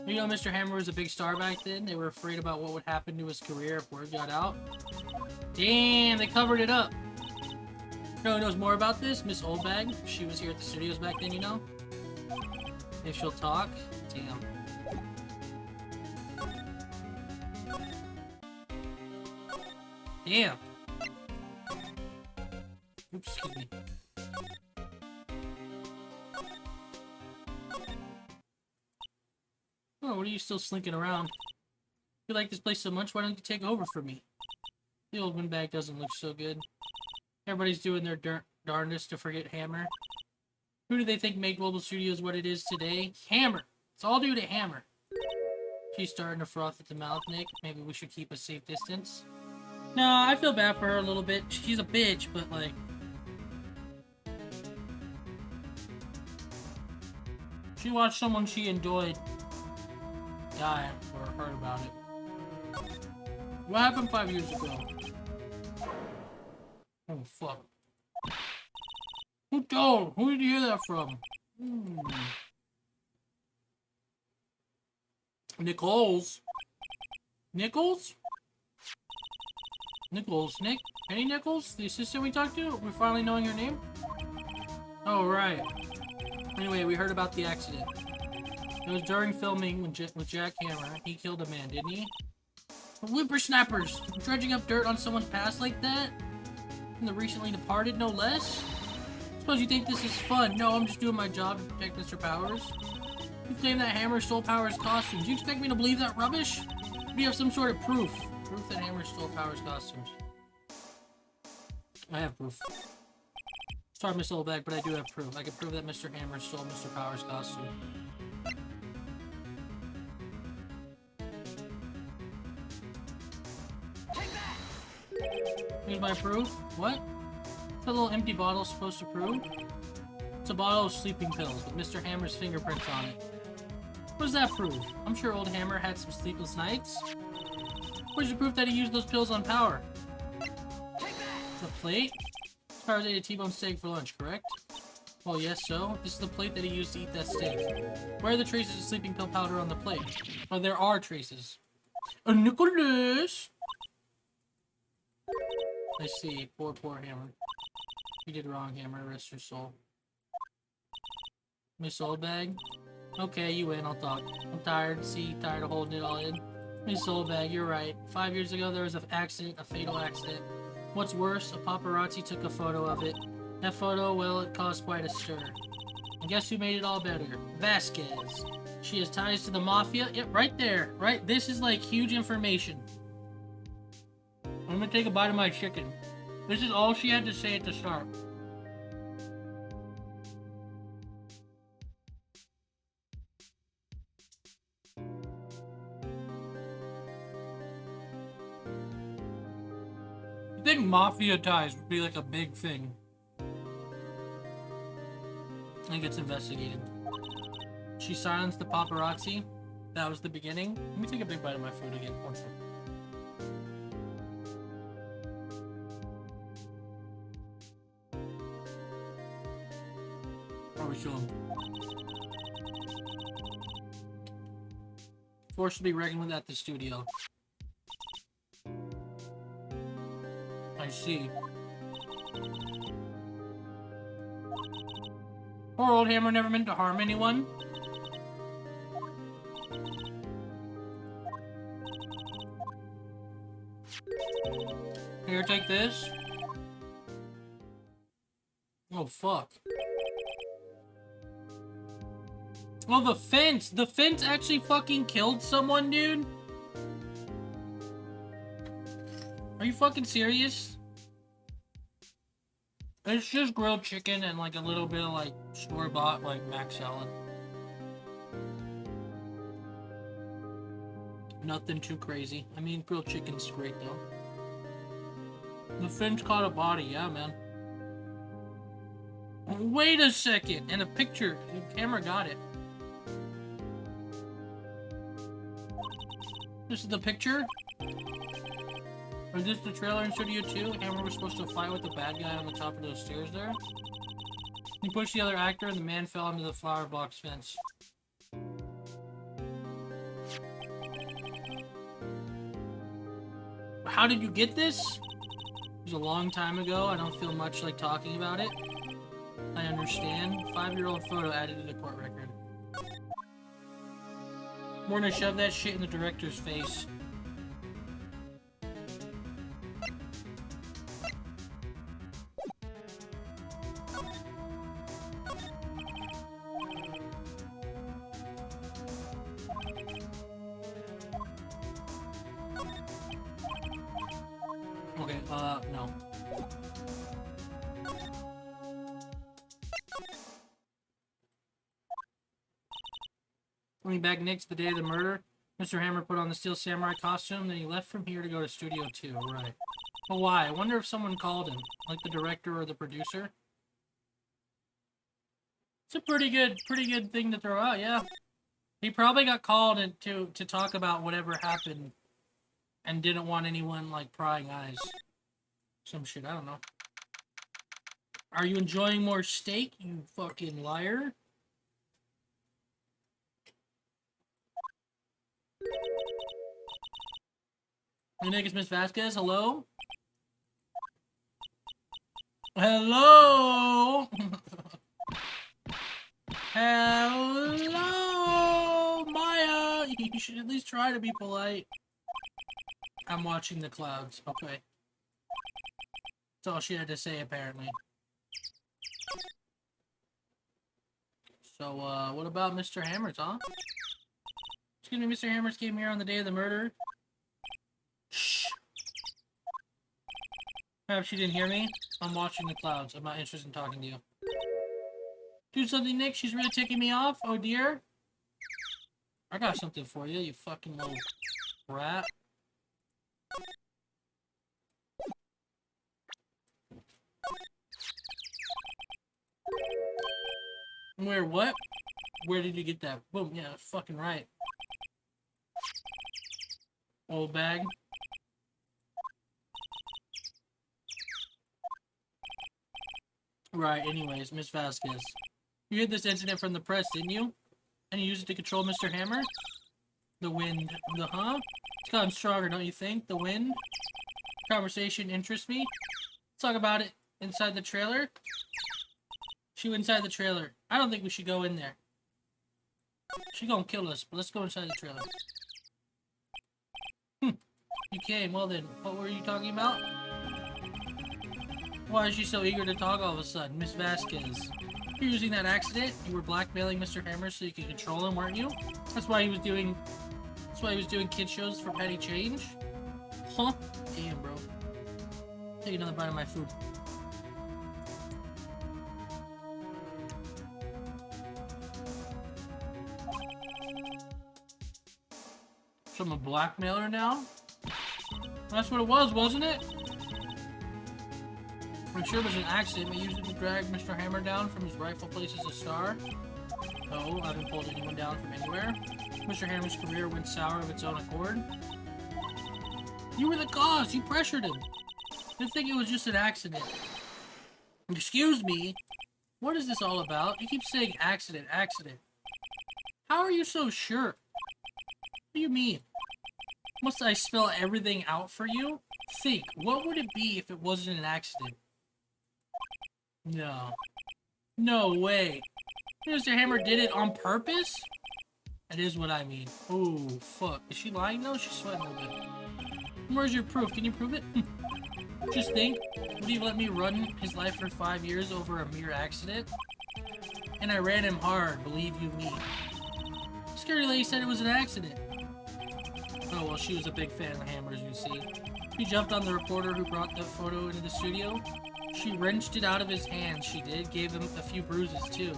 You know, Mr. Hammer was a big star back then. They were afraid about what would happen to his career if word got out. Damn, they covered it up. You know who knows more about this? Miss Oldbag. She was here at the studios back then, you know? If she'll talk. Damn. Damn. Oops, excuse me. Oh, what are you still slinking around? You like this place so much, why don't you take over for me? The old windbag doesn't look so good. Everybody's doing their darndest to forget Hammer. Who do they think made Global Studios what it is today? Hammer! It's all due to Hammer. She's starting to froth at the mouth, Nick. Maybe we should keep a safe distance. No, I feel bad for her a little bit. She's a bitch, but like... she watched someone she enjoyed die or heard about it. What happened 5 years ago? Oh, fuck. Who told? Who did you hear that from? Nichols? Nichols? Nichols. Nick? Penny Nichols? The assistant we talked to? We're finally knowing her name? Oh, right. Anyway, we heard about the accident. It was during filming with Jack Hammer. He killed a man, didn't he? Whippersnappers! Dredging up dirt on someone's past like that? And the recently departed, no less? Suppose you think this is fun. No, I'm just doing my job to protect Mr. Powers. You claim that Hammer stole Powers' costumes. You expect me to believe that rubbish? Do you have some sort of proof? Proof that Hammer stole Powers' costumes. I have proof. Sorry, Miss Oldbag, but I do have proof. I can prove that Mr. Hammer stole Mr. Powers' costume. Here's my proof. What? What's that little empty bottle supposed to prove? It's a bottle of sleeping pills with Mr. Hammer's fingerprints on it. What does that prove? I'm sure old Hammer had some sleepless nights. Where's the proof that he used those pills on Power? The plate? Powers ate a T-bone steak for lunch, correct? Well, yes, so. This is the plate that he used to eat that steak. Where are the traces of sleeping pill powder on the plate? Well, there are traces. Nicholas! I see. Poor Hammer. You did wrong, Hammer. Rest your soul. Miss Old Bag? Okay, you win. I'll talk. I'm tired. See, tired of holding it all in. Miss Old Bag, you're right. 5 years ago, there was an accident, a fatal accident. What's worse, a paparazzi took a photo of it. That photo, well, it caused quite a stir. And guess who made it all better? Vasquez. She has ties to the mafia. Yep, right there. Right? This is like huge information. I'm gonna take a bite of my chicken. This is all she had to say at the start. I think mafia ties would be like a big thing. I think it's investigated. She silenced the paparazzi. That was the beginning. Let me take a big bite of my food again. One second. How are we feeling? Forced to be reckoned with at the studio. I see. Poor old Hammer never meant to harm anyone. Here, take this. Oh, fuck. Oh, the fence! The fence actually fucking killed someone, dude? Are you fucking serious? It's just grilled chicken and like a little bit of like store-bought like mac salad. Nothing too crazy. I mean, grilled chicken's great though. The fence caught a body, yeah, man. Wait a second, and a picture. The camera got it. This is the picture? Or is this the trailer in Studio 2? Hammer was supposed to fight with the bad guy on the top of those stairs there. He pushed the other actor and the man fell into the flower box fence. How did you get this? It was a long time ago. I don't feel much like talking about it. I understand. 5-year-old photo added to the court record. We're gonna shove that shit in the director's face. Okay, no. Coming back next, the day of the murder, Mr. Hammer put on the Steel Samurai costume, then he left from here to go to Studio 2, right. But why? I wonder if someone called him, like the director or the producer. It's a pretty good thing to throw out, yeah. He probably got called to talk about whatever happened and didn't want anyone, like, prying eyes. Some shit, I don't know. Are you enjoying more steak, you fucking liar? My name is Miss Vasquez, hello? Hello? Hello, Maya! You should at least try to be polite. I'm watching the clouds, okay. That's all she had to say, apparently. So, what about Mr. Hammers, huh? Excuse me, Mr. Hammers came here on the day of the murder. Shh! Perhaps you didn't hear me? I'm watching the clouds. I'm not interested in talking to you. Do something, Nick. She's really ticking me off. Oh, dear. I got something for you, you fucking little rat. Where, what? Where did you get that? Boom, yeah, fucking right. Old bag. Right, anyways, Miss Vasquez. You heard this incident from the press, didn't you? And you used it to control Mr. Hammer? The wind. Huh? It's gotten stronger, don't you think? The wind? Conversation interests me. Let's talk about it inside the trailer. She went inside the trailer. I don't think we should go in there. She gonna kill us, but let's go inside the trailer. You came. Well then, what were you talking about? Why is she so eager to talk all of a sudden? Miss Vasquez. You're using that accident? You were blackmailing Mr. Hammer so you could control him, weren't you? That's why he was doing kid shows for petty change? Huh? Damn, bro. Take another bite of my food. So I'm a blackmailer now? That's what it was, wasn't it? I'm sure it was an accident, but used it to drag Mr. Hammer down from his rightful place as a star. No, I haven't pulled anyone down from anywhere. Mr. Hammer's career went sour of its own accord. You were the cause! You pressured him! I think it was just an accident. Excuse me? What is this all about? You keep saying accident, accident. How are you so sure? What do you mean? Must I spell everything out for you? Think, what would it be if it wasn't an accident? No. No way. Mr. Hammer did it on purpose? That is what I mean. Oh, fuck. Is she lying though? She's sweating a little bit. Where's your proof? Can you prove it? Just think, would he let me run his life for 5 years over a mere accident? And I ran him hard, believe you me. Scary lady said it was an accident. Oh, well, she was a big fan of Hammers, you see. She jumped on the reporter who brought the photo into the studio. She wrenched it out of his hands, she did. Gave him a few bruises, too.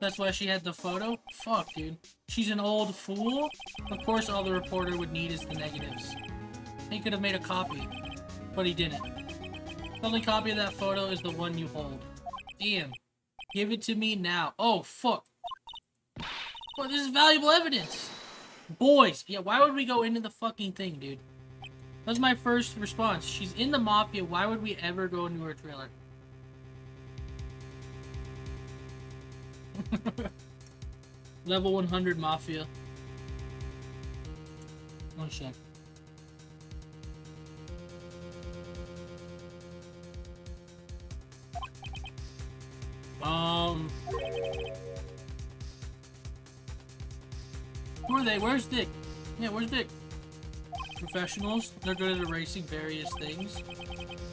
That's why she had the photo? Fuck, dude. She's an old fool? Of course all the reporter would need is the negatives. He could have made a copy, but he didn't. The only copy of that photo is the one you hold. Damn. Give it to me now. Oh, fuck. Well, this is valuable evidence. Boys. Yeah, why would we go into the fucking thing, dude? That was my first response. She's in the Mafia. Why would we ever go into her trailer? Level 100 Mafia. One sec. Who are they? Where's Dick? Yeah, where's Dick? Professionals. They're good at erasing various things.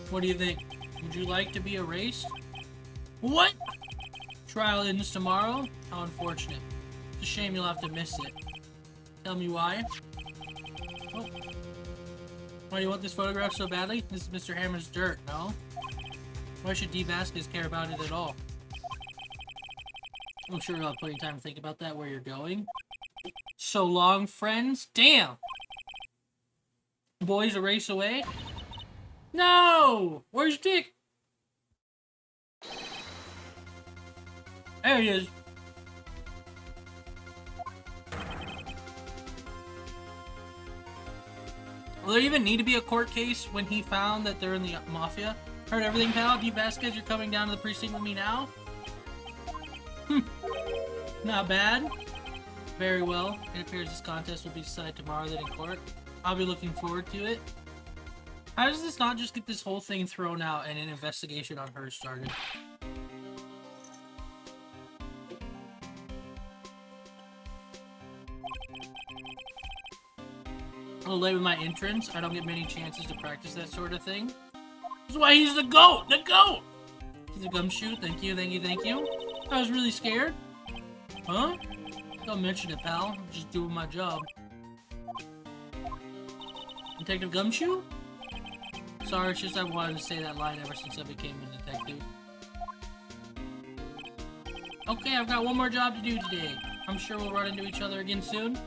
What do you think? Would you like to be erased? What? Trial ends tomorrow? How unfortunate. It's a shame you'll have to miss it. Tell me why? Oh. Why do you want this photograph so badly? This is Mr. Hammer's dirt, no? Why should D. Vasquez care about it at all? I'm sure you'll have plenty of time to think about that, where you're going. So long, friends. Damn! Boys, a race away? No! Where's Dick? There he is. Will there even need to be a court case when he found that they're in the Mafia? Heard everything, pal? D. Vasquez, you're coming down to the precinct with me now? Not bad. Very well. It appears this contest will be decided tomorrow then in court. I'll be looking forward to it. How does this not just get this whole thing thrown out and an investigation on her started? A little late with my entrance. I don't get many chances to practice that sort of thing. That's why he's the GOAT! The GOAT! He's a gumshoe. Thank you, thank you, thank you. I was really scared. Huh? Don't mention it, pal. I'm just doing my job. Detective Gumshoe? Sorry, it's just I wanted to say that line ever since I became a detective. Okay, I've got one more job to do today. I'm sure we'll run into each other again soon.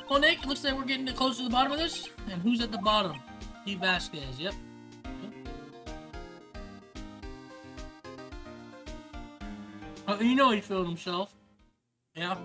Well, Nick, it looks like we're getting close to the bottom of this. And who's at the bottom? D. Vasquez, yep. Oh, you know he filled himself. Yeah.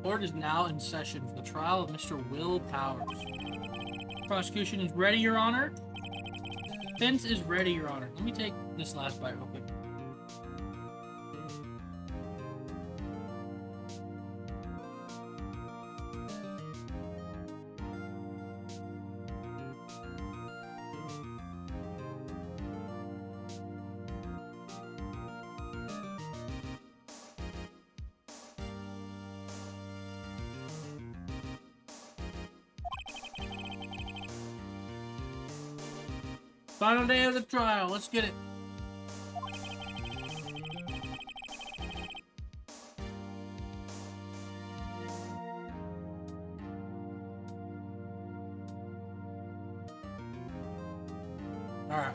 Court is now in session for the trial of Mr. Will Powers. Prosecution is ready, Your Honor. Defense is ready, Your Honor. Let me take this last bite real quick. Final day of the trial. Let's get it. Alright.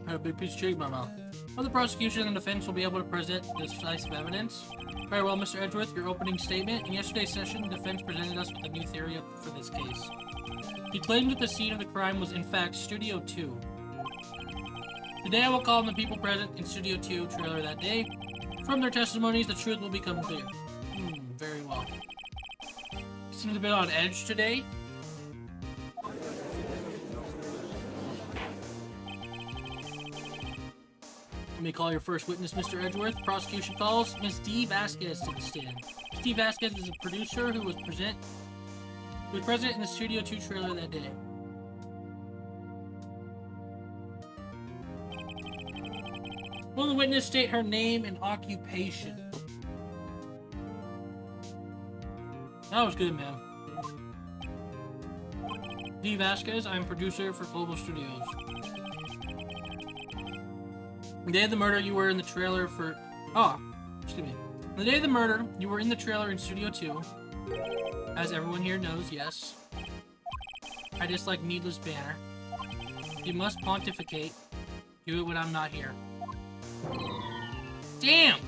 I had a big piece of cheese in my mouth. Well, the prosecution and defense will be able to present decisive evidence. Very well, Mr. Edgeworth, your opening statement. In yesterday's session, the defense presented us with a new theory for this case. He claimed that the scene of the crime was, in fact, Studio 2. Today I will call on the people present in Studio 2 trailer that day. From their testimonies, the truth will become clear. Very well. Seems a bit on edge today. Let me call your first witness, Mr. Edgeworth. Prosecution calls Ms. D. Vasquez to the stand. Ms. D. Vasquez is a producer who was present in the Studio 2 trailer that day. Will the witness state her name and occupation? That was good, man. D. Vasquez, I'm producer for Global Studios. The day of the murder, you were in the trailer for... Oh, excuse me. The day of the murder, you were in the trailer in Studio 2. As everyone here knows, yes. I dislike needless banner. You must pontificate. Do it when I'm not here. Damn!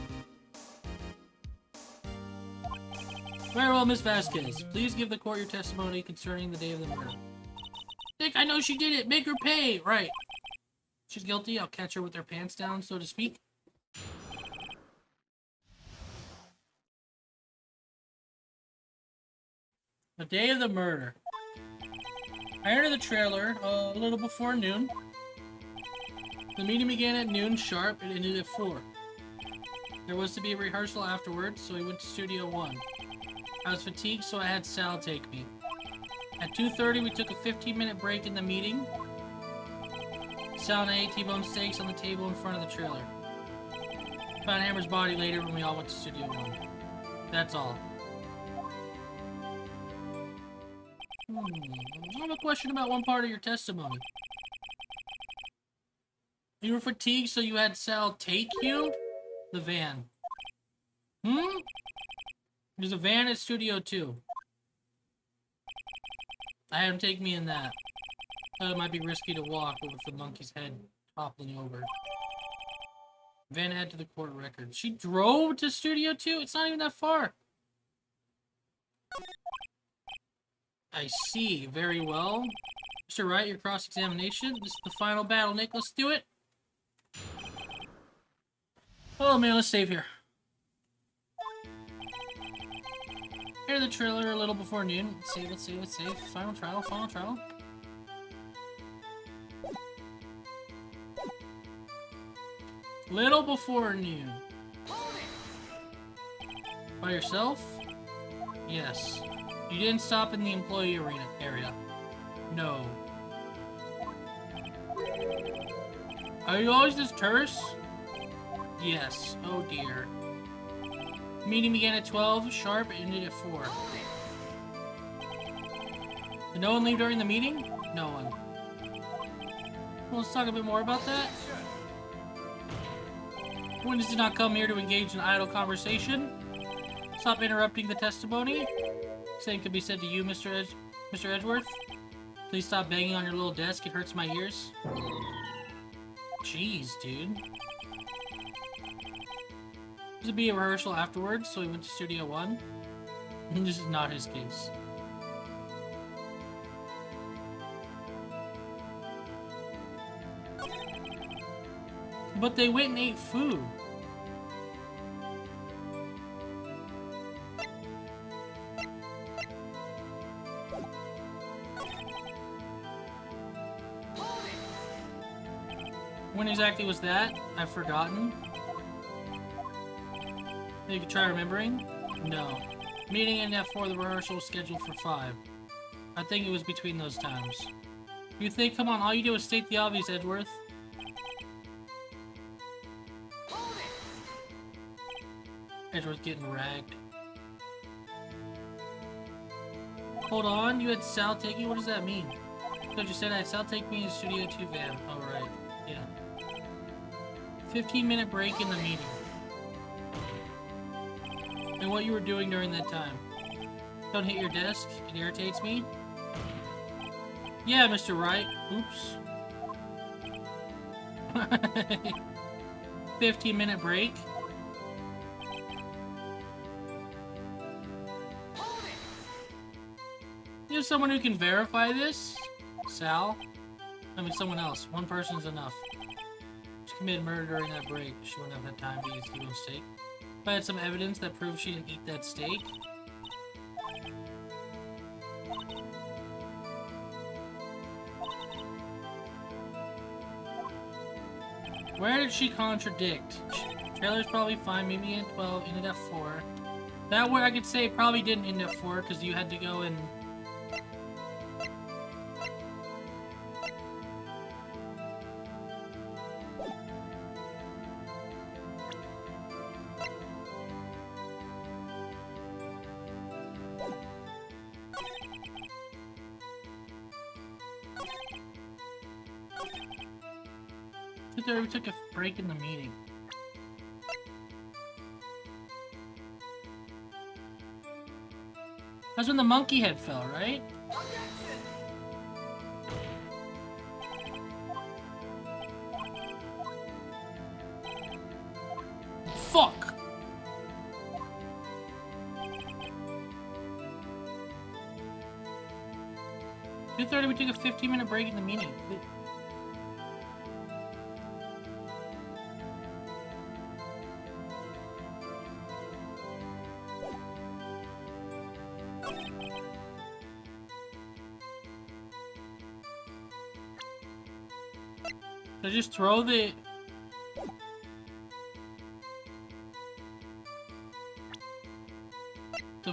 Very well, Miss Vasquez. Please give the court your testimony concerning the day of the murder. Dick, I know she did it. Make her pay. Right. She's guilty. I'll catch her with her pants down, so to speak. The day of the murder. I entered the trailer a little before noon. The meeting began at noon sharp and ended at 4. There was to be a rehearsal afterwards, so we went to Studio 1. I was fatigued, so I had Sal take me. At 2:30, we took a 15-minute break in the meeting. Sal and I ate T-bone steaks on the table in front of the trailer. Found Hammer's body later when we all went to Studio 1. That's all. I have a question about one part of your testimony. You were fatigued, so you had Sal take you? The van. There's a van at Studio 2. I had him take me in that. Thought it might be risky to walk with the monkey's head toppling over. Van add to the court record. She drove to Studio 2? It's not even that far. I see. Very well. Mr. Wright, your cross-examination. This is the final battle, Nick. Let's do it. Oh, man, let's save here. Here the trailer a little before noon. Let's save. Final trial. Little before noon. By yourself? Yes. You didn't stop in the employee area. No. Are you always this terse? Yes. Oh dear. Meeting began at 12 sharp and ended at 4. Did no one leave during the meeting? No one. Well, let's talk a bit more about that. Witness did not come here to engage in idle conversation. Stop interrupting the testimony. Same could be said to you, Mr. Edgeworth. Please stop banging on your little desk. It hurts my ears. Jeez, dude. This would be a rehearsal afterwards, so we went to Studio 1. This is not his case. But they went and ate food. When exactly was that? I've forgotten. You can try remembering? No. Meeting in F4, the rehearsal was scheduled for 5. I think it was between those times. You think? Come on, all you do is state the obvious, Edgeworth. Edgeworth getting ragged. Hold on, you had Sal take you? What does that mean? So you said I had Sal take me in Studio 2 van. Oh, right. Yeah. 15-minute break in the meeting. And what you were doing during that time. Don't hit your desk. It irritates me. Yeah, Mr. Wright. Oops. 15-minute break. You have someone who can verify this? Sal? I mean, someone else. One person's enough. She committed murder during that break. She wouldn't have had time to eat T-bone steak. If I had some evidence that proves she didn't eat that steak. Where did she contradict? Trailer's probably fine. Meet me at 12. In at F4. That way I could say it probably didn't end at 4 because you had to go and... We took a break in the meeting. That's when the monkey head fell, right? Fuck! We took a 15-minute break in the meeting. So just throw the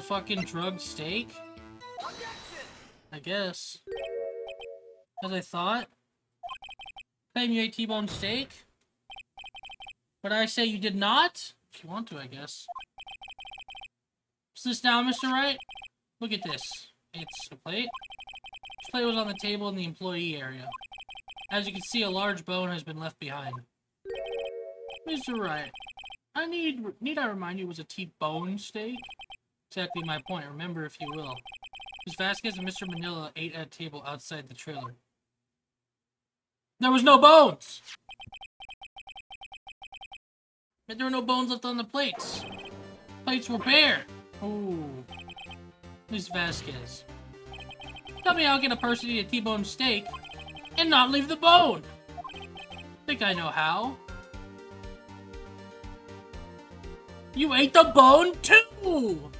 fucking drugged steak? I guess. As I thought. Claim you ate T-bone steak? But I say you did not? If you want to, I guess. What's this now, Mr. Wright? Look at this. It's a plate. This plate was on the table in the employee area. As you can see, a large bone has been left behind. Mr. Wright, need I remind you it was a T-bone steak? Exactly my point, remember if you will. Ms. Vasquez and Mr. Manila ate at a table outside the trailer. There was no bones! But there were no bones left on the plates. Plates were bare. Ooh. Ms. Vasquez. Tell me how can a person eat a T-bone steak and not leave the bone? Think I know how. You ate the bone too!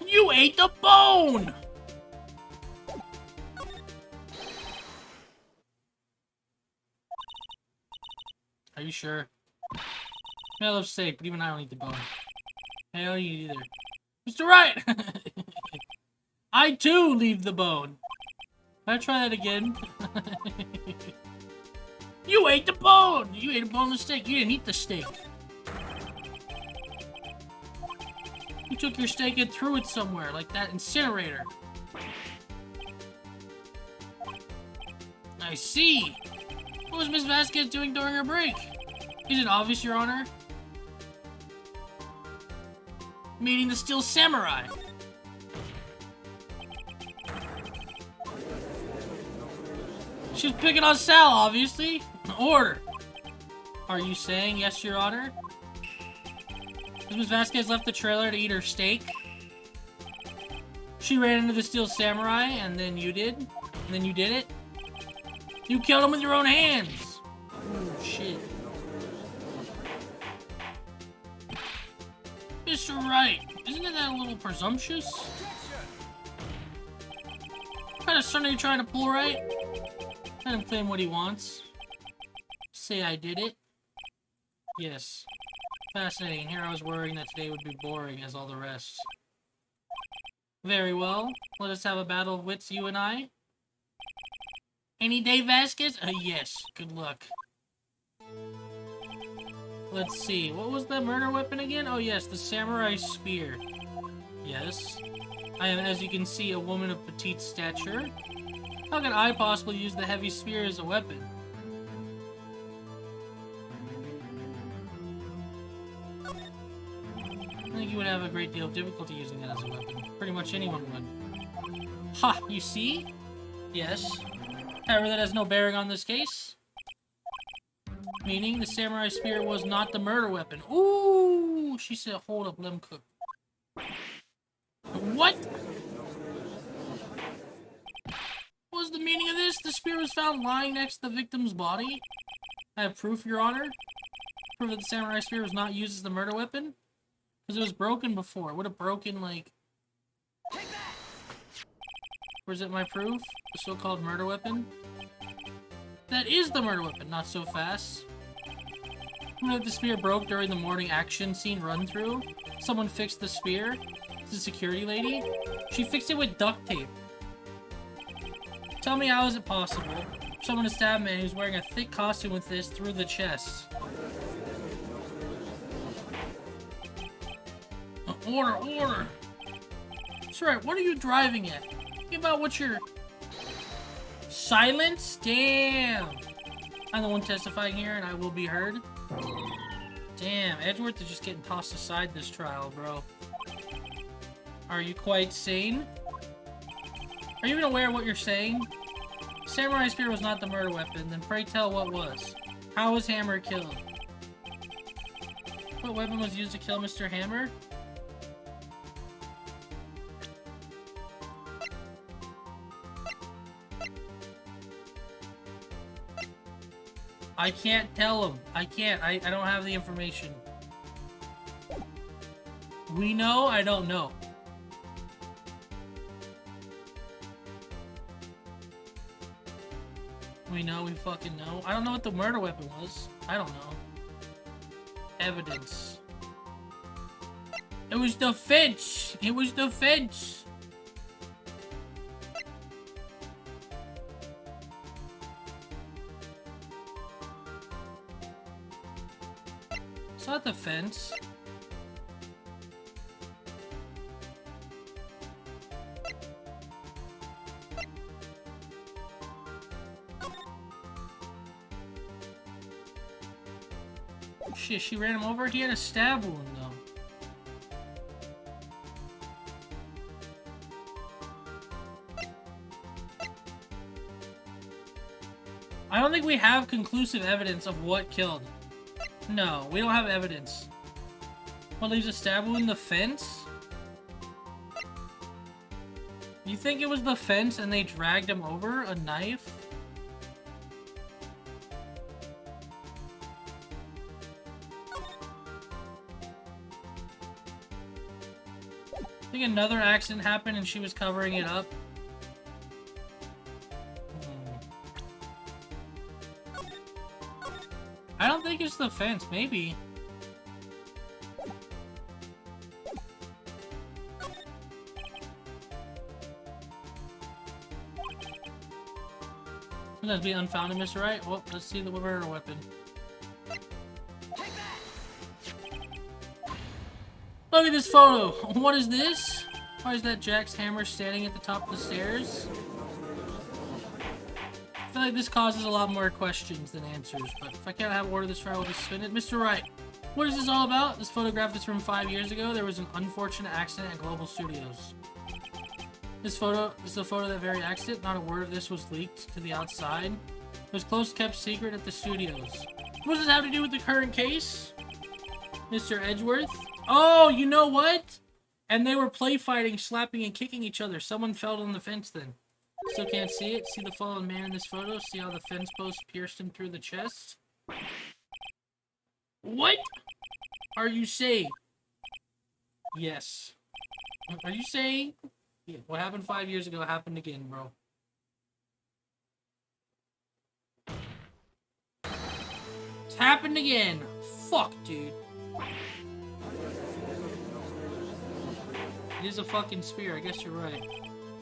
You ate the bone! Are you sure? I love steak, but even I don't eat the bone. I don't eat it either. Mr. Wright! I too leave the bone. Can I try that again? You ate the bone! You ate a boneless steak. You didn't eat the steak. You took your steak and threw it somewhere, like that incinerator. I see. What was Ms. Vasquez doing during her break? Is it obvious, Your Honor? Meeting the Steel Samurai. She was picking on Sal, obviously. Order. Are you saying yes, Your Honor? Ms. Vasquez left the trailer to eat her steak. She ran into the Steel Samurai, and then you did? And then you did it? You killed him with your own hands! Oh, shit. Mr. Right, isn't that a little presumptuous? What kind of stunt are you trying to pull, right? Let him claim what he wants. Say I did it. Yes. Fascinating. Here I was worrying that today would be boring as all the rest. Very well. Let us have a battle of wits, you and I. Any day, Vasquez? Yes. Good luck. Let's see. What was the murder weapon again? Oh, yes. The samurai spear. Yes. I am, as you can see, a woman of petite stature. How can I possibly use the heavy spear as a weapon? I think you would have a great deal of difficulty using that as a weapon. Pretty much anyone would. Ha! You see? Yes. However, that has no bearing on this case. Meaning, the samurai spear was not the murder weapon. Ooh! She said, hold up, let him cook. What? What was the meaning of this? The spear was found lying next to the victim's body. I have proof, Your Honor. Proof that the samurai spear was not used as the murder weapon. Because it was broken before. It would have broken, like... Where's it my proof? The so-called murder weapon? That is the murder weapon, not so fast. You know, the spear broke during the morning action scene run-through. Someone fixed the spear. It's a security lady. She fixed it with duct tape. Tell me, how is it possible someone to stab a man who's wearing a thick costume with this through the chest? Order, order! That's right, what are you driving at? Think about what you're... Silence? Damn! I'm the one testifying here, and I will be heard. Damn, Edgeworth is just getting tossed aside this trial, bro. Are you quite sane? Are you even aware of what you're saying? Samurai spear was not the murder weapon, then pray tell what was. How was Hammer killed? What weapon was used to kill Mr. Hammer? I can't tell him. I can't. I don't have the information. We know? I don't know. We know, we fucking know. I don't know what the murder weapon was. I don't know. Evidence. It was the fence! It was the fence! It's not the fence. Shit, she ran him over? He had a stab wound, though. I don't think we have conclusive evidence of what killed. No, we don't have evidence. What leaves a stab wound in the fence? You think it was the fence and they dragged him over? A knife? I think another accident happened and she was covering it up. I don't think it's the fence, maybe. Sometimes be unfounded, Mr. Right. Well, let's see the murder weapon. Look at this photo. What is this? Why is that Jack's hammer standing at the top of the stairs? I feel like this causes a lot more questions than answers, but if I can't have order this trial, we'll just spin it. Mr. Wright, what is this all about? This photograph is from 5 years ago. There was an unfortunate accident at Global Studios. This photo is the photo of that very accident. Not a word of this was leaked to the outside. It was close kept secret at the studios. What does this have to do with the current case? Mr. Edgeworth? Oh, you know what? And they were play fighting, slapping and kicking each other. Someone fell on the fence then. Still can't see it. See the fallen man in this photo? See how the fence post pierced him through the chest? What are you saying? Yes. Are you saying what happened 5 years ago happened again, bro? It's happened again. Fuck, dude. It is a fucking spear. I guess you're right.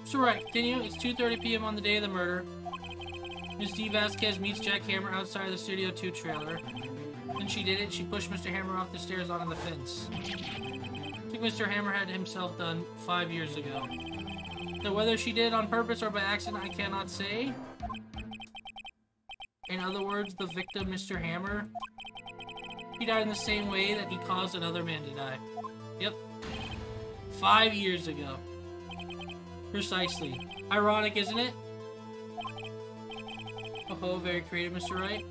So right, continue. It's 2:30 p.m. on the day of the murder. Miss D. Vasquez meets Jack Hammer outside of the Studio 2 trailer. When she did it, she pushed Mr. Hammer off the stairs onto the fence. I think Mr. Hammer had himself done 5 years ago. So whether she did it on purpose or by accident, I cannot say. In other words, the victim, Mr. Hammer, he died in the same way that he caused another man to die. Yep. 5 years ago. Precisely. Ironic, isn't it? Oh, very creative, Mr. Wright.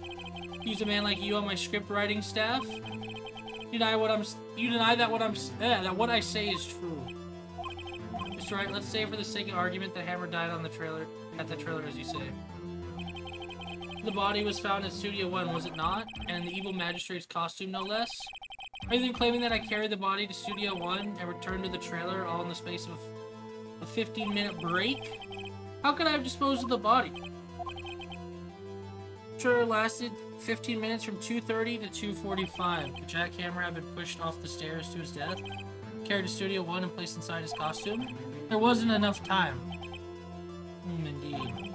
Use a man like you on my script writing staff. You deny that what I say is true. Mr. Wright, let's say for the sake of argument that Hammer died on the trailer, at the trailer, as you say. The body was found in Studio 1, was it not? And in the evil magistrate's costume, no less? Are you then claiming that I carried the body to Studio 1 and returned to the trailer all in the space of a 15-minute break? How could I have disposed of the body? Sure, lasted 15 minutes from 2:30 to 2:45. Could Jack Hammer have been pushed off the stairs to his death, carried to Studio 1 and placed inside his costume? There wasn't enough time. Indeed.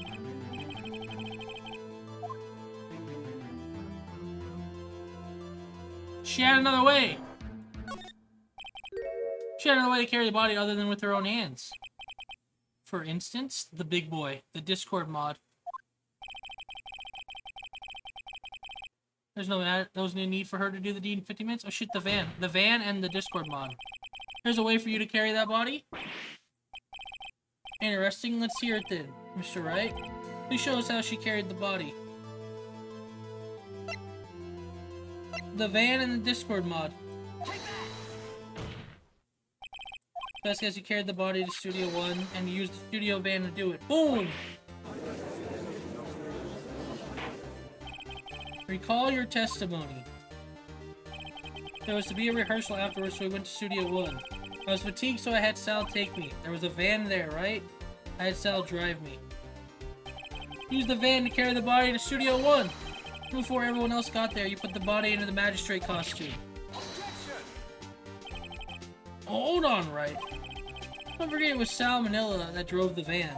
She had another way. She had another way to carry the body other than with her own hands. For instance, the big boy, the Discord mod. There's no need for her to do the deed in 50 minutes. Oh shit, the van. The van and the Discord mod. There's a way for you to carry that body? Interesting. Let's hear it then, Mr. Wright. Please show us how she carried the body. The van and the Discord mod. Best guess you carried the body to Studio 1 and used the studio van to do it. Boom! Recall your testimony. There was to be a rehearsal afterwards, so we went to Studio 1. I was fatigued, so I had Sal take me. There was a van there, right? I had Sal drive me. Use the van to carry the body to Studio 1. Before everyone else got there, you put the body into the magistrate costume. Oh, hold on, right? Don't forget it was Sal Manila that drove the van.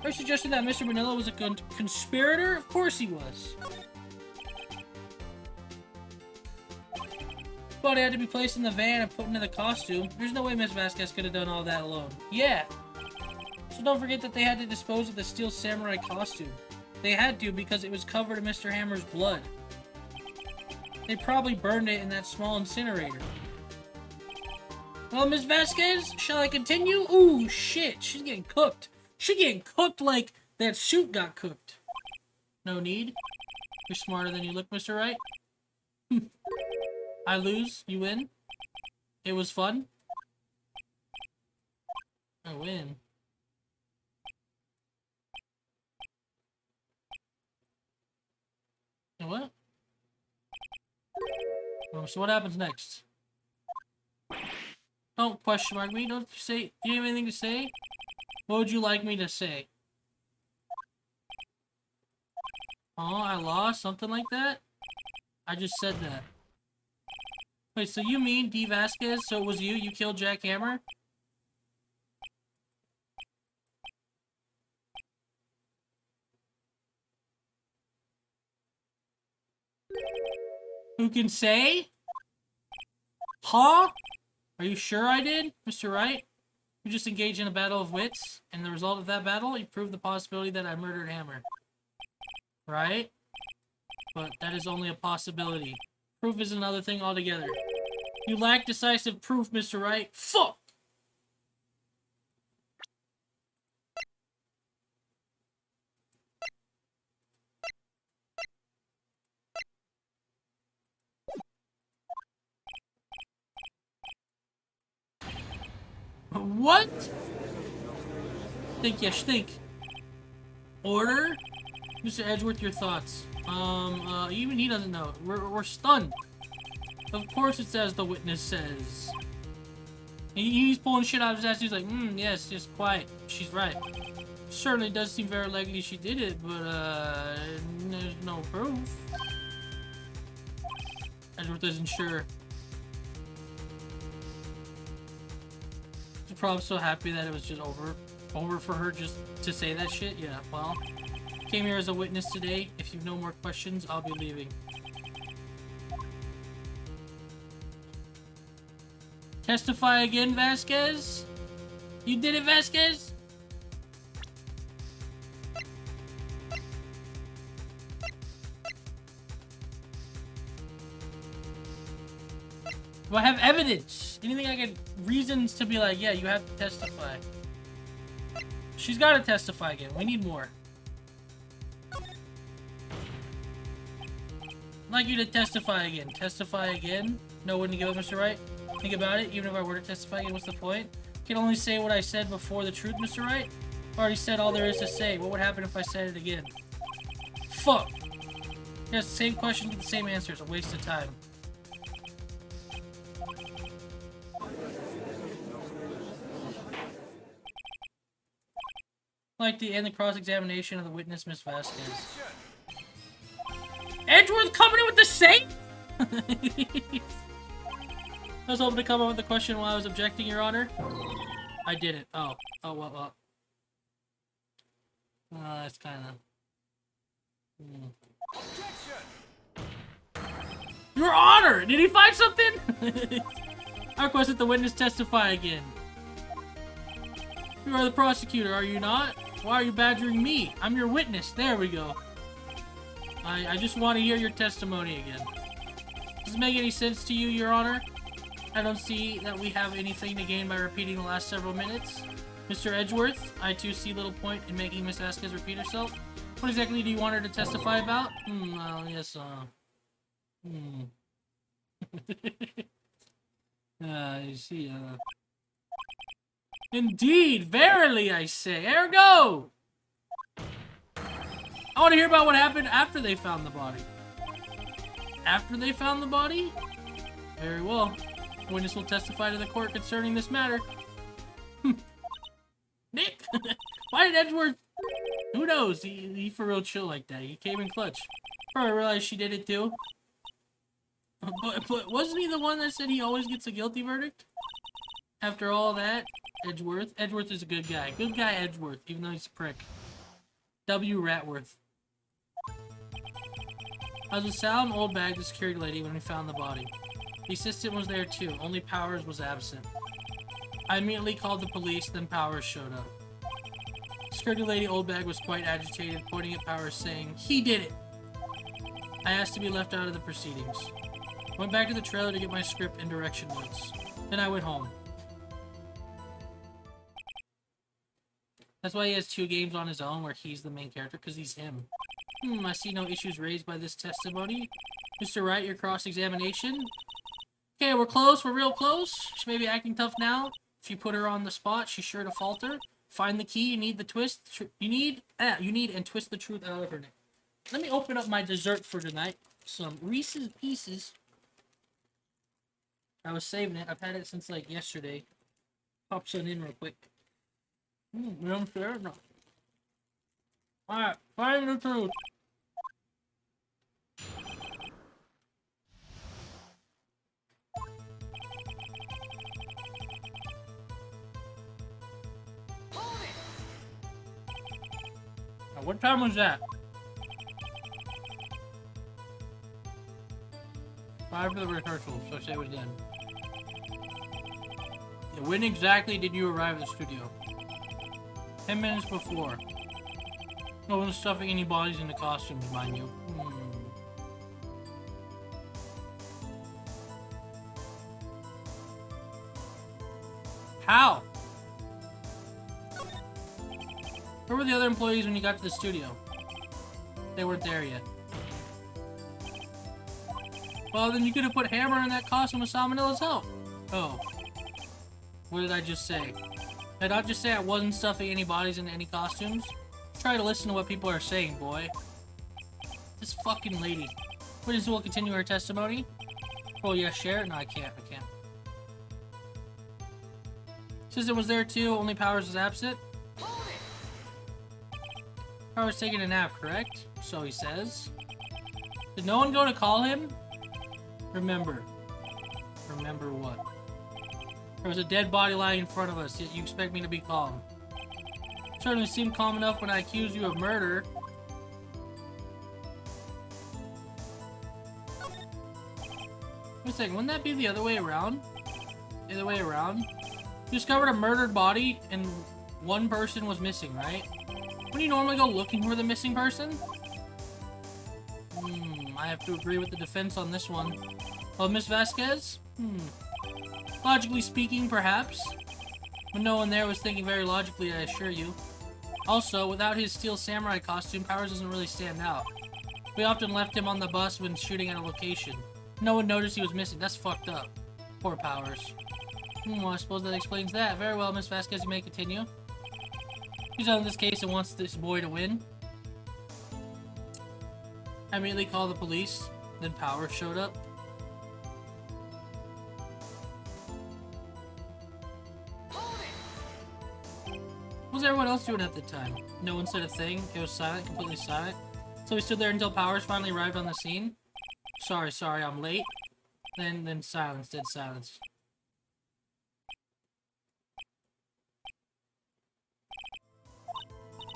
Are you suggesting that Mr. Manila was a conspirator? Of course he was. Body had to be placed in the van and put into the costume. There's no way Miss Vasquez could have done all that alone. Yeah. So don't forget that they had to dispose of the steel samurai costume. They had to because it was covered in Mr. Hammer's blood. They probably burned it in that small incinerator. Well, Miss Vasquez, shall I continue? Ooh, shit, she's getting cooked. She's getting cooked like that suit got cooked. No need. You're smarter than you look, Mr. Wright. I lose, you win. It was fun. I win. And what? So what happens next? Don't question mark me. Don't say. Do you have anything to say? What would you like me to say? Oh, I lost? Something like that? I just said that. Wait, so you mean D. Vasquez? So it was you? You killed Jack Hammer? Who can say? Huh? Are you sure I did, Mr. Wright? You just engaged in a battle of wits, and the result of that battle, you proved the possibility that I murdered Hammer. Right? But that is only a possibility. Proof is another thing altogether. You lack decisive proof, Mr. Wright. Fuck! What? Think, yes, think. Order? Mr. Edgeworth, your thoughts. Even he doesn't know. We're stunned. Of course it's as the witness says. He's pulling shit out of his ass. He's like, yes, just quiet. She's right. Certainly does seem very likely she did it, but, there's no proof. Edgeworth isn't sure. She's probably so happy that it was just over for her just to say that shit. Yeah, well, came here as a witness today. If you've no more questions, I'll be leaving. Testify again, Vasquez? You did it, Vasquez? Do I have evidence? Anything I get reasons to be like, yeah, you have to testify. She's got to testify again. We need more. I'd like you to testify again. Testify again? No, wouldn't you give up, Mr. Wright? Think about it. Even if I were to testify again, what's the point? I can only say what I said before the truth, Mr. Wright. I already said all there is to say. What would happen if I said it again? Fuck. Yes, the same question, get the same answers. A waste of time. Like to end the cross-examination of the witness, Miss Vasquez. Edgeworth coming in with the same? I was hoping to come up with a question while I was objecting, Your Honor. I didn't. Oh. Oh, well. That's kind of... Your Honor! Did he find something? I request that the witness testify again. You are the prosecutor, are you not? Why are you badgering me? I'm your witness. There we go. I just want to hear your testimony again. Does it make any sense to you, Your Honor? I don't see that we have anything to gain by repeating the last several minutes. Mr. Edgeworth, I too see little point in making Miss Vasquez repeat herself. What exactly do you want her to testify about? Well, yes, you see, Indeed, verily, I say. Ergo! I want to hear about what happened after they found the body. After they found the body? Very well. Witness will testify to the court concerning this matter. Nick! Why did Edgeworth... Who knows? He for real chill like that. He came in clutch. Probably realized she did it too. But wasn't he the one that said he always gets a guilty verdict? After all that, Edgeworth. Edgeworth is a good guy. Good guy, Edgeworth, even though he's a prick. W. Ratworth. I was a sound old bag, the security lady, when we found the body. The assistant was there too, only Powers was absent. I immediately called the police, then Powers showed up. Security lady Oldbag was quite agitated, pointing at Powers, saying, "He did it!" I asked to be left out of the proceedings. Went back to the trailer to get my script and direction notes. Then I went home. That's why he has 2 games on his own where he's the main character, because he's him. I see no issues raised by this testimony. Mr. Wright, your cross-examination? Okay, we're close. We're real close. She may be acting tough now. If you put her on the spot, she's sure to falter. Find the key. You need the twist. You need and twist the truth out of her neck. Let me open up my dessert for tonight. Some Reese's Pieces. I was saving it. I've had it since, like, yesterday. Pop some in real quick. You know what I'm saying? No. Alright, find the truth. Now, what time was that? 5 for the rehearsal, so say it was then. Yeah, when exactly did you arrive at the studio? 10 minutes before. No one's stuffing any bodies into costumes, mind you. How? Where were the other employees when you got to the studio? They weren't there yet. Well, then you could have put Hammer in that costume with Salmonella's help. Oh. What did I just say? Did I just say I wasn't stuffing any bodies into any costumes? Try to listen to what people are saying, boy. This fucking lady. Witness will continue her testimony. Oh yeah, share it? No, I can't. System was there too, only Powers was absent. Powers taking a nap, correct? So he says. Did no one go to call him? Remember. Remember what? There was a dead body lying in front of us, yet you expect me to be calm. Certainly seemed calm enough when I accused you of murder. Wait a second, wouldn't that be the other way around? The other way around? You discovered a murdered body and one person was missing, right? Wouldn't you normally go looking for the missing person? I have to agree with the defense on this one. Oh, Miss Vasquez? Logically speaking, perhaps. But no one there was thinking very logically, I assure you. Also, without his steel samurai costume, Powers doesn't really stand out. We often left him on the bus when shooting at a location. No one noticed he was missing. That's fucked up. Poor Powers. Well, I suppose that explains that. Very well, Miss Vasquez, you may continue. He's on this case and wants this boy to win. I immediately called the police. Then Powers showed up. What was everyone else doing at the time? No one said a thing. It was silent, completely silent. So we stood there until Powers finally arrived on the scene. Sorry, I'm late. Then silence, dead silence.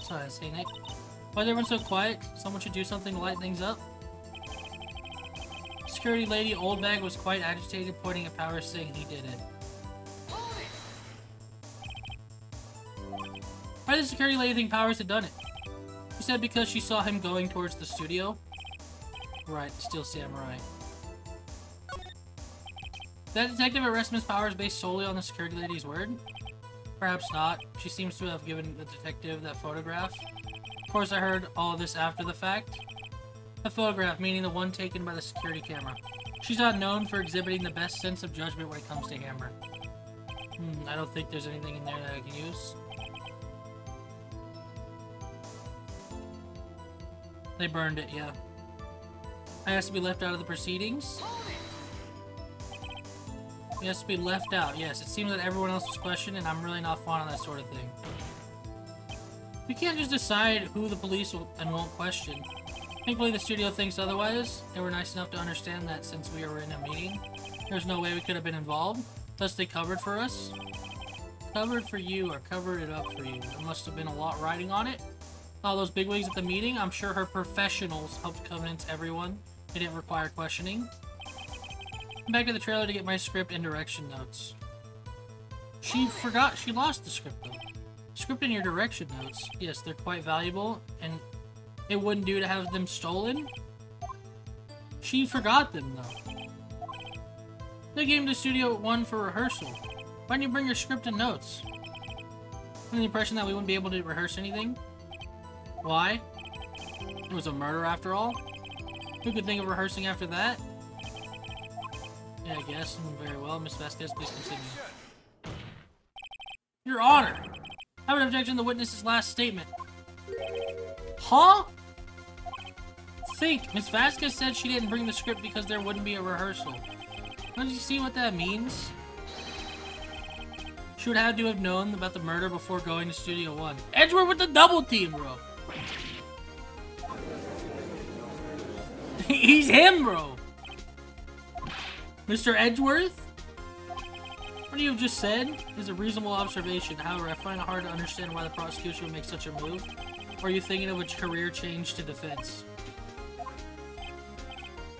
Silence, hey Nick. Why is everyone so quiet? Someone should do something to light things up. Security lady Oldbag was quite agitated, pointing at Powers, saying he did it. Why did the security lady think Powers had done it? She said because she saw him going towards the studio. Right, the Steel Samurai. Did that detective arrest Miss Powers based solely on the security lady's word? Perhaps not. She seems to have given the detective that photograph. Of course, I heard all of this after the fact. The photograph, meaning the one taken by the security camera. She's not known for exhibiting the best sense of judgment when it comes to Hammer. I don't think there's anything in there that I can use. They burned it, yeah. I has to be left out of the proceedings? He has to be left out, yes. It seems that everyone else was questioned, and I'm really not fond of that sort of thing. We can't just decide who the police will and won't question. Thankfully, the studio thinks otherwise. They were nice enough to understand that since we were in a meeting, there's no way we could have been involved. Thus, they covered for us. Covered for you, or covered it up for you. There must have been a lot riding on it. All those bigwigs at the meeting, I'm sure her professionals helped convince everyone it didn't require questioning. I'm back to the trailer to get my script and direction notes. She lost the script though. Script and your direction notes. Yes, they're quite valuable, and it wouldn't do to have them stolen. She forgot them though. They gave the studio one for rehearsal. Why didn't you bring your script and notes? Under the impression that we wouldn't be able to rehearse anything? Why? It was a murder after all? Who could think of rehearsing after that? Yeah, I guess. Very well. Miss Vasquez, please continue. Your Honor! I have an objection to the witness's last statement. Huh? Think. Miss Vasquez said she didn't bring the script because there wouldn't be a rehearsal. Don't you see what that means? She would have to have known about the murder before going to Studio One. Edgeworth with the double team, bro. He's him, bro. Mr. Edgeworth? What you have just said is a reasonable observation. However, I find it hard to understand why the prosecution would make such a move. Or are you thinking of a career change to defense?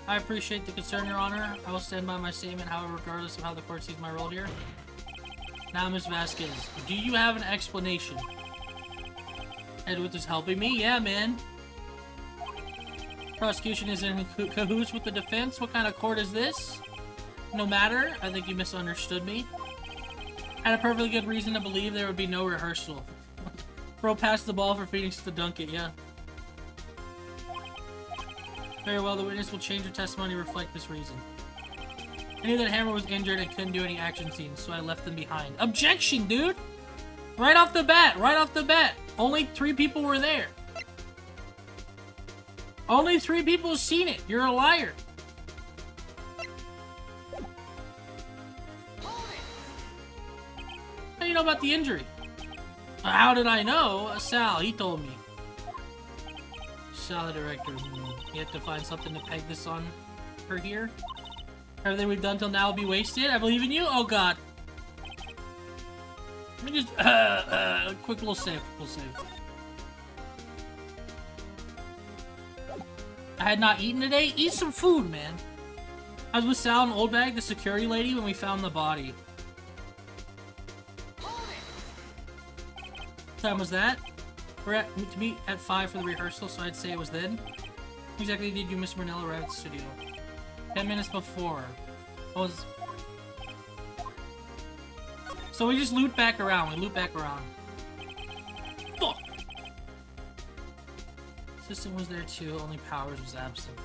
I appreciate the concern, Your Honor. I will stand by my statement, however, regardless of how the court sees my role here. Now, Ms. Vasquez, do you have an explanation? Edgeworth is helping me? Yeah, man. Prosecution is in cahoots with the defense? What kind of court is this? No matter. I think you misunderstood me. I had a perfectly good reason to believe there would be no rehearsal. Bro passed the ball for Phoenix to dunk it, yeah. Very well, the witness will change her testimony to reflect this reason. I knew that Hammer was injured and couldn't do any action scenes, so I left them behind. Objection, dude! Right off the bat, right off the bat. Only 3 people were there. Only 3 people have seen it. You're a liar. know about the injury? How did I know? Sal, he told me. Sal, the director. You have to find something to peg this on her here. Everything we've done till now will be wasted. I believe in you. Oh god. Let me just quick little save. I had not eaten today. Eat some food, man. I was with Sal and Oldbag, the security lady, when we found the body. What time was that? We're to meet at 5 for the rehearsal, so I'd say it was then. When exactly did you, Miss Brunello, arrive at the studio? 10 minutes before. So we just loot back around. Fuck! System was there too, only Powers was absent.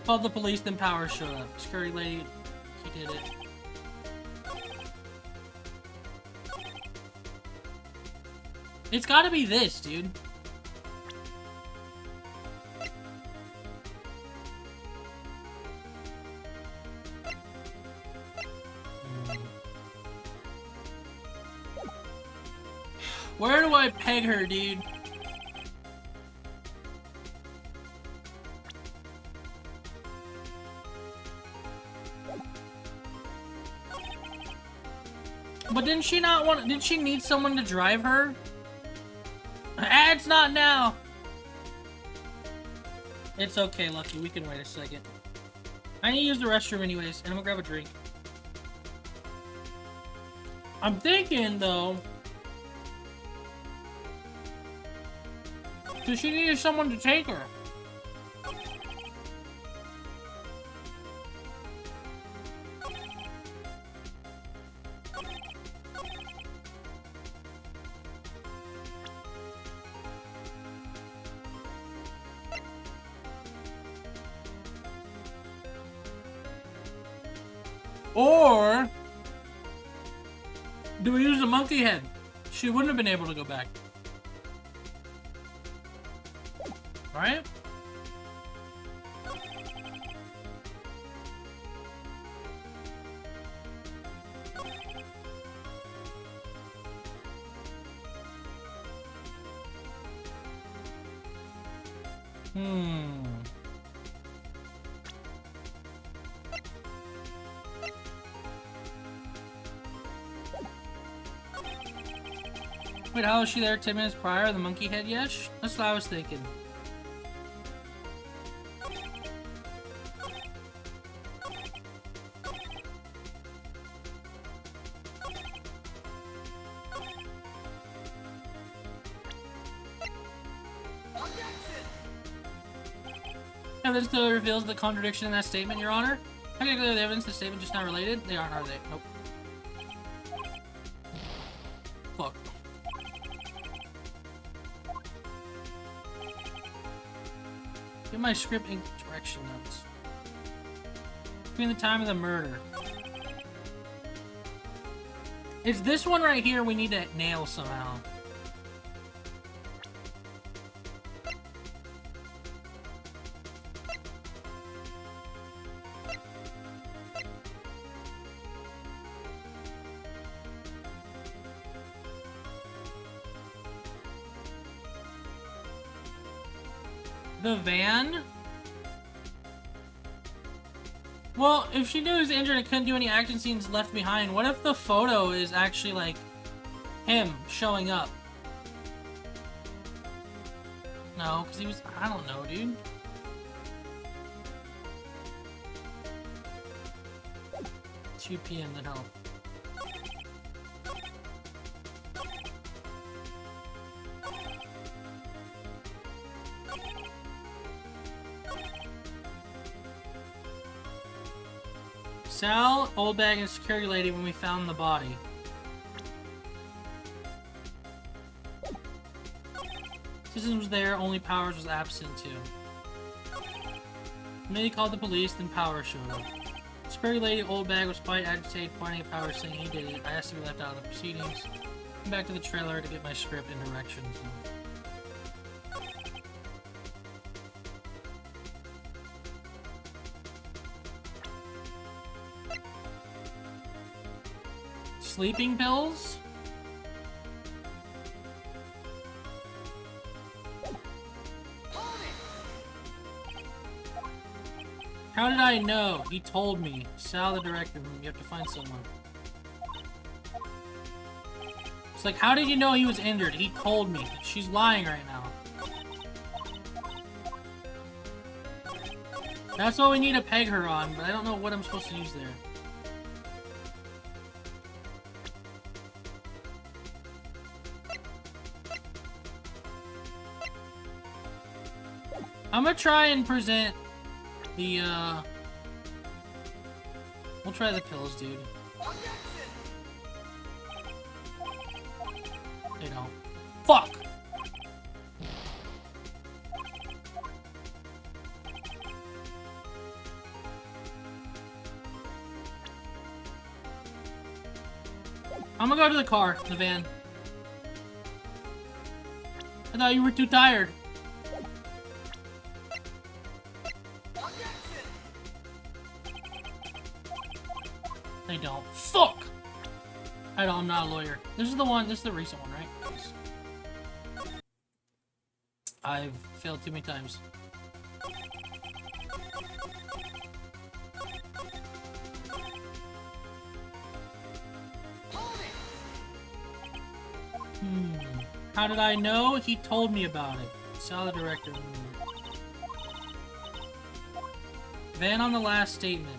Called the police, then Powers showed up. Security lady, he did it. It's gotta be this, dude. Where do I peg her, dude? But didn't she not want? Did she need someone to drive her? It's not now. It's okay, Lucky. We can wait a second. I need to use the restroom anyways, and I'm gonna grab a drink. I'm thinking though, because she needed someone to take her. Or do we use the monkey head? She wouldn't have been able to go back. Right? Wait, how was she there 10 minutes prior? The monkey head, yes? That's what I was thinking. Evidence still reveals the contradiction in that statement, Your Honor. How can I clear the evidence the statement just not related? They aren't, are they? Nope. Fuck. Get my script in direction notes. Between the time of the murder. It's this one right here we need to nail somehow. The van? Well, if she knew he was injured and couldn't do any action scenes left behind, what if the photo is actually, like, him showing up? No, because he was... I don't know, dude. $2 p.m. then help. Sal, Oldbag, and security lady when we found the body. Citizens was there, only Powers was absent too. They called the police, then Powers showed up. Security lady, Oldbag, was quite agitated, pointing at Powers, saying he did it. I asked to be left out of the proceedings. Came back to the trailer to get my script and directions. sleeping pills? How did I know? He told me. Sal, the director. You have to find someone. It's like, how did you know he was injured? He told me. She's lying right now. That's what we need to peg her on, but I don't know what I'm supposed to use there. I'm gonna try and present the, we'll try the pills, dude. They don't. Fuck! I'm gonna go to the car, the van. I thought you were too tired. They don't. Fuck! I'm not a lawyer. This is the one, this is the recent one, right? I've failed too many times. How did I know? He told me about it. Solid director. Van on the last statement.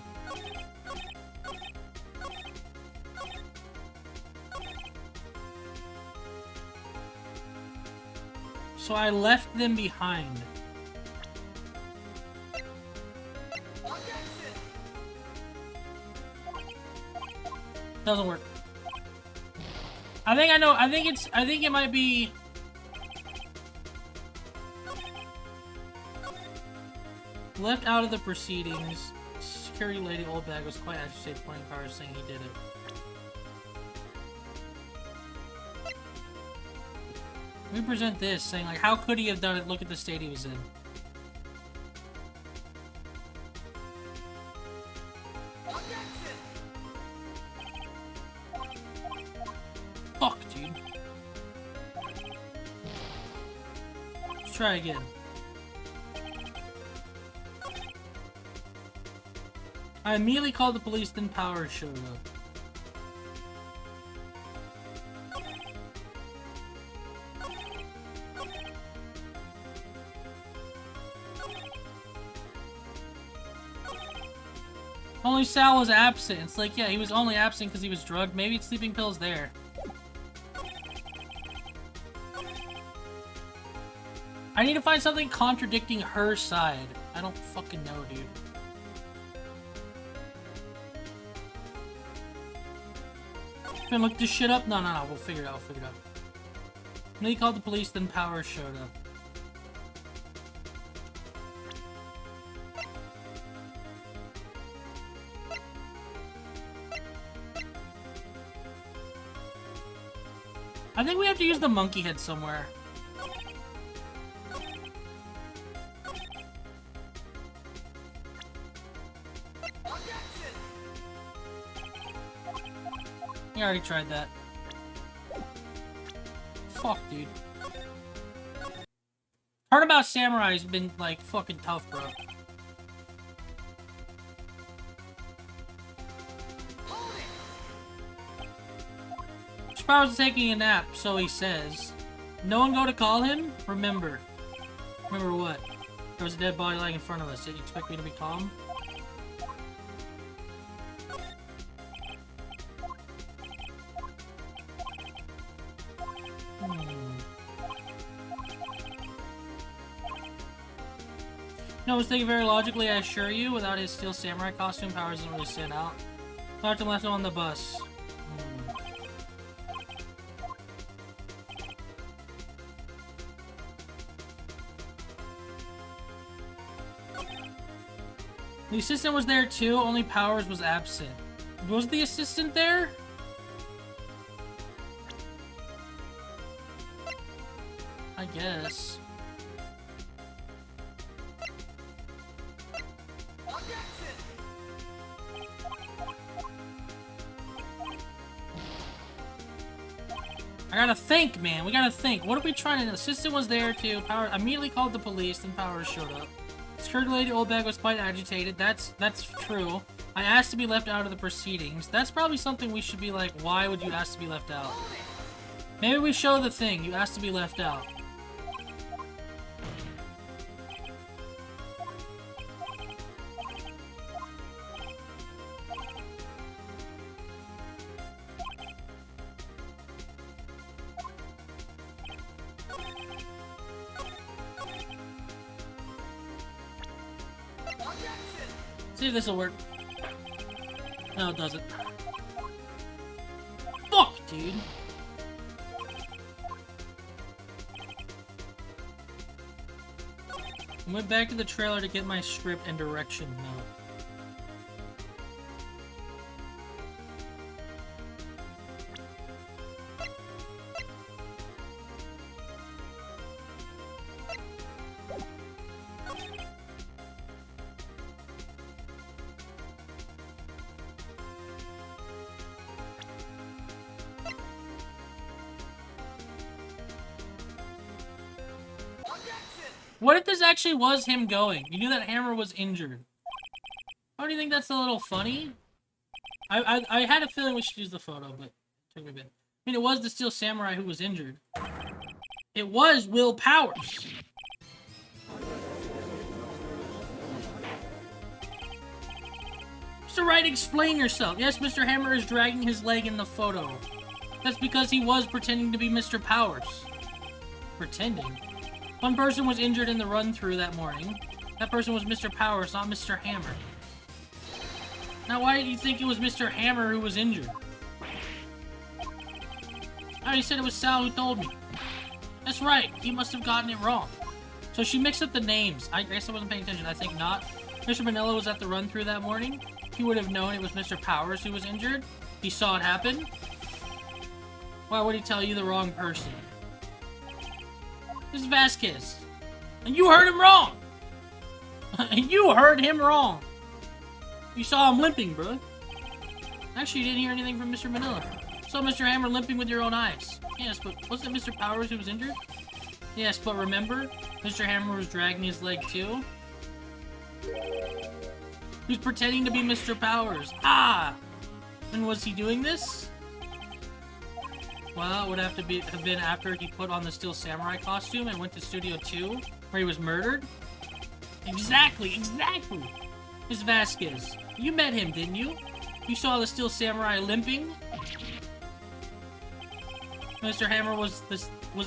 So I left them behind. Doesn't work. I think I know. I think it might be. Left out of the proceedings. Security lady Oldbag was quite agitated, pointing powers saying he did it. We present this, saying like, how could he have done it? Look at the state he was in. Fuck, dude. Let's try again. I immediately called the police, then Powers showed up. Only Sal was absent. It's like, yeah, he was only absent because he was drugged. Maybe it's sleeping pills there. I need to find something contradicting her side. I don't fucking know, dude. Can I look this shit up? No, we'll figure it out, Then he called the police, then Powers showed up. I think we have to use the monkey head somewhere. I already tried that. Fuck, dude. Turnabout Samurai's been, like, fucking tough, bro. Powers is taking a nap, so he says. No one go to call him? Remember. Remember what? There was a dead body lying in front of us. Did you expect me to be calm? No, I was thinking very logically, I assure you. Without his steel samurai costume, Powers doesn't really stand out. Talked him left him on the bus. The assistant was there too, only Powers was absent. Was the assistant there? I guess. I gotta think, man. We gotta think. What are we trying to do? Assistant was there too. Power immediately called the police, then Powers showed up. Skirt Lady Oldbag was quite agitated. That's true. I asked to be left out of the proceedings. That's probably something we should be like, why would you ask to be left out? Maybe we show the thing. You asked to be left out. See if this will work. No, it doesn't. Fuck, dude. I went back to the trailer to get my script and direction note. What if this actually was him going? You knew that Hammer was injured. Oh, do you think that's a little funny? I had a feeling we should use the photo, but it took me a bit. I mean, it was the Steel Samurai who was injured. It was Will Powers. Mr. Wright, explain yourself. Yes, Mr. Hammer is dragging his leg in the photo. That's because he was pretending to be Mr. Powers. Pretending? One person was injured in the run-through that morning. That person was Mr. Powers, not Mr. Hammer. Now, why did you think it was Mr. Hammer who was injured? Oh, you said it was Sal who told me. That's right, he must have gotten it wrong. So she mixed up the names. I guess I wasn't paying attention, I think not. Mr. Manila was at the run-through that morning. He would have known it was Mr. Powers who was injured. He saw it happen. Why would he tell you the wrong person? This is Vasquez. And you heard him wrong! You heard him wrong! You saw him limping, bro. Actually, you didn't hear anything from Mr. Manila. You saw Mr. Hammer limping with your own eyes. Yes, but wasn't it Mr. Powers who was injured? Yes, but remember? Mr. Hammer was dragging his leg too? He was pretending to be Mr. Powers. Ah! And was he doing this? Well, it would have to have been after he put on the Steel Samurai costume and went to Studio 2, where he was murdered. Exactly, exactly! Miss Vasquez, you met him, didn't you? You saw the Steel Samurai limping? Mr. Hammer was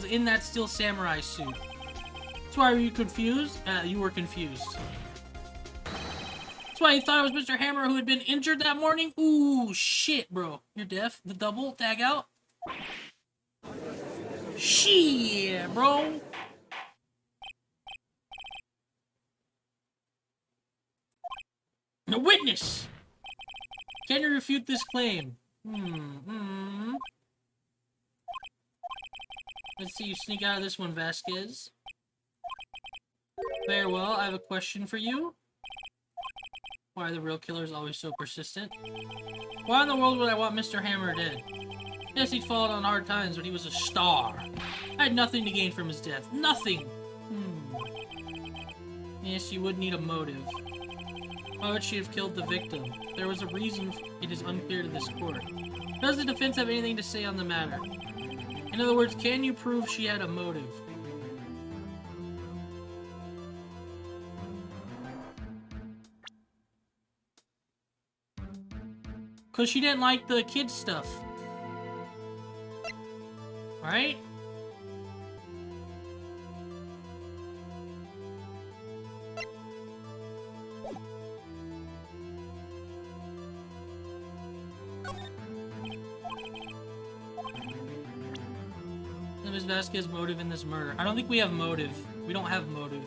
in that Steel Samurai suit. That's why were you confused? You were confused. That's why you thought it was Mr. Hammer who had been injured that morning? Ooh, shit, bro. You're deaf? The double tag out? Shit, bro. A witness. Can you refute this claim? Let's see you sneak out of this one, Vasquez. Very well, I have a question for you. Why are the real killers always so persistent? Why in the world would I want Mr. Hammer dead? Yes, he'd fallen on hard times, but he was a star. I had nothing to gain from his death. Nothing! Yes, you would need a motive. Why would she have killed the victim? There was a reason. It is unclear to this court. Does the defense have anything to say on the matter? In other words, can you prove she had a motive? Because she didn't like the kids stuff. Right? Ms. Vasquez's motive in this murder. I don't think we have motive. We don't have motive.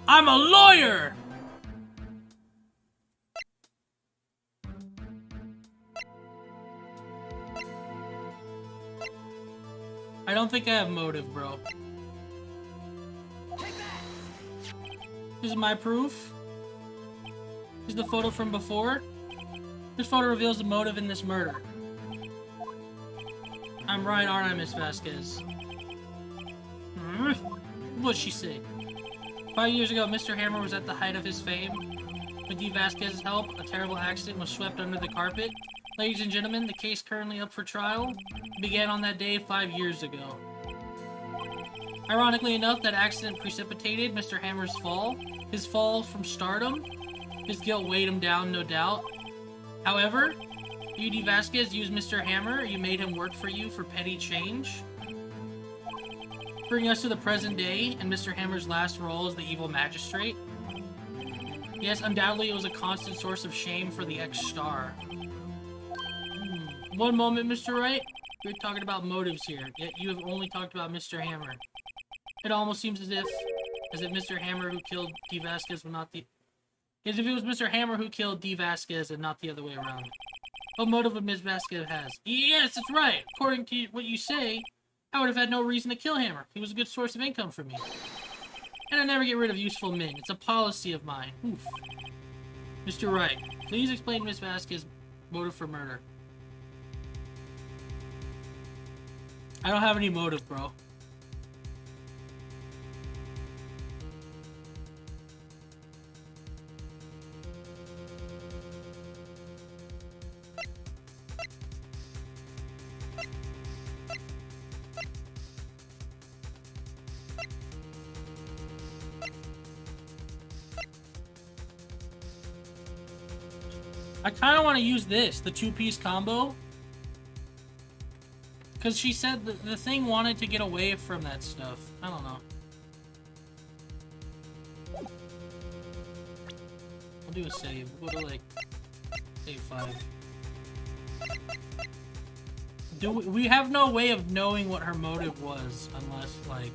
I'm a lawyer! I don't think I have motive, bro. This is my proof. This is the photo from before. This photo reveals the motive in this murder. I'm right, aren't I, Miss Vasquez? What'd she say? 5 years ago, Mr. Hammer was at the height of his fame. With Dee Vasquez's help, a terrible accident was swept under the carpet. Ladies and gentlemen, the case currently up for trial began on that day 5 years ago. Ironically enough, that accident precipitated Mr. Hammer's fall. His fall from stardom. His guilt weighed him down, no doubt. However, you, Dee Vasquez, used Mr. Hammer. You made him work for you for petty change. Bringing us to the present day, and Mr. Hammer's last role as the evil magistrate. Yes, undoubtedly it was a constant source of shame for the ex-star. One moment, Mr. Wright. We're talking about motives here, yet you have only talked about Mr. Hammer. It almost seems as if Mr. Hammer who killed Dee Vasquez was not the... As if it was Mr. Hammer who killed Dee Vasquez and not the other way around. What motive would Ms. Vasquez has? Yes, that's right. According to what you say, I would have had no reason to kill Hammer. He was a good source of income for me. And I never get rid of useful men. It's a policy of mine. Oof. Mr. Wright, please explain Ms. Vasquez's motive for murder. I don't have any motive, bro. I kind of want to use this, the two-piece combo. Because she said the thing wanted to get away from that stuff. I don't know. I'll do a save. We'll go to, like, save 5. We have no way of knowing what her motive was, unless, like...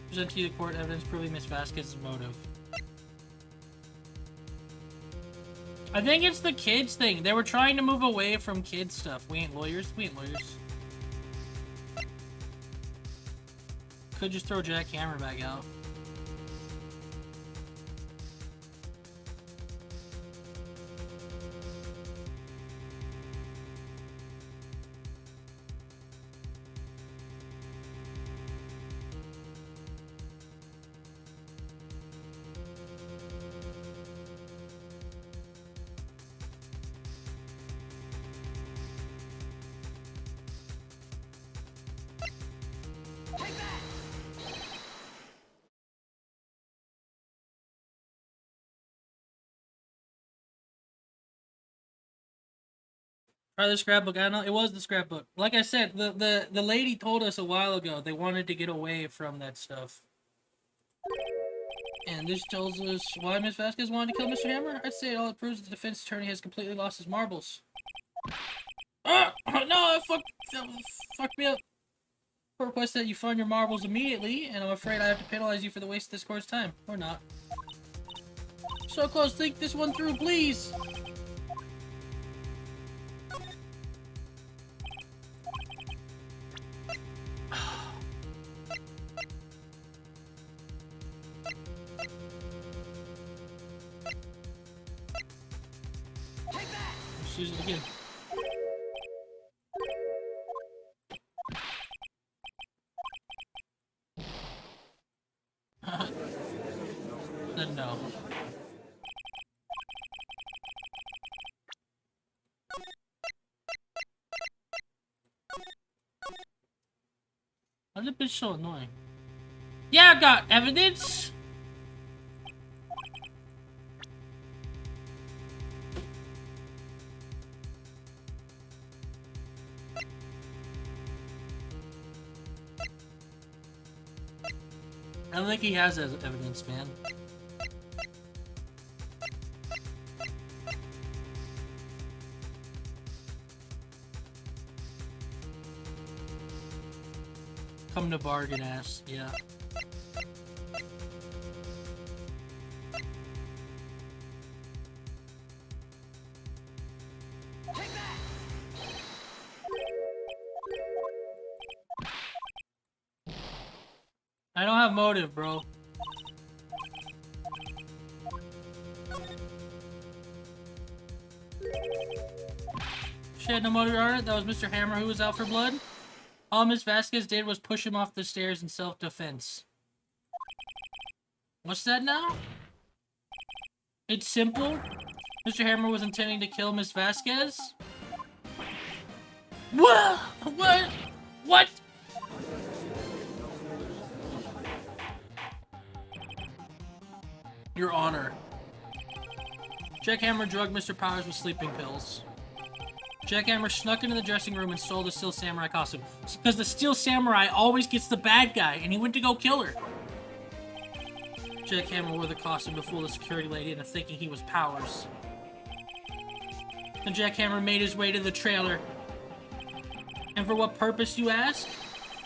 Present to you the court evidence proving Miss Vasquez's motive. I think it's the kids thing. They were trying to move away from kids stuff. We ain't lawyers. We ain't lawyers. Could just throw Jack Hammer back out. Try the scrapbook. I know it was the scrapbook. Like I said, the lady told us a while ago they wanted to get away from that stuff. And this tells us why Miss Vasquez wanted to kill Mr. Hammer. I'd say all it proves the defense attorney has completely lost his marbles. No, that fucked me up. I request that you find your marbles immediately, and I'm afraid I have to penalize you for the waste of this court's time. Or not. So close, think this one through, please! Let's use it again. Then no. Why is the bitch so annoying? Yeah, I got evidence! I don't think he has evidence, man. Come to bargain ass, yeah. I don't have motive, bro. She had no motive on it. That was Mr. Hammer who was out for blood. All Miss Vasquez did was push him off the stairs in self-defense. What's that now? It's simple. Mr. Hammer was intending to kill Miss Vasquez. What? What? What? Your Honor. Jack Hammer drugged Mr. Powers with sleeping pills. Jack Hammer snuck into the dressing room and stole the Steel Samurai costume. Because the Steel Samurai always gets the bad guy, and he went to go kill her. Jack Hammer wore the costume to fool the security lady into thinking he was Powers. Then Jack Hammer made his way to the trailer. And for what purpose, you ask?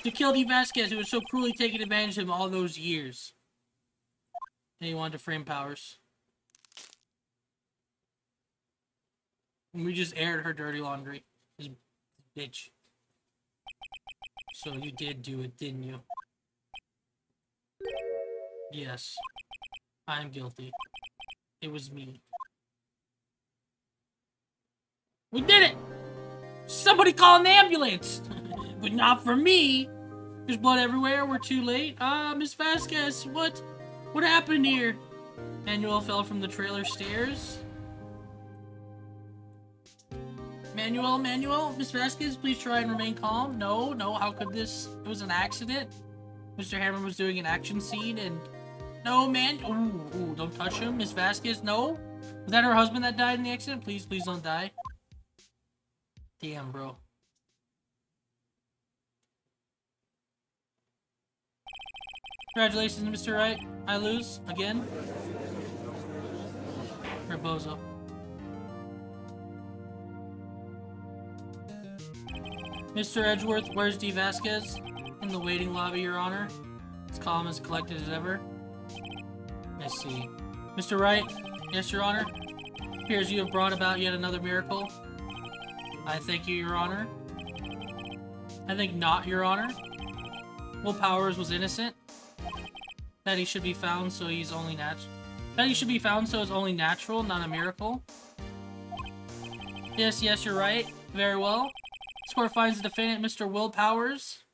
To kill Dee Vasquez, who was so cruelly taking advantage of him all those years. And he wanted to frame Powers. And we just aired her dirty laundry. This bitch. So you did do it, didn't you? Yes. I am guilty. It was me. We did it! Somebody call an ambulance! But not for me! There's blood everywhere, we're too late. Miss Vasquez, what happened here? Manuel fell from the trailer stairs. Manuel, Miss Vasquez, please try and remain calm. No, how could this? It was an accident. Mr. Hammer was doing an action scene and... No, man. Ooh, don't touch him. Miss Vasquez, no. Was that her husband that died in the accident? Please don't die. Damn, bro. Congratulations, Mr. Wright. I lose again. Or bozo. Mr. Edgeworth, where's Dee Vasquez? In the waiting lobby, Your Honor. His column is collected as ever. I see. Mr. Wright? Yes, Your Honor? Appears you have brought about yet another miracle. I thank you, Your Honor. I think not, Your Honor. Will Powers was innocent. That he should be found so he's only natural. That he should be found so it's only natural, not a miracle. Yes, you're right. Very well. This court finds the defendant, Mr. Will Powers,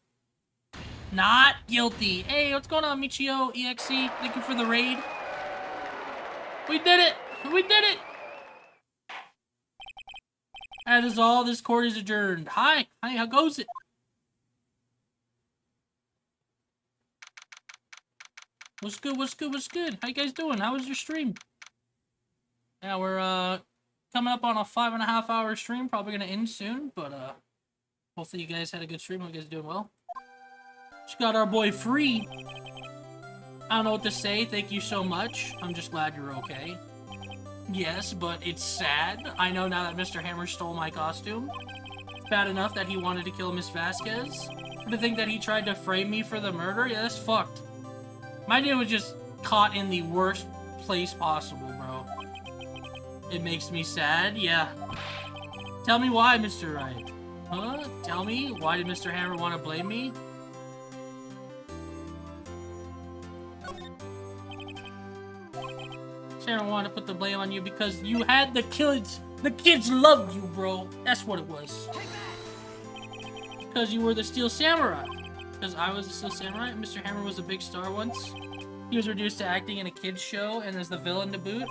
not guilty. Hey, what's going on, Michio EXE? Thank you for the raid. We did it! We did it! That is all. This court is adjourned. Hi, how goes it? What's good? How you guys doing? How was your stream? Yeah, we're coming up on a 5.5 hour stream. Probably gonna end soon, but hopefully you guys had a good stream. Hope you guys are doing well. Just got our boy free. I don't know what to say. Thank you so much. I'm just glad you're okay. Yes, but it's sad. I know now that Mr. Hammer stole my costume. It's bad enough that he wanted to kill Miss Vasquez. But to think that he tried to frame me for the murder? Yeah, that's fucked. My dude was just caught in the worst place possible, bro. It makes me sad, yeah. Tell me why, Mr. Wright. Huh? Tell me, why did Mr. Hammer want to blame me? Sharon wanted to put the blame on you because you had the kids. The kids loved you, bro. That's what it was. Because you were the Steel Samurai. Because I was the Steel Samurai. Mr. Hammer was a big star once. He was reduced to acting in a kids show and as the villain to boot.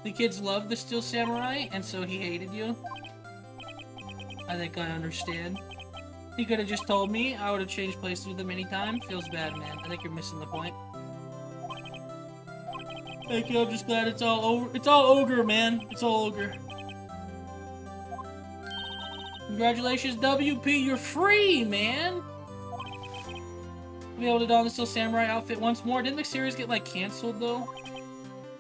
The kids loved the Steel Samurai, and so he hated you. I think I understand. He could have just told me. I would have changed places with him anytime. Feels bad, man. I think you're missing the point. Thank you, I'm just glad it's all over. It's all ogre, man. It's all ogre. Congratulations, WP. You're free, man. I'll be able to don the Steel Samurai outfit once more. Didn't the series get, like, canceled, though?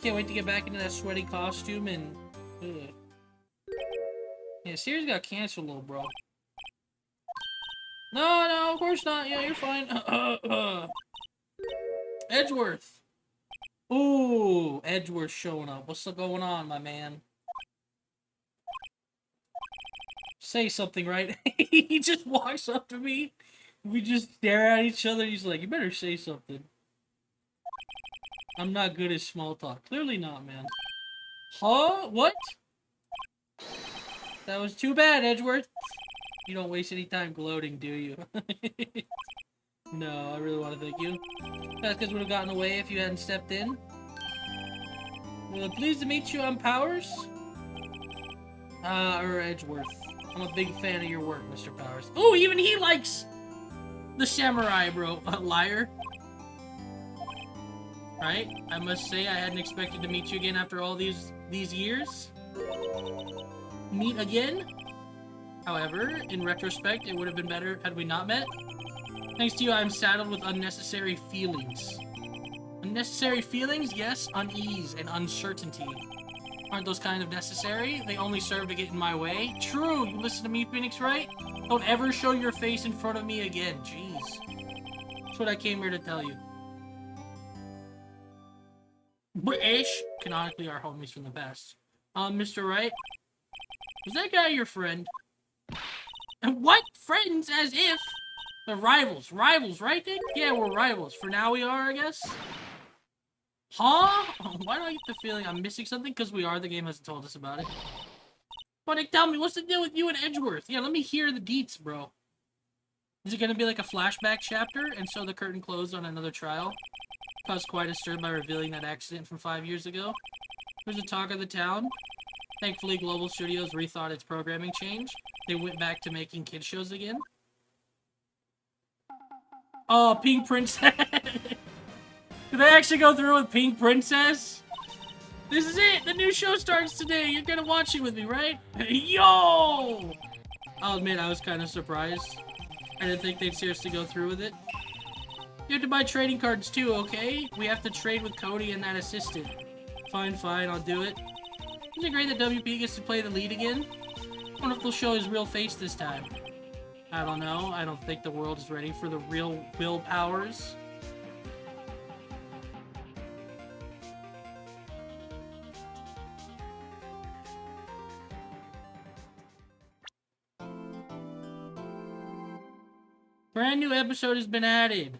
Can't wait to get back into that sweaty costume and... Ugh. Yeah, series got canceled, little bro. No, of course not. Yeah, you're fine. Edgeworth. Ooh, Edgeworth showing up. What's going on, my man? Say something, right? He just walks up to me. We just stare at each other. He's like, you better say something. I'm not good at small talk. Clearly not, man. Huh? What? That was too bad, Edgeworth. You don't waste any time gloating, do you? No, I really want to thank you. That's because would have gotten away if you hadn't stepped in. Well, pleased to meet you. I'm Powers. Or Edgeworth. I'm a big fan of your work, Mr. Powers. Oh, even he likes the samurai, bro. Liar. Right? I must say I hadn't expected to meet you again after all these years. Meet again? However, in retrospect, it would have been better had we not met. Thanks to you, I'm saddled with unnecessary feelings. Unnecessary feelings? Yes, unease and uncertainty. Aren't those kind of necessary? They only serve to get in my way. True, you listen to me, Phoenix, right? Don't ever show your face in front of me again. Jeez. That's what I came here to tell you. British, canonically our homies from the past. Mr. Wright? Was that guy your friend? And what? Friends? As if? They're rivals. Rivals, right, Dick? Yeah, we're rivals. For now we are, I guess. Huh? Why do I get the feeling I'm missing something? Because we are. The game hasn't told us about it. But Nick, tell me, what's the deal with you and Edgeworth? Yeah, let me hear the deets, bro. Is it going to be like a flashback chapter? And so the curtain closed on another trial? Caused quite a stir by revealing that accident from 5 years ago. There's a talk of the town. Thankfully, Global Studios rethought its programming change. They went back to making kid shows again. Oh, Pink Princess. Did they actually go through with Pink Princess? This is it. The new show starts today. You're gonna watch it with me, right? Yo! I'll admit, I was kind of surprised. I didn't think they'd seriously go through with it. You have to buy trading cards too, okay? We have to trade with Cody and that assistant. Fine, I'll do it. Isn't it great that WP gets to play the lead again? I wonder if they'll show his real face this time. I don't know. I don't think the world is ready for the real Will Powers. Brand new episode has been added.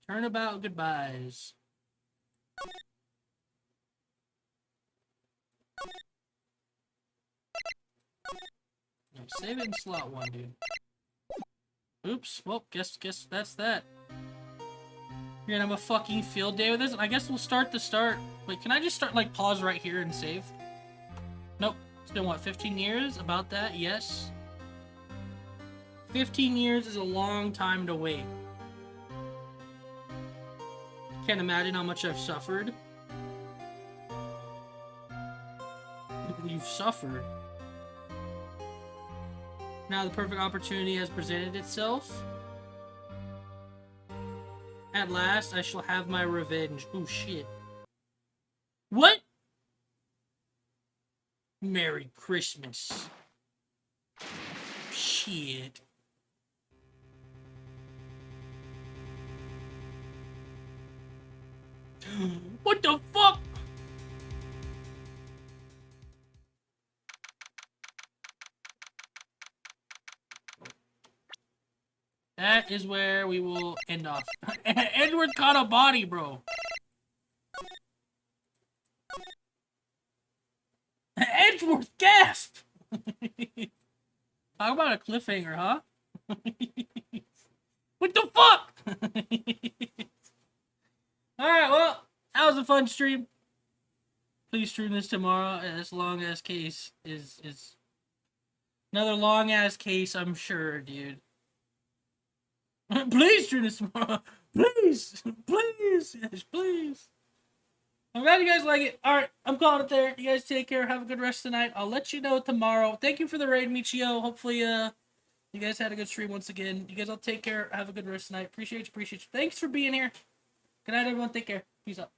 Turnabout goodbyes. Save it in slot 1, dude. Oops. Well, guess that's that. You're gonna have a fucking field day with this? I guess we'll start the start. Wait, can I just start, like, pause right here and save? Nope. It's been, what, 15 years? About that? Yes. 15 years is a long time to wait. Can't imagine how much I've suffered. You've suffered. Now the perfect opportunity has presented itself. At last, I shall have my revenge. Oh, shit. What? Merry Christmas. Shit. What the fuck? That is where we will end off. Edward caught a body, bro. Edgeworth, gasp! Talk about a cliffhanger, huh? What the fuck? Alright, well, that was a fun stream. Please stream this tomorrow. This long-ass case is another long-ass case, I'm sure, dude. Please stream this tomorrow. Please. Please. Yes, please. I'm glad you guys like it. Alright, I'm calling it there. You guys take care. Have a good rest of the night. I'll let you know tomorrow. Thank you for the raid, Michio. Hopefully, you guys had a good stream once again. You guys all take care. Have a good rest of the night. Appreciate you. Thanks for being here. Good night, everyone. Take care. Peace out.